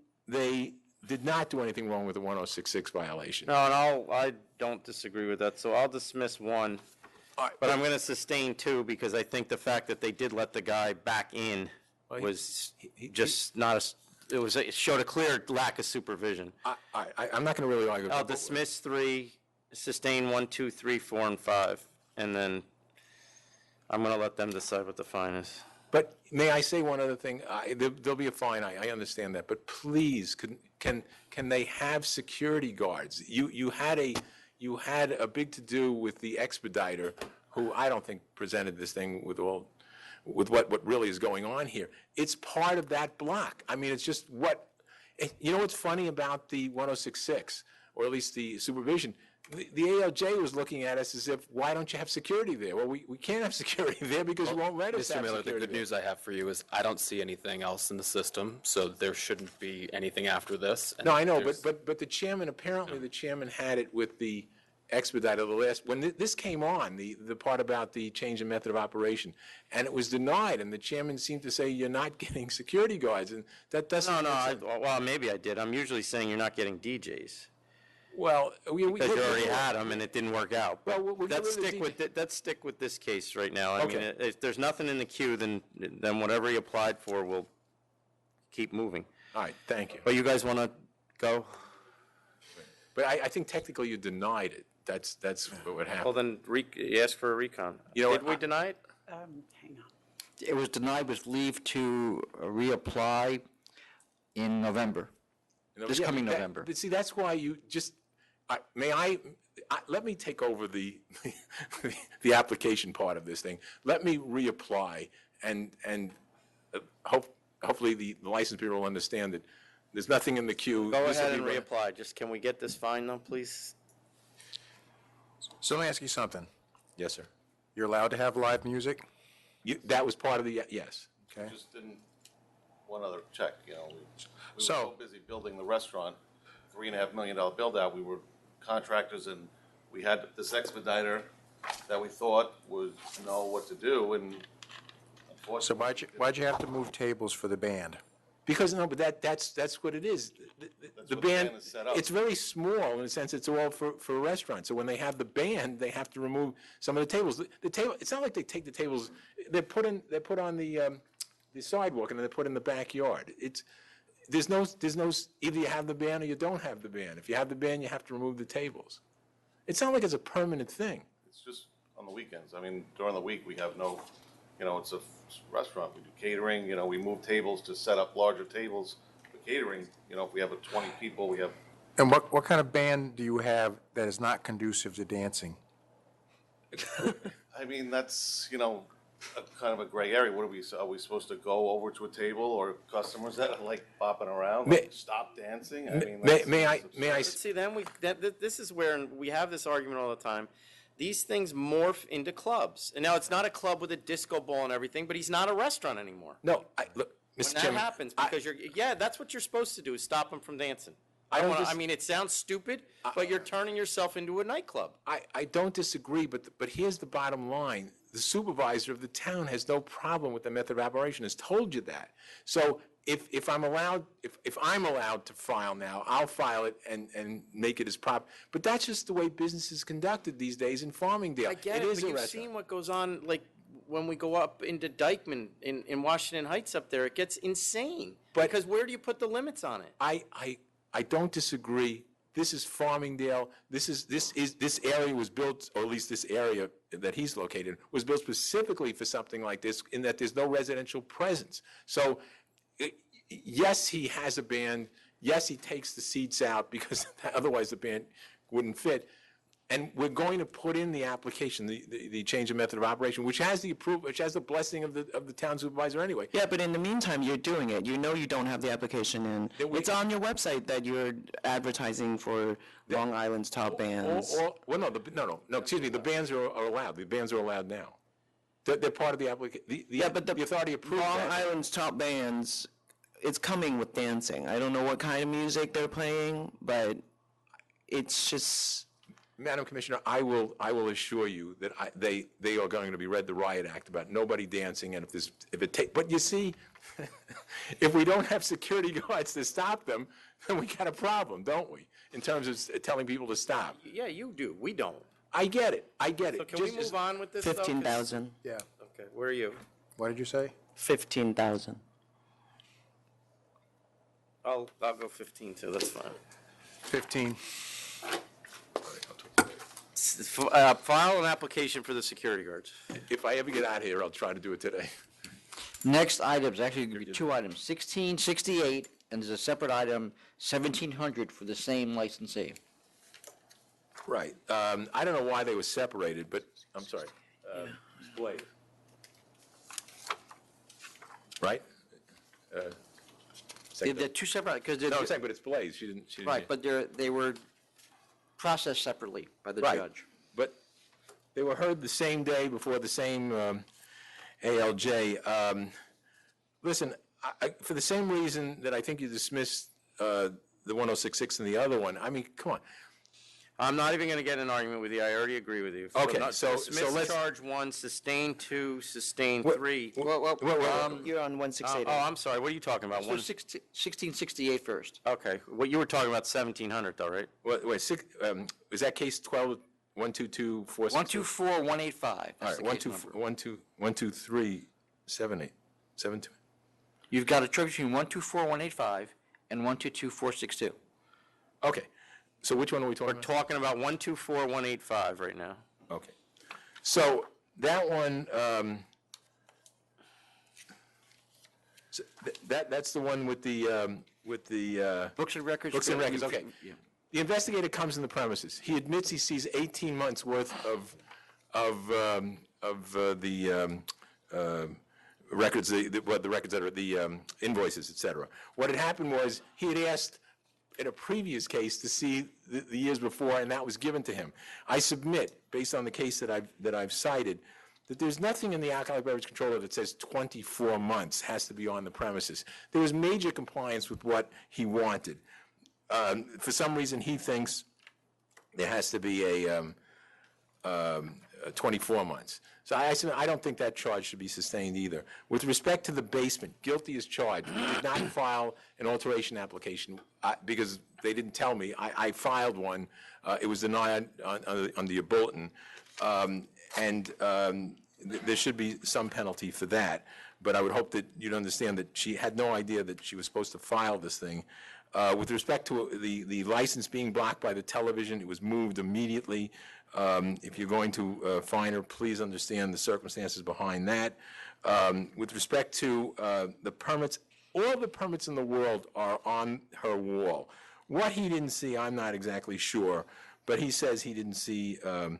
Speaker 3: did not do anything wrong with the 1066 violation.
Speaker 2: No, and I don't disagree with that. So I'll dismiss one, but I'm going to sustain two because I think the fact that they did let the guy back in was just not it showed a clear lack of supervision.
Speaker 3: I'm not going to really argue.
Speaker 2: I'll dismiss 3, sustain 1, 2, 3, 4, and 5, and then I'm going to let them decide what the fine is.
Speaker 3: But may I say one other thing? There'll be a fine, I understand that, but please, can they have security guards? You had a big to-do with the expediter, who I don't think presented this thing with what really is going on here. It's part of that block. I mean, it's just you know what's funny about the 1066, or at least the supervision? The ALJ was looking at us as if, why don't you have security there? Well, we can't have security there because you won't let us have
Speaker 8: Mr. Miller,
Speaker 3: security
Speaker 8: the good
Speaker 3: there.
Speaker 8: news I have for you is I don't see anything else in the system, so there shouldn't be anything after this. And
Speaker 3: No, I know,
Speaker 8: there's-
Speaker 3: but the chairman, apparently the chairman had it with the expediter when this came on, the part about the change in method of operation, and it was denied, and the chairman seemed to say, you're not getting security guards, and that doesn't.
Speaker 2: Well, maybe I did. I'm usually saying you're not getting DJs.
Speaker 3: Well,
Speaker 2: Because you already had them and it didn't work out.
Speaker 3: Well, we'll get
Speaker 2: Let's
Speaker 3: rid of the
Speaker 2: let's stick with this case right now. I mean,
Speaker 3: Okay.
Speaker 2: if there's nothing in the queue, then whatever he applied for will keep moving.
Speaker 3: All right, thank you.
Speaker 2: But you guys want to go?
Speaker 3: But I think technically you denied it. That's what would happen.
Speaker 2: Well, then you ask for a recon.
Speaker 3: You know
Speaker 2: Did
Speaker 3: what,
Speaker 2: we deny it?
Speaker 9: Hang on.
Speaker 1: It was denied with leave to reapply in November. This
Speaker 3: Yeah,
Speaker 1: coming
Speaker 3: that-
Speaker 1: November.
Speaker 3: But see, that's why you just, let me take over the application part of this thing. Let me reapply, and hopefully the license bureau will understand that there's nothing in the queue.
Speaker 2: Go
Speaker 3: This will
Speaker 2: ahead and
Speaker 3: be-
Speaker 2: reapply. Just, can we get this fine though, please?
Speaker 5: So let me ask you something.
Speaker 3: Yes, sir.
Speaker 5: You're allowed to have live music?
Speaker 3: That was part of the, yes.
Speaker 5: Okay.
Speaker 4: Just didn't, one other check, we were
Speaker 5: So-
Speaker 4: so busy building the restaurant, $3.5 million build out, we were contractors and we had this expediter that we thought would know what to do and unfortunately.
Speaker 5: So why'd you have to move tables for the band?
Speaker 3: Because, no, but that's what it is. The
Speaker 4: what
Speaker 3: band,
Speaker 4: is set up.
Speaker 3: it's very small in the sense it's all for a restaurant. So when they have the band, they have to remove some of the tables. The table, it's not like they take the tables, they're put on the sidewalk and then they're put in the backyard. There's no, either you have the band or you don't have the band. If you have the band, you have to remove the tables. It's not like it's a permanent thing.
Speaker 4: It's just on the weekends, during the week, we have no, it's a restaurant, we do catering, we move tables to set up larger tables for catering, if we have 20 people, we have.
Speaker 5: And what kind of band do you have that is not conducive to dancing?
Speaker 4: That's, kind of a gray area. What are we supposed to go over to a table or customers that are like bopping around, stop dancing?
Speaker 3: May I?
Speaker 2: But see, then this is where we have this argument all the time. These things morph into clubs. And now it's not a club with a disco ball and everything, but he's not a restaurant anymore.
Speaker 3: No, look,
Speaker 2: When
Speaker 3: Mr.
Speaker 2: that
Speaker 3: Chairman,
Speaker 2: happens, because that's what you're supposed to do, is stop them from dancing. It sounds stupid, but you're turning yourself into a nightclub.
Speaker 3: I don't disagree, but here's the bottom line. The supervisor of the town has no problem with the method of operation, has told you that. So if I'm allowed to file now, I'll file it and make it as proper. But that's just the way business is conducted these days in Farmingdale.
Speaker 2: I get
Speaker 3: It
Speaker 2: it,
Speaker 3: is
Speaker 2: but
Speaker 3: a
Speaker 2: you've
Speaker 3: restaurant.
Speaker 2: seen what goes on, like, when we go up into Dykeman in Washington Heights up there, it gets insane. Because where do you put the limits on it?
Speaker 3: I don't disagree. This is Farmingdale. This area was built, or at least this area that he's located, was built specifically for something like this, in that there's no residential presence. So, yes, he has a band. Yes, he takes the seats out because otherwise the band wouldn't fit. And we're going to put in the application, the change of method of operation, which has the approval, which has the blessing of the town supervisor anyway.
Speaker 6: Yeah, but in the meantime, you're doing it. You know you don't have the application in. It's on your website that you're advertising for Long Island's top bands.
Speaker 3: Excuse me, the bands are allowed. The bands are allowed now. They're part of the application.
Speaker 6: Yeah, but the
Speaker 3: authority approved
Speaker 6: Long
Speaker 3: that.
Speaker 6: Island's top bands, it's coming with dancing. I don't know what kind of music they're playing, but it's just...
Speaker 3: Madam Commissioner, I will assure you that they are going to be read the Riot Act about nobody dancing, and but you see, if we don't have security guards to stop them, then we got a problem, don't we? In terms of telling people to stop.
Speaker 2: Yeah, you do. We don't.
Speaker 3: I get it.
Speaker 2: So can we move on with this?
Speaker 6: 15,000.
Speaker 5: Yeah.
Speaker 2: Okay, where are you?
Speaker 5: What did you say?
Speaker 6: 15,000.
Speaker 2: I'll go 15 too, that's fine.
Speaker 5: 15.
Speaker 2: File an application for the security guards.
Speaker 3: If I ever get out of here, I'll try to do it today.
Speaker 1: Next items, actually, going to be two items, 1668, and there's a separate item, 1700 for the same licensee.
Speaker 3: Right. I don't know why they were separated, but, I'm sorry. Blade. Right?
Speaker 1: They're two separate, because they're.
Speaker 3: No, I'm saying, but it's Blaze. She didn't.
Speaker 1: Right, but they were processed separately by the
Speaker 3: Right.
Speaker 1: judge.
Speaker 3: But they were heard the same day before the same ALJ. Listen, for the same reason that I think you dismissed the 1066 and the other one, I mean, come on.
Speaker 2: I'm not even going to get an argument with you. I already agree with you.
Speaker 3: Okay,
Speaker 2: so
Speaker 3: so let's-
Speaker 2: charge 1, sustain 2, sustain 3.
Speaker 6: You're on 168.
Speaker 2: I'm sorry. What are you talking about?
Speaker 1: So 1668 first.
Speaker 2: Okay. Well, you were talking about 1700, though, right?
Speaker 3: Is that case 12, 122, 462?
Speaker 1: 124, 185.
Speaker 3: All right, 123, 78, 72.
Speaker 1: You've got a choice between 124, 185 and 122, 462.
Speaker 3: Okay. So which one are we talking
Speaker 2: We're
Speaker 3: about?
Speaker 2: talking about 124, 185 right now.
Speaker 3: Okay. So that one, that's the one with the
Speaker 1: Books and records.
Speaker 3: Books and records, okay. The investigator comes in the premises. He admits he sees 18 months' worth of the records, the records that are the invoices, et cetera. What had happened was he had asked in a previous case to see the years before, and that was given to him. I submit, based on the case that I've cited, that there's nothing in the alcoholic beverage controller that says 24 months has to be on the premises. There was major compliance with what he wanted. For some reason, he thinks there has to be a 24 months. So I don't think that charge should be sustained either. With respect to the basement, guilty as charged. We did not file an alteration application because they didn't tell me. I filed one. It was denied under your bulletin. There should be some penalty for that. But I would hope that you'd understand that she had no idea that she was supposed to file this thing. With respect to the license being blocked by the television, it was moved immediately. If you're going to fine her, please understand the circumstances behind that. With respect to the permits, all the permits in the world are on her wall. What he didn't see, I'm not exactly sure, but he says he didn't see I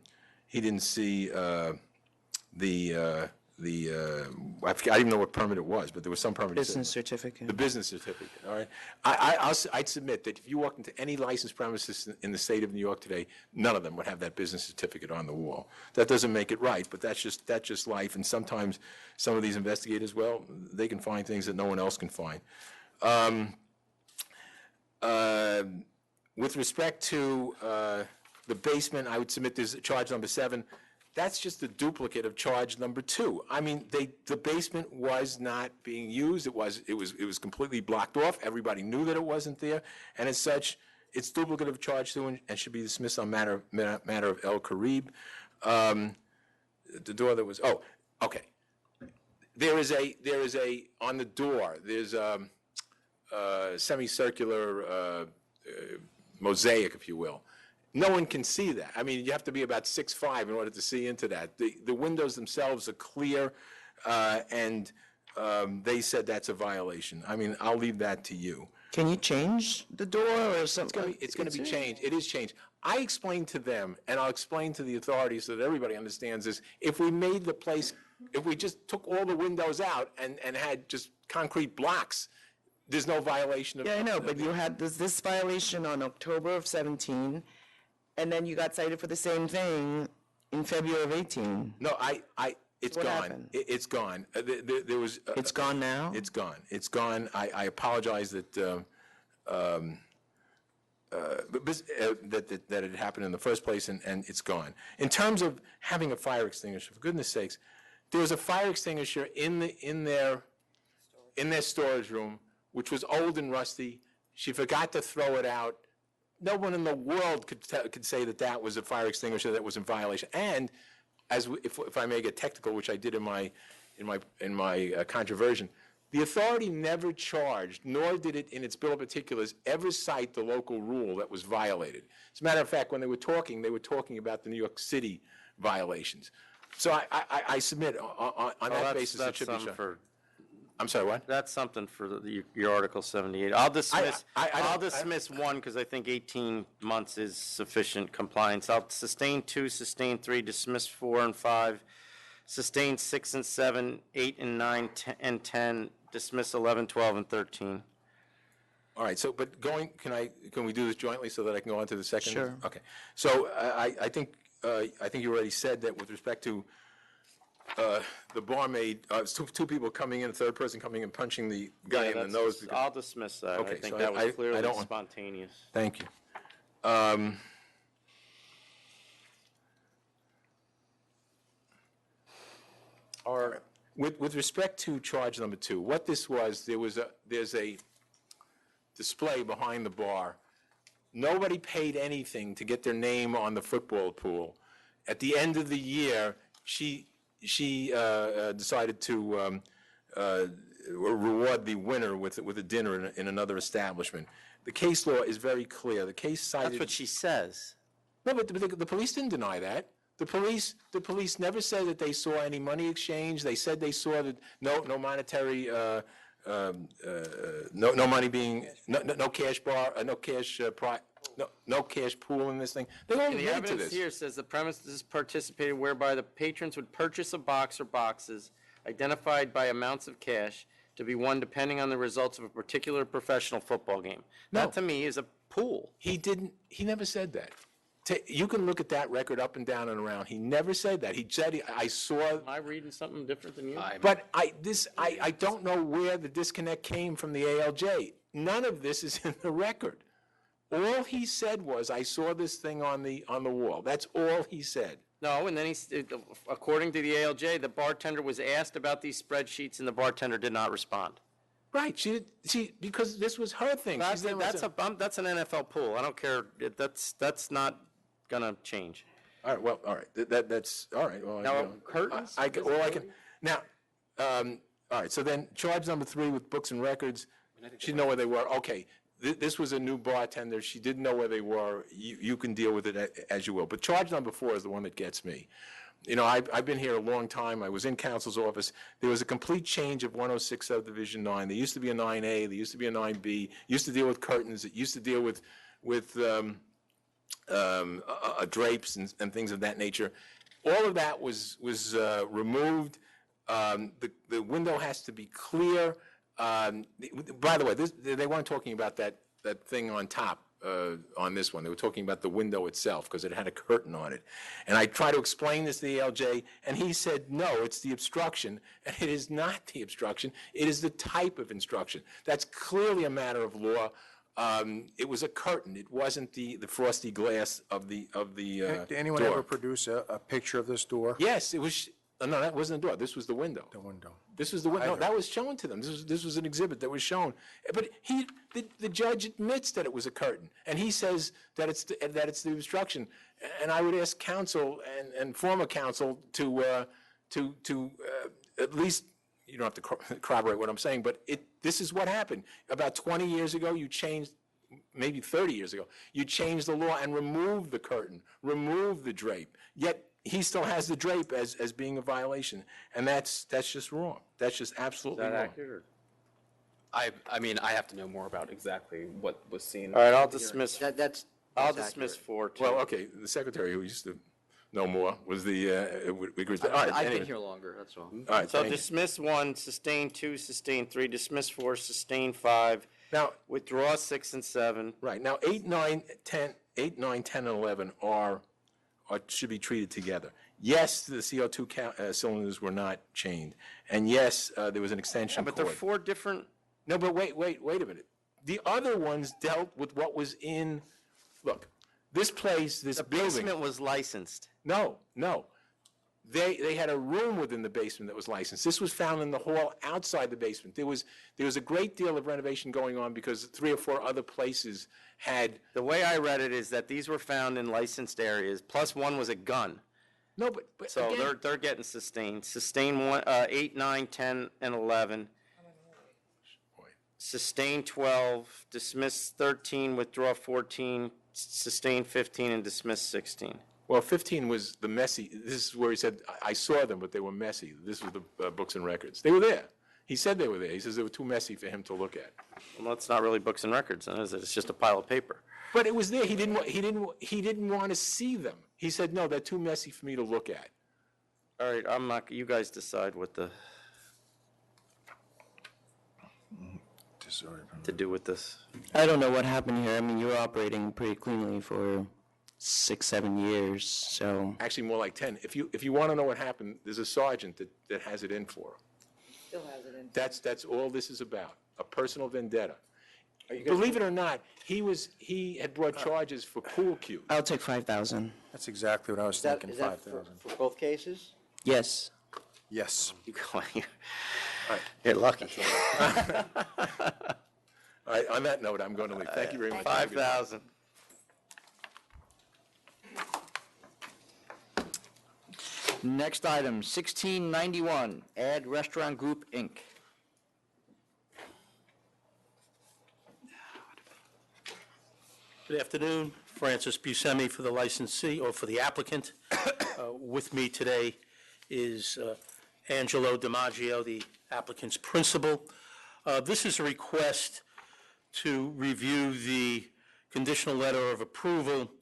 Speaker 3: didn't even know what permit it was, but there was some permit.
Speaker 6: Business certificate.
Speaker 3: The business certificate, all right? I'd submit that if you walk into any licensed premises in the state of New York today, none of them would have that business certificate on the wall. That doesn't make it right, but that's just life, and sometimes some of these investigators, well, they can find things that no one else can find. With respect to the basement, I would submit there's charge number 7. That's just a duplicate of charge number 2. I mean, the basement was not being used. It was completely blocked off. Everybody knew that it wasn't there, and as such, it's duplicate of charge 2 and should be dismissed on matter of El Carib. The door that was okay. There is a on the door. There's a semicircular mosaic, if you will. No one can see that. I mean, you have to be about 6'5" in order to see into that. The windows themselves are clear, and they said that's a violation. I mean, I'll leave that to you.
Speaker 6: Can you change the door or something?
Speaker 3: It's going to be changed. It is changed. I explained to them, and I'll explain to the authorities so that everybody understands this, if we made the place, if we just took all the windows out and had just concrete blocks, there's no violation of...
Speaker 6: Yeah, I know, but you had this violation on October of 17, and then you got cited for the same thing in February of 18.
Speaker 3: No, it's
Speaker 6: What
Speaker 3: gone.
Speaker 6: happened?
Speaker 3: It's gone. There was.
Speaker 6: It's gone now?
Speaker 3: It's gone. It's gone. I apologize that that it happened in the first place, and it's gone. In terms of having a fire extinguisher, for goodness sakes, there was a fire extinguisher in their storage room, which was old and rusty. She forgot to throw it out. No one in the world could say that was a fire extinguisher that was in violation. And if I may get technical, which I did in my controversion, The authority never charged, nor did it in its bill of particulars ever cite the local rule that was violated. As a matter of fact, when they were talking about the New York City violations. So I submit on that basis it should be shown. I'm sorry, what?
Speaker 2: That's something for your Article 78. I'll dismiss, I'll dismiss one because I think 18 months is sufficient compliance. I'll sustain 2, sustain 3, dismiss 4 and 5, sustain 6 and 7, 8 and 9, 10 and 10, dismiss 11, 12, and 13.
Speaker 3: All right, so, but can we do this jointly so that I can go on to the second?
Speaker 6: Sure.
Speaker 3: Okay. So I think you already said that with respect to the barmaid, two people coming in, a third person coming and punching the guy in the nose. Because,
Speaker 2: I'll dismiss that.
Speaker 3: Okay,
Speaker 2: I think
Speaker 3: so
Speaker 2: that was
Speaker 3: I
Speaker 2: clearly
Speaker 3: don't-
Speaker 2: spontaneous.
Speaker 3: Thank you. With respect to charge number 2, what this was, there's a display behind the bar. Nobody paid anything to get their name on the football pool. At the end of the year, she decided to reward the winner with a dinner in another establishment. The case law is very clear. The case cited.
Speaker 2: That's what she says.
Speaker 3: No, but the police didn't deny that. The police never said that they saw any money exchange. They said they saw that no monetary, no money being, no cash bar, no cash pool in this thing. They all
Speaker 2: The
Speaker 3: admitted to
Speaker 2: evidence
Speaker 3: this.
Speaker 2: here says the premises participated whereby the patrons would purchase a box or boxes identified by amounts of cash to be won depending on the results of a particular professional football game.
Speaker 3: No.
Speaker 2: That to me is a pool.
Speaker 3: He never said that. You can look at that record up and down and around. He never said that. He said, I saw.
Speaker 2: Am I reading something different than you?
Speaker 3: But I don't know where the disconnect came from the ALJ. None of this is in the record. All he said was, I saw this thing on the wall. That's all he said.
Speaker 2: No, and then according to the ALJ, the bartender was asked about these spreadsheets and the bartender did not respond.
Speaker 3: Right. She because this was her thing.
Speaker 2: That's an NFL pool. I don't care. That's not gonna change.
Speaker 3: All right. Well, all right. That's all right. Well,
Speaker 2: Now, curtains?
Speaker 3: Now, all right. So then, charge number 3 with books and records. She didn't know where they were. Okay. This was a new bartender. She didn't know where they were. You can deal with it as you will. But charge number 4 is the one that gets me. You know, I've been here a long time. I was in counsel's office. There was a complete change of 106 Subdivision 9. There used to be a 9A. There used to be a 9B. It used to deal with curtains. It used to deal with drapes and things of that nature. All of that was removed. The window has to be clear. By the way, they weren't talking about that thing on top on this one. They were talking about the window itself because it had a curtain on it. And I tried to explain this to the ALJ, and he said, no, it's the obstruction. And it is not the obstruction. It is the type of obstruction. That's clearly a matter of law. It was a curtain. It wasn't the frosty glass of the
Speaker 5: Did anyone
Speaker 3: door.
Speaker 5: ever produce a picture of this door?
Speaker 3: Yes, it was. No, that wasn't the door. This was the window.
Speaker 5: The window.
Speaker 3: This was the window. No, that was shown to them. This was an exhibit that was shown. But the judge admits that it was a curtain, and he says that it's the obstruction. And I would ask counsel and former counsel to at least, you don't have to corroborate what I'm saying, but this is what happened. About 20 years ago, you changed. Maybe 30 years ago, you changed the law and removed the curtain, removed the drape. Yet he still has the drape as being a violation, and that's just wrong. That's just absolutely wrong.
Speaker 2: Accurate?
Speaker 8: I mean, I have to know more about exactly what was seen.
Speaker 2: All right, I'll dismiss. I'll
Speaker 1: That's
Speaker 2: dismiss
Speaker 1: accurate.
Speaker 2: 4 too.
Speaker 3: Well, okay, the secretary who used to know more was the. We agreed. All right,
Speaker 1: I've
Speaker 3: anyway.
Speaker 1: been here longer, that's all.
Speaker 3: All right,
Speaker 2: So
Speaker 3: thank you.
Speaker 2: dismiss 1, sustain 2, sustain 3, dismiss 4, sustain 5.
Speaker 3: Now,
Speaker 2: withdraw 6 and 7.
Speaker 3: Right now, 8, 9, 10, and 11 should be treated together. Yes, the CO2 cylinders were not chained, and yes, there was an extension
Speaker 2: But
Speaker 3: cord.
Speaker 2: they're 4 different.
Speaker 3: No, but wait a minute. The other ones dealt with what was in. Look, this place, this
Speaker 2: The
Speaker 3: building.
Speaker 2: basement was licensed.
Speaker 3: No. They had a room within the basement that was licensed. This was found in the hall outside the basement. There was a great deal of renovation going on because 3 or 4 other places had.
Speaker 2: The way I read it is that these were found in licensed areas, plus 1 was a gun.
Speaker 3: No, but
Speaker 2: So
Speaker 3: again,
Speaker 2: they're getting sustained. Sustain 1, 8, 9, 10, and 11. sustain 12, dismiss 13, withdraw 14, sustain 15, and dismiss 16.
Speaker 3: Well, 15 was the messy, this is where he said, I saw them, but they were messy. This was the books and records. They were there. He said they were there. He says they were too messy for him to look at.
Speaker 2: Well, that's not really books and records, then, is it? It's just a pile of paper.
Speaker 3: But it was there. He didn't want to see them. He said, no, they're too messy for me to look at.
Speaker 2: All right, I'm not, you guys decide what to do with this.
Speaker 6: I don't know what happened here. I mean, you were operating pretty cleanly for 6, 7 years, so.
Speaker 3: Actually, more like 10. If you want to know what happened, there's a sergeant that has it in for him.
Speaker 12: Still has it in.
Speaker 3: That's all this is about, a personal vendetta. Believe it or not, he had brought charges for pool cues.
Speaker 6: I'll take 5,000.
Speaker 5: That's exactly what I was thinking,
Speaker 1: Is that
Speaker 5: 5,000.
Speaker 1: for both cases?
Speaker 6: Yes.
Speaker 5: Yes.
Speaker 2: You're lucky.
Speaker 3: All right, on that note, I'm going to leave. Thank you very much.
Speaker 2: 5,000.
Speaker 1: Next item, 1691, Add Restaurant Group, Inc.
Speaker 10: Good afternoon. Francis Buscemi for the licensee, or for the applicant. With me today is Angelo DiMaggio, the applicant's principal. This is a request to review the conditional letter of approval,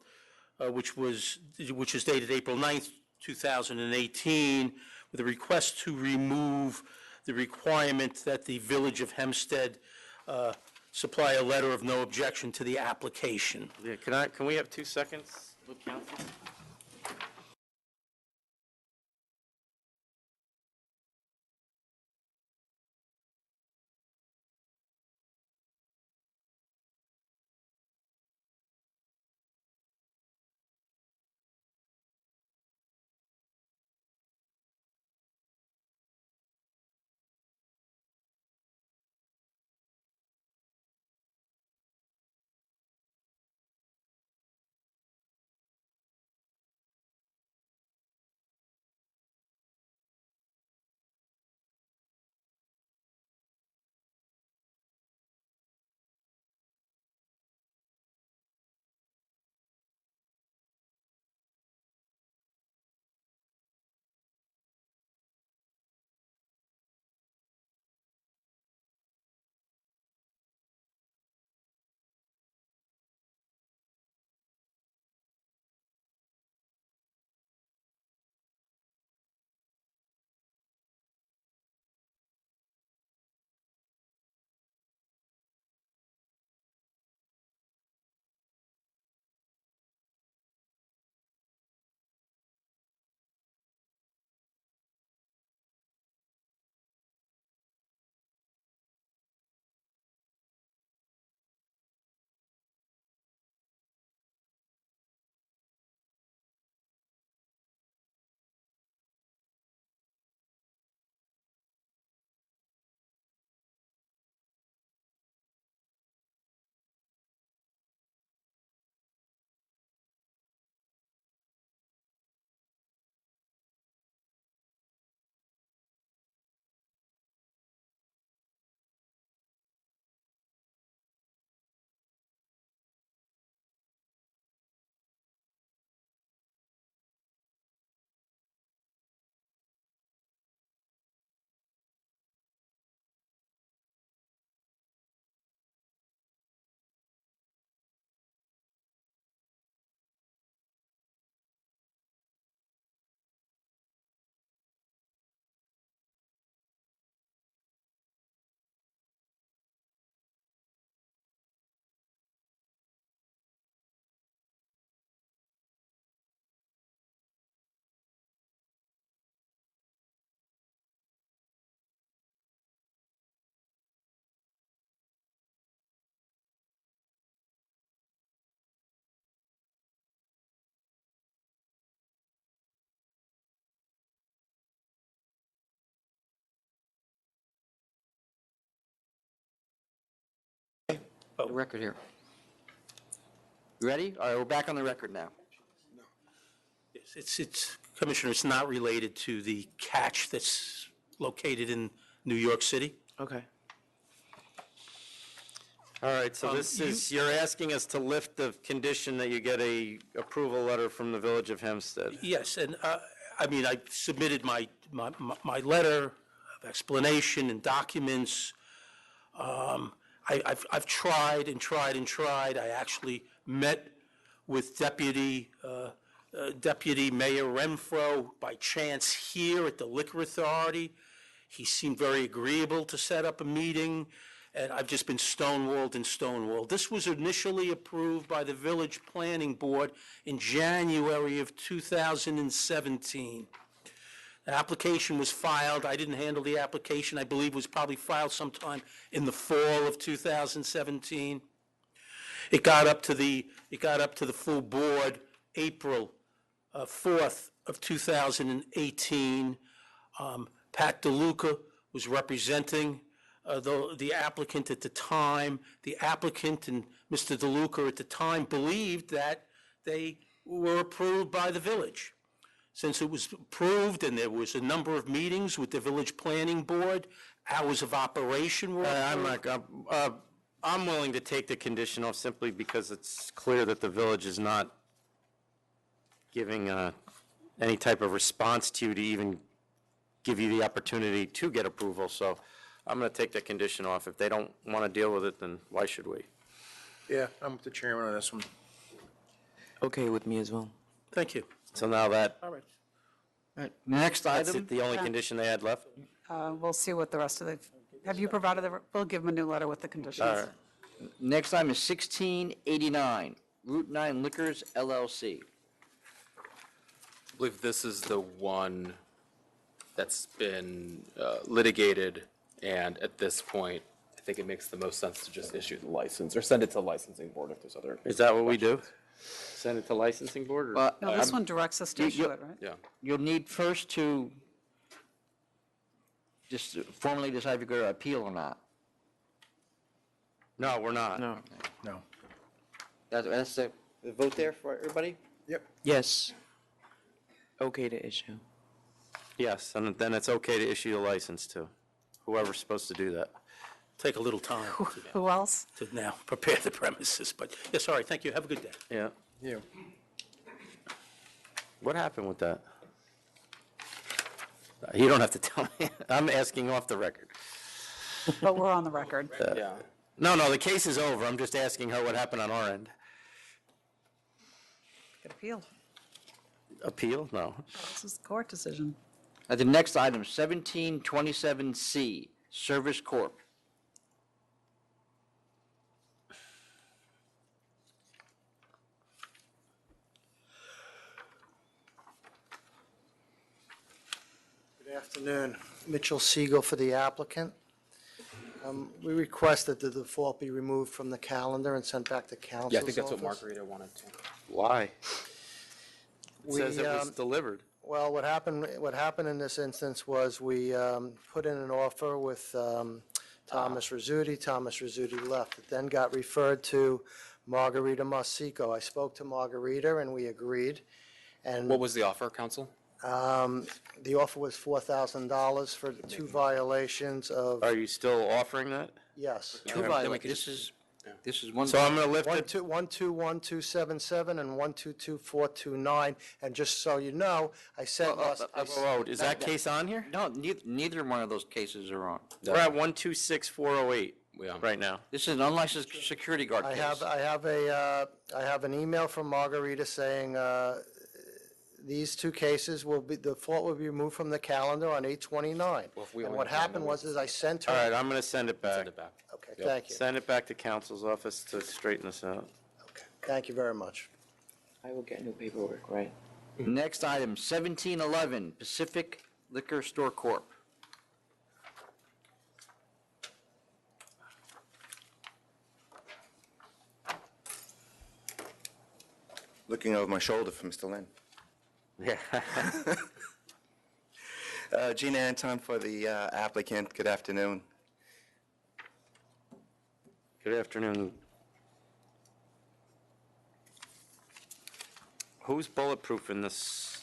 Speaker 10: which is dated April 9th, 2018, with a request to remove the requirement that the Village of Hempstead supply a letter of no objection to the application.
Speaker 2: Yeah, can we have 2 seconds with council?
Speaker 1: The record here. You ready? All right, we're back on the record now.
Speaker 10: It's, Commissioner, it's not related to the catch that's located in New York City.
Speaker 6: Okay.
Speaker 2: All right, so this is, you're asking us to lift the condition that you get a approval letter from the Village of Hempstead.
Speaker 10: Yes, and I mean, I submitted my letter of explanation and documents. I've tried and tried and tried. I actually met with Deputy Mayor Renfro by chance here at the Liquor Authority. He seemed very agreeable to set up a meeting, and I've just been stonewalled and stonewalled. This was initially approved by the Village Planning Board in January of 2017. The application was filed. I didn't handle the application. I believe it was probably filed sometime in the fall of 2017. It got up to the full board April 4th of 2018. Pat DeLuca was representing the applicant at the time. The applicant and Mr. DeLuca at the time believed that they were approved by the village. Since it was approved and there was a number of meetings with the Village Planning Board, hours of operation were approved.
Speaker 2: I'm willing to take the condition off simply because it's clear that the village is not giving any type of response to you to even give you the opportunity to get approval. So I'm going to take the condition off. If they don't want to deal with it, then why should we?
Speaker 5: Yeah, I'm with the chairman on this one.
Speaker 6: Okay with me as well.
Speaker 10: Thank you.
Speaker 2: So now that,
Speaker 10: All right.
Speaker 1: Next
Speaker 2: that's
Speaker 1: item.
Speaker 2: it, the only condition they had left?
Speaker 9: We'll see what the rest of the, have you provided we'll give them a new letter with the conditions.
Speaker 2: All right.
Speaker 1: Next item is 1689, Route 9 Liquors LLC.
Speaker 8: I believe this is the one that's been litigated, and at this point, I think it makes the most sense to just issue the license or send it to the licensing board if there's other.
Speaker 2: Is that what we do? Send it to licensing board? Or?
Speaker 9: No, this one directs us to issue it, right?
Speaker 8: Yeah.
Speaker 1: You'll need first to just formally decide if you're going to appeal or not.
Speaker 2: No, we're not.
Speaker 6: No.
Speaker 5: No.
Speaker 1: That's the vote there for everybody?
Speaker 5: Yep.
Speaker 6: Yes. Okay to issue.
Speaker 2: Yes, and then it's okay to issue the license to whoever's supposed to do that.
Speaker 10: Take a little time
Speaker 9: Who else?
Speaker 10: to now prepare the premises, but, yes, all right, thank you. Have a good day.
Speaker 2: Yeah.
Speaker 5: Yeah.
Speaker 2: What happened with that? You don't have to tell me. I'm asking off the record.
Speaker 9: But we're on the record.
Speaker 8: Yeah.
Speaker 2: No, the case is over. I'm just asking her what happened on our end.
Speaker 9: Get appealed.
Speaker 2: Appeal? No.
Speaker 9: This is the court decision.
Speaker 1: The next item, 1727C, Service Corp.
Speaker 7: Good afternoon. Mitchell Siegel for the applicant. We request that the default be removed from the calendar and sent back to council's office.
Speaker 8: Yeah, I think that's what Margarita wanted to.
Speaker 2: Why? It
Speaker 7: We,
Speaker 2: says it was delivered.
Speaker 7: Well, what happened in this instance was we put in an offer with Thomas Rizzuti. Thomas Rizzuti left. It then got referred to Margarita Masico. I spoke to Margarita and we agreed. And
Speaker 8: What was the offer, counsel?
Speaker 7: the offer was $4,000 for the two violations of,
Speaker 2: Are you still offering that?
Speaker 7: yes.
Speaker 1: Two violations. This is one.
Speaker 2: So I'm going to lift
Speaker 7: One
Speaker 2: it.
Speaker 7: two 121277 and 122429, and just so you know, I sent us.
Speaker 2: Whoa, is that case on here?
Speaker 1: No, neither one of those cases are on.
Speaker 2: We're at 126408 right now.
Speaker 1: This is an unlicensed security guard
Speaker 7: I
Speaker 1: case.
Speaker 7: have an email from Margarita saying, these two cases will be, the default will be removed from the calendar on 8/29. And what happened was, is I sent her.
Speaker 2: All right, I'm going to send it back.
Speaker 8: Send it back.
Speaker 7: Okay, thank you.
Speaker 2: Send it back to counsel's office to straighten this out.
Speaker 7: Thank you very much.
Speaker 6: I will get new paperwork, right?
Speaker 1: Next item, 1711, Pacific Liquor Store Corp.
Speaker 11: Looking over my shoulder for Mr. Lynn.
Speaker 2: Yeah.
Speaker 11: Gina Anton for the applicant. Good afternoon.
Speaker 2: Good afternoon. Who's bulletproof in this?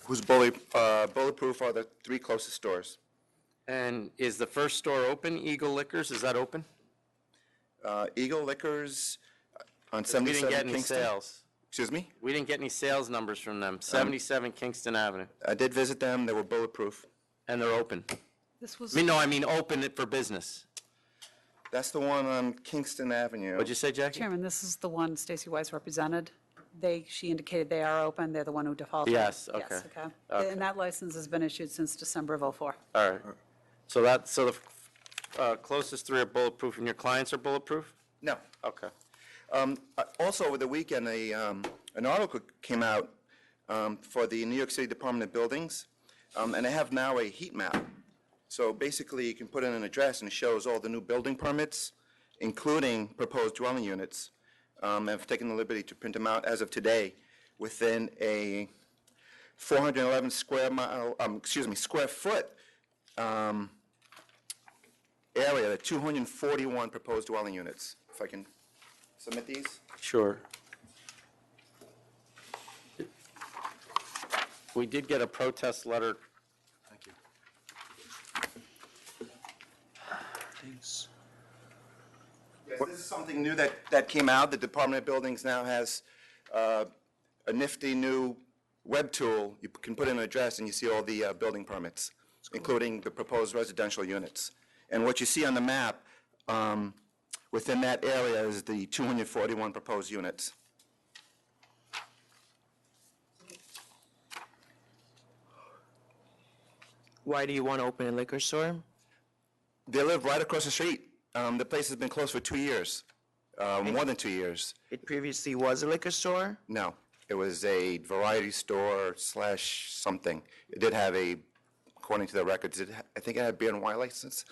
Speaker 11: Who's bulletproof are the three closest stores.
Speaker 2: And is the first store open, Eagle Liquors? Is that open?
Speaker 11: Eagle Liquors on
Speaker 2: We
Speaker 11: 77
Speaker 2: didn't get any
Speaker 11: Kingston.
Speaker 2: sales.
Speaker 11: Excuse me?
Speaker 2: We didn't get any sales numbers from them. 77 Kingston Avenue.
Speaker 11: I did visit them. They were bulletproof.
Speaker 2: And they're open.
Speaker 12: This was.
Speaker 2: I mean open it for business.
Speaker 11: That's the one on Kingston Avenue.
Speaker 2: What'd you say, Jackie?
Speaker 9: Chairman, this is the one Stacy Weiss represented. She indicated they are open. They're the one who defaulted.
Speaker 2: Yes, okay.
Speaker 9: Yes, okay.
Speaker 2: Okay.
Speaker 9: And that license has been issued since December of '04.
Speaker 2: All right. So the closest three are bulletproof, and your clients are bulletproof?
Speaker 11: No.
Speaker 2: Okay.
Speaker 11: Also, over the weekend, an article came out for the New York City Department of Buildings, and they have now a heat map. So basically, you can put in an address, and it shows all the new building permits, including proposed dwelling units. I've taken the liberty to print them out as of today within a 411 square foot area, 241 proposed dwelling units. If I can submit these?
Speaker 2: Sure. We did get a protest letter.
Speaker 11: Thank you. Thanks. Yes, this is something new that came out. The Department of Buildings now has a nifty new web tool. You can put in an address and you see all the building permits, including the proposed residential units. And what you see on the map within that area is the 241 proposed units.
Speaker 6: Why do you want to open a liquor store?
Speaker 11: They live right across the street. The place has been closed for 2 years, more than 2 years.
Speaker 6: It previously was a liquor store?
Speaker 11: No, it was a variety store / something. It did have according to the records, I think it had a beer and wine license,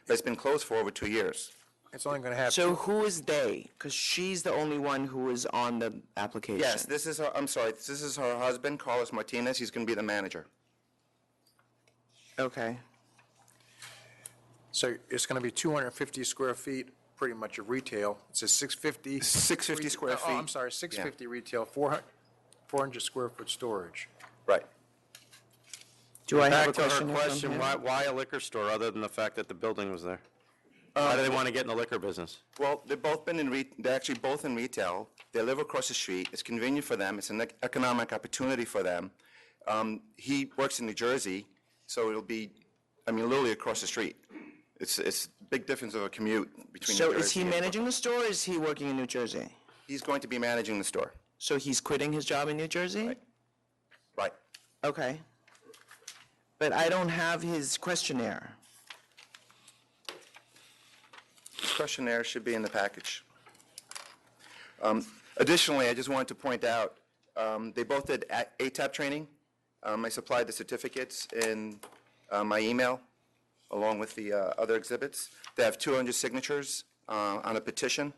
Speaker 11: but it's been closed for over 2 years.
Speaker 5: It's only going to have.
Speaker 6: So who is they? Because she's the only one who is on the application.
Speaker 11: Yes, this is her husband, Carlos Martinez. He's going to be the manager.
Speaker 6: Okay.
Speaker 5: So it's going to be 250 square feet, pretty much of retail. It says 650.
Speaker 11: 650 square
Speaker 5: Oh, I'm
Speaker 11: feet.
Speaker 5: sorry, 650 retail, 400 square foot storage.
Speaker 11: Right.
Speaker 6: Do I have
Speaker 2: Back
Speaker 6: a
Speaker 2: to her
Speaker 6: question?
Speaker 2: question, why a liquor store other than the fact that the building was there? Why do they want to get in the liquor business?
Speaker 11: Well, they've both been they're actually both in retail. They live across the street. It's convenient for them. It's an economic opportunity for them. He works in New Jersey, so it'll be, literally across the street. It's a big difference of a commute between New
Speaker 6: So
Speaker 11: Jersey
Speaker 6: is he
Speaker 11: and
Speaker 6: managing the store or is he working in New Jersey?
Speaker 11: He's going to be managing the store.
Speaker 6: So he's quitting his job in New Jersey?
Speaker 11: Right.
Speaker 6: Okay. But I don't have his questionnaire.
Speaker 11: This questionnaire should be in the package. Additionally, I just wanted to point out, they both did ATAP training. I supplied the certificates in my email, along with the other exhibits. They have 200 signatures on a petition.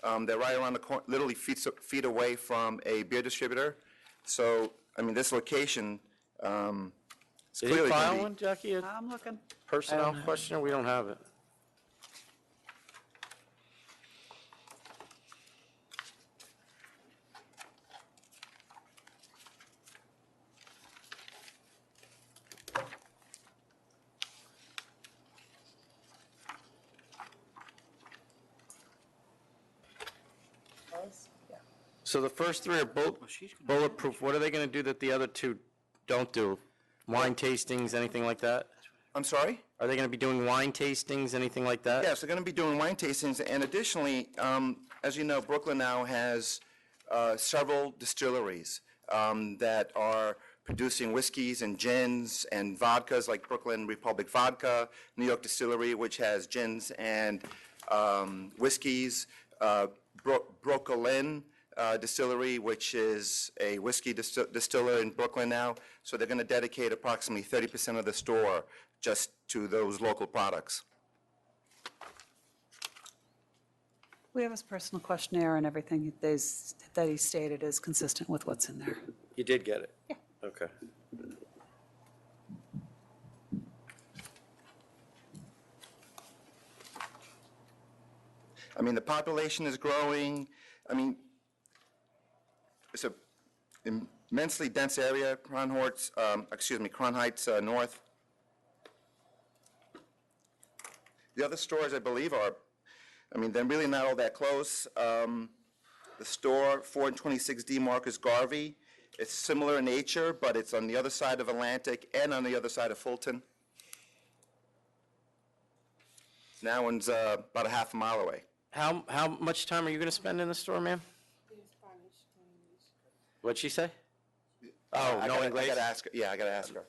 Speaker 11: They're right around the corner, literally feet away from a beer distributor. So, this location is
Speaker 2: Did
Speaker 11: clearly
Speaker 2: he file
Speaker 11: going to
Speaker 2: one, Jackie, a
Speaker 9: I'm looking.
Speaker 2: personnel question? We don't have it. So the first three are bulletproof. What are they going to do that the other two don't do? Wine tastings, anything like that?
Speaker 11: I'm sorry?
Speaker 2: Are they going to be doing wine tastings, anything like that?
Speaker 11: Yes, they're going to be doing wine tastings, and additionally, as you know, Brooklyn now has several distilleries that are producing whiskeys and gins and vodkas, like Brooklyn Republic Vodka, New York Distillery, which has gins and whiskeys, Brooklyn Distillery, which is a whiskey distiller in Brooklyn now. So they're going to dedicate approximately 30% of the store just to those local products.
Speaker 9: We have his personal questionnaire and everything that he stated is consistent with what's in there.
Speaker 2: You did get it? Yeah. Okay.
Speaker 11: The population is growing. It's an immensely dense area, Crown Heights North. The other stores, I believe, are I mean, they're really not all that close. The store, 426D Marcus Garvey, it's similar in nature, but it's on the other side of Atlantic and on the other side of Fulton. That one's about a half a mile away.
Speaker 2: How much time are you going to spend in the store, ma'am? What'd she say? Oh,
Speaker 11: I
Speaker 2: no
Speaker 11: gotta-
Speaker 2: English?
Speaker 11: I gotta ask her. Yeah, I gotta ask her.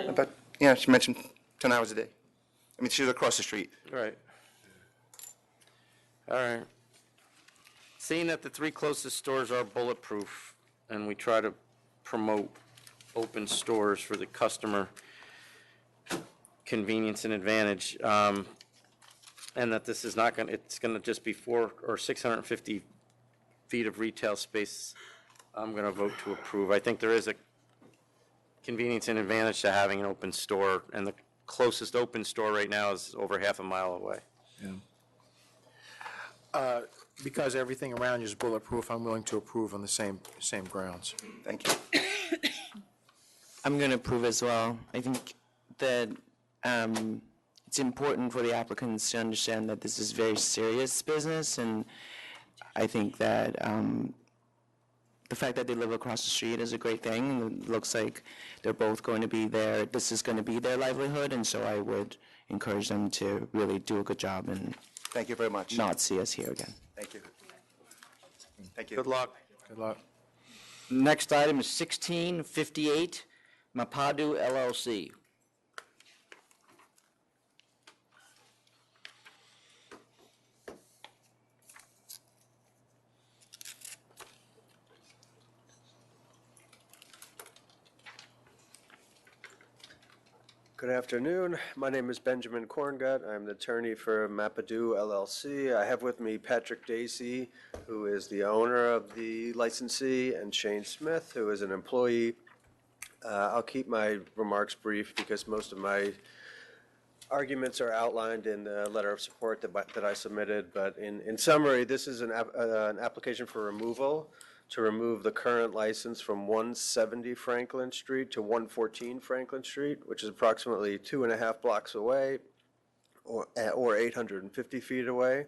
Speaker 11: About, yeah, she mentioned 10 hours a day. I mean, she's across the street.
Speaker 2: Right. All right. Seeing that the three closest stores are bulletproof, and we try to promote open stores for the customer convenience and advantage, and that this is not going to, it's going to just be 400 or 650 feet of retail space, I'm going to vote to approve. I think there is a convenience and advantage to having an open store, and the closest open store right now is over half a mile away.
Speaker 5: Because everything around you is bulletproof, I'm willing to approve on the same grounds.
Speaker 11: Thank you.
Speaker 6: I'm going to approve as well. I think that it's important for the applicants to understand that this is very serious business, and I think that the fact that they live across the street is a great thing. And it looks like they're both going to be there. This is going to be their livelihood, and so I would encourage them to really do a good job and
Speaker 11: Thank you very much.
Speaker 6: not see us here again.
Speaker 11: Thank you. Thank you.
Speaker 2: Good luck.
Speaker 5: Good luck.
Speaker 1: Next item is 1658 Mapadu LLC.
Speaker 13: Good afternoon. My name is Benjamin Korngut. I'm the attorney for Mapadu LLC. I have with me Patrick Dacey, who is the owner of the licensee, and Shane Smith, who is an employee. I'll keep my remarks brief because most of my arguments are outlined in the letter of support that I submitted. But in summary, this is an application for removal to remove the current license from 170 Franklin Street to 114 Franklin Street, which is approximately 2.5 blocks away, or 850 feet away.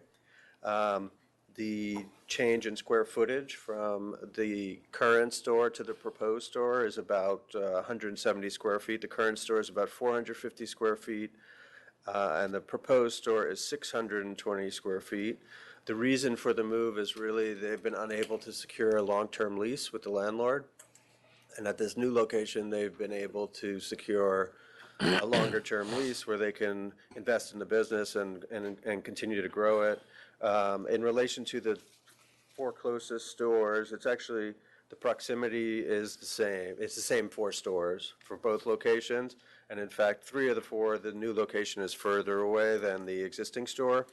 Speaker 13: The change in square footage from the current store to the proposed store is about 170 square feet. The current store is about 450 square feet, and the proposed store is 620 square feet. The reason for the move is really they've been unable to secure a long-term lease with the landlord. And at this new location, they've been able to secure a longer-term lease where they can invest in the business and continue to grow it. In relation to the four closest stores, it's actually, the proximity is the same. It's the same four stores for both locations. And in fact, 3 of the 4, the new location is further away than the existing store.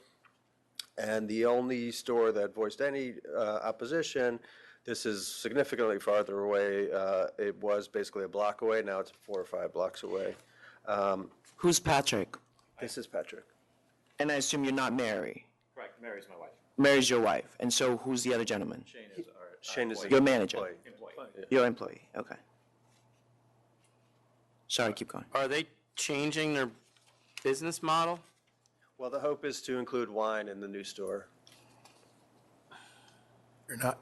Speaker 13: And the only store that voiced any opposition, this is significantly farther away. It was basically a block away. Now it's 4 or 5 blocks away.
Speaker 6: Who's Patrick?
Speaker 13: This is Patrick.
Speaker 6: And I assume you're not Mary.
Speaker 21: Correct, Mary's my wife.
Speaker 6: Mary's your wife. And so who's the other gentleman?
Speaker 13: Shane is
Speaker 6: Your manager.
Speaker 13: employee.
Speaker 6: Your employee, okay. Sorry, keep going.
Speaker 2: Are they changing their business model?
Speaker 13: Well, the hope is to include wine in the new store.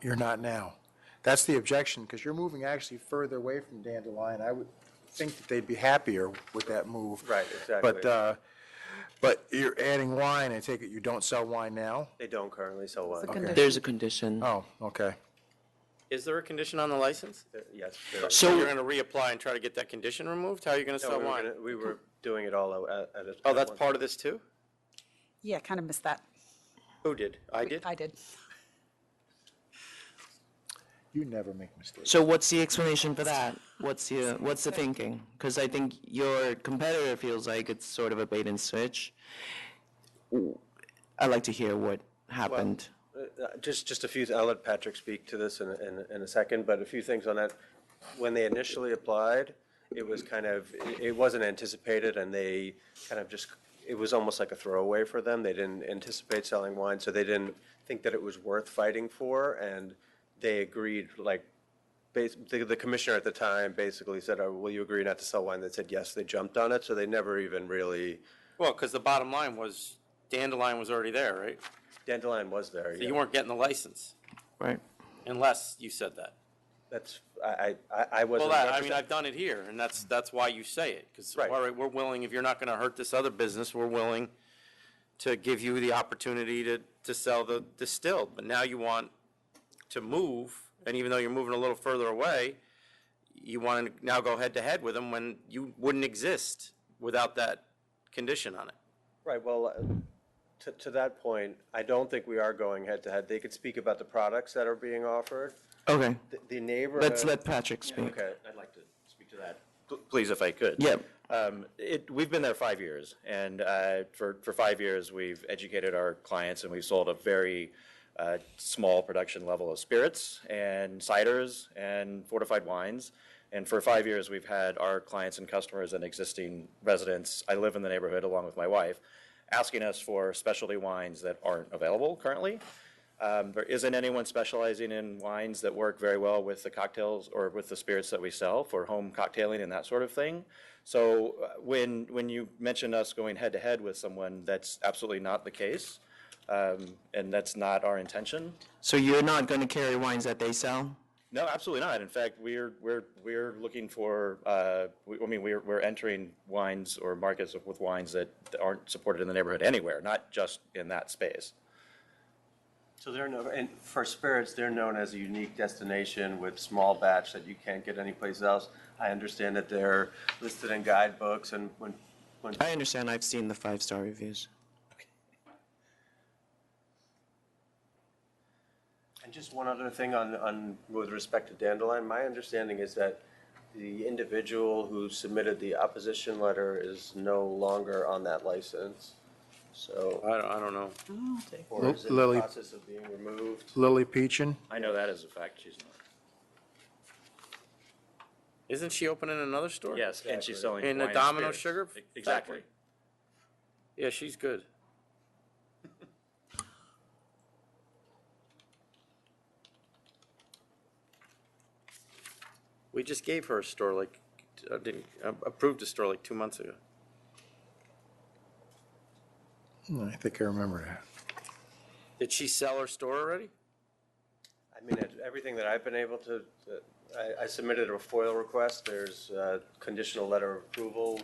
Speaker 5: You're not now. That's the objection, because you're moving actually further away from Dandelion. I would think that they'd be happier with that move.
Speaker 13: Right, exactly.
Speaker 5: But you're adding wine, I take it you don't sell wine now?
Speaker 13: They don't currently sell wine.
Speaker 5: Okay.
Speaker 6: There's a condition.
Speaker 5: Oh, okay.
Speaker 2: Is there a condition on the license?
Speaker 13: Yes.
Speaker 2: So you're going to reapply and try to get that condition removed? How are you going to
Speaker 13: No,
Speaker 2: sell
Speaker 13: we were
Speaker 2: wine?
Speaker 13: gonna- we were doing it all at a.
Speaker 2: Oh, that's part of this too?
Speaker 9: Yeah, kind of missed that.
Speaker 2: Who did? I did?
Speaker 9: I did.
Speaker 5: You never make mistakes.
Speaker 6: So what's the explanation for that? What's the thinking? Because I think your competitor feels like it's sort of a bait and switch. I'd like to hear what happened.
Speaker 13: Just a few, I'll let Patrick speak to this in a second, but a few things on that. When they initially applied, it was kind of, it wasn't anticipated, and they kind of just, it was almost like a throwaway for them. They didn't anticipate selling wine, so they didn't think that it was worth fighting for, and they agreed, like, the commissioner at the time basically said, "Oh, will you agree not to sell wine?" They said yes. They jumped on it, so they never even really.
Speaker 2: Well, because the bottom line was Dandelion was already there, right?
Speaker 13: Dandelion was there.
Speaker 2: So
Speaker 13: yeah.
Speaker 2: you weren't getting the license.
Speaker 6: Right.
Speaker 2: Unless you said that.
Speaker 13: That's, I wasn't.
Speaker 2: Well, I mean, I've done it here, and that's why you say it. Because,
Speaker 13: Right.
Speaker 2: all right, we're willing, if you're not going to hurt this other business, we're willing to give you the opportunity to sell the distilled. But now you want to move, and even though you're moving a little further away, you want to now go head-to-head with them when you wouldn't exist without that condition on it.
Speaker 13: Right, well, to that point, I don't think we are going head-to-head. They could speak about the products that are being offered.
Speaker 6: Okay.
Speaker 13: The neighborhood.
Speaker 6: Let's let Patrick speak.
Speaker 13: Okay.
Speaker 14: I'd like to speak to that, please, if I could.
Speaker 6: Yep.
Speaker 14: We've been there 5 years, and for 5 years, we've educated our clients, and we've sold a very small production level of spirits and ciders and fortified wines. And for 5 years, we've had our clients and customers and existing residents, I live in the neighborhood along with my wife, asking us for specialty wines that aren't available currently. There isn't anyone specializing in wines that work very well with the cocktails or with the spirits that we sell for home cocktailing and that sort of thing. So when you mention us going head-to-head with someone, that's absolutely not the case, and that's not our intention.
Speaker 6: So you're not going to carry wines that they sell?
Speaker 14: No, absolutely not. In fact, we're looking for. We're entering wines or markets with wines that aren't supported in the neighborhood anywhere, not just in that space.
Speaker 13: So they're known, and for spirits, they're known as a unique destination with small batch that you can't get anyplace else. I understand that they're listed in guidebooks, and when
Speaker 6: I understand. I've seen the 5-star reviews.
Speaker 13: And just one other thing on with respect to Dandelion, my understanding is that the individual who submitted the opposition letter is no longer on that license. So
Speaker 2: I don't know.
Speaker 13: or is in the
Speaker 5: Lily-
Speaker 13: process of being removed.
Speaker 5: Lily Peachin?
Speaker 14: I know that as a fact. She's not.
Speaker 2: Isn't she opening another store?
Speaker 14: Yes, and she's selling
Speaker 2: In the
Speaker 14: wine and
Speaker 2: Domino
Speaker 14: spirits.
Speaker 2: Sugar
Speaker 14: Exactly.
Speaker 2: factory? Yeah, she's good. We just gave her a store approved a store like 2 months ago.
Speaker 5: I think I remember that.
Speaker 2: Did she sell her store already?
Speaker 13: I mean, everything that I've been able to, I submitted a FOIL request. There's a conditional letter of approval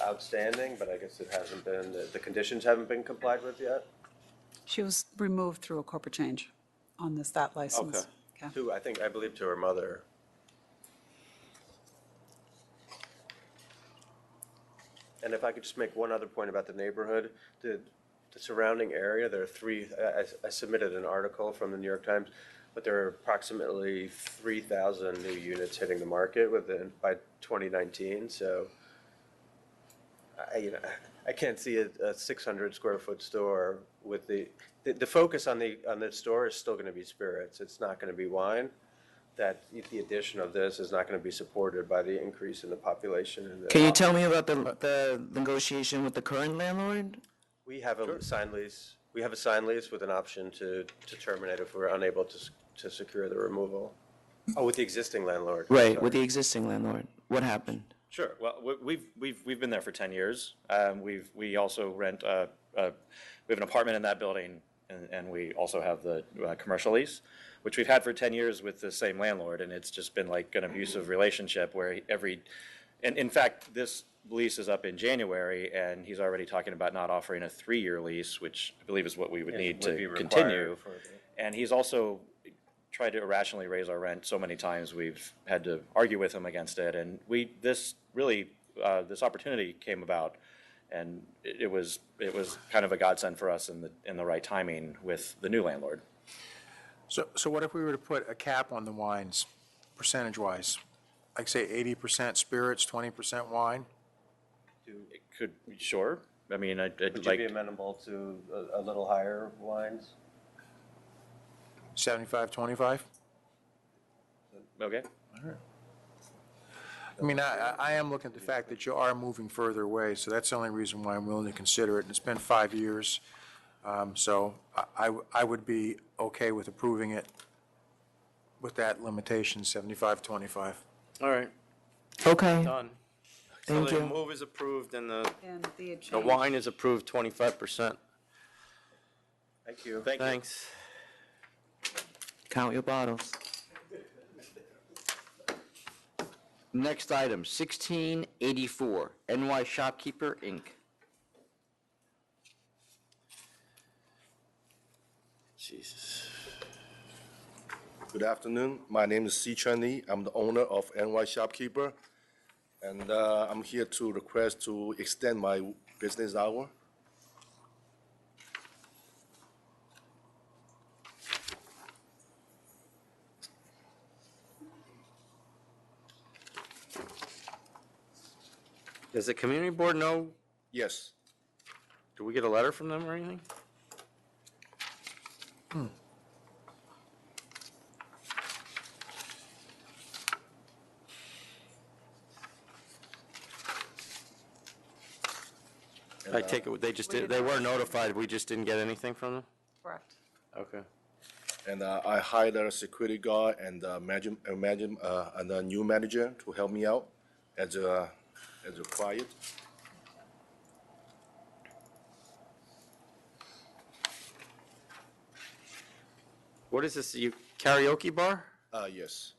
Speaker 13: outstanding, but I guess it hasn't been, the conditions haven't been complied with yet.
Speaker 9: She was removed through a corporate change on that license. Okay.
Speaker 13: I believe to her mother. And if I could just make one other point about the neighborhood, the surrounding area, there are three, I submitted an article from the New York Times, but there are approximately 3,000 new units hitting the market by 2019, so I can't see a 600 square foot store with the focus on the store is still going to be spirits. It's not going to be wine. That the addition of this is not going to be supported by the increase in the population.
Speaker 6: Can you tell me about the negotiation with the current landlord?
Speaker 13: We have a signed lease. We have a signed lease with an option to terminate if we're unable to secure the removal. Oh, with the existing landlord.
Speaker 6: Right,
Speaker 13: Sorry.
Speaker 6: with the existing landlord. What happened?
Speaker 14: Sure. Well, we've been there for 10 years. We also rent we have an apartment in that building, and we also have the commercial lease, which we've had for 10 years with the same landlord, and it's just been like an abusive relationship where and in fact, this lease is up in January, and he's already talking about not offering a 3-year lease, which I believe is what we would need to continue. And he's also tried to irrationally raise our rent so many times, we've had to argue with him against it, and this opportunity came about, and it was kind of a godsend for us in the right timing with the new landlord.
Speaker 5: So what if we were to put a cap on the wines, percentage-wise? Like say 80% spirits, 20% wine?
Speaker 14: It could, sure. I mean, I'd
Speaker 13: Would
Speaker 14: like.
Speaker 13: you be amenable to a little higher wines?
Speaker 5: 75, 25?
Speaker 14: Okay.
Speaker 5: All right. I mean, I am looking at the fact that you are moving further away, so that's the only reason why I'm willing to consider it. And it's been 5 years, so I would be okay with approving it with that limitation, 75-25.
Speaker 2: All right.
Speaker 6: Okay.
Speaker 2: Done.
Speaker 6: Thank
Speaker 2: So the
Speaker 6: you.
Speaker 2: move is approved and the
Speaker 9: And the
Speaker 2: the wine is approved 25%.
Speaker 21: Thank you.
Speaker 2: Thanks.
Speaker 6: Count your bottles.
Speaker 1: Next item, 1684, NY Shopkeeper, Inc.
Speaker 2: Jesus.
Speaker 15: Good afternoon. My name is Si Chun Lee. I'm the owner of NY Shopkeeper, and I'm here to request to extend my business hour.
Speaker 2: Does the community board know?
Speaker 15: Yes.
Speaker 2: Do we get a letter from them or anything? I take it, they just did, they were notified, we just didn't get anything from them?
Speaker 9: Correct.
Speaker 2: Okay.
Speaker 15: And I hired a security guard and and a new manager to help me out as required.
Speaker 2: What is this, you karaoke bar?
Speaker 15: Yes.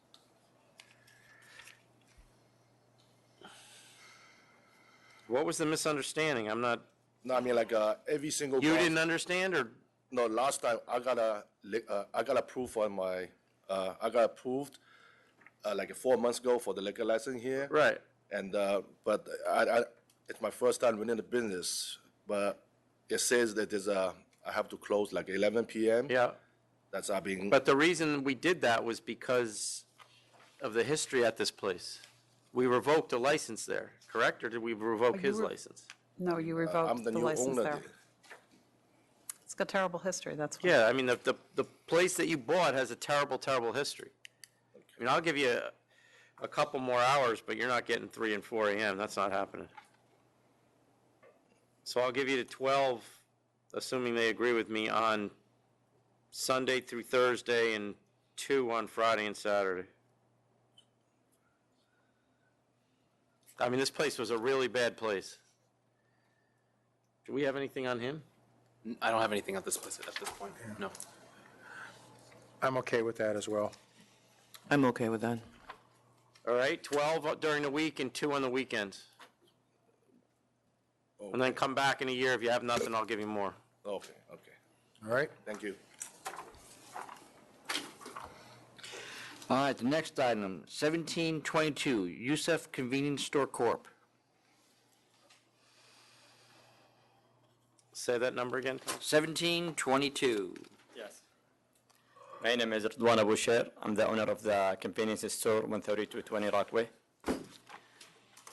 Speaker 2: What was the misunderstanding? I'm not,
Speaker 15: No, I mean like every single.
Speaker 2: you
Speaker 15: bar-
Speaker 2: didn't understand, or?
Speaker 15: No, last time I got approved on my I got approved like 4 months ago for the liquor license here.
Speaker 2: Right.
Speaker 15: And but I it's my first time running the business, but it says that I have to close like 11 p.m.
Speaker 2: Yeah.
Speaker 15: That's I being.
Speaker 2: But the reason we did that was because of the history at this place. We revoked a license there, correct? Or did we revoke his license?
Speaker 9: No, you
Speaker 15: I'm
Speaker 9: revoked
Speaker 15: the
Speaker 9: the
Speaker 15: new
Speaker 9: license
Speaker 15: owner
Speaker 9: there.
Speaker 15: there.
Speaker 9: It's got terrible history, that's why.
Speaker 2: Yeah, I mean, the place that you bought has a terrible, terrible history. I mean, I'll give you a couple more hours, but you're not getting 3 and 4 a.m. That's not happening. So I'll give you to 12, assuming they agree with me, on Sunday through Thursday and 2 on Friday and Saturday. I mean, this place was a really bad place. Do we have anything on him?
Speaker 19: I don't have anything at this place at this point, no.
Speaker 5: I'm okay with that as well.
Speaker 6: I'm okay with that.
Speaker 2: All right, 12 during the week and 2 on the weekends. And then come back in a year. If you have nothing, I'll give you more.
Speaker 15: Okay. Okay.
Speaker 5: All right?
Speaker 15: Thank you.
Speaker 1: All right, the next item, 1722, Yusef Convenience Store Corp.
Speaker 2: Say that number again.
Speaker 1: 1722.
Speaker 18: Yes. My name is Ridwan Abu Sher. I'm the owner of the convenience store, 13220 Rockaway.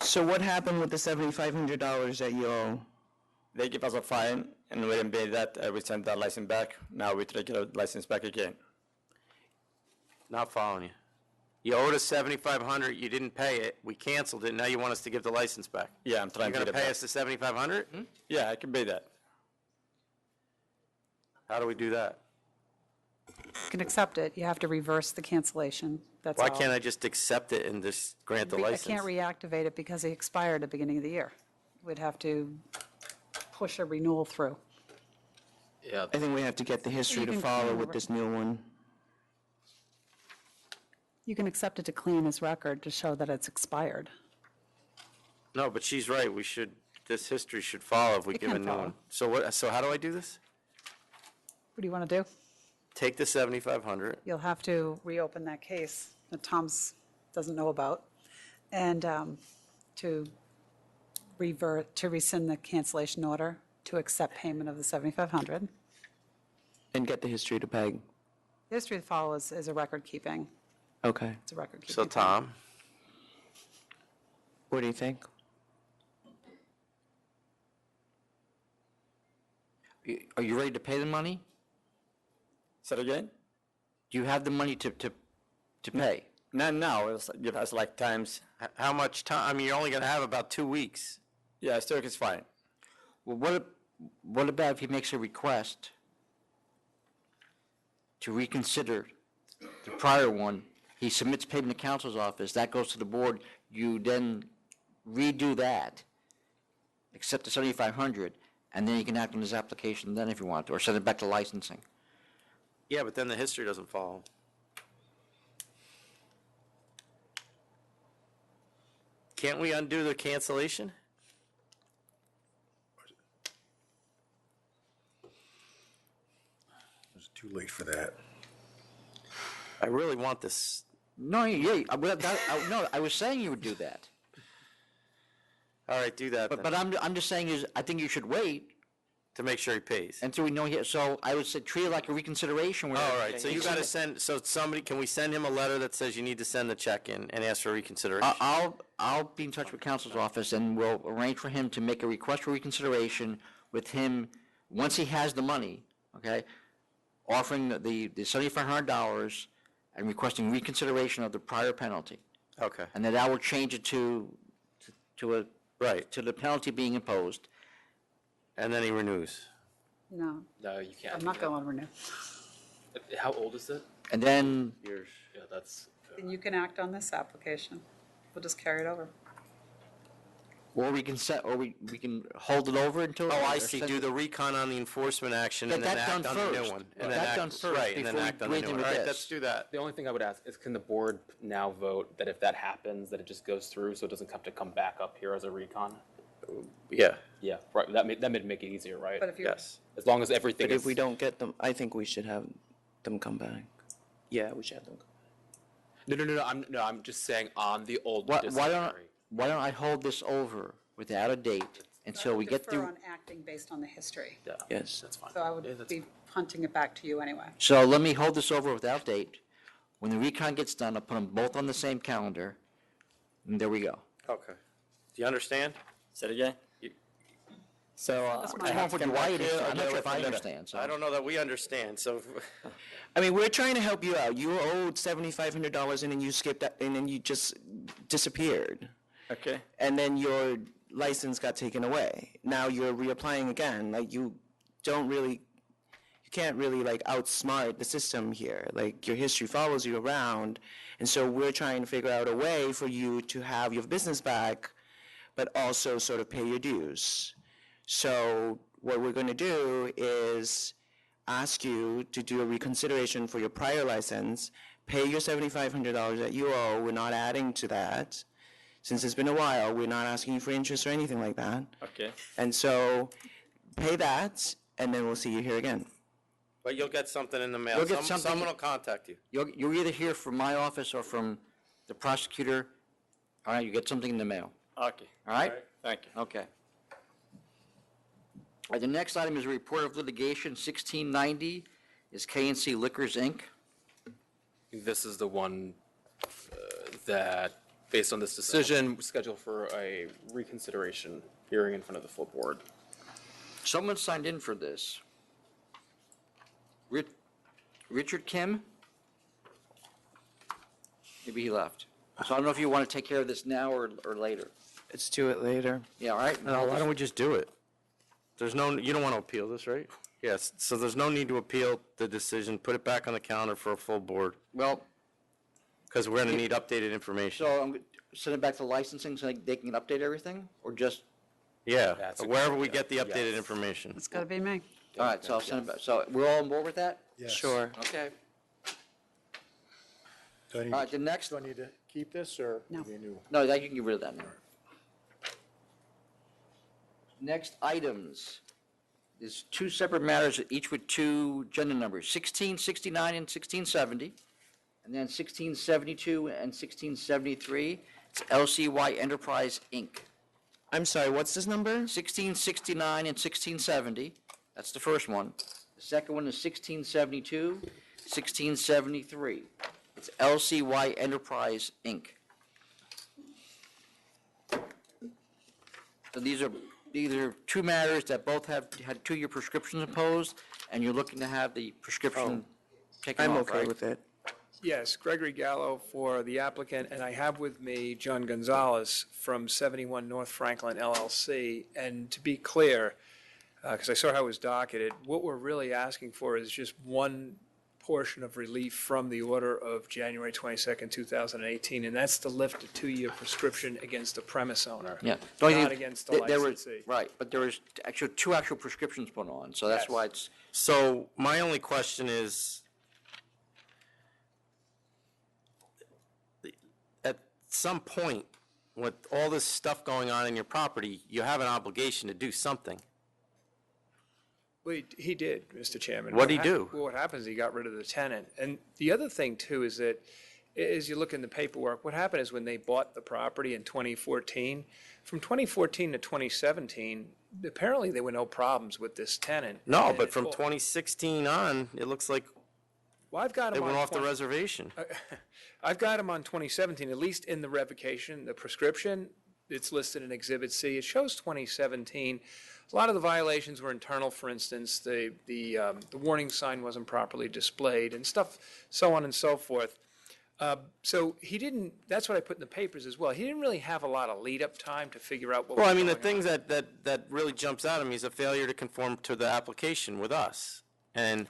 Speaker 6: So what happened with the $7,500 that you owe?
Speaker 18: They give us a fine, and we didn't pay that. We sent the license back. Now we take the license back again.
Speaker 2: Not following you. You owed us $7,500. You didn't pay it. We canceled it. Now you want us to give the license back.
Speaker 18: Yeah, I'm trying
Speaker 2: You're
Speaker 18: to
Speaker 2: going
Speaker 18: get
Speaker 2: to
Speaker 18: it
Speaker 2: pay
Speaker 18: back.
Speaker 2: us the $7,500?
Speaker 18: Yeah, I can pay that.
Speaker 2: How do we do that?
Speaker 9: You can accept it, you have to reverse the cancellation, that's all.
Speaker 2: Why can't I just accept it and just grant the
Speaker 9: I
Speaker 2: license?
Speaker 9: can't reactivate it because it expired at the beginning of the year. We'd have to push a renewal through.
Speaker 6: Yeah. I think we have to get the history
Speaker 9: You
Speaker 6: to
Speaker 9: can
Speaker 6: follow
Speaker 9: clean
Speaker 6: with
Speaker 9: the
Speaker 6: this new one.
Speaker 9: You can accept it to clean his record to show that it's expired.
Speaker 2: No, but she's right. We should, this history should follow if we
Speaker 9: It
Speaker 2: give a
Speaker 9: can
Speaker 2: new
Speaker 9: follow.
Speaker 2: one. So what, so how do I do this?
Speaker 9: What do you want to do?
Speaker 2: Take the $7,500.
Speaker 9: You'll have to reopen that case that Tom's doesn't know about, and to rescind the cancellation order, to accept payment of the $7,500.
Speaker 6: And get the history to Peg.
Speaker 9: The history to follow is a record keeping.
Speaker 6: Okay.
Speaker 9: It's a record keeping.
Speaker 2: So Tom?
Speaker 6: What do you think?
Speaker 1: Are you ready to pay the money?
Speaker 18: Say it again?
Speaker 1: Do you have the money to pay?
Speaker 18: Not now, give us like times.
Speaker 2: How much time? I mean, you're only gonna have about 2 weeks.
Speaker 18: Yeah, still is fine.
Speaker 1: Well, what about if he makes a request to reconsider the prior one? He submits payment to council's office, that goes to the board, you then redo that, accept the 7,500, and then you can act on his application then if you want to, or send it back to licensing.
Speaker 2: Yeah, but then the history doesn't follow. Can't we undo the cancellation?
Speaker 5: It's too late for that.
Speaker 2: I really want this.
Speaker 1: No, no, I was saying you would do that.
Speaker 2: All right, do that
Speaker 1: But I'm just saying is, I think you should wait
Speaker 2: to make sure he pays.
Speaker 1: until we know he, so I would say treat it like a reconsideration where.
Speaker 2: All right, so you gotta send, so somebody, can we send him a letter that says you need to send the check in and ask for reconsideration?
Speaker 1: I'll be in touch with council's office and we'll arrange for him to make a request for reconsideration with him, once he has the money, okay? Offering the $7,500 and requesting reconsideration of the prior penalty.
Speaker 2: Okay.
Speaker 1: And then that will change it to a.
Speaker 2: Right.
Speaker 1: To the penalty being imposed.
Speaker 2: And then he renews.
Speaker 9: No,
Speaker 21: No, you can't.
Speaker 9: I'm not going to renew.
Speaker 21: How old is it?
Speaker 1: And then.
Speaker 2: Years.
Speaker 21: Yeah, that's.
Speaker 9: Then you can act on this application. We'll just carry it over.
Speaker 1: Or we can set, or we can hold it over until.
Speaker 2: Oh, I
Speaker 1: or
Speaker 2: see,
Speaker 1: send
Speaker 2: do
Speaker 1: it-
Speaker 2: the recon on the enforcement action
Speaker 1: Get
Speaker 2: and then
Speaker 1: that
Speaker 2: act
Speaker 1: done
Speaker 2: on the new
Speaker 1: first.
Speaker 2: one.
Speaker 1: Get
Speaker 2: And then
Speaker 1: that
Speaker 2: act-
Speaker 1: done first
Speaker 2: Right, and then
Speaker 1: before
Speaker 2: act
Speaker 1: we
Speaker 2: on
Speaker 1: do
Speaker 2: the new
Speaker 1: anything
Speaker 2: one.
Speaker 1: with
Speaker 2: All right,
Speaker 1: this.
Speaker 2: let's do that.
Speaker 21: The only thing I would ask is, can the board now vote that if that happens, that it just goes through, so it doesn't have to come back up here as a recon?
Speaker 2: Yeah.
Speaker 21: Yeah, right, that would make it easier, right?
Speaker 9: But if you-
Speaker 2: Yes.
Speaker 21: As long as everything
Speaker 6: But
Speaker 21: is.
Speaker 6: if we don't get them, I think we should have them come back. Yeah, we should have them come back.
Speaker 21: No, I'm just saying on the old
Speaker 1: Why don't,
Speaker 21: disciplinary.
Speaker 1: why don't I hold this over without a date until we get
Speaker 9: Defer
Speaker 1: through?
Speaker 9: on acting based on the history.
Speaker 21: Yeah,
Speaker 6: Yes.
Speaker 21: that's fine.
Speaker 9: So I would be punting it back to you anyway.
Speaker 1: So let me hold this over without date. When the recon gets done, I'll put them both on the same calendar, and there we go.
Speaker 2: Okay. Do you understand?
Speaker 18: Say it again? So,
Speaker 9: That's
Speaker 1: I
Speaker 9: my-
Speaker 1: don't know if
Speaker 18: come
Speaker 1: you
Speaker 18: back
Speaker 1: understand.
Speaker 18: here or
Speaker 1: I'm not
Speaker 18: get
Speaker 1: sure if I
Speaker 18: it-
Speaker 1: understand, so.
Speaker 2: I don't know that we understand, so.
Speaker 6: I mean, we're trying to help you out. You were owed $7,500 and then you skipped that, and then you just disappeared.
Speaker 18: Okay.
Speaker 6: And then your license got taken away. Now you're reapplying again. Like, you can't really like outsmart the system here. Like, your history follows you around. And so we're trying to figure out a way for you to have your business back, but also sort of pay your dues. So what we're going to do is ask you to do a reconsideration for your prior license, pay your $7,500 that you owe. We're not adding to that. Since it's been a while, we're not asking you for interest or anything like that.
Speaker 18: Okay.
Speaker 6: And so pay that, and then we'll see you here again.
Speaker 2: But you'll get something in the mail.
Speaker 1: You'll get something-
Speaker 2: Someone will contact you.
Speaker 1: You'll either hear from my office or from the prosecutor. All right, you get something in the mail.
Speaker 18: Okay.
Speaker 1: All right?
Speaker 18: Thank you.
Speaker 1: Okay. All right, the next item is a report of litigation, 1690, is KNC Liquors, Inc.
Speaker 21: This is the one that, based on this decision, was scheduled for a reconsideration hearing in front of the full board.
Speaker 1: Someone signed in for this. Richard Kim? Maybe he left. So I don't know if you want to take care of this now or later.
Speaker 6: Let's do it later.
Speaker 1: Yeah, all right?
Speaker 2: No, why don't we just do it? There's no, you don't want to appeal this, right? Yes, so there's no need to appeal the decision, put it back on the calendar for a full board,
Speaker 1: Well,
Speaker 2: because we're going to need updated information.
Speaker 1: so I'm going to send it back to licensing so they can update everything, or just?
Speaker 2: Yeah,
Speaker 21: That's a
Speaker 2: wherever
Speaker 21: good
Speaker 2: we
Speaker 21: idea.
Speaker 2: get the updated
Speaker 21: Yes.
Speaker 2: information.
Speaker 9: It's got to be me.
Speaker 1: All right, so I'll send it back. So we're all on board with that?
Speaker 5: Yes.
Speaker 6: Sure.
Speaker 1: Okay.
Speaker 5: Do I need
Speaker 1: All right, the next,
Speaker 5: do I need to keep this, or
Speaker 9: No.
Speaker 5: give me a new one?
Speaker 1: no, that you can get rid of that now. Next items is two separate matters, each with two agenda numbers, 1669 and 1670, and then 1672 and 1673. It's LCY Enterprise, Inc.
Speaker 6: I'm sorry, what's this number?
Speaker 1: 1669 and 1670, that's the first one. The second one is 1672, 1673. It's LCY Enterprise, Inc. So these are two matters that both had 2-year prescriptions imposed, and you're looking to have the prescription taken
Speaker 6: I'm
Speaker 1: off,
Speaker 6: okay
Speaker 1: right?
Speaker 6: with it.
Speaker 16: Yes, Gregory Gallo for the applicant, and I have with me John Gonzalez from 71 North Franklin LLC. And to be clear, because I saw how it was docketed, what we're really asking for is just one portion of relief from the order of January 22nd, 2018, and that's to lift a 2-year prescription against the premise owner.
Speaker 1: Yeah.
Speaker 16: Not against the
Speaker 1: There were-
Speaker 16: licensee.
Speaker 1: Right, but there was actually two actual prescriptions put on, so that's
Speaker 16: Yes.
Speaker 1: why it's,
Speaker 2: So my only question is, at some point, with all this stuff going on in your property, you have an obligation to do something.
Speaker 16: Well, he did, Mr. Chairman.
Speaker 2: What'd he
Speaker 16: What
Speaker 2: do?
Speaker 16: Well, what happens, he got rid of the tenant. And the other thing, too, is that as you look in the paperwork, what happened is when they bought the property in 2014, from 2014 to 2017, apparently there were no problems with this tenant.
Speaker 2: No,
Speaker 16: And
Speaker 2: but
Speaker 16: it
Speaker 2: from
Speaker 16: all-
Speaker 2: 2016 on, it looks like
Speaker 16: Well, I've got
Speaker 2: they
Speaker 16: him
Speaker 2: went
Speaker 16: on
Speaker 2: off the
Speaker 16: 20
Speaker 2: reservation.
Speaker 16: I've got him on 2017, at least in the revocation, the prescription. It's listed in Exhibit C. It shows 2017. A lot of the violations were internal, for instance, the warning sign wasn't properly displayed and stuff, so on and so forth. So he didn't, that's what I put in the papers as well. He didn't really have a lot of lead-up time to figure out what was
Speaker 2: Well, I
Speaker 16: going
Speaker 2: mean,
Speaker 16: on.
Speaker 2: the things that really jumps out at me is a failure to conform to the application with us. And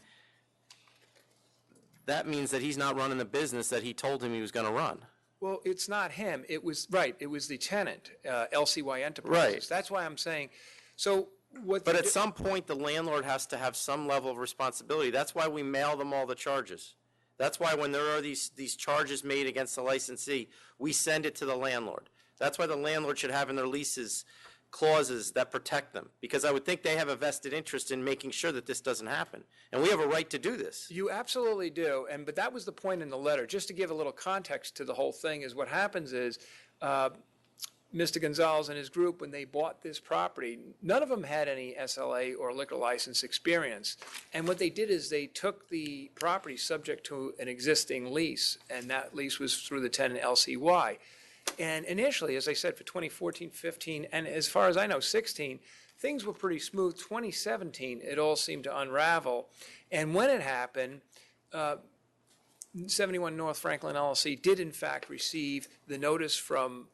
Speaker 2: that means that he's not running the business that he told him he was going to run.
Speaker 16: Well, it's not him. It was, right, it was the tenant, LCY Enterprises.
Speaker 2: Right.
Speaker 16: That's why I'm saying, so what.
Speaker 2: But
Speaker 16: they
Speaker 2: at
Speaker 16: do-
Speaker 2: some point, the landlord has to have some level of responsibility. That's why we mail them all the charges. That's why when there are these charges made against the licensee, we send it to the landlord. That's why the landlord should have in their leases clauses that protect them, because I would think they have a vested interest in making sure that this doesn't happen. And we have a right to do this.
Speaker 16: You absolutely do, but that was the point in the letter. Just to give a little context to the whole thing is what happens is Mr. Gonzalez and his group, when they bought this property, none of them had any SLA or liquor license experience. And what they did is they took the property subject to an existing lease, and that lease was through the tenant LCY. And initially, as I said, for 2014, 15, and as far as I know, 16, things were pretty smooth. 2017, it all seemed to unravel. And when it happened, 71 North Franklin LLC did in fact receive the notice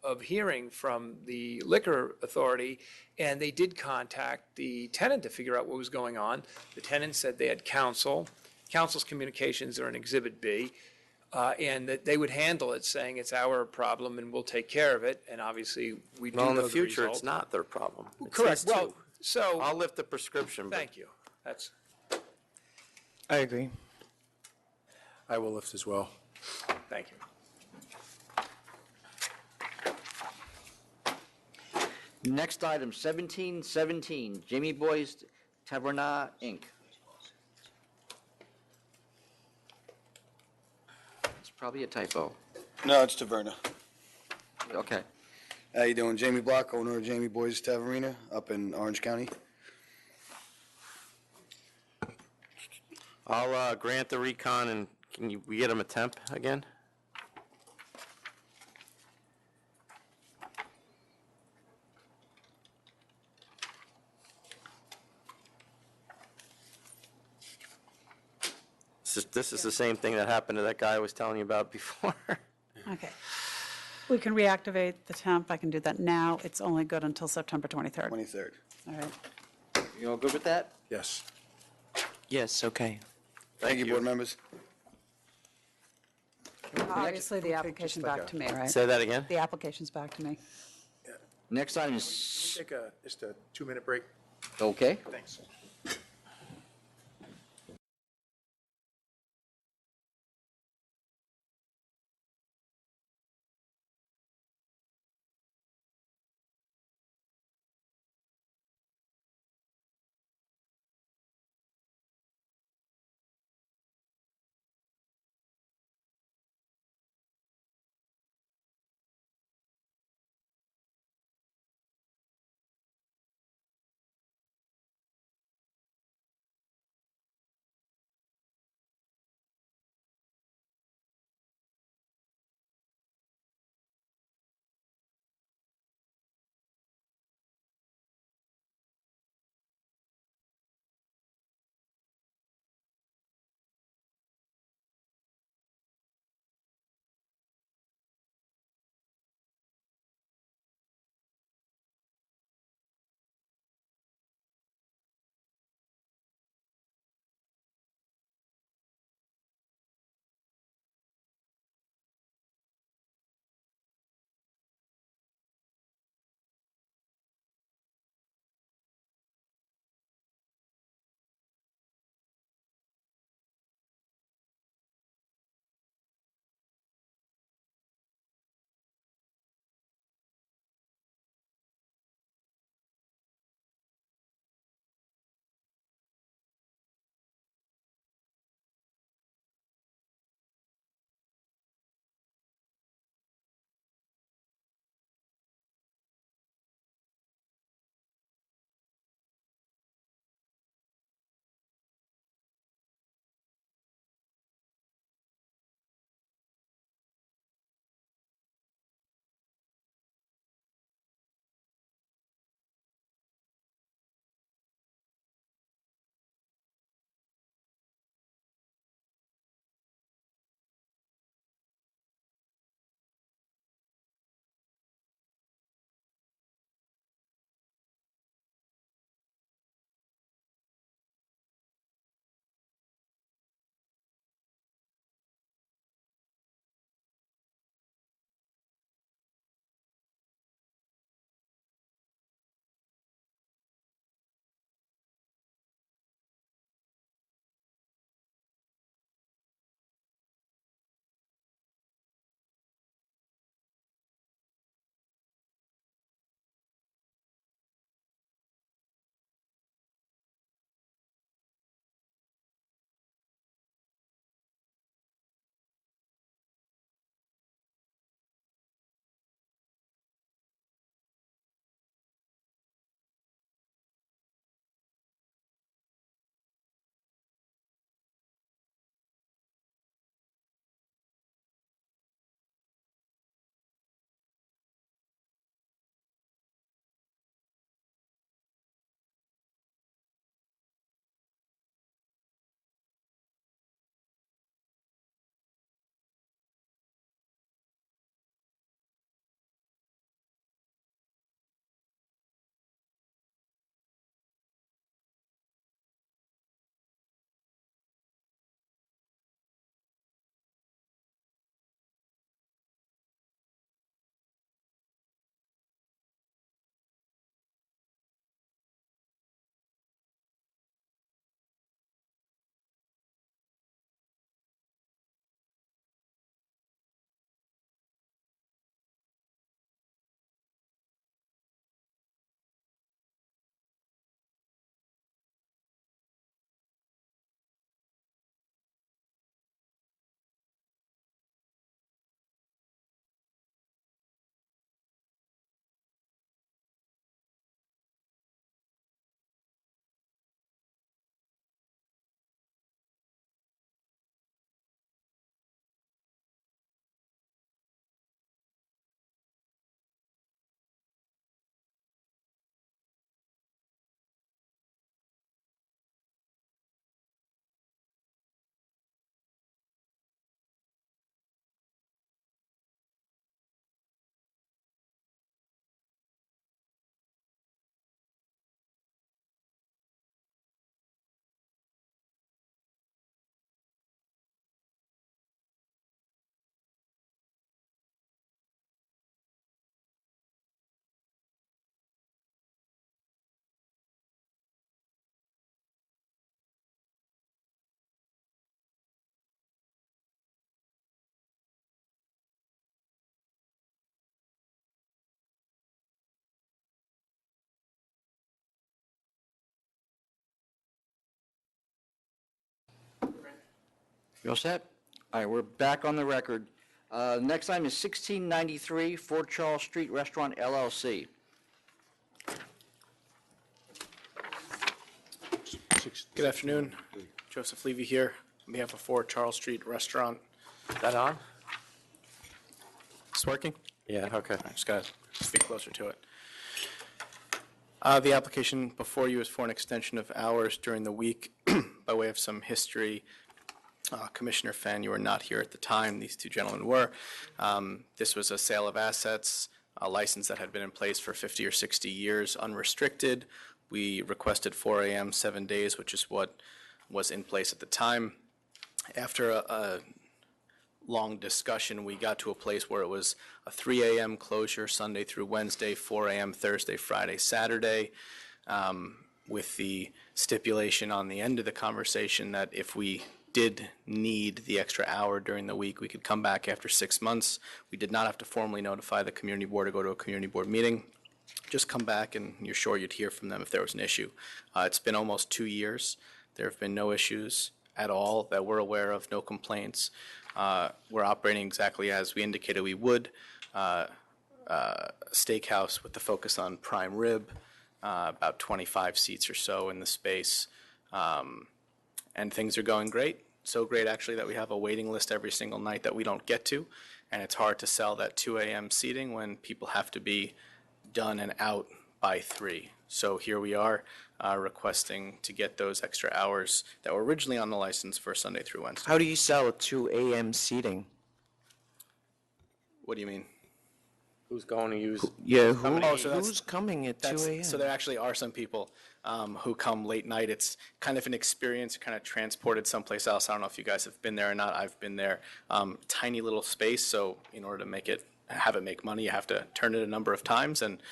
Speaker 16: of hearing from the liquor authority, and they did contact the tenant to figure out what was going on. The tenant said they had counsel. Counsel's communications are in Exhibit B. And that they would handle it, saying it's our problem and we'll take care of it, and obviously we do know
Speaker 2: Well, in
Speaker 16: the
Speaker 2: the future,
Speaker 16: result.
Speaker 2: it's not their problem. It's
Speaker 16: Correct.
Speaker 2: his
Speaker 16: Well,
Speaker 2: too.
Speaker 16: so.
Speaker 2: I'll lift the prescription. but-
Speaker 16: Thank you. That's.
Speaker 6: I agree.
Speaker 5: I will lift as well.
Speaker 16: Thank you.
Speaker 1: next item, 1717, Jamie Boy's Taverna, Inc. It's probably a typo.
Speaker 20: No, it's Taverna.
Speaker 1: Okay.
Speaker 20: How you doing? Jamie Block, owner of Jamie Boy's Taverna up in Orange County.
Speaker 2: I'll grant the recon, and we get him a temp again? This is the same thing that happened to that guy I was telling you about before.
Speaker 9: Okay. We can reactivate the temp. I can do that now. It's only good until September 23rd.
Speaker 20: 23rd.
Speaker 9: All right.
Speaker 1: You all good with that?
Speaker 5: Yes.
Speaker 6: Yes, okay.
Speaker 20: Thank you, board members.
Speaker 9: Obviously, the application back to me, right?
Speaker 2: Say that again?
Speaker 9: The application's back to me.
Speaker 1: Next item is,
Speaker 5: Take just a 2-minute break.
Speaker 1: okay.
Speaker 5: Thanks.
Speaker 1: You all set? All right, we're back on the record. Next item is 1693 Fort Charles Street Restaurant LLC.
Speaker 19: Good afternoon. Joseph Levy here on behalf of 4 Charles Street Restaurant.
Speaker 2: Is that on?
Speaker 19: Is this working?
Speaker 2: Yeah, okay.
Speaker 19: I just got to speak closer to it. The application before you is for an extension of hours during the week. By way of some history, Commissioner Fenn, you were not here at the time. These two gentlemen were. This was a sale of assets, a license that had been in place for 50 or 60 years, unrestricted. We requested 4 a.m., 7 days, which is what was in place at the time. After a long discussion, we got to a place where it was a 3 a.m. closure Sunday through Wednesday, 4 a.m. Thursday, Friday, Saturday, with the stipulation on the end of the conversation that if we did need the extra hour during the week, we could come back after 6 months. We did not have to formally notify the community board or go to a community board meeting. Just come back and you're sure you'd hear from them if there was an issue. It's been almost 2 years. There have been no issues at all that we're aware of, no complaints. We're operating exactly as we indicated we would. Steakhouse with the focus on prime rib, about 25 seats or so in the space. And things are going great. So great, actually, that we have a waiting list every single night that we don't get to. And it's hard to sell that 2 a.m. seating when people have to be done and out by 3. So here we are requesting to get those extra hours that were originally on the license for Sunday through Wednesday.
Speaker 6: How do you sell a 2 a.m. seating?
Speaker 19: What do you mean?
Speaker 2: Who's going to use?
Speaker 6: Yeah,
Speaker 19: that's-
Speaker 6: who's coming at 2
Speaker 19: That's-
Speaker 6: a.m.?
Speaker 19: So there actually are some people who come late night. It's kind of an experience, kind of transported someplace else. I don't know if you guys have been there or not. I've been there. Tiny little space, so in order to have it make money, you have to turn it a number of times, and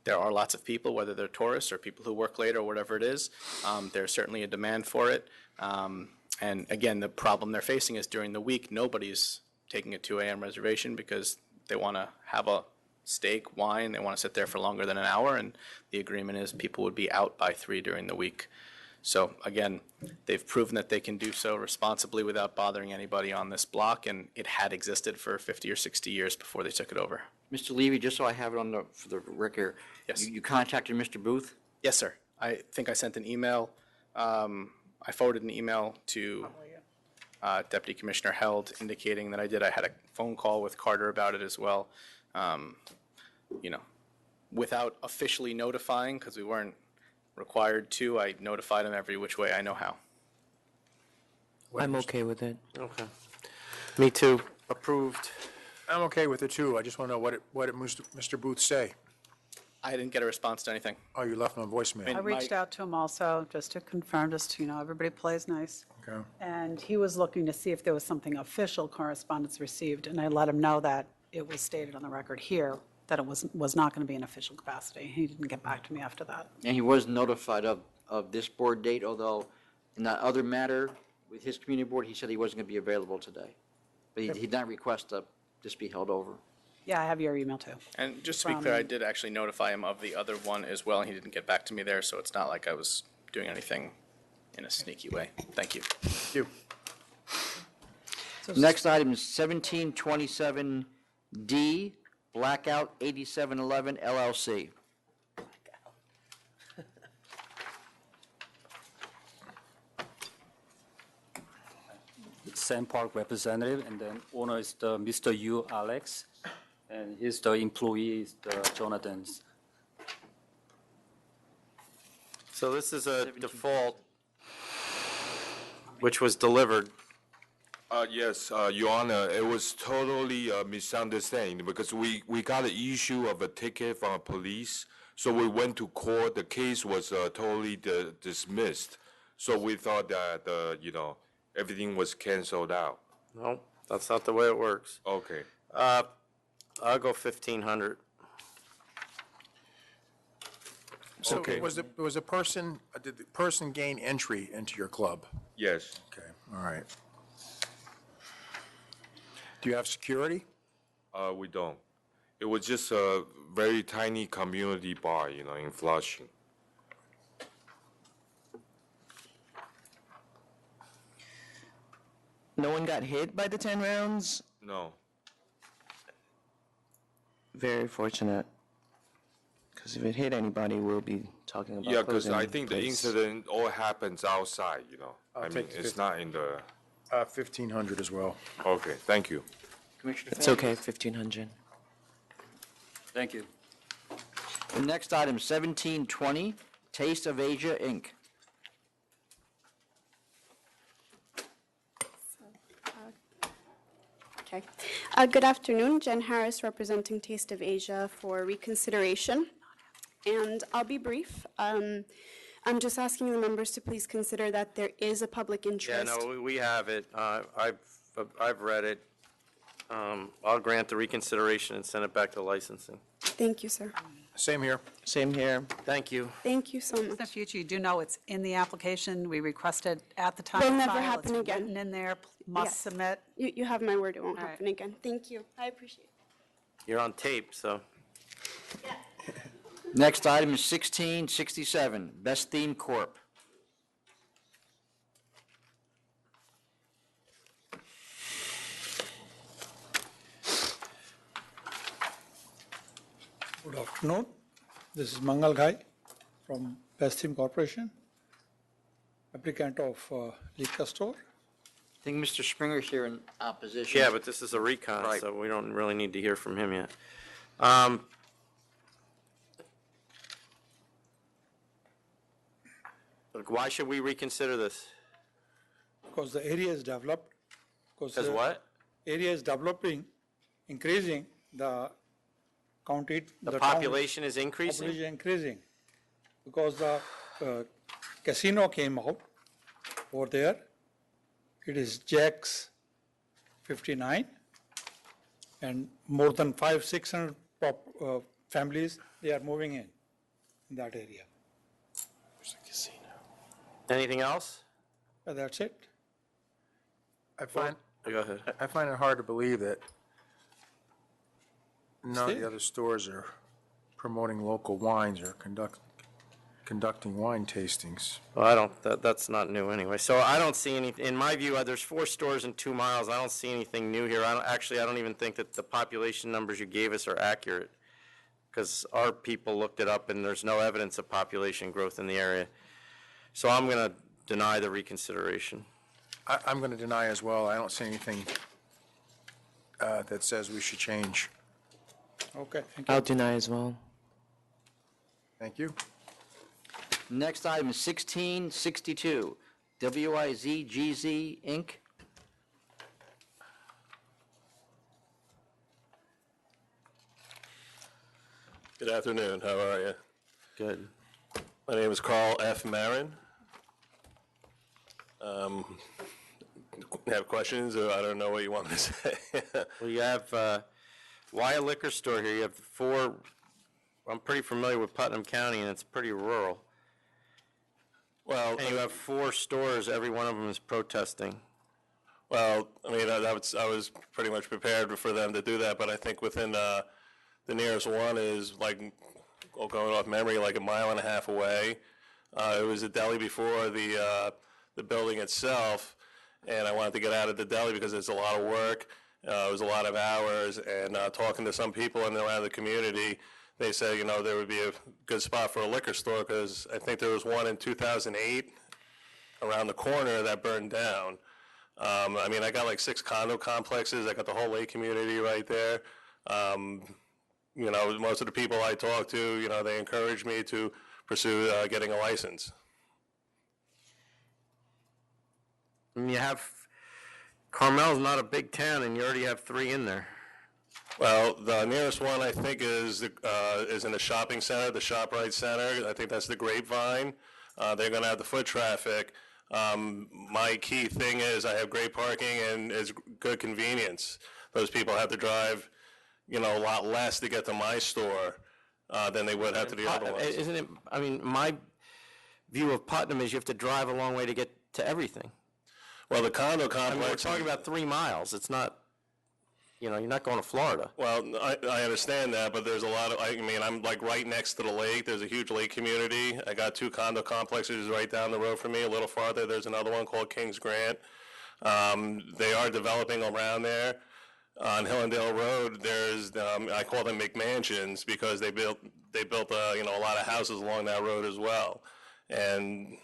Speaker 19: there are lots of people, whether they're tourists or people who work late or whatever it is. There's certainly a demand for it. And again, the problem they're facing is during the week, nobody's taking a 2 a.m. reservation because they want to have a steak, wine, they want to sit there for longer than an hour, and the agreement is people would be out by 3 during the week. So again, they've proven that they can do so responsibly without bothering anybody on this block, and it had existed for 50 or 60 years before they took it over.
Speaker 1: Mr. Levy, just so I have it for the record.
Speaker 19: Yes.
Speaker 1: You contacted Mr. Booth?
Speaker 19: Yes, sir. I think I sent an email. I forwarded an email to Deputy Commissioner Held indicating that I did. I had a phone call with Carter about it as well. Without officially notifying, because we weren't required to, I notified him every which way I know how.
Speaker 6: I'm okay with it.
Speaker 2: Okay. Me too. Approved.
Speaker 5: I'm okay with it, too. I just want to know what did Mr. Booth say?
Speaker 19: I didn't get a response to anything.
Speaker 5: Oh, you left him a voicemail.
Speaker 9: I reached out to him also, just to confirm, everybody plays nice.
Speaker 5: Okay.
Speaker 9: And he was looking to see if there was something official correspondence received, and I let him know that it was stated on the record here that it was not going to be an official capacity. He didn't get back to me after that.
Speaker 1: And he was notified of this board date, although in that other matter with his community board, he said he wasn't going to be available today. But he did not request this be held over.
Speaker 9: Yeah, I have your email too.
Speaker 19: And just to be clear, I did actually notify him of the other one as well, and he didn't get back to me there, so it's not like I was doing anything in a sneaky way. Thank you.
Speaker 5: Thank you.
Speaker 1: Next item is 1727D, Blackout 8711 LLC.
Speaker 17: Sand Park representative, and then owner is the Mr. Yu Alex, and he's the employee is the Jonathan's.
Speaker 2: So this is a default which was delivered.
Speaker 22: Yes, Your Honor, it was totally a misunderstanding because we got an issue of a ticket from police, so we went to court. The case was totally dismissed. So we thought that, everything was canceled out.
Speaker 2: No, that's not the way it works.
Speaker 22: Okay.
Speaker 2: I'll go 1,500.
Speaker 5: So
Speaker 22: Okay.
Speaker 5: was the person, did the person gain entry into your club?
Speaker 22: Yes.
Speaker 5: Okay, all right. Do you have security?
Speaker 22: We don't. It was just a very tiny community bar, in Flushing.
Speaker 6: no one got hit by the 10 rounds?
Speaker 22: No.
Speaker 6: Very fortunate. Because if it hit anybody, we'll be talking about
Speaker 22: Yeah, because
Speaker 6: closing
Speaker 22: I think the
Speaker 6: place.
Speaker 22: incident all happens outside, you know.
Speaker 5: I'll
Speaker 22: I mean,
Speaker 5: take the
Speaker 22: it's
Speaker 5: 50.
Speaker 22: not in the,
Speaker 5: 1,500 as well.
Speaker 22: okay, thank you.
Speaker 1: Commissioner
Speaker 6: It's
Speaker 1: Finn?
Speaker 6: okay, 1,500.
Speaker 17: Thank you.
Speaker 1: The next item, 1720, Taste of Asia, Inc.
Speaker 3: Okay. Good afternoon, Jen Harris representing Taste of Asia for reconsideration. And I'll be brief. I'm just asking the members to please consider that there is a public
Speaker 2: Yeah,
Speaker 3: interest.
Speaker 2: no, we have it. I've read it. I'll grant the reconsideration and send it back to licensing.
Speaker 3: Thank you, sir.
Speaker 5: Same here.
Speaker 6: Same here.
Speaker 2: Thank you.
Speaker 3: Thank you so
Speaker 9: In the
Speaker 3: much.
Speaker 9: future, you do know it's in the application. We requested at the time
Speaker 3: Will
Speaker 9: of
Speaker 3: never
Speaker 9: file.
Speaker 3: happen
Speaker 9: It's
Speaker 3: again.
Speaker 9: written in there, must
Speaker 3: Yes.
Speaker 9: submit.
Speaker 3: You have my word, it won't
Speaker 9: All right.
Speaker 3: happen again. Thank you. I appreciate it.
Speaker 2: You're on tape, so.
Speaker 1: Next item is 1667, Best Theme Corp.
Speaker 4: Good afternoon. This is Mangal Ghai from Best Theme Corporation, applicant of liquor store.
Speaker 1: I think Mr. Springer's here in opposition.
Speaker 2: Yeah, but this is a recon,
Speaker 1: Right.
Speaker 2: so we don't really need to hear from him yet. Look, why should we reconsider this?
Speaker 4: Because the area is developed.
Speaker 2: Because what?
Speaker 4: Area is developing, increasing, the county.
Speaker 2: The
Speaker 4: town
Speaker 2: population is increasing?
Speaker 4: Population increasing. Because the casino came out over there. It is Jack's 59. And more than 500-600 families, they are moving in that area.
Speaker 2: Anything else?
Speaker 4: That's it.
Speaker 5: I find,
Speaker 2: Go ahead.
Speaker 5: I find it hard to believe that none of
Speaker 4: Steve?
Speaker 5: the other stores are promoting local wines or conducting wine tastings.
Speaker 2: Well, that's not new anyway. So I don't see any, in my view, there's 4 stores in 2 miles. I don't see anything new here. I don't even think that the population numbers you gave us are accurate. Because our people looked it up and there's no evidence of population growth in the area. So I'm going to deny the reconsideration.
Speaker 5: I'm going to deny as well. I don't see anything that says we should change.
Speaker 4: Okay, thank you.
Speaker 6: I'll deny as well.
Speaker 5: Thank you.
Speaker 1: Next item is 1662, WIZGZ, Inc.
Speaker 23: Good afternoon, how are you?
Speaker 2: Good.
Speaker 23: My name is Carl F. Marin. You have questions, or I don't know what you want me to say?
Speaker 2: Well, you have, why a liquor store here? You have 4, I'm pretty familiar with Putnam County, and it's pretty rural.
Speaker 23: Well,
Speaker 2: And you have 4 stores, every one of them is protesting.
Speaker 23: well, I mean, I was pretty much prepared for them to do that, but I think within the nearest one is like, going off memory, like 1.5 miles away. It was a deli before the building itself, and I wanted to get out of the deli because it's a lot of work. It was a lot of hours, and talking to some people in and around the community, they said, there would be a good spot for a liquor store because I think there was one in 2008 around the corner that burned down. I mean, I got like 6 condo complexes. I got the whole Lake community right there. Most of the people I talk to, they encourage me to pursue getting a license.
Speaker 2: And you have, Carmel's not a big town, and you already have 3 in there.
Speaker 23: Well, the nearest one I think is in the shopping center, the ShopRite Center. I think that's the Grapevine. They're going to have the foot traffic. My key thing is I have great parking and it's good convenience. Those people have to drive, a lot less to get to my store than they would have to the other ones.
Speaker 2: Isn't it, I mean, my view of Putnam is you have to drive a long way to get to everything.
Speaker 23: Well, the condo
Speaker 2: I
Speaker 23: complex.
Speaker 2: mean, we're talking about 3 miles. It's not, you're not going to Florida.
Speaker 23: Well, I understand that, but there's a lot of, I'm like right next to the lake. There's a huge lake community. I got 2 condo complexes right down the road from me. A little farther, there's another one called Kings Grant. They are developing around there. On Hillendale Road, there's, I call them McMansions because they built a lot of houses along that road as well. And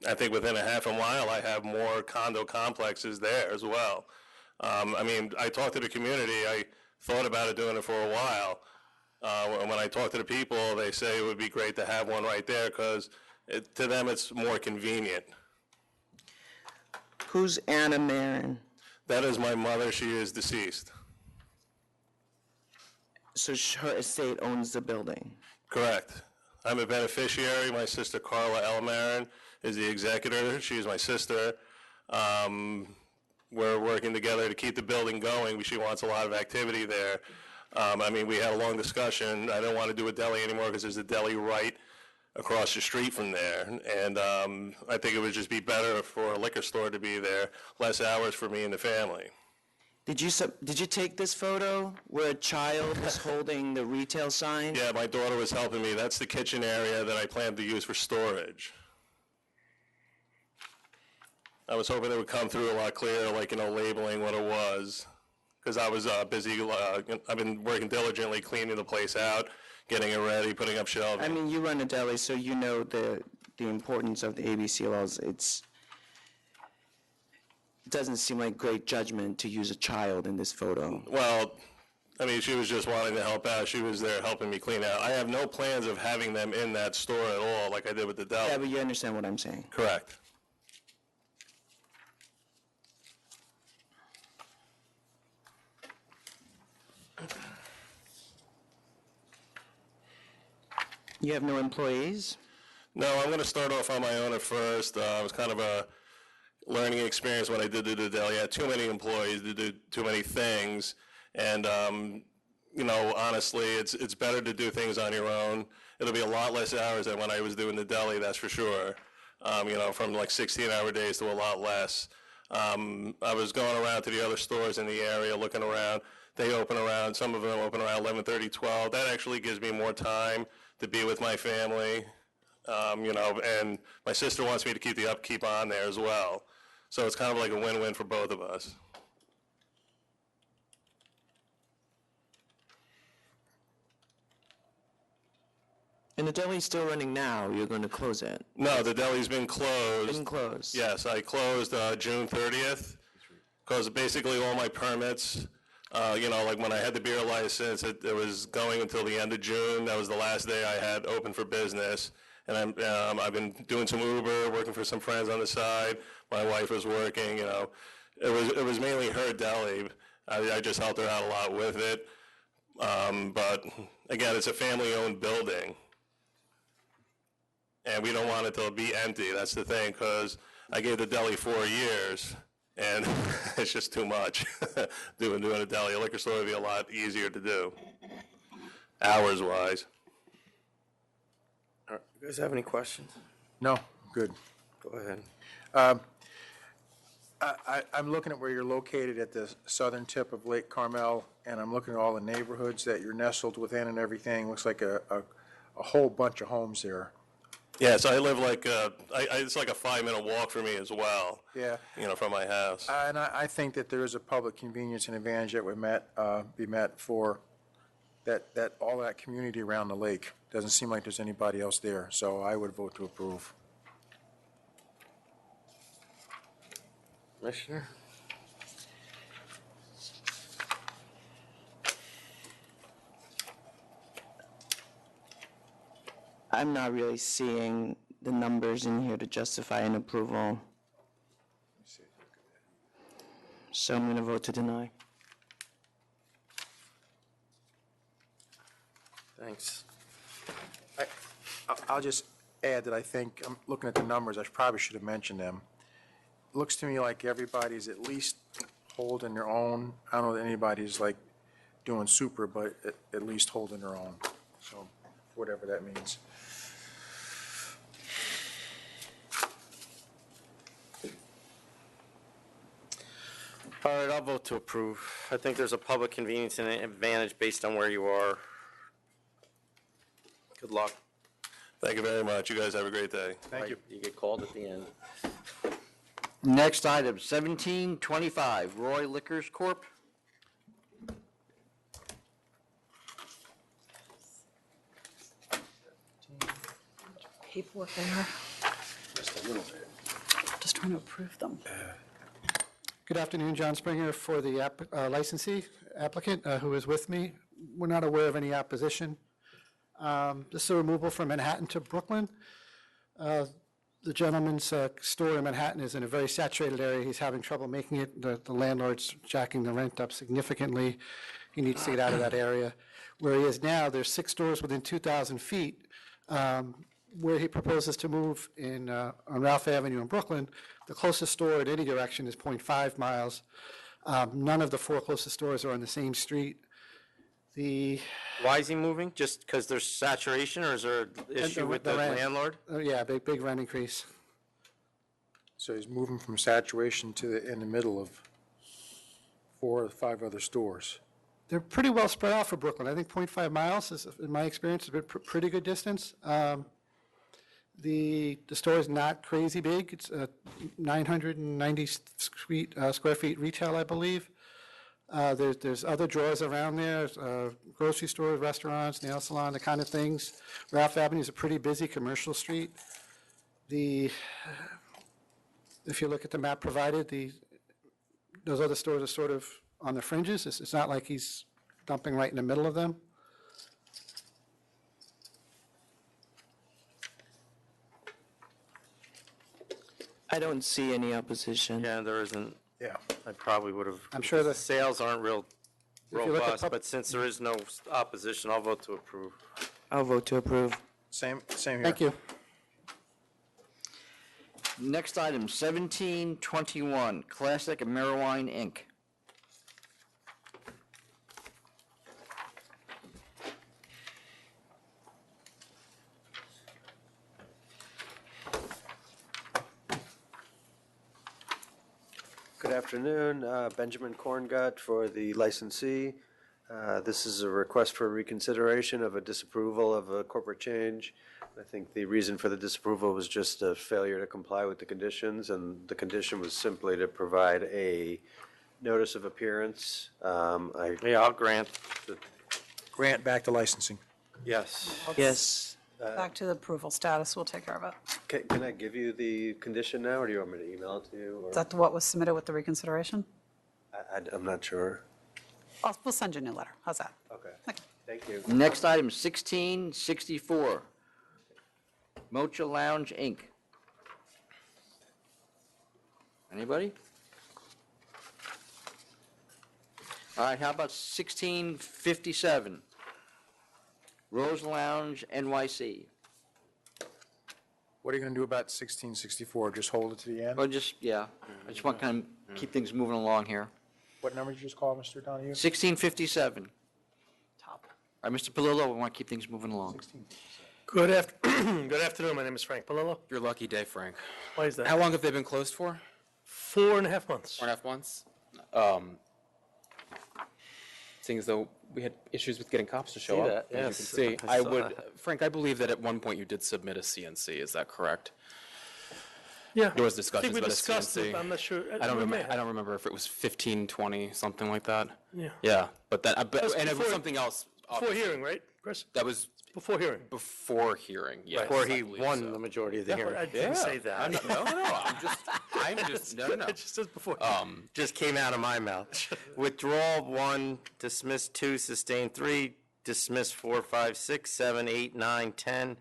Speaker 23: I think within a half a mile, I have more condo complexes there as well. I talked to the community. I thought about doing it for a while. When I talk to the people, they say it would be great to have one right there because to them it's more convenient.
Speaker 6: Who's Anna Marin?
Speaker 23: That is my mother. She is deceased.
Speaker 6: So her estate owns the building?
Speaker 23: Correct. I'm a beneficiary. My sister Carla L. Marin is the executor. She's my sister. We're working together to keep the building going. She wants a lot of activity there. We had a long discussion. I don't want to do a deli anymore because there's a deli right across the street from there. And I think it would just be better for a liquor store to be there, less hours for me and the family.
Speaker 6: Did you take this photo where a child is holding the retail sign?
Speaker 23: Yeah, my daughter was helping me. That's the kitchen area that I plan to use for storage. I was hoping it would come through a lot clearer, labeling what it was. Because I was busy, I've been working diligently cleaning the place out, getting it ready, putting up shelving.
Speaker 6: You run a deli, so you know the importance of the ABC laws. It doesn't seem like great judgment to use a child in this photo.
Speaker 23: Well, she was just wanting to help out. She was there helping me clean out. I have no plans of having them in that store at all, like I did with the deli.
Speaker 6: Yeah, but you understand what I'm saying.
Speaker 23: Correct.
Speaker 6: You have no employees?
Speaker 23: No, I'm going to start off on my own at first. It was kind of a learning experience when I did the deli. I had too many employees to do too many things. And, honestly, it's better to do things on your own. It'll be a lot less hours than when I was doing the deli, that's for sure. From 16-hour days to a lot less. I was going around to the other stores in the area, looking around. They open around, some of them open around 11:30, 12. That actually gives me more time to be with my family, and my sister wants me to keep the upkeep on there as well. So it's kind of like a win-win for both of us.
Speaker 6: And the deli's still running now. You're going to close it?
Speaker 23: No, the deli's been closed.
Speaker 6: Been closed.
Speaker 23: Yes, I closed June 30th because basically all my permits, when I had the beer license, it was going until the end of June. That was the last day I had open for business. And I've been doing some Uber, working for some friends on the side. My wife was working, It was mainly her deli. I just helped her out a lot with it. But again, it's a family-owned building. And we don't want it to be empty. That's the thing, because I gave the deli 4 years, and it's just too much. doing a deli. A liquor store would be a lot easier to do, hours-wise.
Speaker 2: All right, you guys have any questions?
Speaker 5: No, good.
Speaker 2: Go ahead.
Speaker 5: I'm looking at where you're located at the southern tip of Lake Carmel, and I'm looking at all the neighborhoods that you're nestled within and everything. Looks like a whole bunch of homes there.
Speaker 23: Yeah, so I live it's like a 5-minute walk for me as well.
Speaker 5: Yeah.
Speaker 23: From my house.
Speaker 5: And I think that there is a public convenience and advantage that would be met for that all that community around the lake. Doesn't seem like there's anybody else there, so I would vote to approve.
Speaker 2: Commissioner?
Speaker 6: I'm not really seeing the numbers in here to justify an approval. So I'm going to vote to deny.
Speaker 2: Thanks.
Speaker 5: I'll just add that I think, I'm looking at the numbers, I probably should have mentioned them. Looks to me like everybody's at least holding their own. I don't know that anybody's doing super, but at least holding their own. So whatever that means.
Speaker 2: All right, I'll vote to approve. I think there's a public convenience and an advantage based on where you are. Good luck.
Speaker 23: Thank you very much. You guys have a great day.
Speaker 5: Thank you.
Speaker 2: You get called at the end.
Speaker 1: Next item, 1725, Roy Liquors Corp.
Speaker 9: Paperwork there. Just trying to approve them.
Speaker 7: Good afternoon, John Springer for the licensee applicant who is with me. We're not aware of any opposition. This is a removal from Manhattan to Brooklyn. The gentleman's store in Manhattan is in a very saturated area. He's having trouble making it. The landlord's jacking the rent up significantly. He needs to get out of that area. Where he is now, there's 6 stores within 2,000 feet. Where he proposes to move on Ralph Avenue in Brooklyn, the closest store in any direction is 0.5 miles. None of the 4 closest stores are on the same street.
Speaker 2: Why is he moving? Just because there's saturation, or is there an issue with the
Speaker 7: rent.
Speaker 2: landlord?
Speaker 7: Yeah, big rent increase.
Speaker 5: So he's moving from saturation to in the middle of 4 or 5 other stores.
Speaker 7: They're pretty well spread out for Brooklyn. I think 0.5 miles is, in my experience, a pretty good distance. The store is not crazy big. It's 990 square feet retail, I believe. There's other drawers around there, grocery stores, restaurants, nail salon, the kind of things. Ralph Avenue is a pretty busy commercial street. If you look at the map provided, those other stores are sort of on the fringes. It's not like he's dumping right in the middle of them.
Speaker 6: I don't see any opposition.
Speaker 2: Yeah, there isn't.
Speaker 5: Yeah.
Speaker 2: I probably would have.
Speaker 7: I'm sure
Speaker 2: the sales aren't real
Speaker 7: If you look at
Speaker 2: robust, but since there is no opposition, I'll vote to approve.
Speaker 6: I'll vote to approve.
Speaker 5: Same here.
Speaker 7: Thank you.
Speaker 1: Next item, 1721, Classic Ameriwine, Inc.
Speaker 13: Good afternoon, Benjamin Korngut for the licensee. This is a request for reconsideration of a disapproval of a corporate change. I think the reason for the disapproval was just a failure to comply with the conditions, and the condition was simply to provide a notice of appearance.
Speaker 2: Yeah, I'll grant.
Speaker 5: Grant back to licensing.
Speaker 13: Yes.
Speaker 6: Yes.
Speaker 9: Back to the approval status, we'll take care of it.
Speaker 13: Can I give you the condition now, or do you want me to email it to you? or-
Speaker 9: Is that what was submitted with the reconsideration?
Speaker 13: I'm not sure.
Speaker 9: We'll send you a new letter. How's that?
Speaker 13: Okay. Thank you.
Speaker 1: Next item, 1664, Mocha Lounge, Inc. Anybody? All right, how about 1657, Rose Lounge, NYC?
Speaker 5: What are you going to do about 1664? Just hold it to the end?
Speaker 1: Well, I just want to kind of keep things moving along here.
Speaker 5: What number did you just call, Mr. Donahue?
Speaker 1: 1657. Top. All right, Mr. Palillo, we want to keep things moving along.
Speaker 8: Good afternoon, my name is Frank Palillo.
Speaker 21: Your lucky day, Frank.
Speaker 8: Why is that?
Speaker 21: How long have they been closed for?
Speaker 8: 4.5 months.
Speaker 21: 4.5 months? Seeing as though we had issues with getting cops to show
Speaker 2: See
Speaker 21: up,
Speaker 2: that,
Speaker 21: as
Speaker 2: yes.
Speaker 21: you can see.
Speaker 2: I
Speaker 21: I
Speaker 2: saw
Speaker 21: would,
Speaker 2: that.
Speaker 21: Frank, I believe that at one point you did submit a CNC, is that correct?
Speaker 8: Yeah.
Speaker 21: There was
Speaker 8: I
Speaker 21: discussions
Speaker 8: think we
Speaker 21: about a
Speaker 8: discussed it,
Speaker 21: CNC.
Speaker 8: but I'm not sure.
Speaker 21: I don't
Speaker 8: We may
Speaker 21: remember, I don't remember if it was 15, 20, something like that.
Speaker 8: Yeah.
Speaker 21: Yeah, but that,
Speaker 8: That was
Speaker 21: and it was
Speaker 8: before-
Speaker 21: something else.
Speaker 8: Before hearing, right, Chris?
Speaker 21: That was
Speaker 8: Before hearing.
Speaker 21: before hearing, yes.
Speaker 2: Before
Speaker 21: I
Speaker 2: he
Speaker 21: believe
Speaker 2: won
Speaker 21: so.
Speaker 2: the majority of the
Speaker 8: Yeah,
Speaker 2: hearing.
Speaker 8: I didn't say that.
Speaker 21: No, I'm just, no.
Speaker 8: It just says before.
Speaker 2: Just came out of my mouth. Withdrawal 1, dismiss 2, sustain 3, dismiss 4, 5, 6, 7, 8, 9, 10,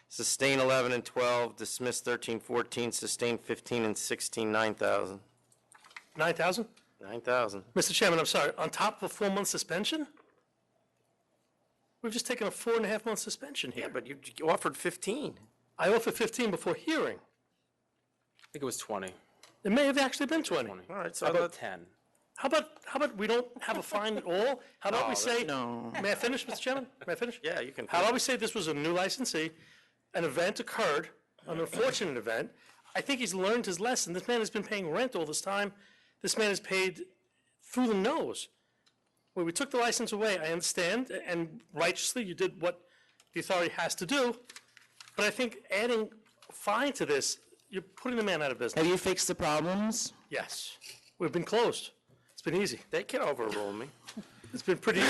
Speaker 2: sustain 11 and 12, dismiss 13, 14, sustain 15 and 16, 9,000.
Speaker 8: 9,000?
Speaker 2: 9,000.
Speaker 8: Mr. Chairman, I'm sorry, on top of a 4-month suspension? We've just taken a 4.5-month suspension here.
Speaker 2: Yeah, but you offered 15.
Speaker 8: I offered 15 before hearing.
Speaker 21: I think it was 20.
Speaker 8: It may have actually been 20.
Speaker 2: All right, so
Speaker 21: How
Speaker 2: I'll
Speaker 21: about
Speaker 2: go
Speaker 21: 10?
Speaker 8: How about we don't have a fine at all? How about we say, may I finish, Mr. Chairman? May I finish?
Speaker 2: Yeah, you can.
Speaker 8: How about we say this was a new licensee, an event occurred, an unfortunate event. I think he's learned his lesson. This man has been paying rent all this time. This man has paid through the nose. When we took the license away, I understand, and righteously, you did what the authority has to do. But I think adding a fine to this, you're putting the man out of business.
Speaker 6: Have you fixed the problems?
Speaker 8: Yes. We've been closed. It's been easy.
Speaker 2: They can overrule me.
Speaker 8: It's been pretty,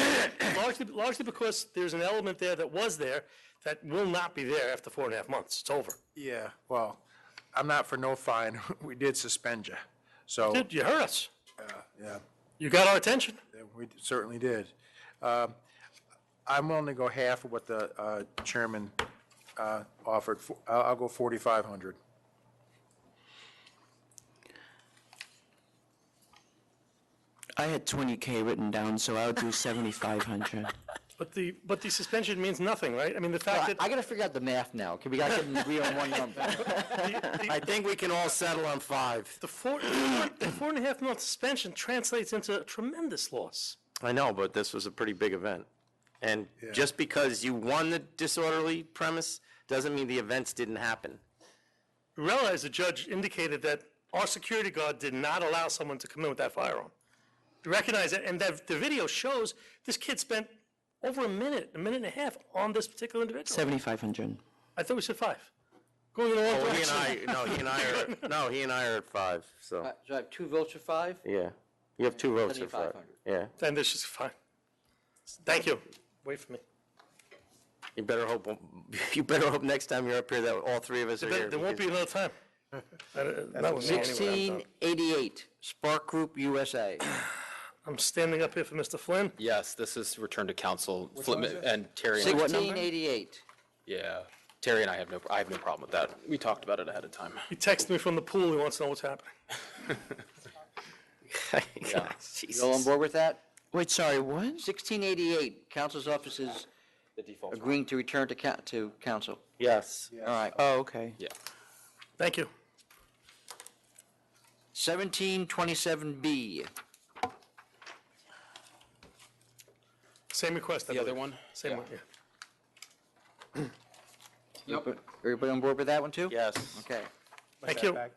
Speaker 8: largely because there's an element there that was there that will not be there after 4.5 months. It's over.
Speaker 5: Yeah, well, I'm not for no fine. We did suspend you, so.
Speaker 8: Dude, you heard us.
Speaker 5: Yeah,
Speaker 8: You got our attention.
Speaker 5: we certainly did. I'm willing to go half of what the chairman offered. I'll go 4,500.
Speaker 6: I had 20K written down, so I would do 7,500.
Speaker 8: But the suspension means nothing, right? I mean, the fact that
Speaker 1: I gotta figure out the math now. Can we guys get agree on one number?
Speaker 2: I think we can all settle on 5.
Speaker 8: the 4.5 month suspension translates into a tremendous loss.
Speaker 2: I know, but this was a pretty big event. And just because you won the disorderly premise doesn't mean the events didn't happen.
Speaker 8: You realize the judge indicated that our security guard did not allow someone to come in with that firearm. You recognize that, and that the video shows this kid spent over a minute and a half on this particular individual.
Speaker 6: 7,500.
Speaker 8: I thought we said 5. Going in the wrong
Speaker 2: Oh,
Speaker 8: direction.
Speaker 2: he and I are at 5, so,
Speaker 1: So I have 2 votes for 5?
Speaker 2: yeah. You have 2 votes for 5.
Speaker 1: 7,500.
Speaker 2: Yeah.
Speaker 8: Then this is fine. Thank you. Wait for me.
Speaker 2: You better hope next time you're up here that all 3 of us are here.
Speaker 8: There won't be another time. Not with me anyway.
Speaker 1: 1688, Spark Group USA.
Speaker 8: I'm standing up here for Mr. Flynn.
Speaker 21: Yes, this is return to council.
Speaker 5: Which one is it?
Speaker 21: And Terry and I,
Speaker 1: 1688.
Speaker 21: yeah, Terry and I have no problem with that. We talked about it ahead of time.
Speaker 8: He texted me from the pool. He wants to know what's happening.
Speaker 1: You all on board with that?
Speaker 6: Wait, sorry, what?
Speaker 1: 1688, council's office is agreeing to return to council.
Speaker 2: Yes.
Speaker 1: All right.
Speaker 6: Oh, okay.
Speaker 21: Yeah.
Speaker 8: Thank you.
Speaker 1: 1727B.
Speaker 8: Same request.
Speaker 21: The other one?
Speaker 8: Same one, yeah.
Speaker 1: Everybody on board with that one, too?
Speaker 2: Yes.
Speaker 1: Okay.
Speaker 8: Thank you.
Speaker 5: Was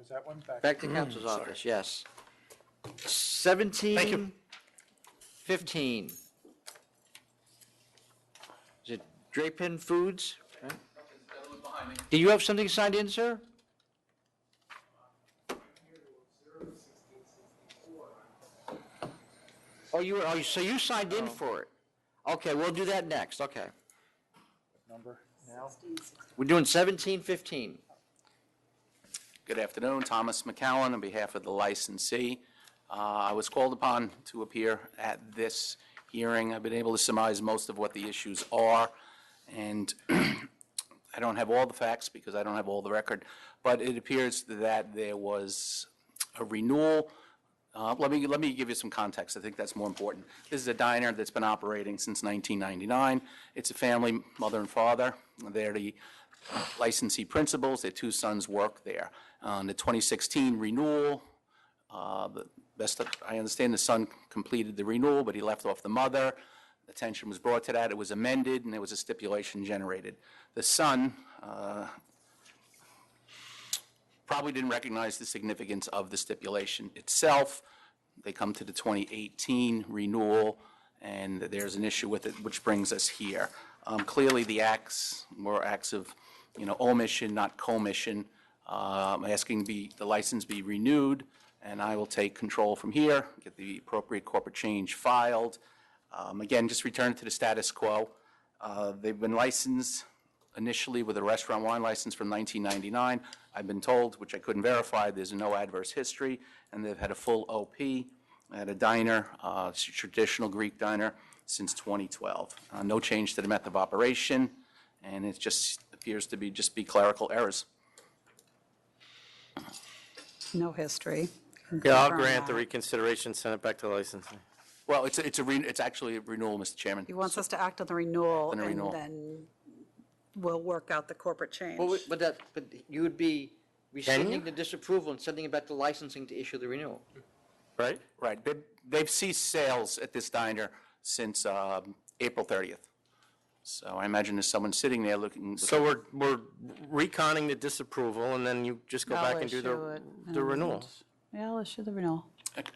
Speaker 5: that one?
Speaker 1: Back to council's office, yes. 1715. Is it Drapin Foods? Right? Do you have something signed in, sir? So you signed in for it? Okay, we'll do that next, okay.
Speaker 5: Number now?
Speaker 1: We're doing 1715.
Speaker 10: Good afternoon, Thomas McCowan on behalf of the licensee. I was called upon to appear at this hearing. I've been able to surmise most of what the issues are, and I don't have all the facts because I don't have all the record, but it appears that there was a renewal. Let me give you some context. I think that's more important. This is a diner that's been operating since 1999. It's a family, mother and father. They're the licensee principals. Their 2 sons work there. The 2016 renewal, the best I understand, the son completed the renewal, but he left off the mother. Attention was brought to that. It was amended, and there was a stipulation generated. The son probably didn't recognize the significance of the stipulation itself. They come to the 2018 renewal, and there's an issue with it, which brings us here. Clearly, the acts were acts of, omission, not commission. I'm asking the license be renewed, and I will take control from here, get the appropriate corporate change filed. Again, just return it to the status quo. They've been licensed initially with a restaurant wine license from 1999. I've been told, which I couldn't verify, there's no adverse history, and they've had a full OP at a diner, traditional Greek diner, since 2012. No change to the method of operation, and it just appears to be clerical errors.
Speaker 9: No history.
Speaker 2: Yeah, I'll
Speaker 9: Confirm
Speaker 2: grant the
Speaker 9: that.
Speaker 2: reconsideration, send it back to licensing.
Speaker 10: Well, it's actually a renewal, Mr. Chairman.
Speaker 9: He wants us to act on the renewal,
Speaker 10: On the
Speaker 9: and
Speaker 10: renewal.
Speaker 9: then we'll work out the corporate change.
Speaker 1: Well, but you would be rescinding the disapproval and sending it back to licensing to issue the renewal.
Speaker 2: Right?
Speaker 10: Right. They've ceased sales at this diner since April 30th. So I imagine there's someone sitting there looking.
Speaker 2: So we're reconning the disapproval, and then you just go
Speaker 9: I'll
Speaker 2: back and do
Speaker 9: issue it,
Speaker 2: the renewal.
Speaker 9: and- Yeah, I'll issue the renewal.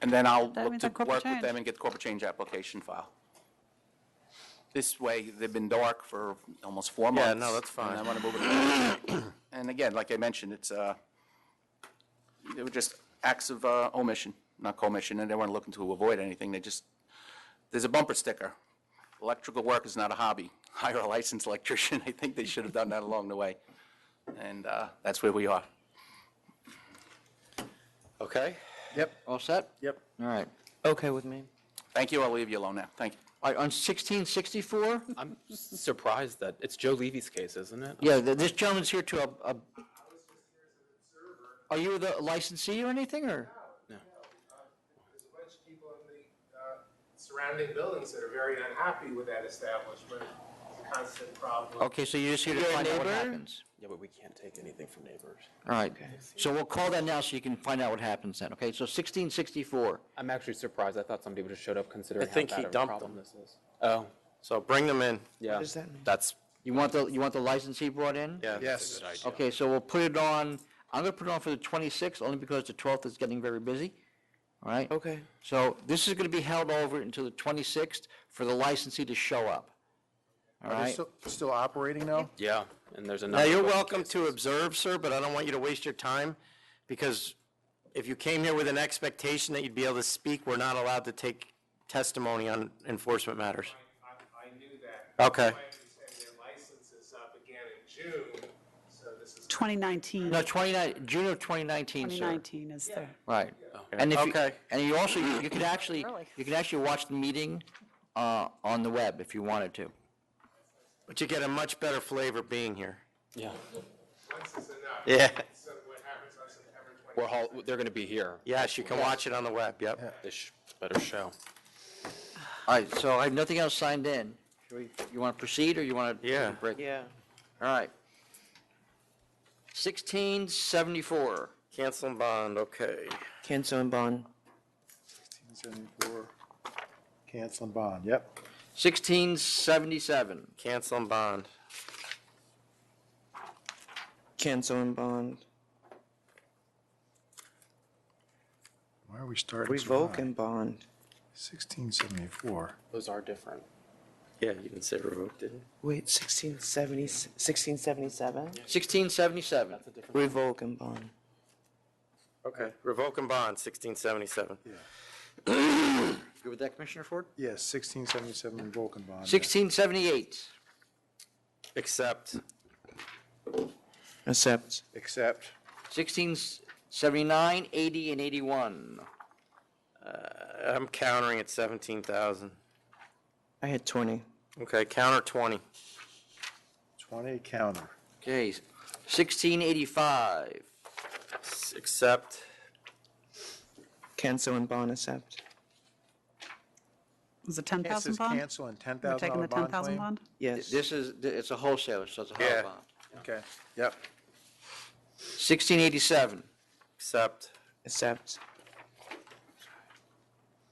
Speaker 10: And then I'll
Speaker 9: That
Speaker 10: look
Speaker 9: means
Speaker 10: to
Speaker 9: a corporate
Speaker 10: work with
Speaker 9: change.
Speaker 10: them and get the corporate change application file. This way, they've been dark for almost 4 months.
Speaker 2: Yeah, no, that's fine.
Speaker 10: And I want to move it. And again, like I mentioned, it's They were just acts of omission, not commission, and they weren't looking to avoid anything. There's a bumper sticker. Electrical work is not a hobby. Hire a licensed electrician. I think they should have done that along the way. And that's where we are.
Speaker 2: Okay?
Speaker 5: Yep.
Speaker 1: All set?
Speaker 5: Yep.
Speaker 1: All right.
Speaker 6: Okay with me.
Speaker 10: Thank you. I'll leave you alone now. Thank you.
Speaker 1: All right, on 1664,
Speaker 21: I'm surprised that, it's Joe Levy's case, isn't it?
Speaker 1: yeah, this gentleman's here to, are you the licensee or anything, or?
Speaker 21: No.
Speaker 11: There's a bunch of people in the surrounding buildings that are very unhappy with that establishment. It's a constant problem.
Speaker 1: Okay, so you're just here to
Speaker 6: You're a
Speaker 1: find out what
Speaker 6: neighbor?
Speaker 1: happens.
Speaker 21: Yeah, but we can't take anything from neighbors.
Speaker 1: All right, so we'll call that now so you can find out what happens then, okay? So 1664.
Speaker 21: I'm actually surprised. I thought somebody would have showed up considering
Speaker 2: I think
Speaker 21: how
Speaker 2: he
Speaker 21: bad of a
Speaker 2: dumped
Speaker 21: problem
Speaker 2: them.
Speaker 21: this is. Oh,
Speaker 2: So bring them in.
Speaker 21: yeah.
Speaker 6: does that mean?
Speaker 21: That's,
Speaker 1: You want the licensee brought in?
Speaker 2: Yeah.
Speaker 5: Yes.
Speaker 1: Okay, so we'll put it on, I'm gonna put it on for the 26th, only because the 12th is getting very busy, all right?
Speaker 6: Okay.
Speaker 1: So this is gonna be held over until the 26th for the licensee to show up, all
Speaker 5: Are they
Speaker 1: right?
Speaker 5: still operating now?
Speaker 21: yeah, and there's a
Speaker 2: Now,
Speaker 21: number.
Speaker 2: you're
Speaker 21: of other
Speaker 2: welcome
Speaker 21: cases.
Speaker 2: to observe, sir, but I don't want you to waste your time, because if you came here with an expectation that you'd be able to speak, we're not allowed to take testimony on enforcement matters.
Speaker 11: I knew that.
Speaker 2: Okay.
Speaker 11: I understand their license is up again in June, so this is.
Speaker 9: 2019.
Speaker 1: No, June of 2019, sir.
Speaker 9: 2019 is there.
Speaker 1: Right. And if you,
Speaker 2: Okay.
Speaker 1: and you also, you could actually watch the meeting on the web if you wanted to.
Speaker 2: But you get a much better flavor being here.
Speaker 21: Yeah.
Speaker 11: Once is enough.
Speaker 2: Yeah.
Speaker 11: So what happens on September 20th?
Speaker 21: They're going to be here.
Speaker 2: Yes, you can watch it on the web, yep.
Speaker 21: This better show.
Speaker 1: All right, so I have nothing else signed in. You want to proceed, or you want to?
Speaker 2: Yeah.
Speaker 1: Break?
Speaker 6: Yeah.
Speaker 1: All right. 1674.
Speaker 2: Cancel and bond, okay.
Speaker 6: Cancel and bond.
Speaker 5: 1674, cancel and bond, yep.
Speaker 1: 1677.
Speaker 2: Cancel and bond.
Speaker 6: Cancel and bond.
Speaker 5: Why are we starting so
Speaker 6: Revoke
Speaker 5: high?
Speaker 6: and bond.
Speaker 5: 1674.
Speaker 21: Those are different.
Speaker 2: Yeah, you can say revoked, didn't you?
Speaker 6: Wait, 1677?
Speaker 1: 1677.
Speaker 6: Revoke and bond.
Speaker 2: Okay. Revoke and bond, 1677.
Speaker 1: Good with that, Commissioner Ford?
Speaker 5: Yes, 1677, revoke and bond.
Speaker 1: 1678.
Speaker 2: Accept.
Speaker 6: Accept.
Speaker 5: Accept.
Speaker 1: 1679, 80, and 81.
Speaker 2: I'm countering at 17,000.
Speaker 6: I had 20.
Speaker 2: Okay, counter 20.
Speaker 5: 20, counter.
Speaker 1: Okay, 1685.
Speaker 2: Accept.
Speaker 6: Cancel and bond, accept.
Speaker 9: Was it
Speaker 5: It
Speaker 9: 10,000
Speaker 5: says
Speaker 9: bond?
Speaker 5: cancel and
Speaker 9: We're taking the
Speaker 5: $10,000 bond
Speaker 9: 10,000
Speaker 5: claim?
Speaker 9: bond?
Speaker 6: Yes.
Speaker 1: It's a wholesaler, so it's a
Speaker 2: Yeah.
Speaker 1: hard bond.
Speaker 5: Okay, yep.
Speaker 1: 1687.
Speaker 2: Accept.
Speaker 6: Accept.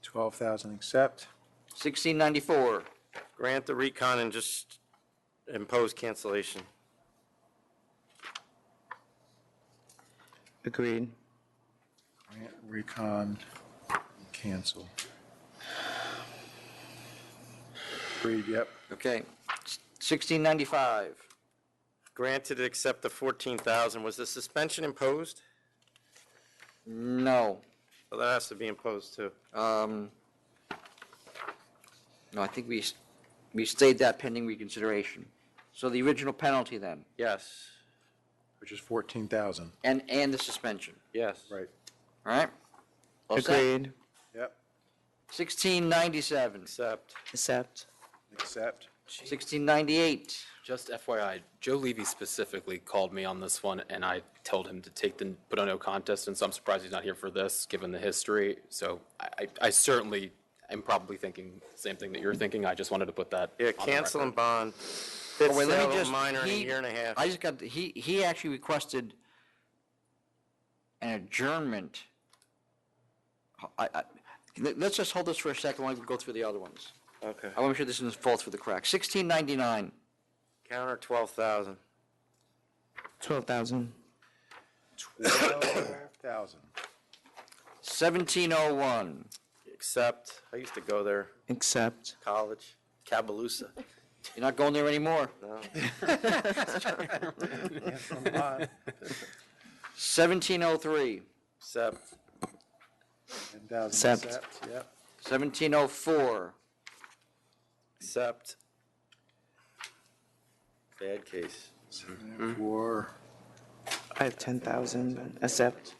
Speaker 5: 12,000, accept.
Speaker 1: 1694.
Speaker 2: Grant the recon and just impose cancellation.
Speaker 6: Agreed.
Speaker 5: Grant, recon, cancel. Agreed, yep.
Speaker 1: Okay, 1695.
Speaker 2: Granted, except the 14,000. Was the suspension imposed?
Speaker 1: No.
Speaker 2: Well, that has to be imposed too.
Speaker 1: No, I think we stayed that pending reconsideration. So the original penalty then,
Speaker 2: Yes.
Speaker 5: Which is 14,000.
Speaker 1: and the suspension,
Speaker 2: Yes.
Speaker 5: Right.
Speaker 1: all right? All set?
Speaker 6: Agreed.
Speaker 5: Yep.
Speaker 1: 1697.
Speaker 2: Accept.
Speaker 6: Accept.
Speaker 5: Accept.
Speaker 1: 1698.
Speaker 21: Just FYI, Joe Levy specifically called me on this one, and I told him to put a no contest, and so I'm surprised he's not here for this, given the history. So I certainly am probably thinking the same thing that you're thinking. I just wanted to put that
Speaker 2: Yeah,
Speaker 21: on the
Speaker 2: cancel
Speaker 21: record.
Speaker 2: and bond.
Speaker 1: Oh,
Speaker 2: Fifth
Speaker 1: wait, let me
Speaker 2: sale
Speaker 1: just,
Speaker 2: minor in a
Speaker 1: he-
Speaker 2: year and a half.
Speaker 1: I just got, he actually requested an adjournment. Let's just hold this for a second while we go through the other ones.
Speaker 2: Okay.
Speaker 1: I want to make sure this doesn't fall through the cracks. 1699.
Speaker 2: Counter 12,000.
Speaker 6: 12,000.
Speaker 5: 12,000.
Speaker 1: 1701.
Speaker 2: Accept. I used to go there,
Speaker 6: Accept.
Speaker 2: college, Cabaloosa.
Speaker 1: You're not going there anymore.
Speaker 2: No.
Speaker 1: 1703.
Speaker 2: Accept.
Speaker 5: 10,000
Speaker 6: Accept.
Speaker 5: Yep.
Speaker 1: 1704.
Speaker 2: Accept. Bad case.
Speaker 5: For,
Speaker 6: I have 10,000, but accept.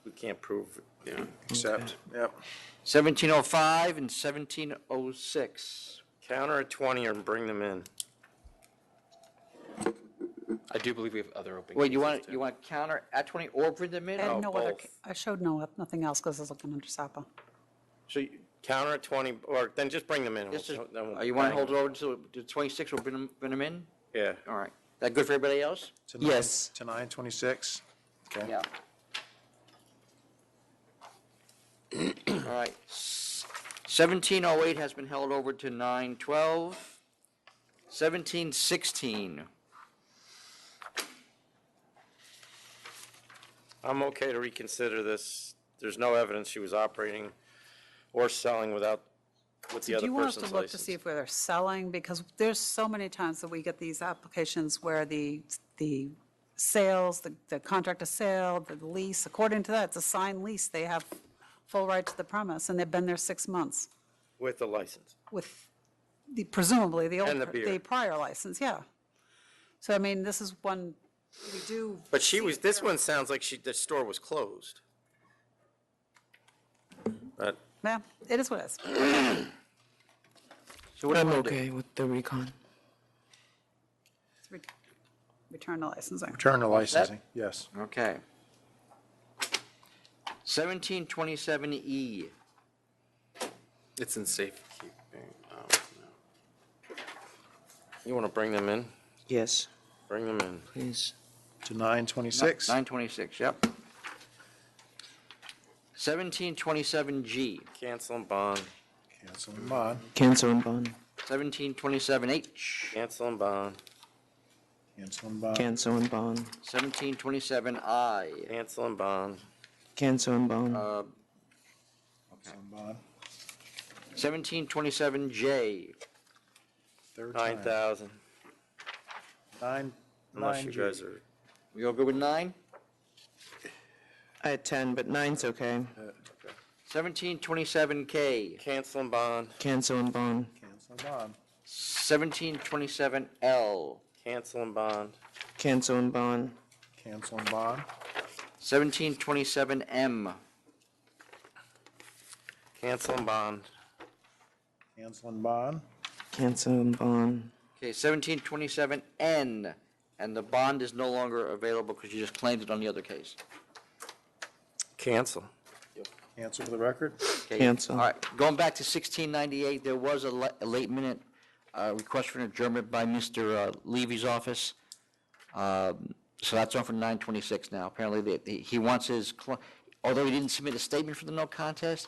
Speaker 2: We can't prove, yeah.
Speaker 5: accept, yep.
Speaker 1: 1705 and 1706.
Speaker 2: Counter at 20 or bring them in.
Speaker 21: I do believe we have other open
Speaker 1: Wait, you
Speaker 21: cases,
Speaker 1: want to counter at 20 or bring them in?
Speaker 9: I had
Speaker 1: Oh,
Speaker 9: no other,
Speaker 1: both.
Speaker 9: I showed nothing else because I was looking under SAPA.
Speaker 1: So
Speaker 2: Counter at 20, or then just bring them in.
Speaker 1: Just
Speaker 2: We'll- then we'll
Speaker 1: you want to
Speaker 2: bang
Speaker 1: hold it over until the 26th, we'll bring them in?
Speaker 2: Yeah.
Speaker 1: All right. That good for everybody else?
Speaker 5: To
Speaker 6: Yes.
Speaker 5: To 9/26? Okay.
Speaker 1: Yeah. All right. 1708 has been held over to 9/12. 1716.
Speaker 2: I'm okay to reconsider this. There's no evidence she was operating or selling with the
Speaker 9: Do
Speaker 2: other
Speaker 9: you want us to
Speaker 2: person's
Speaker 9: look to
Speaker 2: license.
Speaker 9: see if they're selling? Because there's so many times that we get these applications where the sales, the contract of sale, the lease, according to that, it's a signed lease. They have full right to the premise, and they've been there 6 months
Speaker 2: With the license.
Speaker 9: with presumably the
Speaker 2: And the
Speaker 9: old,
Speaker 2: beer.
Speaker 9: the prior license, yeah. So, I mean, this is one, we do.
Speaker 2: But this one sounds like the store was closed. But
Speaker 9: Yeah, it is what it is.
Speaker 1: So what do you
Speaker 6: I'm
Speaker 1: wanna do?
Speaker 6: okay with the recon.
Speaker 9: Return the licensing.
Speaker 5: Return to licensing, yes.
Speaker 1: Okay. 1727E.
Speaker 21: It's in safekeeping.
Speaker 2: you want to bring them in?
Speaker 6: Yes,
Speaker 2: Bring them in.
Speaker 6: please.
Speaker 5: To 9/26?
Speaker 1: 926, yep. 1727G.
Speaker 2: Cancel and bond.
Speaker 5: Cancel and bond.
Speaker 6: Cancel and bond.
Speaker 1: 1727H.
Speaker 2: Cancel and bond.
Speaker 5: Cancel and bond.
Speaker 6: Cancel and bond.
Speaker 1: 1727I.
Speaker 2: Cancel and bond.
Speaker 6: Cancel and bond.
Speaker 5: Cancel and bond.
Speaker 1: 1727J.
Speaker 5: Third time.
Speaker 2: 9,000. Unless you
Speaker 5: 9G.
Speaker 2: guys are.
Speaker 1: We all good with 9?
Speaker 6: I had 10, but 9's okay.
Speaker 1: 1727K.
Speaker 2: Cancel and bond.
Speaker 6: Cancel and bond.
Speaker 5: Cancel and bond.
Speaker 1: 1727L.
Speaker 2: Cancel and bond.
Speaker 6: Cancel and bond.
Speaker 5: Cancel and bond.
Speaker 1: 1727M.
Speaker 2: Cancel and bond.
Speaker 5: Cancel and bond.
Speaker 6: Cancel and bond.
Speaker 1: Okay, 1727N. And the bond is no longer available because you just claimed it on the other case.
Speaker 2: Cancel.
Speaker 5: Cancel for the record.
Speaker 1: Okay.
Speaker 6: Cancel.
Speaker 1: All right, going back to 1698, there was a late minute request for an adjournment by Mr. Levy's office. So that's on for 9/26 now. Apparently, he wants his, although he didn't submit a statement for the no contest,